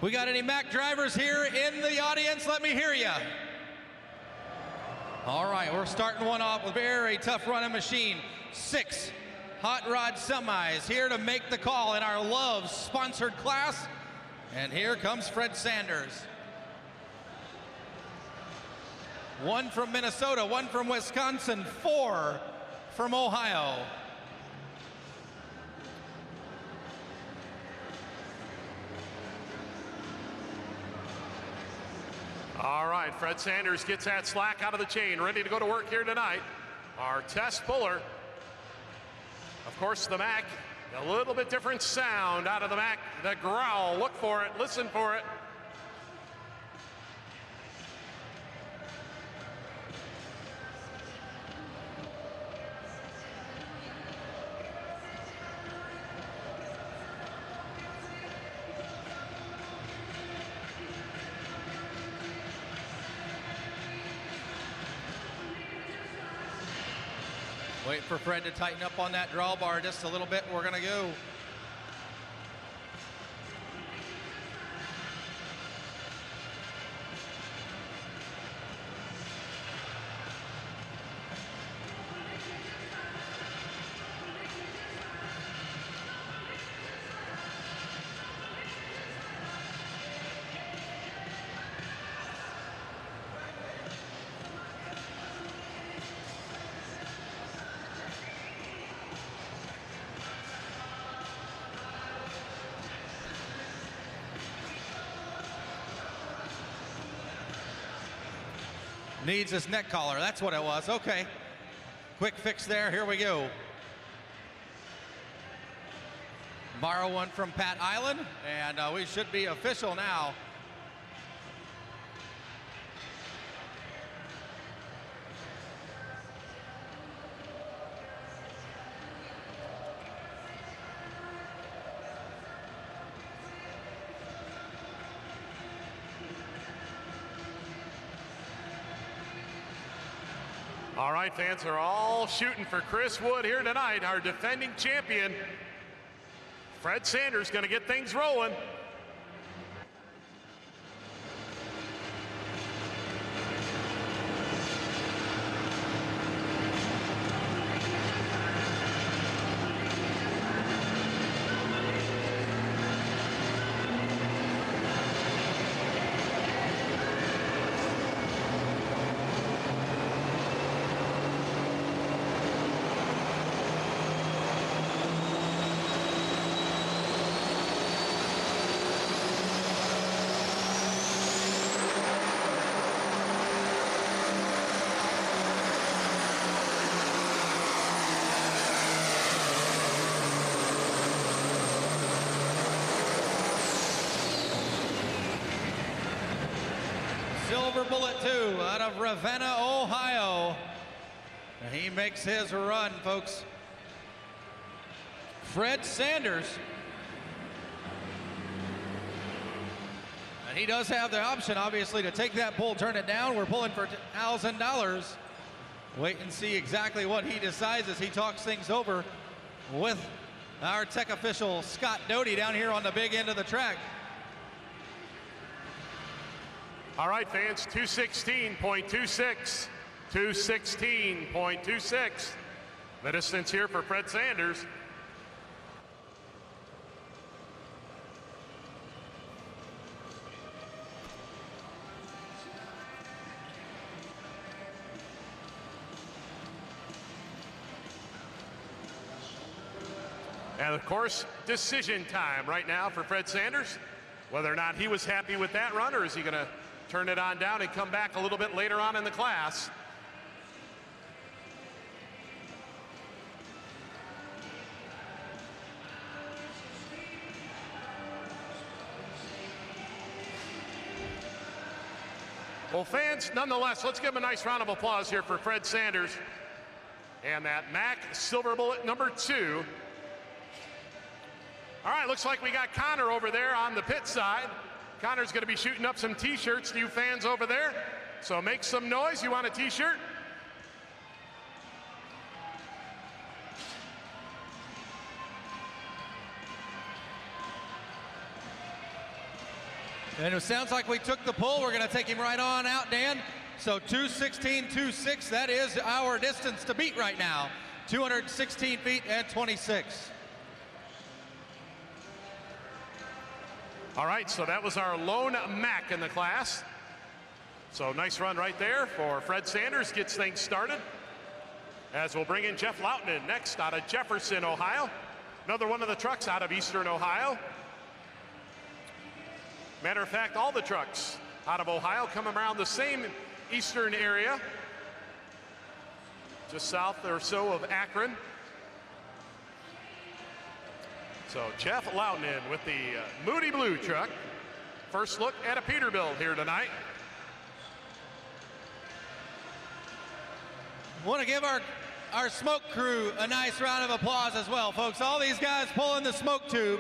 We got any Mac drivers here in the audience? Let me hear you. All right, we're starting one off with a very tough running machine. 6 Hot Rod Semis here to make the call in our Love sponsored class. And here comes Fred Sanders. 1 from Minnesota, 1 from Wisconsin, 4 from Ohio. All right, Fred Sanders gets that slack out of the chain, ready to go to work here tonight. Our test puller. Of course, the Mac, a little bit different sound out of the Mac. The growl, look for it, listen for it. Wait for Fred to tighten up on that drawbar just a little bit. We're going to go. Needs his neck collar. That's what it was. Okay. Quick fix there. Here we go. Borrow one from Pat Island, and we should be official now. All right, fans are all shooting for Chris Wood here tonight, our defending champion. Fred Sanders going to get things rolling. Silver Bullet 2 out of Ravenna, Ohio. And he makes his run, folks. Fred Sanders. And he does have the option, obviously, to take that pull, turn it down. We're pulling for $1,000. Wait and see exactly what he decides as he talks things over with our tech official, Scott Doty, down here on the big end of the track. All right, fans, 216.26, 216.26. The distance here for Fred Sanders. And of course, decision time right now for Fred Sanders. Whether or not he was happy with that run, or is he going to turn it on down and come back a little bit later on in the class. Well, fans, nonetheless, let's give him a nice round of applause here for Fred Sanders and that Mac Silver Bullet number 2. All right, looks like we got Connor over there on the pit side. Connor's going to be shooting up some t-shirts to you fans over there. So make some noise. You want a t-shirt? And it sounds like we took the pull. We're going to take him right on out, Dan. So 216.26, that is our distance to beat right now. 216 feet and 26. All right, so that was our lone Mac in the class. So nice run right there for Fred Sanders, gets things started. As we'll bring in Jeff Lautinen next out of Jefferson, Ohio. Another one of the trucks out of Eastern Ohio. Matter of fact, all the trucks out of Ohio come around the same eastern area, just south or so of Akron. So Jeff Lautinen with the Moody Blue truck. First look at a Peterbilt here tonight. Want to give our smoke crew a nice round of applause as well, folks. All these guys pulling the smoke tube,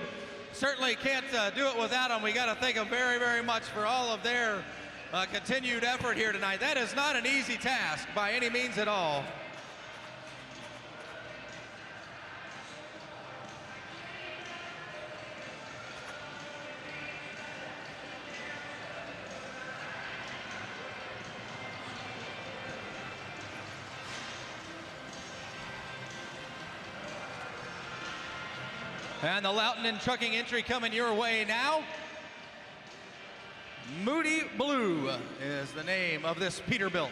certainly can't do it without them. We got to thank them very, very much for all of their continued effort here tonight. That is not an easy task by any means at all. And the Lautinen Trucking entry coming your way now. Moody Blue is the name of this Peterbilt.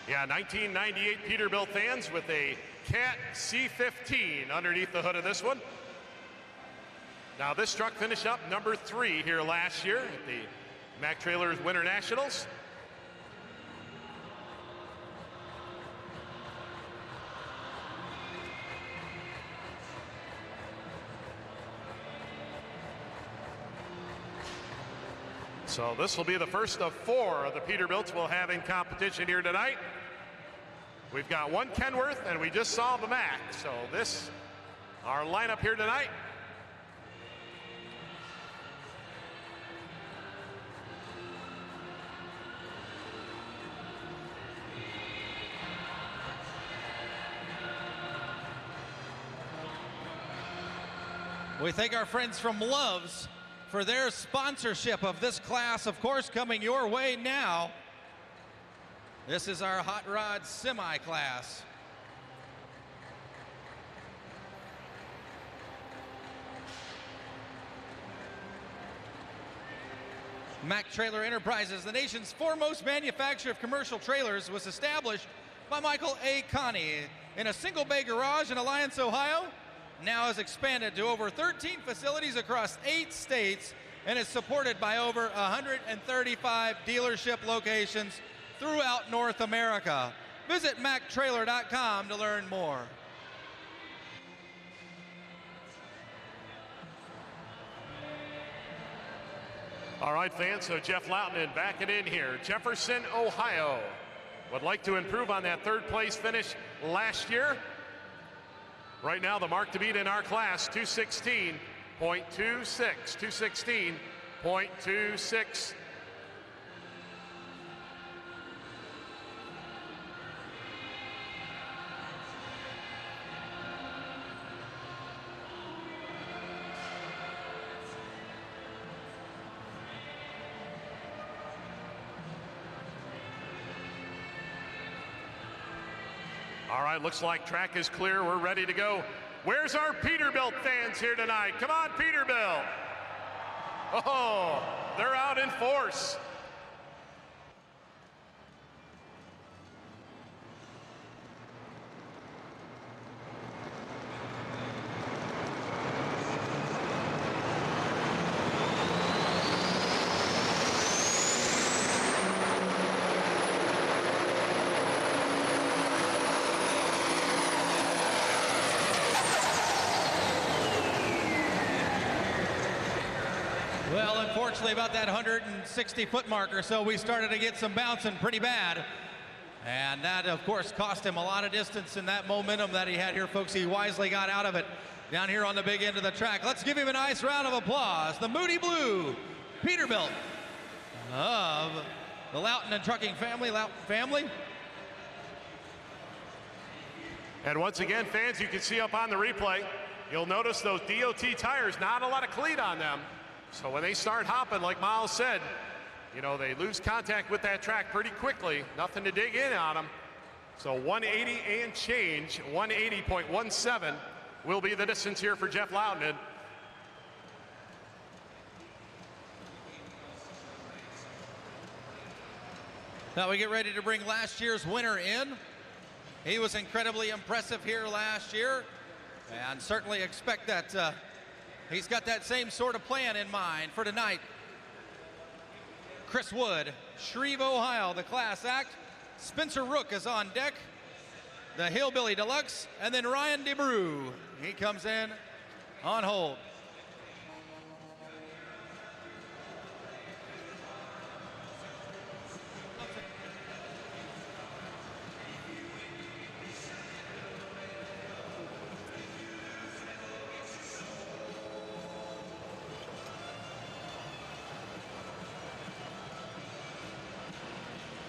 Yeah, 1998 Peterbilt fans with a Cat C15 underneath the hood of this one. Now this truck finished up number 3 here last year at the Mack Trailers Winter Nationals. So this will be the first of 4 of the Peterbilts we'll have in competition here tonight. We've got one Kenworth and we just saw the Mack. So this, our lineup here tonight. We thank our friends from Love's for their sponsorship of this class, of course, coming your way now. This is our hot rod semi class. Mack Trailer Enterprises, the nation's foremost manufacturer of commercial trailers, was established by Michael A. Connie in a single bay garage in Alliance, Ohio. Now has expanded to over 13 facilities across 8 states and is supported by over 135 dealership locations throughout North America. Visit MackTrailer.com to learn more. All right, fans, so Jeff Lautinen backing in here. Jefferson, Ohio. Would like to improve on that 3rd place finish last year. Right now, the mark to beat in our class, 216.26. 216.26. All right, looks like track is clear. We're ready to go. Where's our Peterbilt fans here tonight? Come on, Peterbilt. Oh, they're out in force. Well, unfortunately, about that 160-foot marker, so we started to get some bouncing pretty bad. And that, of course, cost him a lot of distance in that momentum that he had here, folks. He wisely got out of it down here on the big end of the track. Let's give him a nice round of applause. The Moody Blue Peterbilt of the Lautinen Trucking family. And once again, fans, you can see up on the replay, you'll notice those DOT tires, not a lot of cleat on them. So when they start hopping, like Miles said, you know, they lose contact with that track pretty quickly. Nothing to dig in on them. So 180 and change, 180.17 will be the distance here for Jeff Lautinen. Now we get ready to bring last year's winner in. He was incredibly impressive here last year, and certainly expect that he's got that same sort of plan in mind for tonight. Chris Wood, Shreve, Ohio, the class act. Spencer Rook is on deck, the Hillbilly Deluxe, and then Ryan DeBrew. He comes in on hold.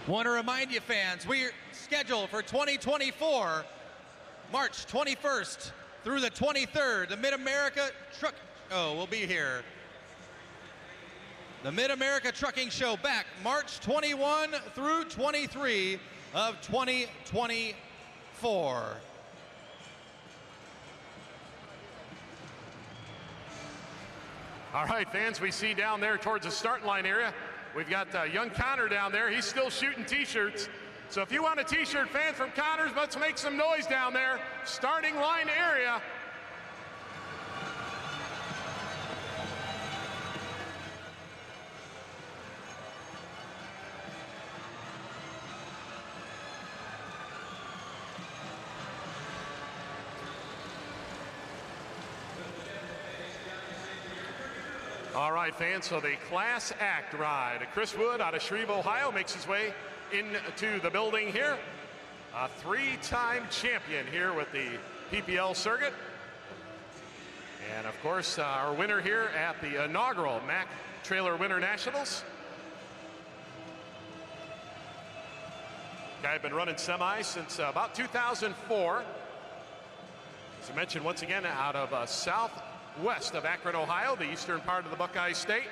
Want to remind you fans, we're scheduled for 2024, March 21st through the 23rd. The Mid-America Truck, we'll be here. The Mid-America Trucking Show back March 21 through 23 of 2024. All right, fans, we see down there towards the starting line area, we've got young Connor down there. He's still shooting T-shirts. So if you want a T-shirt, fan from Connors, let's make some noise down there. Starting line area. All right, fans, so the class act ride. Chris Wood out of Shreve, Ohio, makes his way into the building here. A three-time champion here with the PPL circuit. And of course, our winner here at the inaugural Mack Trailer Winter Nationals. Guy had been running semis since about 2004. As I mentioned, once again, out of southwest of Akron, Ohio, the eastern part of the Buckeye State.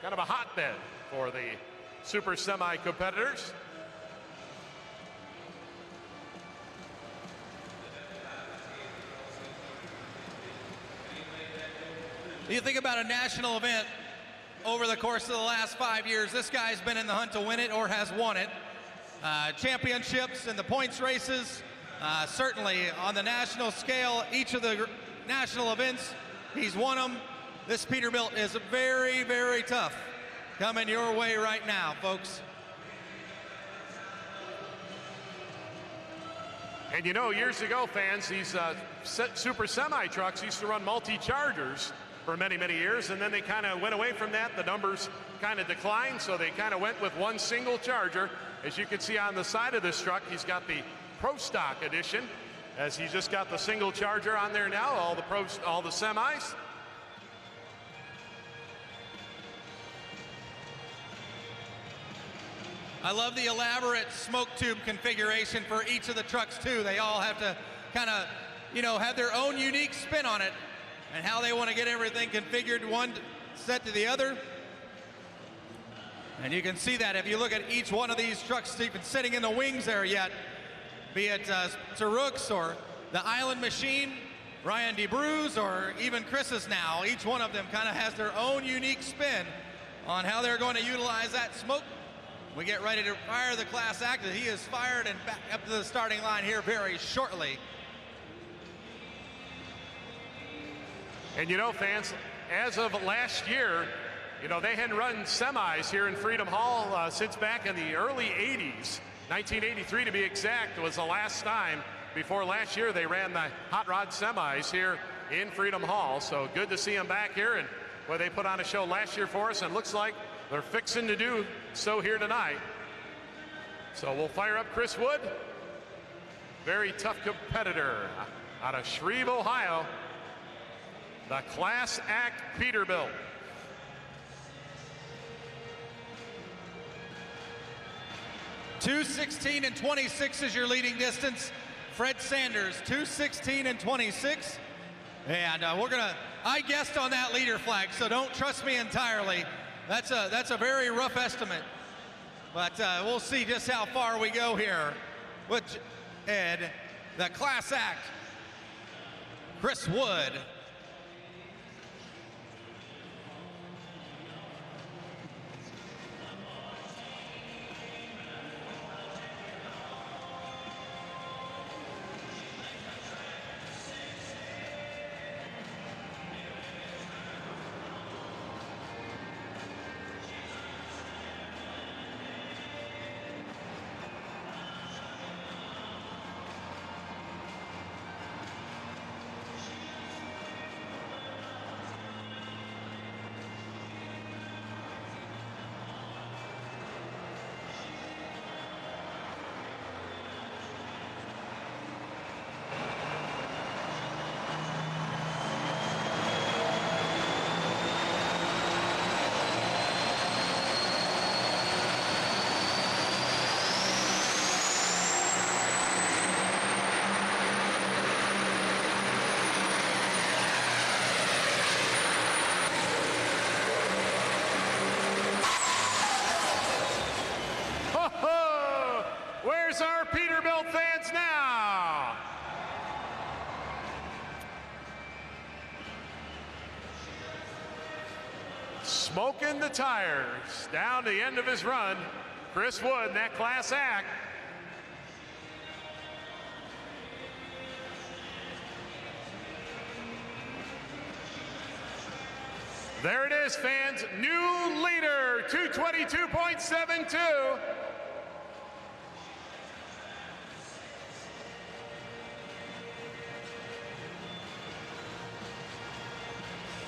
Kind of a hotbed for the super semi competitors. You think about a national event over the course of the last 5 years, this guy's been in the hunt to win it or has won it. Championships and the points races, certainly on the national scale, each of the national events, he's won them. This Peterbilt is very, very tough. Coming your way right now, folks. And you know, years ago, fans, these super semi trucks used to run multi-chargers for many, many years, and then they kind of went away from that. The numbers kind of declined, so they kind of went with one single charger. As you can see on the side of this truck, he's got the Pro Stock edition, as he's just got the single charger on there now, all the semis. I love the elaborate smoke tube configuration for each of the trucks too. They all have to kind of, you know, have their own unique spin on it and how they want to get everything configured one set to the other. And you can see that if you look at each one of these trucks even sitting in the wings there yet, be it Rooks or the Island Machine, Ryan DeBrews, or even Chris's now. Each one of them kind of has their own unique spin on how they're going to utilize that smoke. We get ready to fire the class act. He is fired and back up to the starting line here very shortly. And you know, fans, as of last year, you know, they hadn't run semis here in Freedom Hall since back in the early 80s. 1983 to be exact was the last time. Before last year, they ran the hot rod semis here in Freedom Hall. So good to see them back here, and well, they put on a show last year for us, and looks like they're fixing to do so here tonight. So we'll fire up Chris Wood. Very tough competitor out of Shreve, Ohio. The Class Act Peterbilt. .216 and 26 is your leading distance. Fred Sanders, 2:16 and 26. And I guessed on that leader flag, so don't trust me entirely. That's a very rough estimate. But we'll see just how far we go here with Ed, the class act, Chris Wood. smoking the tires down the end of his run. Chris Wood in that class act. There it is, fans. New leader, 222.72.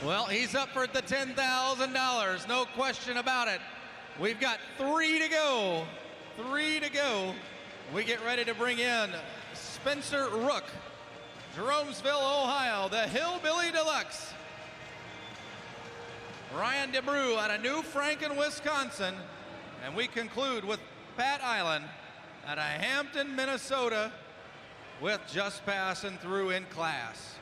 Well, he's up for the $10,000, no question about it. We've got 3 to go. 3 to go. We get ready to bring in Spencer Rook, Jeromesville, Ohio, the Hillbilly Deluxe. Ryan DeBrew out of New Franken, Wisconsin. And we conclude with Pat Island out of Hampton, Minnesota, with just passing through in class.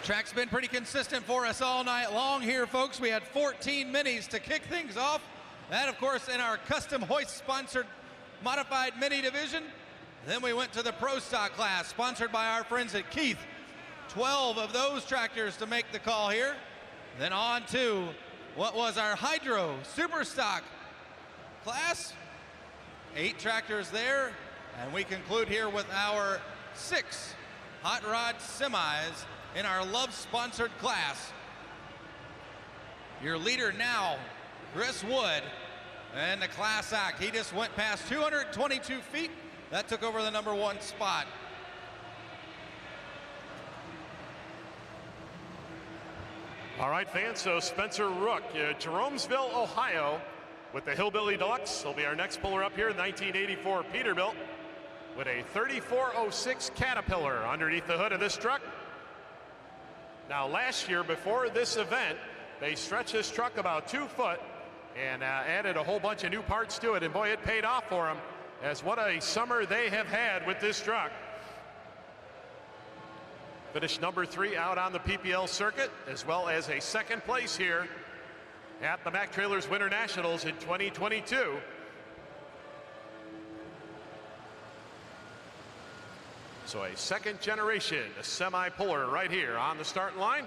Track's been pretty consistent for us all night long here, folks. We had 14 minis to kick things off. That, of course, in our custom hoist-sponsored modified mini division. Then we went to the Pro Stock class, sponsored by our friends at Keith. 12 of those tractors to make the call here. Then on to what was our Hydro Super Stock class. 8 tractors there. And we conclude here with our 6 hot rod semis in our Love-sponsored class. Your leader now, Chris Wood, and the class act. He just went past 222 feet. That took over the number 1 spot. All right, fans, so Spencer Rook, Jeromesville, Ohio, with the Hillbilly Deluxe. He'll be our next puller up here, 1984 Peterbilt, with a 3406 Caterpillar underneath the hood of this truck. Now, last year, before this event, they stretched this truck about 2 foot and added a whole bunch of new parts to it, and boy, it paid off for them, as what a summer they have had with this truck. Finished number 3 out on the PPL circuit, as well as a 2nd place here at the Mack Trailers Winter Nationals in 2022. So a 2nd generation semi-puller right here on the starting line.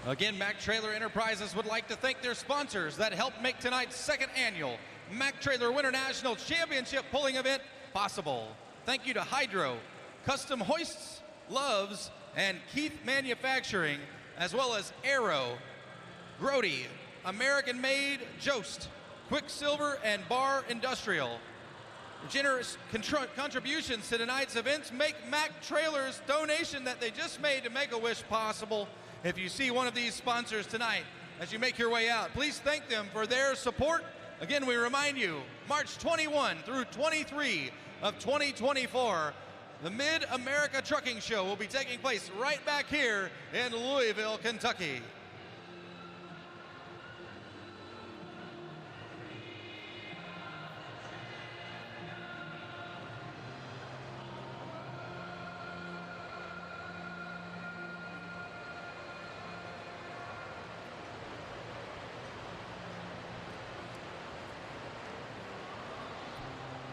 Again, Mack Trailer Enterprises would like to thank their sponsors that helped make tonight's 2nd annual Mack Trailer Winter National Championship pulling event possible. Thank you to Hydro, Custom Hoists, Loves, and Keith Manufacturing, as well as Aero, Grody, American Made, Jost, Quicksilver, and Bar Industrial. Generous contributions to tonight's events make Mack Trailers' donation that they just made to Make-A-Wish possible. If you see one of these sponsors tonight as you make your way out, please thank them for their support. Again, we remind you, March 21 through 23 of 2024, the Mid-America Trucking Show will be taking place right back here in Louisville, Kentucky.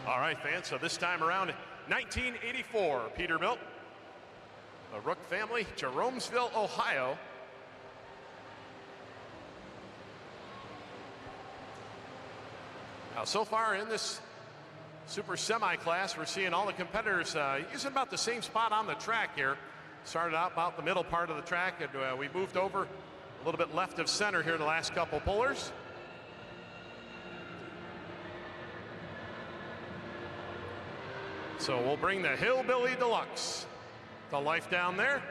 All right, fans, so this time around, 1984 Peterbilt, the Rook family, Jeromesville, Ohio. Now, so far in this super semi class, we're seeing all the competitors using about the same spot on the track here. Started out about the middle part of the track, and we moved over a little bit left of center here the last couple pullers. So we'll bring the Hillbilly Deluxe to life down there.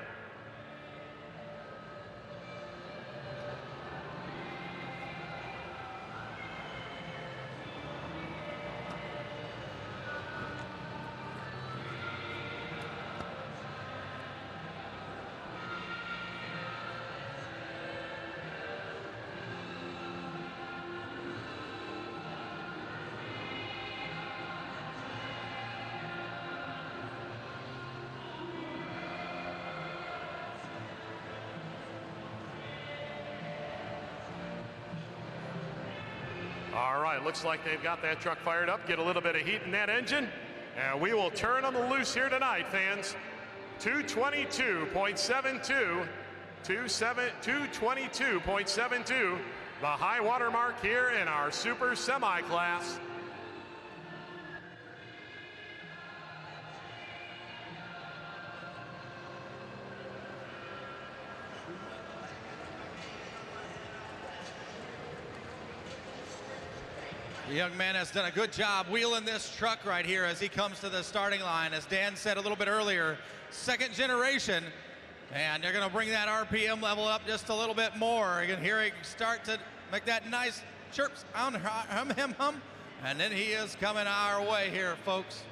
All right, looks like they've got that truck fired up. Get a little bit of heat in that engine, and we will turn them loose here tonight, fans. 222.72, 222.72, the high water mark here in our Super Semi class. The young man has done a good job wheeling this truck right here as he comes to the starting line. As Dan said a little bit earlier, second generation, and they're going to bring that RPM level up just a little bit more. You can hear him start to make that nice chirp sound, hum, and then he is coming our way here, folks.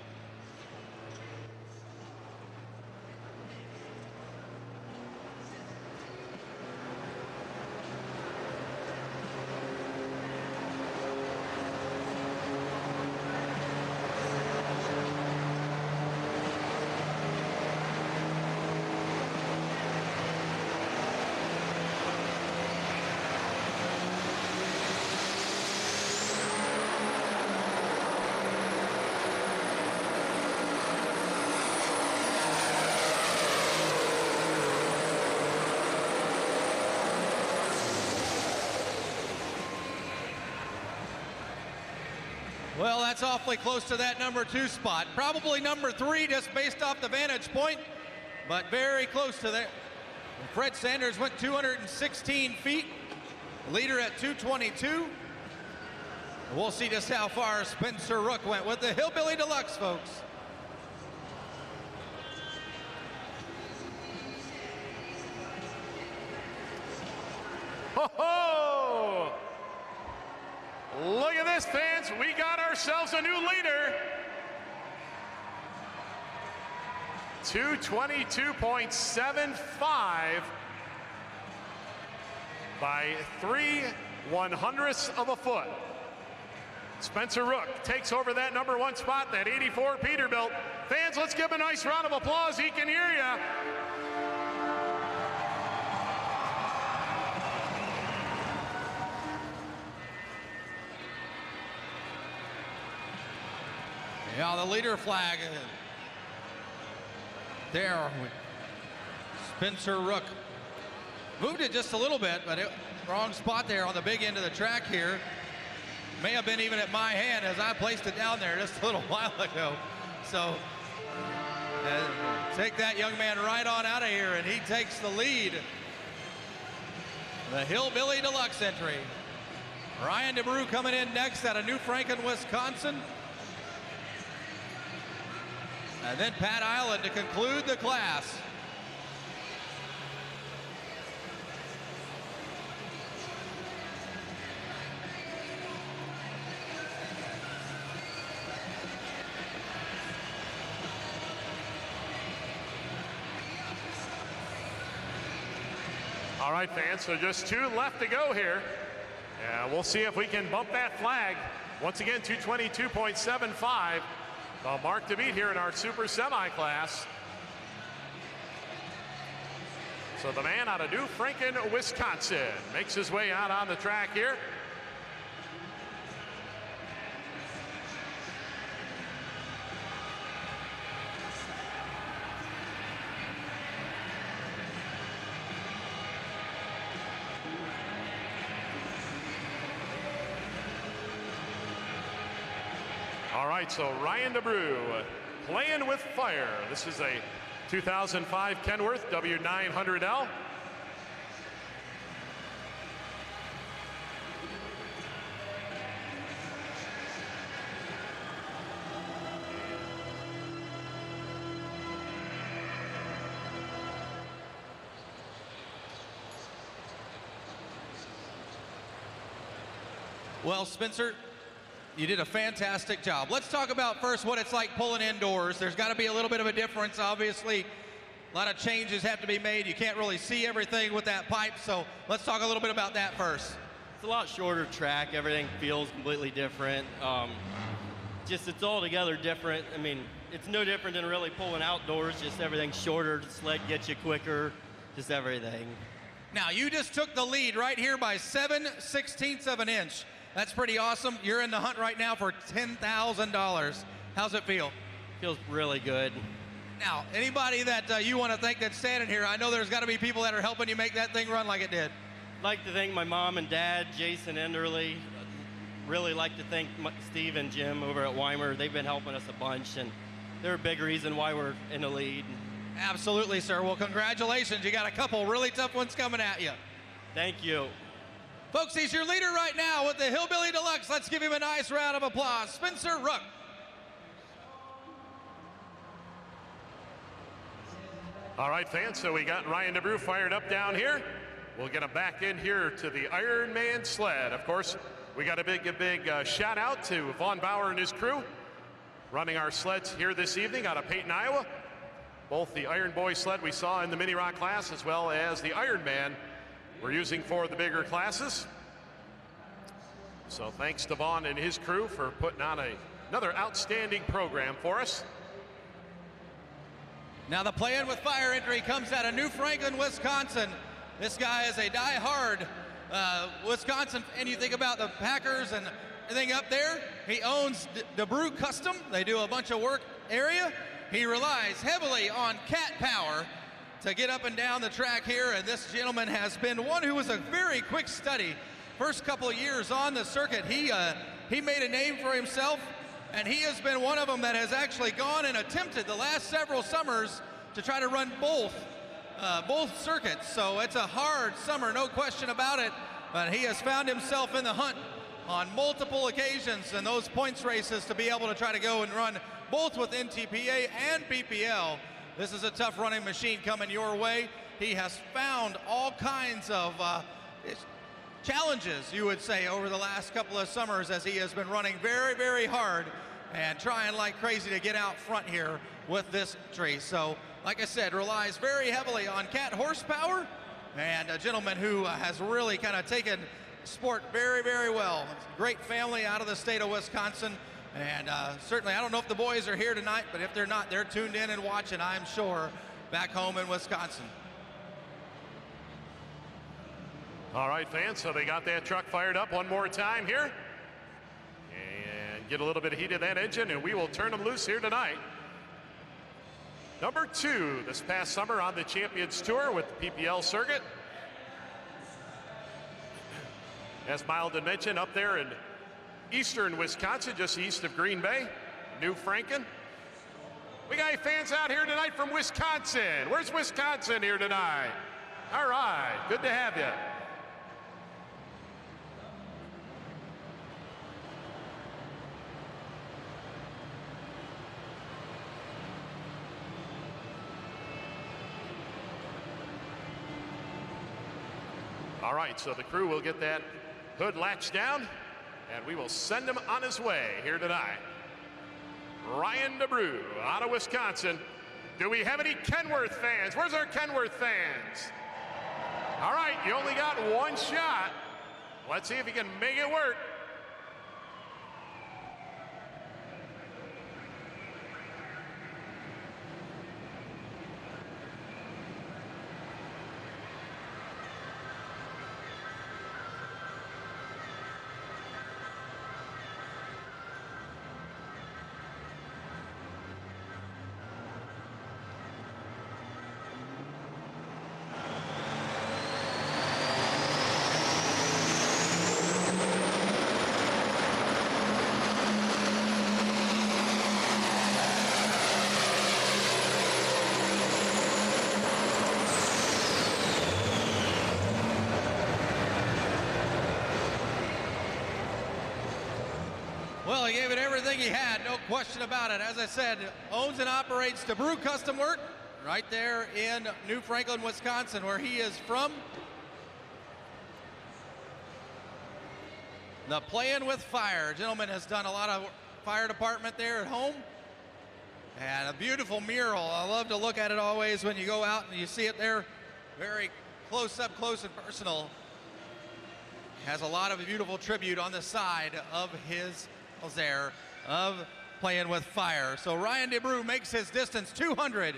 Well, that's awfully close to that number 2 spot. Probably number 3 just based off the vantage point, but very close to there. Fred Sanders went 216 feet, leader at 222. We'll see just how far Spencer Rook went with the Hillbilly Deluxe, folks. Ho ho! Look at this, fans. We got ourselves a new leader. 222.75 by 3/100ths of a foot. Spencer Rook takes over that number 1 spot, that 84 Peterbilt. Fans, let's give him a nice round of applause. He can hear you. Yeah, the leader flag there. Spencer Rook moved it just a little bit, but wrong spot there on the big end of the track here. May have been even at my hand as I placed it down there just a little while ago. So take that young man right on out of here, and he takes the lead. The Hillbilly Deluxe entry. Ryan DeBrew coming in next out of New Franklin, Wisconsin. And then Pat Island to conclude the class. All right, fans, so just 2 left to go here. And we'll see if we can bump that flag. Once again, 222.75. The mark to beat here in our Super Semi class. So the man out of New Franklin, Wisconsin, makes his way out on the track here. All right, so Ryan DeBrew playing with fire. This is a 2005 Kenworth W900L. Well, Spencer, you did a fantastic job. Let's talk about first what it's like pulling indoors. There's got to be a little bit of a difference, obviously. A lot of changes have to be made. You can't really see everything with that pipe, so let's talk a little bit about that first. It's a lot shorter track. Everything feels completely different. Just it's all together different. I mean, it's no different than really pulling outdoors. Just everything's shorter. The sled gets you quicker. Just everything. Now, you just took the lead right here by 7/16 of an inch. That's pretty awesome. You're in the hunt right now for $10,000. How's it feel? Feels really good. Now, anybody that you want to thank that's standing here, I know there's got to be people that are helping you make that thing run like it did. I'd like to thank my mom and dad, Jason Enderly. Really like to thank Steve and Jim over at Weimer. They've been helping us a bunch, and they're a big reason why we're in the lead. Absolutely, sir. Well, congratulations. You got a couple really tough ones coming at you. Thank you. Folks, he's your leader right now with the Hillbilly Deluxe. Let's give him a nice round of applause. Spencer Ruck. All right, fans, so we got Ryan DeBrew fired up down here. We'll get him back in here to the Iron Man sled. Of course, we got a big shout out to Vaughn Bauer and his crew running our sleds here this evening out of Peyton, Iowa. Both the Iron Boy sled we saw in the Mini Rock class as well as the Iron Man we're using for the bigger classes. So thanks to Vaughn and his crew for putting on another outstanding program for us. Now the Playing with Fire entry comes out of New Franklin, Wisconsin. This guy is a die-hard Wisconsin, and you think about the Packers and everything up there, he owns DeBrew Custom. They do a bunch of work area. He relies heavily on cat power to get up and down the track here, and this gentleman has been one who was a very quick study. First couple of years on the circuit, he made a name for himself, and he has been one of them that has actually gone and attempted the last several summers to try to run both circuits. So it's a hard summer, no question about it, but he has found himself in the hunt on multiple occasions in those points races to be able to try to go and run both with NTPA and PPL. This is a tough running machine coming your way. He has found all kinds of challenges, you would say, over the last couple of summers as he has been running very, very hard and trying like crazy to get out front here with this tree. So, like I said, relies very heavily on cat horsepower, and a gentleman who has really kind of taken sport very, very well. It's a great family out of the state of Wisconsin, and certainly, I don't know if the boys are here tonight, but if they're not, they're tuned in and watching, I'm sure, back home in Wisconsin. All right, fans, so they got that truck fired up one more time here. And get a little bit of heat in that engine, and we will turn them loose here tonight. Number 2 this past summer on the Champions Tour with the PPL circuit. As Mildon mentioned, up there in eastern Wisconsin, just east of Green Bay, New Franklin. We got fans out here tonight from Wisconsin. Where's Wisconsin here tonight? All right, good to have you. All right, so the crew will get that hood latched down, and we will send him on his way here tonight. Ryan DeBrew out of Wisconsin. Do we have any Kenworth fans? Where's our Kenworth fans? All right, you only got one shot. Let's see if you can make it work. Well, he gave it everything he had, no question about it. As I said, owns and operates DeBrew Custom Work right there in New Franklin, Wisconsin, where he is from. The Playing with Fire. Gentleman has done a lot of fire department there at home. And a beautiful mural. I love to look at it always when you go out and you see it there. Very close up, close and personal. Has a lot of beautiful tribute on the side of his there of Playing with Fire. So Ryan DeBrew makes his distance 200.735.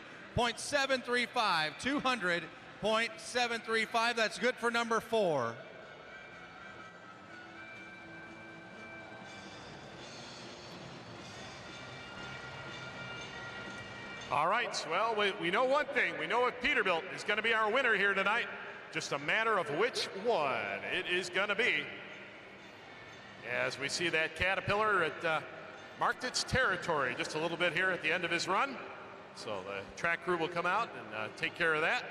200.735. That's good for number 4. All right, well, we know one thing. We know if Peterbilt is going to be our winner here tonight. Just a matter of which one it is going to be. As we see that Caterpillar, it marked its territory just a little bit here at the end of his run. So the track crew will come out and take care of that.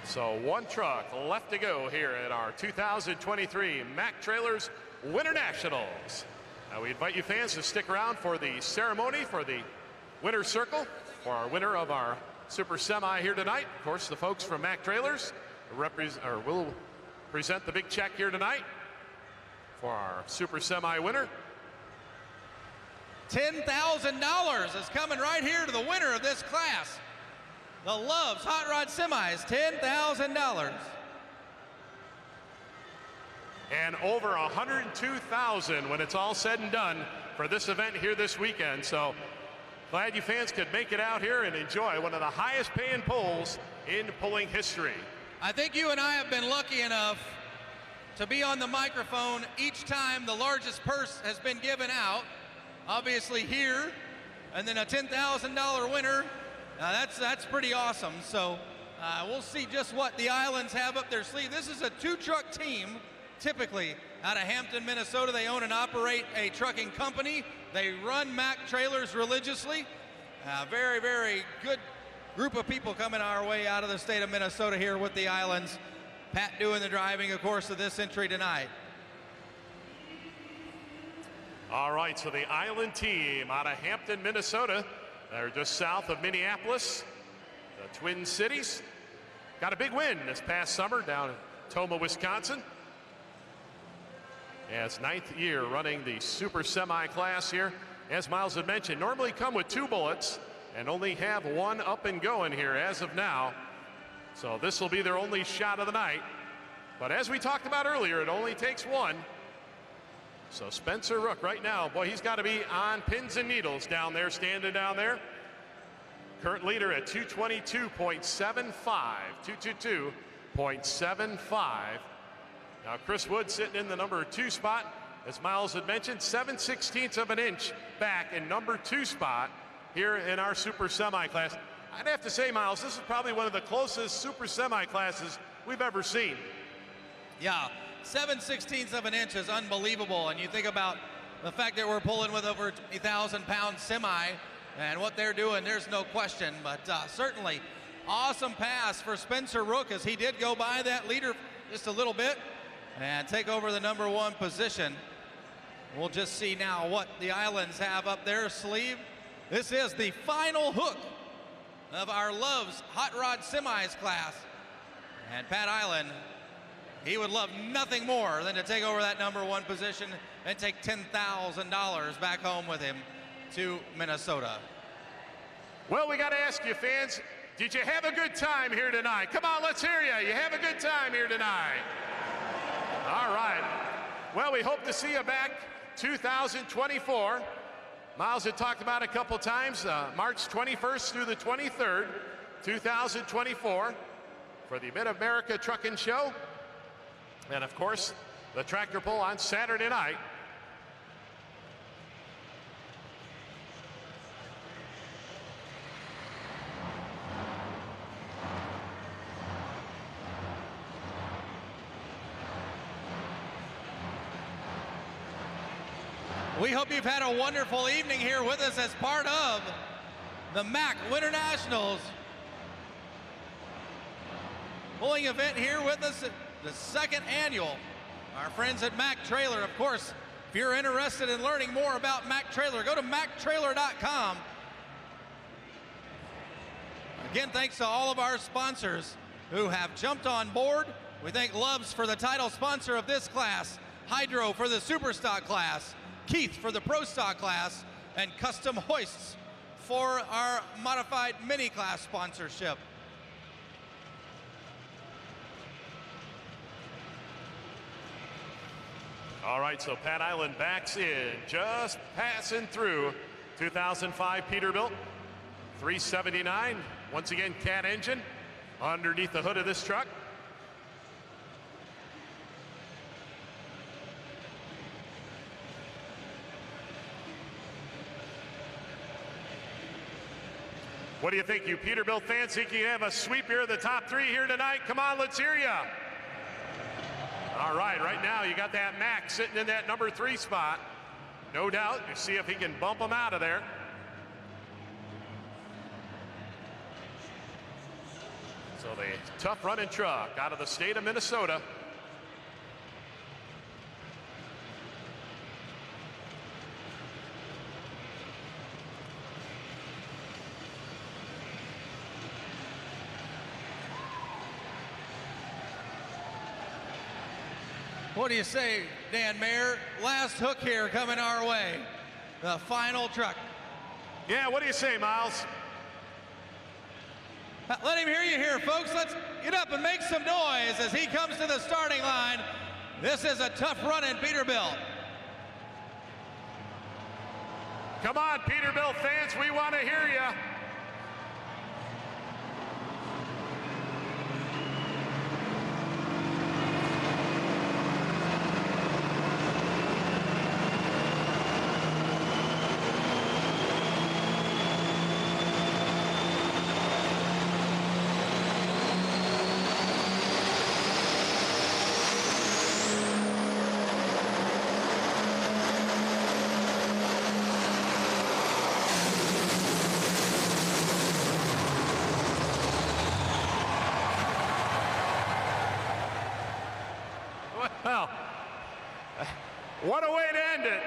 So one truck left to go here at our 2023 Mack Trailers Winter Nationals. Now we invite you fans to stick around for the ceremony for the winner's circle for our winner of our Super Semi here tonight. Of course, the folks from Mack Trailers will present the big check here tonight for our Super Semi winner. $10,000 is coming right here to the winner of this class. The Love's Hot Rod Semis, $10,000. And over 102,000 when it's all said and done for this event here this weekend. So glad you fans could make it out here and enjoy one of the highest paying polls in pulling history. I think you and I have been lucky enough to be on the microphone each time the largest purse has been given out. Obviously here, and then a $10,000 winner. That's pretty awesome. So we'll see just what the Islands have up their sleeve. This is a two-truck team, typically out of Hampton, Minnesota. They own and operate a trucking company. They run Mack Trailers religiously. Very, very good group of people coming our way out of the state of Minnesota here with the Islands. Pat doing the driving, of course, of this entry tonight. All right, so the Island team out of Hampton, Minnesota. They're just south of Minneapolis, the Twin Cities. Got a big win this past summer down in Tomah, Wisconsin. Yeah, it's 9th year running the Super Semi class here. As Miles had mentioned, normally come with 2 bullets and only have 1 up and going here as of now. So this will be their only shot of the night. But as we talked about earlier, it only takes 1. So Spencer Rook right now, boy, he's got to be on pins and needles down there, standing down there. Current leader at 222.75, 222.75. Now Chris Wood sitting in the number 2 spot. As Miles had mentioned, 7/16 of an inch back in number 2 spot here in our Super Semi class. I'd have to say, Miles, this is probably one of the closest Super Semi classes we've ever seen. Yeah. 7/16 of an inch is unbelievable, and you think about the fact that we're pulling with over 20,000-pound semi and what they're doing, there's no question. But certainly awesome pass for Spencer Rook, as he did go by that leader just a little bit and take over the number 1 position. We'll just see now what the Islands have up their sleeve. This is the final hook of our Love's Hot Rod Semis class, and Pat Island, he would love nothing more than to take over that number 1 position and take $10,000 back home with him to Minnesota. Well, we got to ask you, fans, did you have a good time here tonight? Come on, let's hear you. You have a good time here tonight. All right. Well, we hope to see you back 2024. Miles had talked about a couple times, March 21st through the 23rd, 2024, for the Mid-America Trucking Show. And of course, the tractor pull on Saturday night. We hope you've had a wonderful evening here with us as part of the Mack Winter Nationals pulling event here with us. The 2nd annual. Our friends at Mack Trailer, of course, if you're interested in learning more about Mack Trailer, go to macktrailer.com. Again, thanks to all of our sponsors who have jumped on board. We thank Love's for the title sponsor of this class, Hydro for the Super Stock class, Keith for the Pro Stock class, and Custom Hoists for our modified mini class sponsorship. All right, so Pat Island backs in, just passing through 2005 Peterbilt. 379, once again, cat engine underneath the hood of this truck. What do you think, you Peterbilt fans? Think you have a sweep here of the top three here tonight? Come on, let's hear ya. All right now you got that Max sitting in that number 3 spot. No doubt, you see if he can bump him out of there. So the tough running truck out of the state of Minnesota. What do you say, Dan Mayer? Last hook here coming our way. The final truck. Yeah, what do you say, Miles? Let him hear you here, folks. Let's get up and make some noise as he comes to the starting line. This is a tough run in Peterbilt. Come on, Peterbilt fans, we want to hear you. Well, what a way to end it.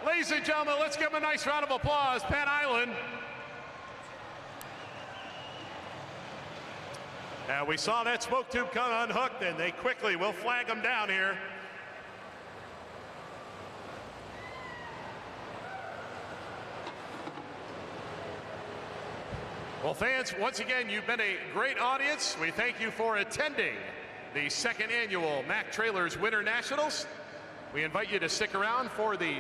Ladies and gentlemen, let's give him a nice round of applause. Pat Island. And we saw that smoke tube come unhooked, and they quickly will flag him down here. Well, fans, once again, you've been a great audience. We thank you for attending the second annual Mack Trailers Winter Nationals. We invite you to stick around for the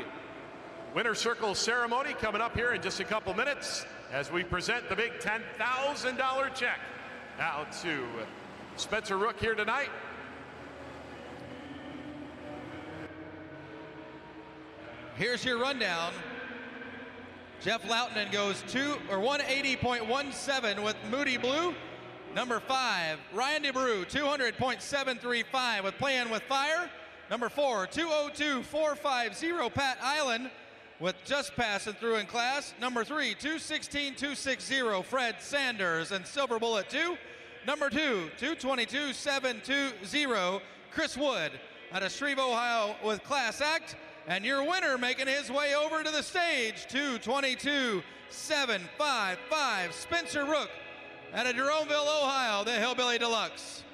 Winter Circle ceremony coming up here in just a couple minutes as we present the big $10,000 check out to Spencer Rook here tonight. Here's your rundown. Jeff Lautinen goes 180.17 with Moody Blue. Number 5, Ryan DeBrew, 200.735 with Playing with Fire. Number 4, 202.450, Pat Island with Just Passing Through in Class. Number 3, 216.260, Fred Sanders and Silver Bullet 2. Number 2, 222.720, Chris Wood out of Shreve, Ohio with Class Act. And your winner making his way over to the stage, 222.755, Spencer Rook out of Jeromeville, Ohio, the Hillbilly Deluxe.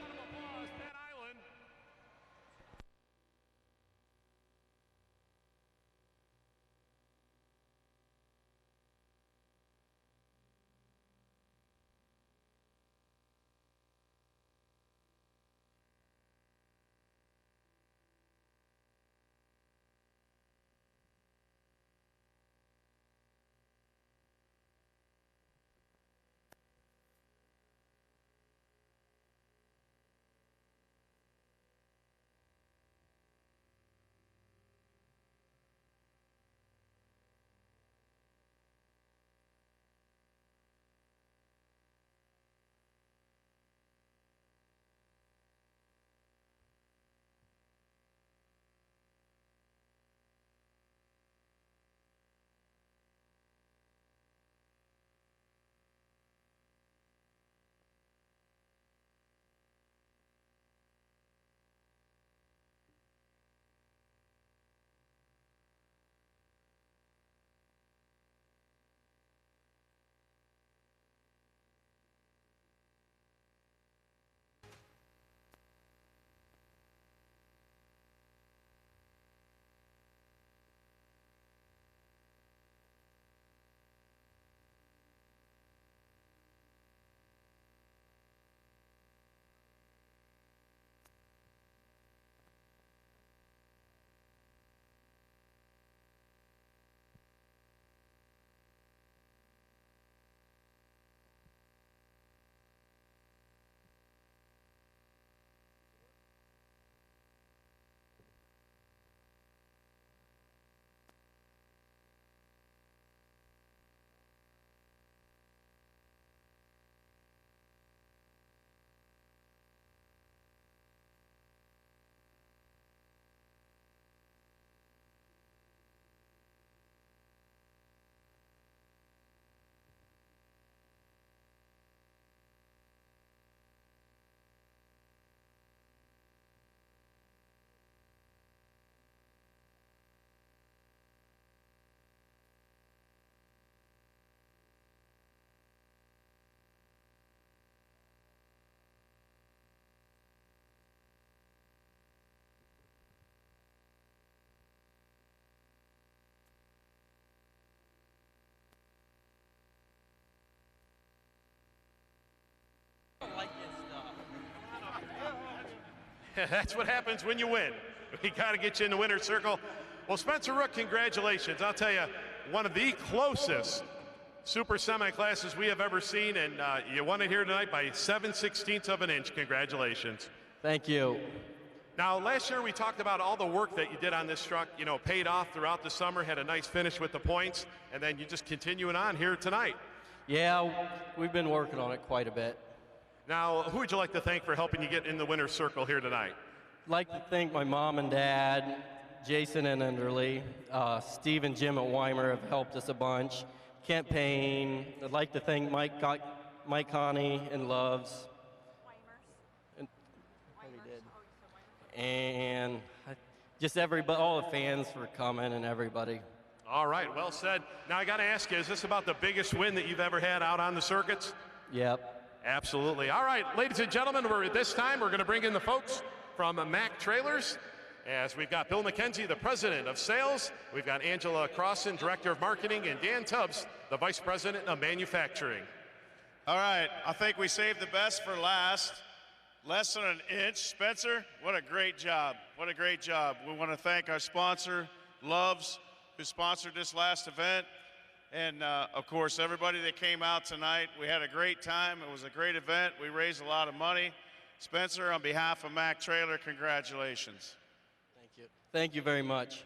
That's what happens when you win. We got to get you in the winner's circle. Well, Spencer Rook, congratulations. I'll tell you, one of the closest super semi classes we have ever seen, and you won it here tonight by 7/16 of an inch. Congratulations. Thank you. Now, last year we talked about all the work that you did on this truck, you know, paid off throughout the summer, had a nice finish with the points, and then you just continuing on here tonight. Yeah, we've been working on it quite a bit. Now, who would you like to thank for helping you get in the winner's circle here tonight? I'd like to thank my mom and dad, Jason and Enderley, Steve and Jim at Weimer have helped us a bunch. Kent Payne. I'd like to thank Mike Connie and Loves. And just everybody, all the fans for coming and everybody. All right, well said. Now I got to ask you, is this about the biggest win that you've ever had out on the circuits? Yep. Absolutely. All right, ladies and gentlemen, this time we're going to bring in the folks from Mack Trailers, as we've got Bill McKenzie, the president of sales. We've got Angela Crossan, director of marketing, and Dan Tubbs, the vice president of manufacturing. All right, I think we saved the best for last. Less than an inch. Spencer, what a great job. What a great job. We want to thank our sponsor, Loves, who sponsored this last event. And, of course, everybody that came out tonight. We had a great time. It was a great event. We raised a lot of money. Spencer, on behalf of Mack Trailer, congratulations. Thank you. Thank you very much.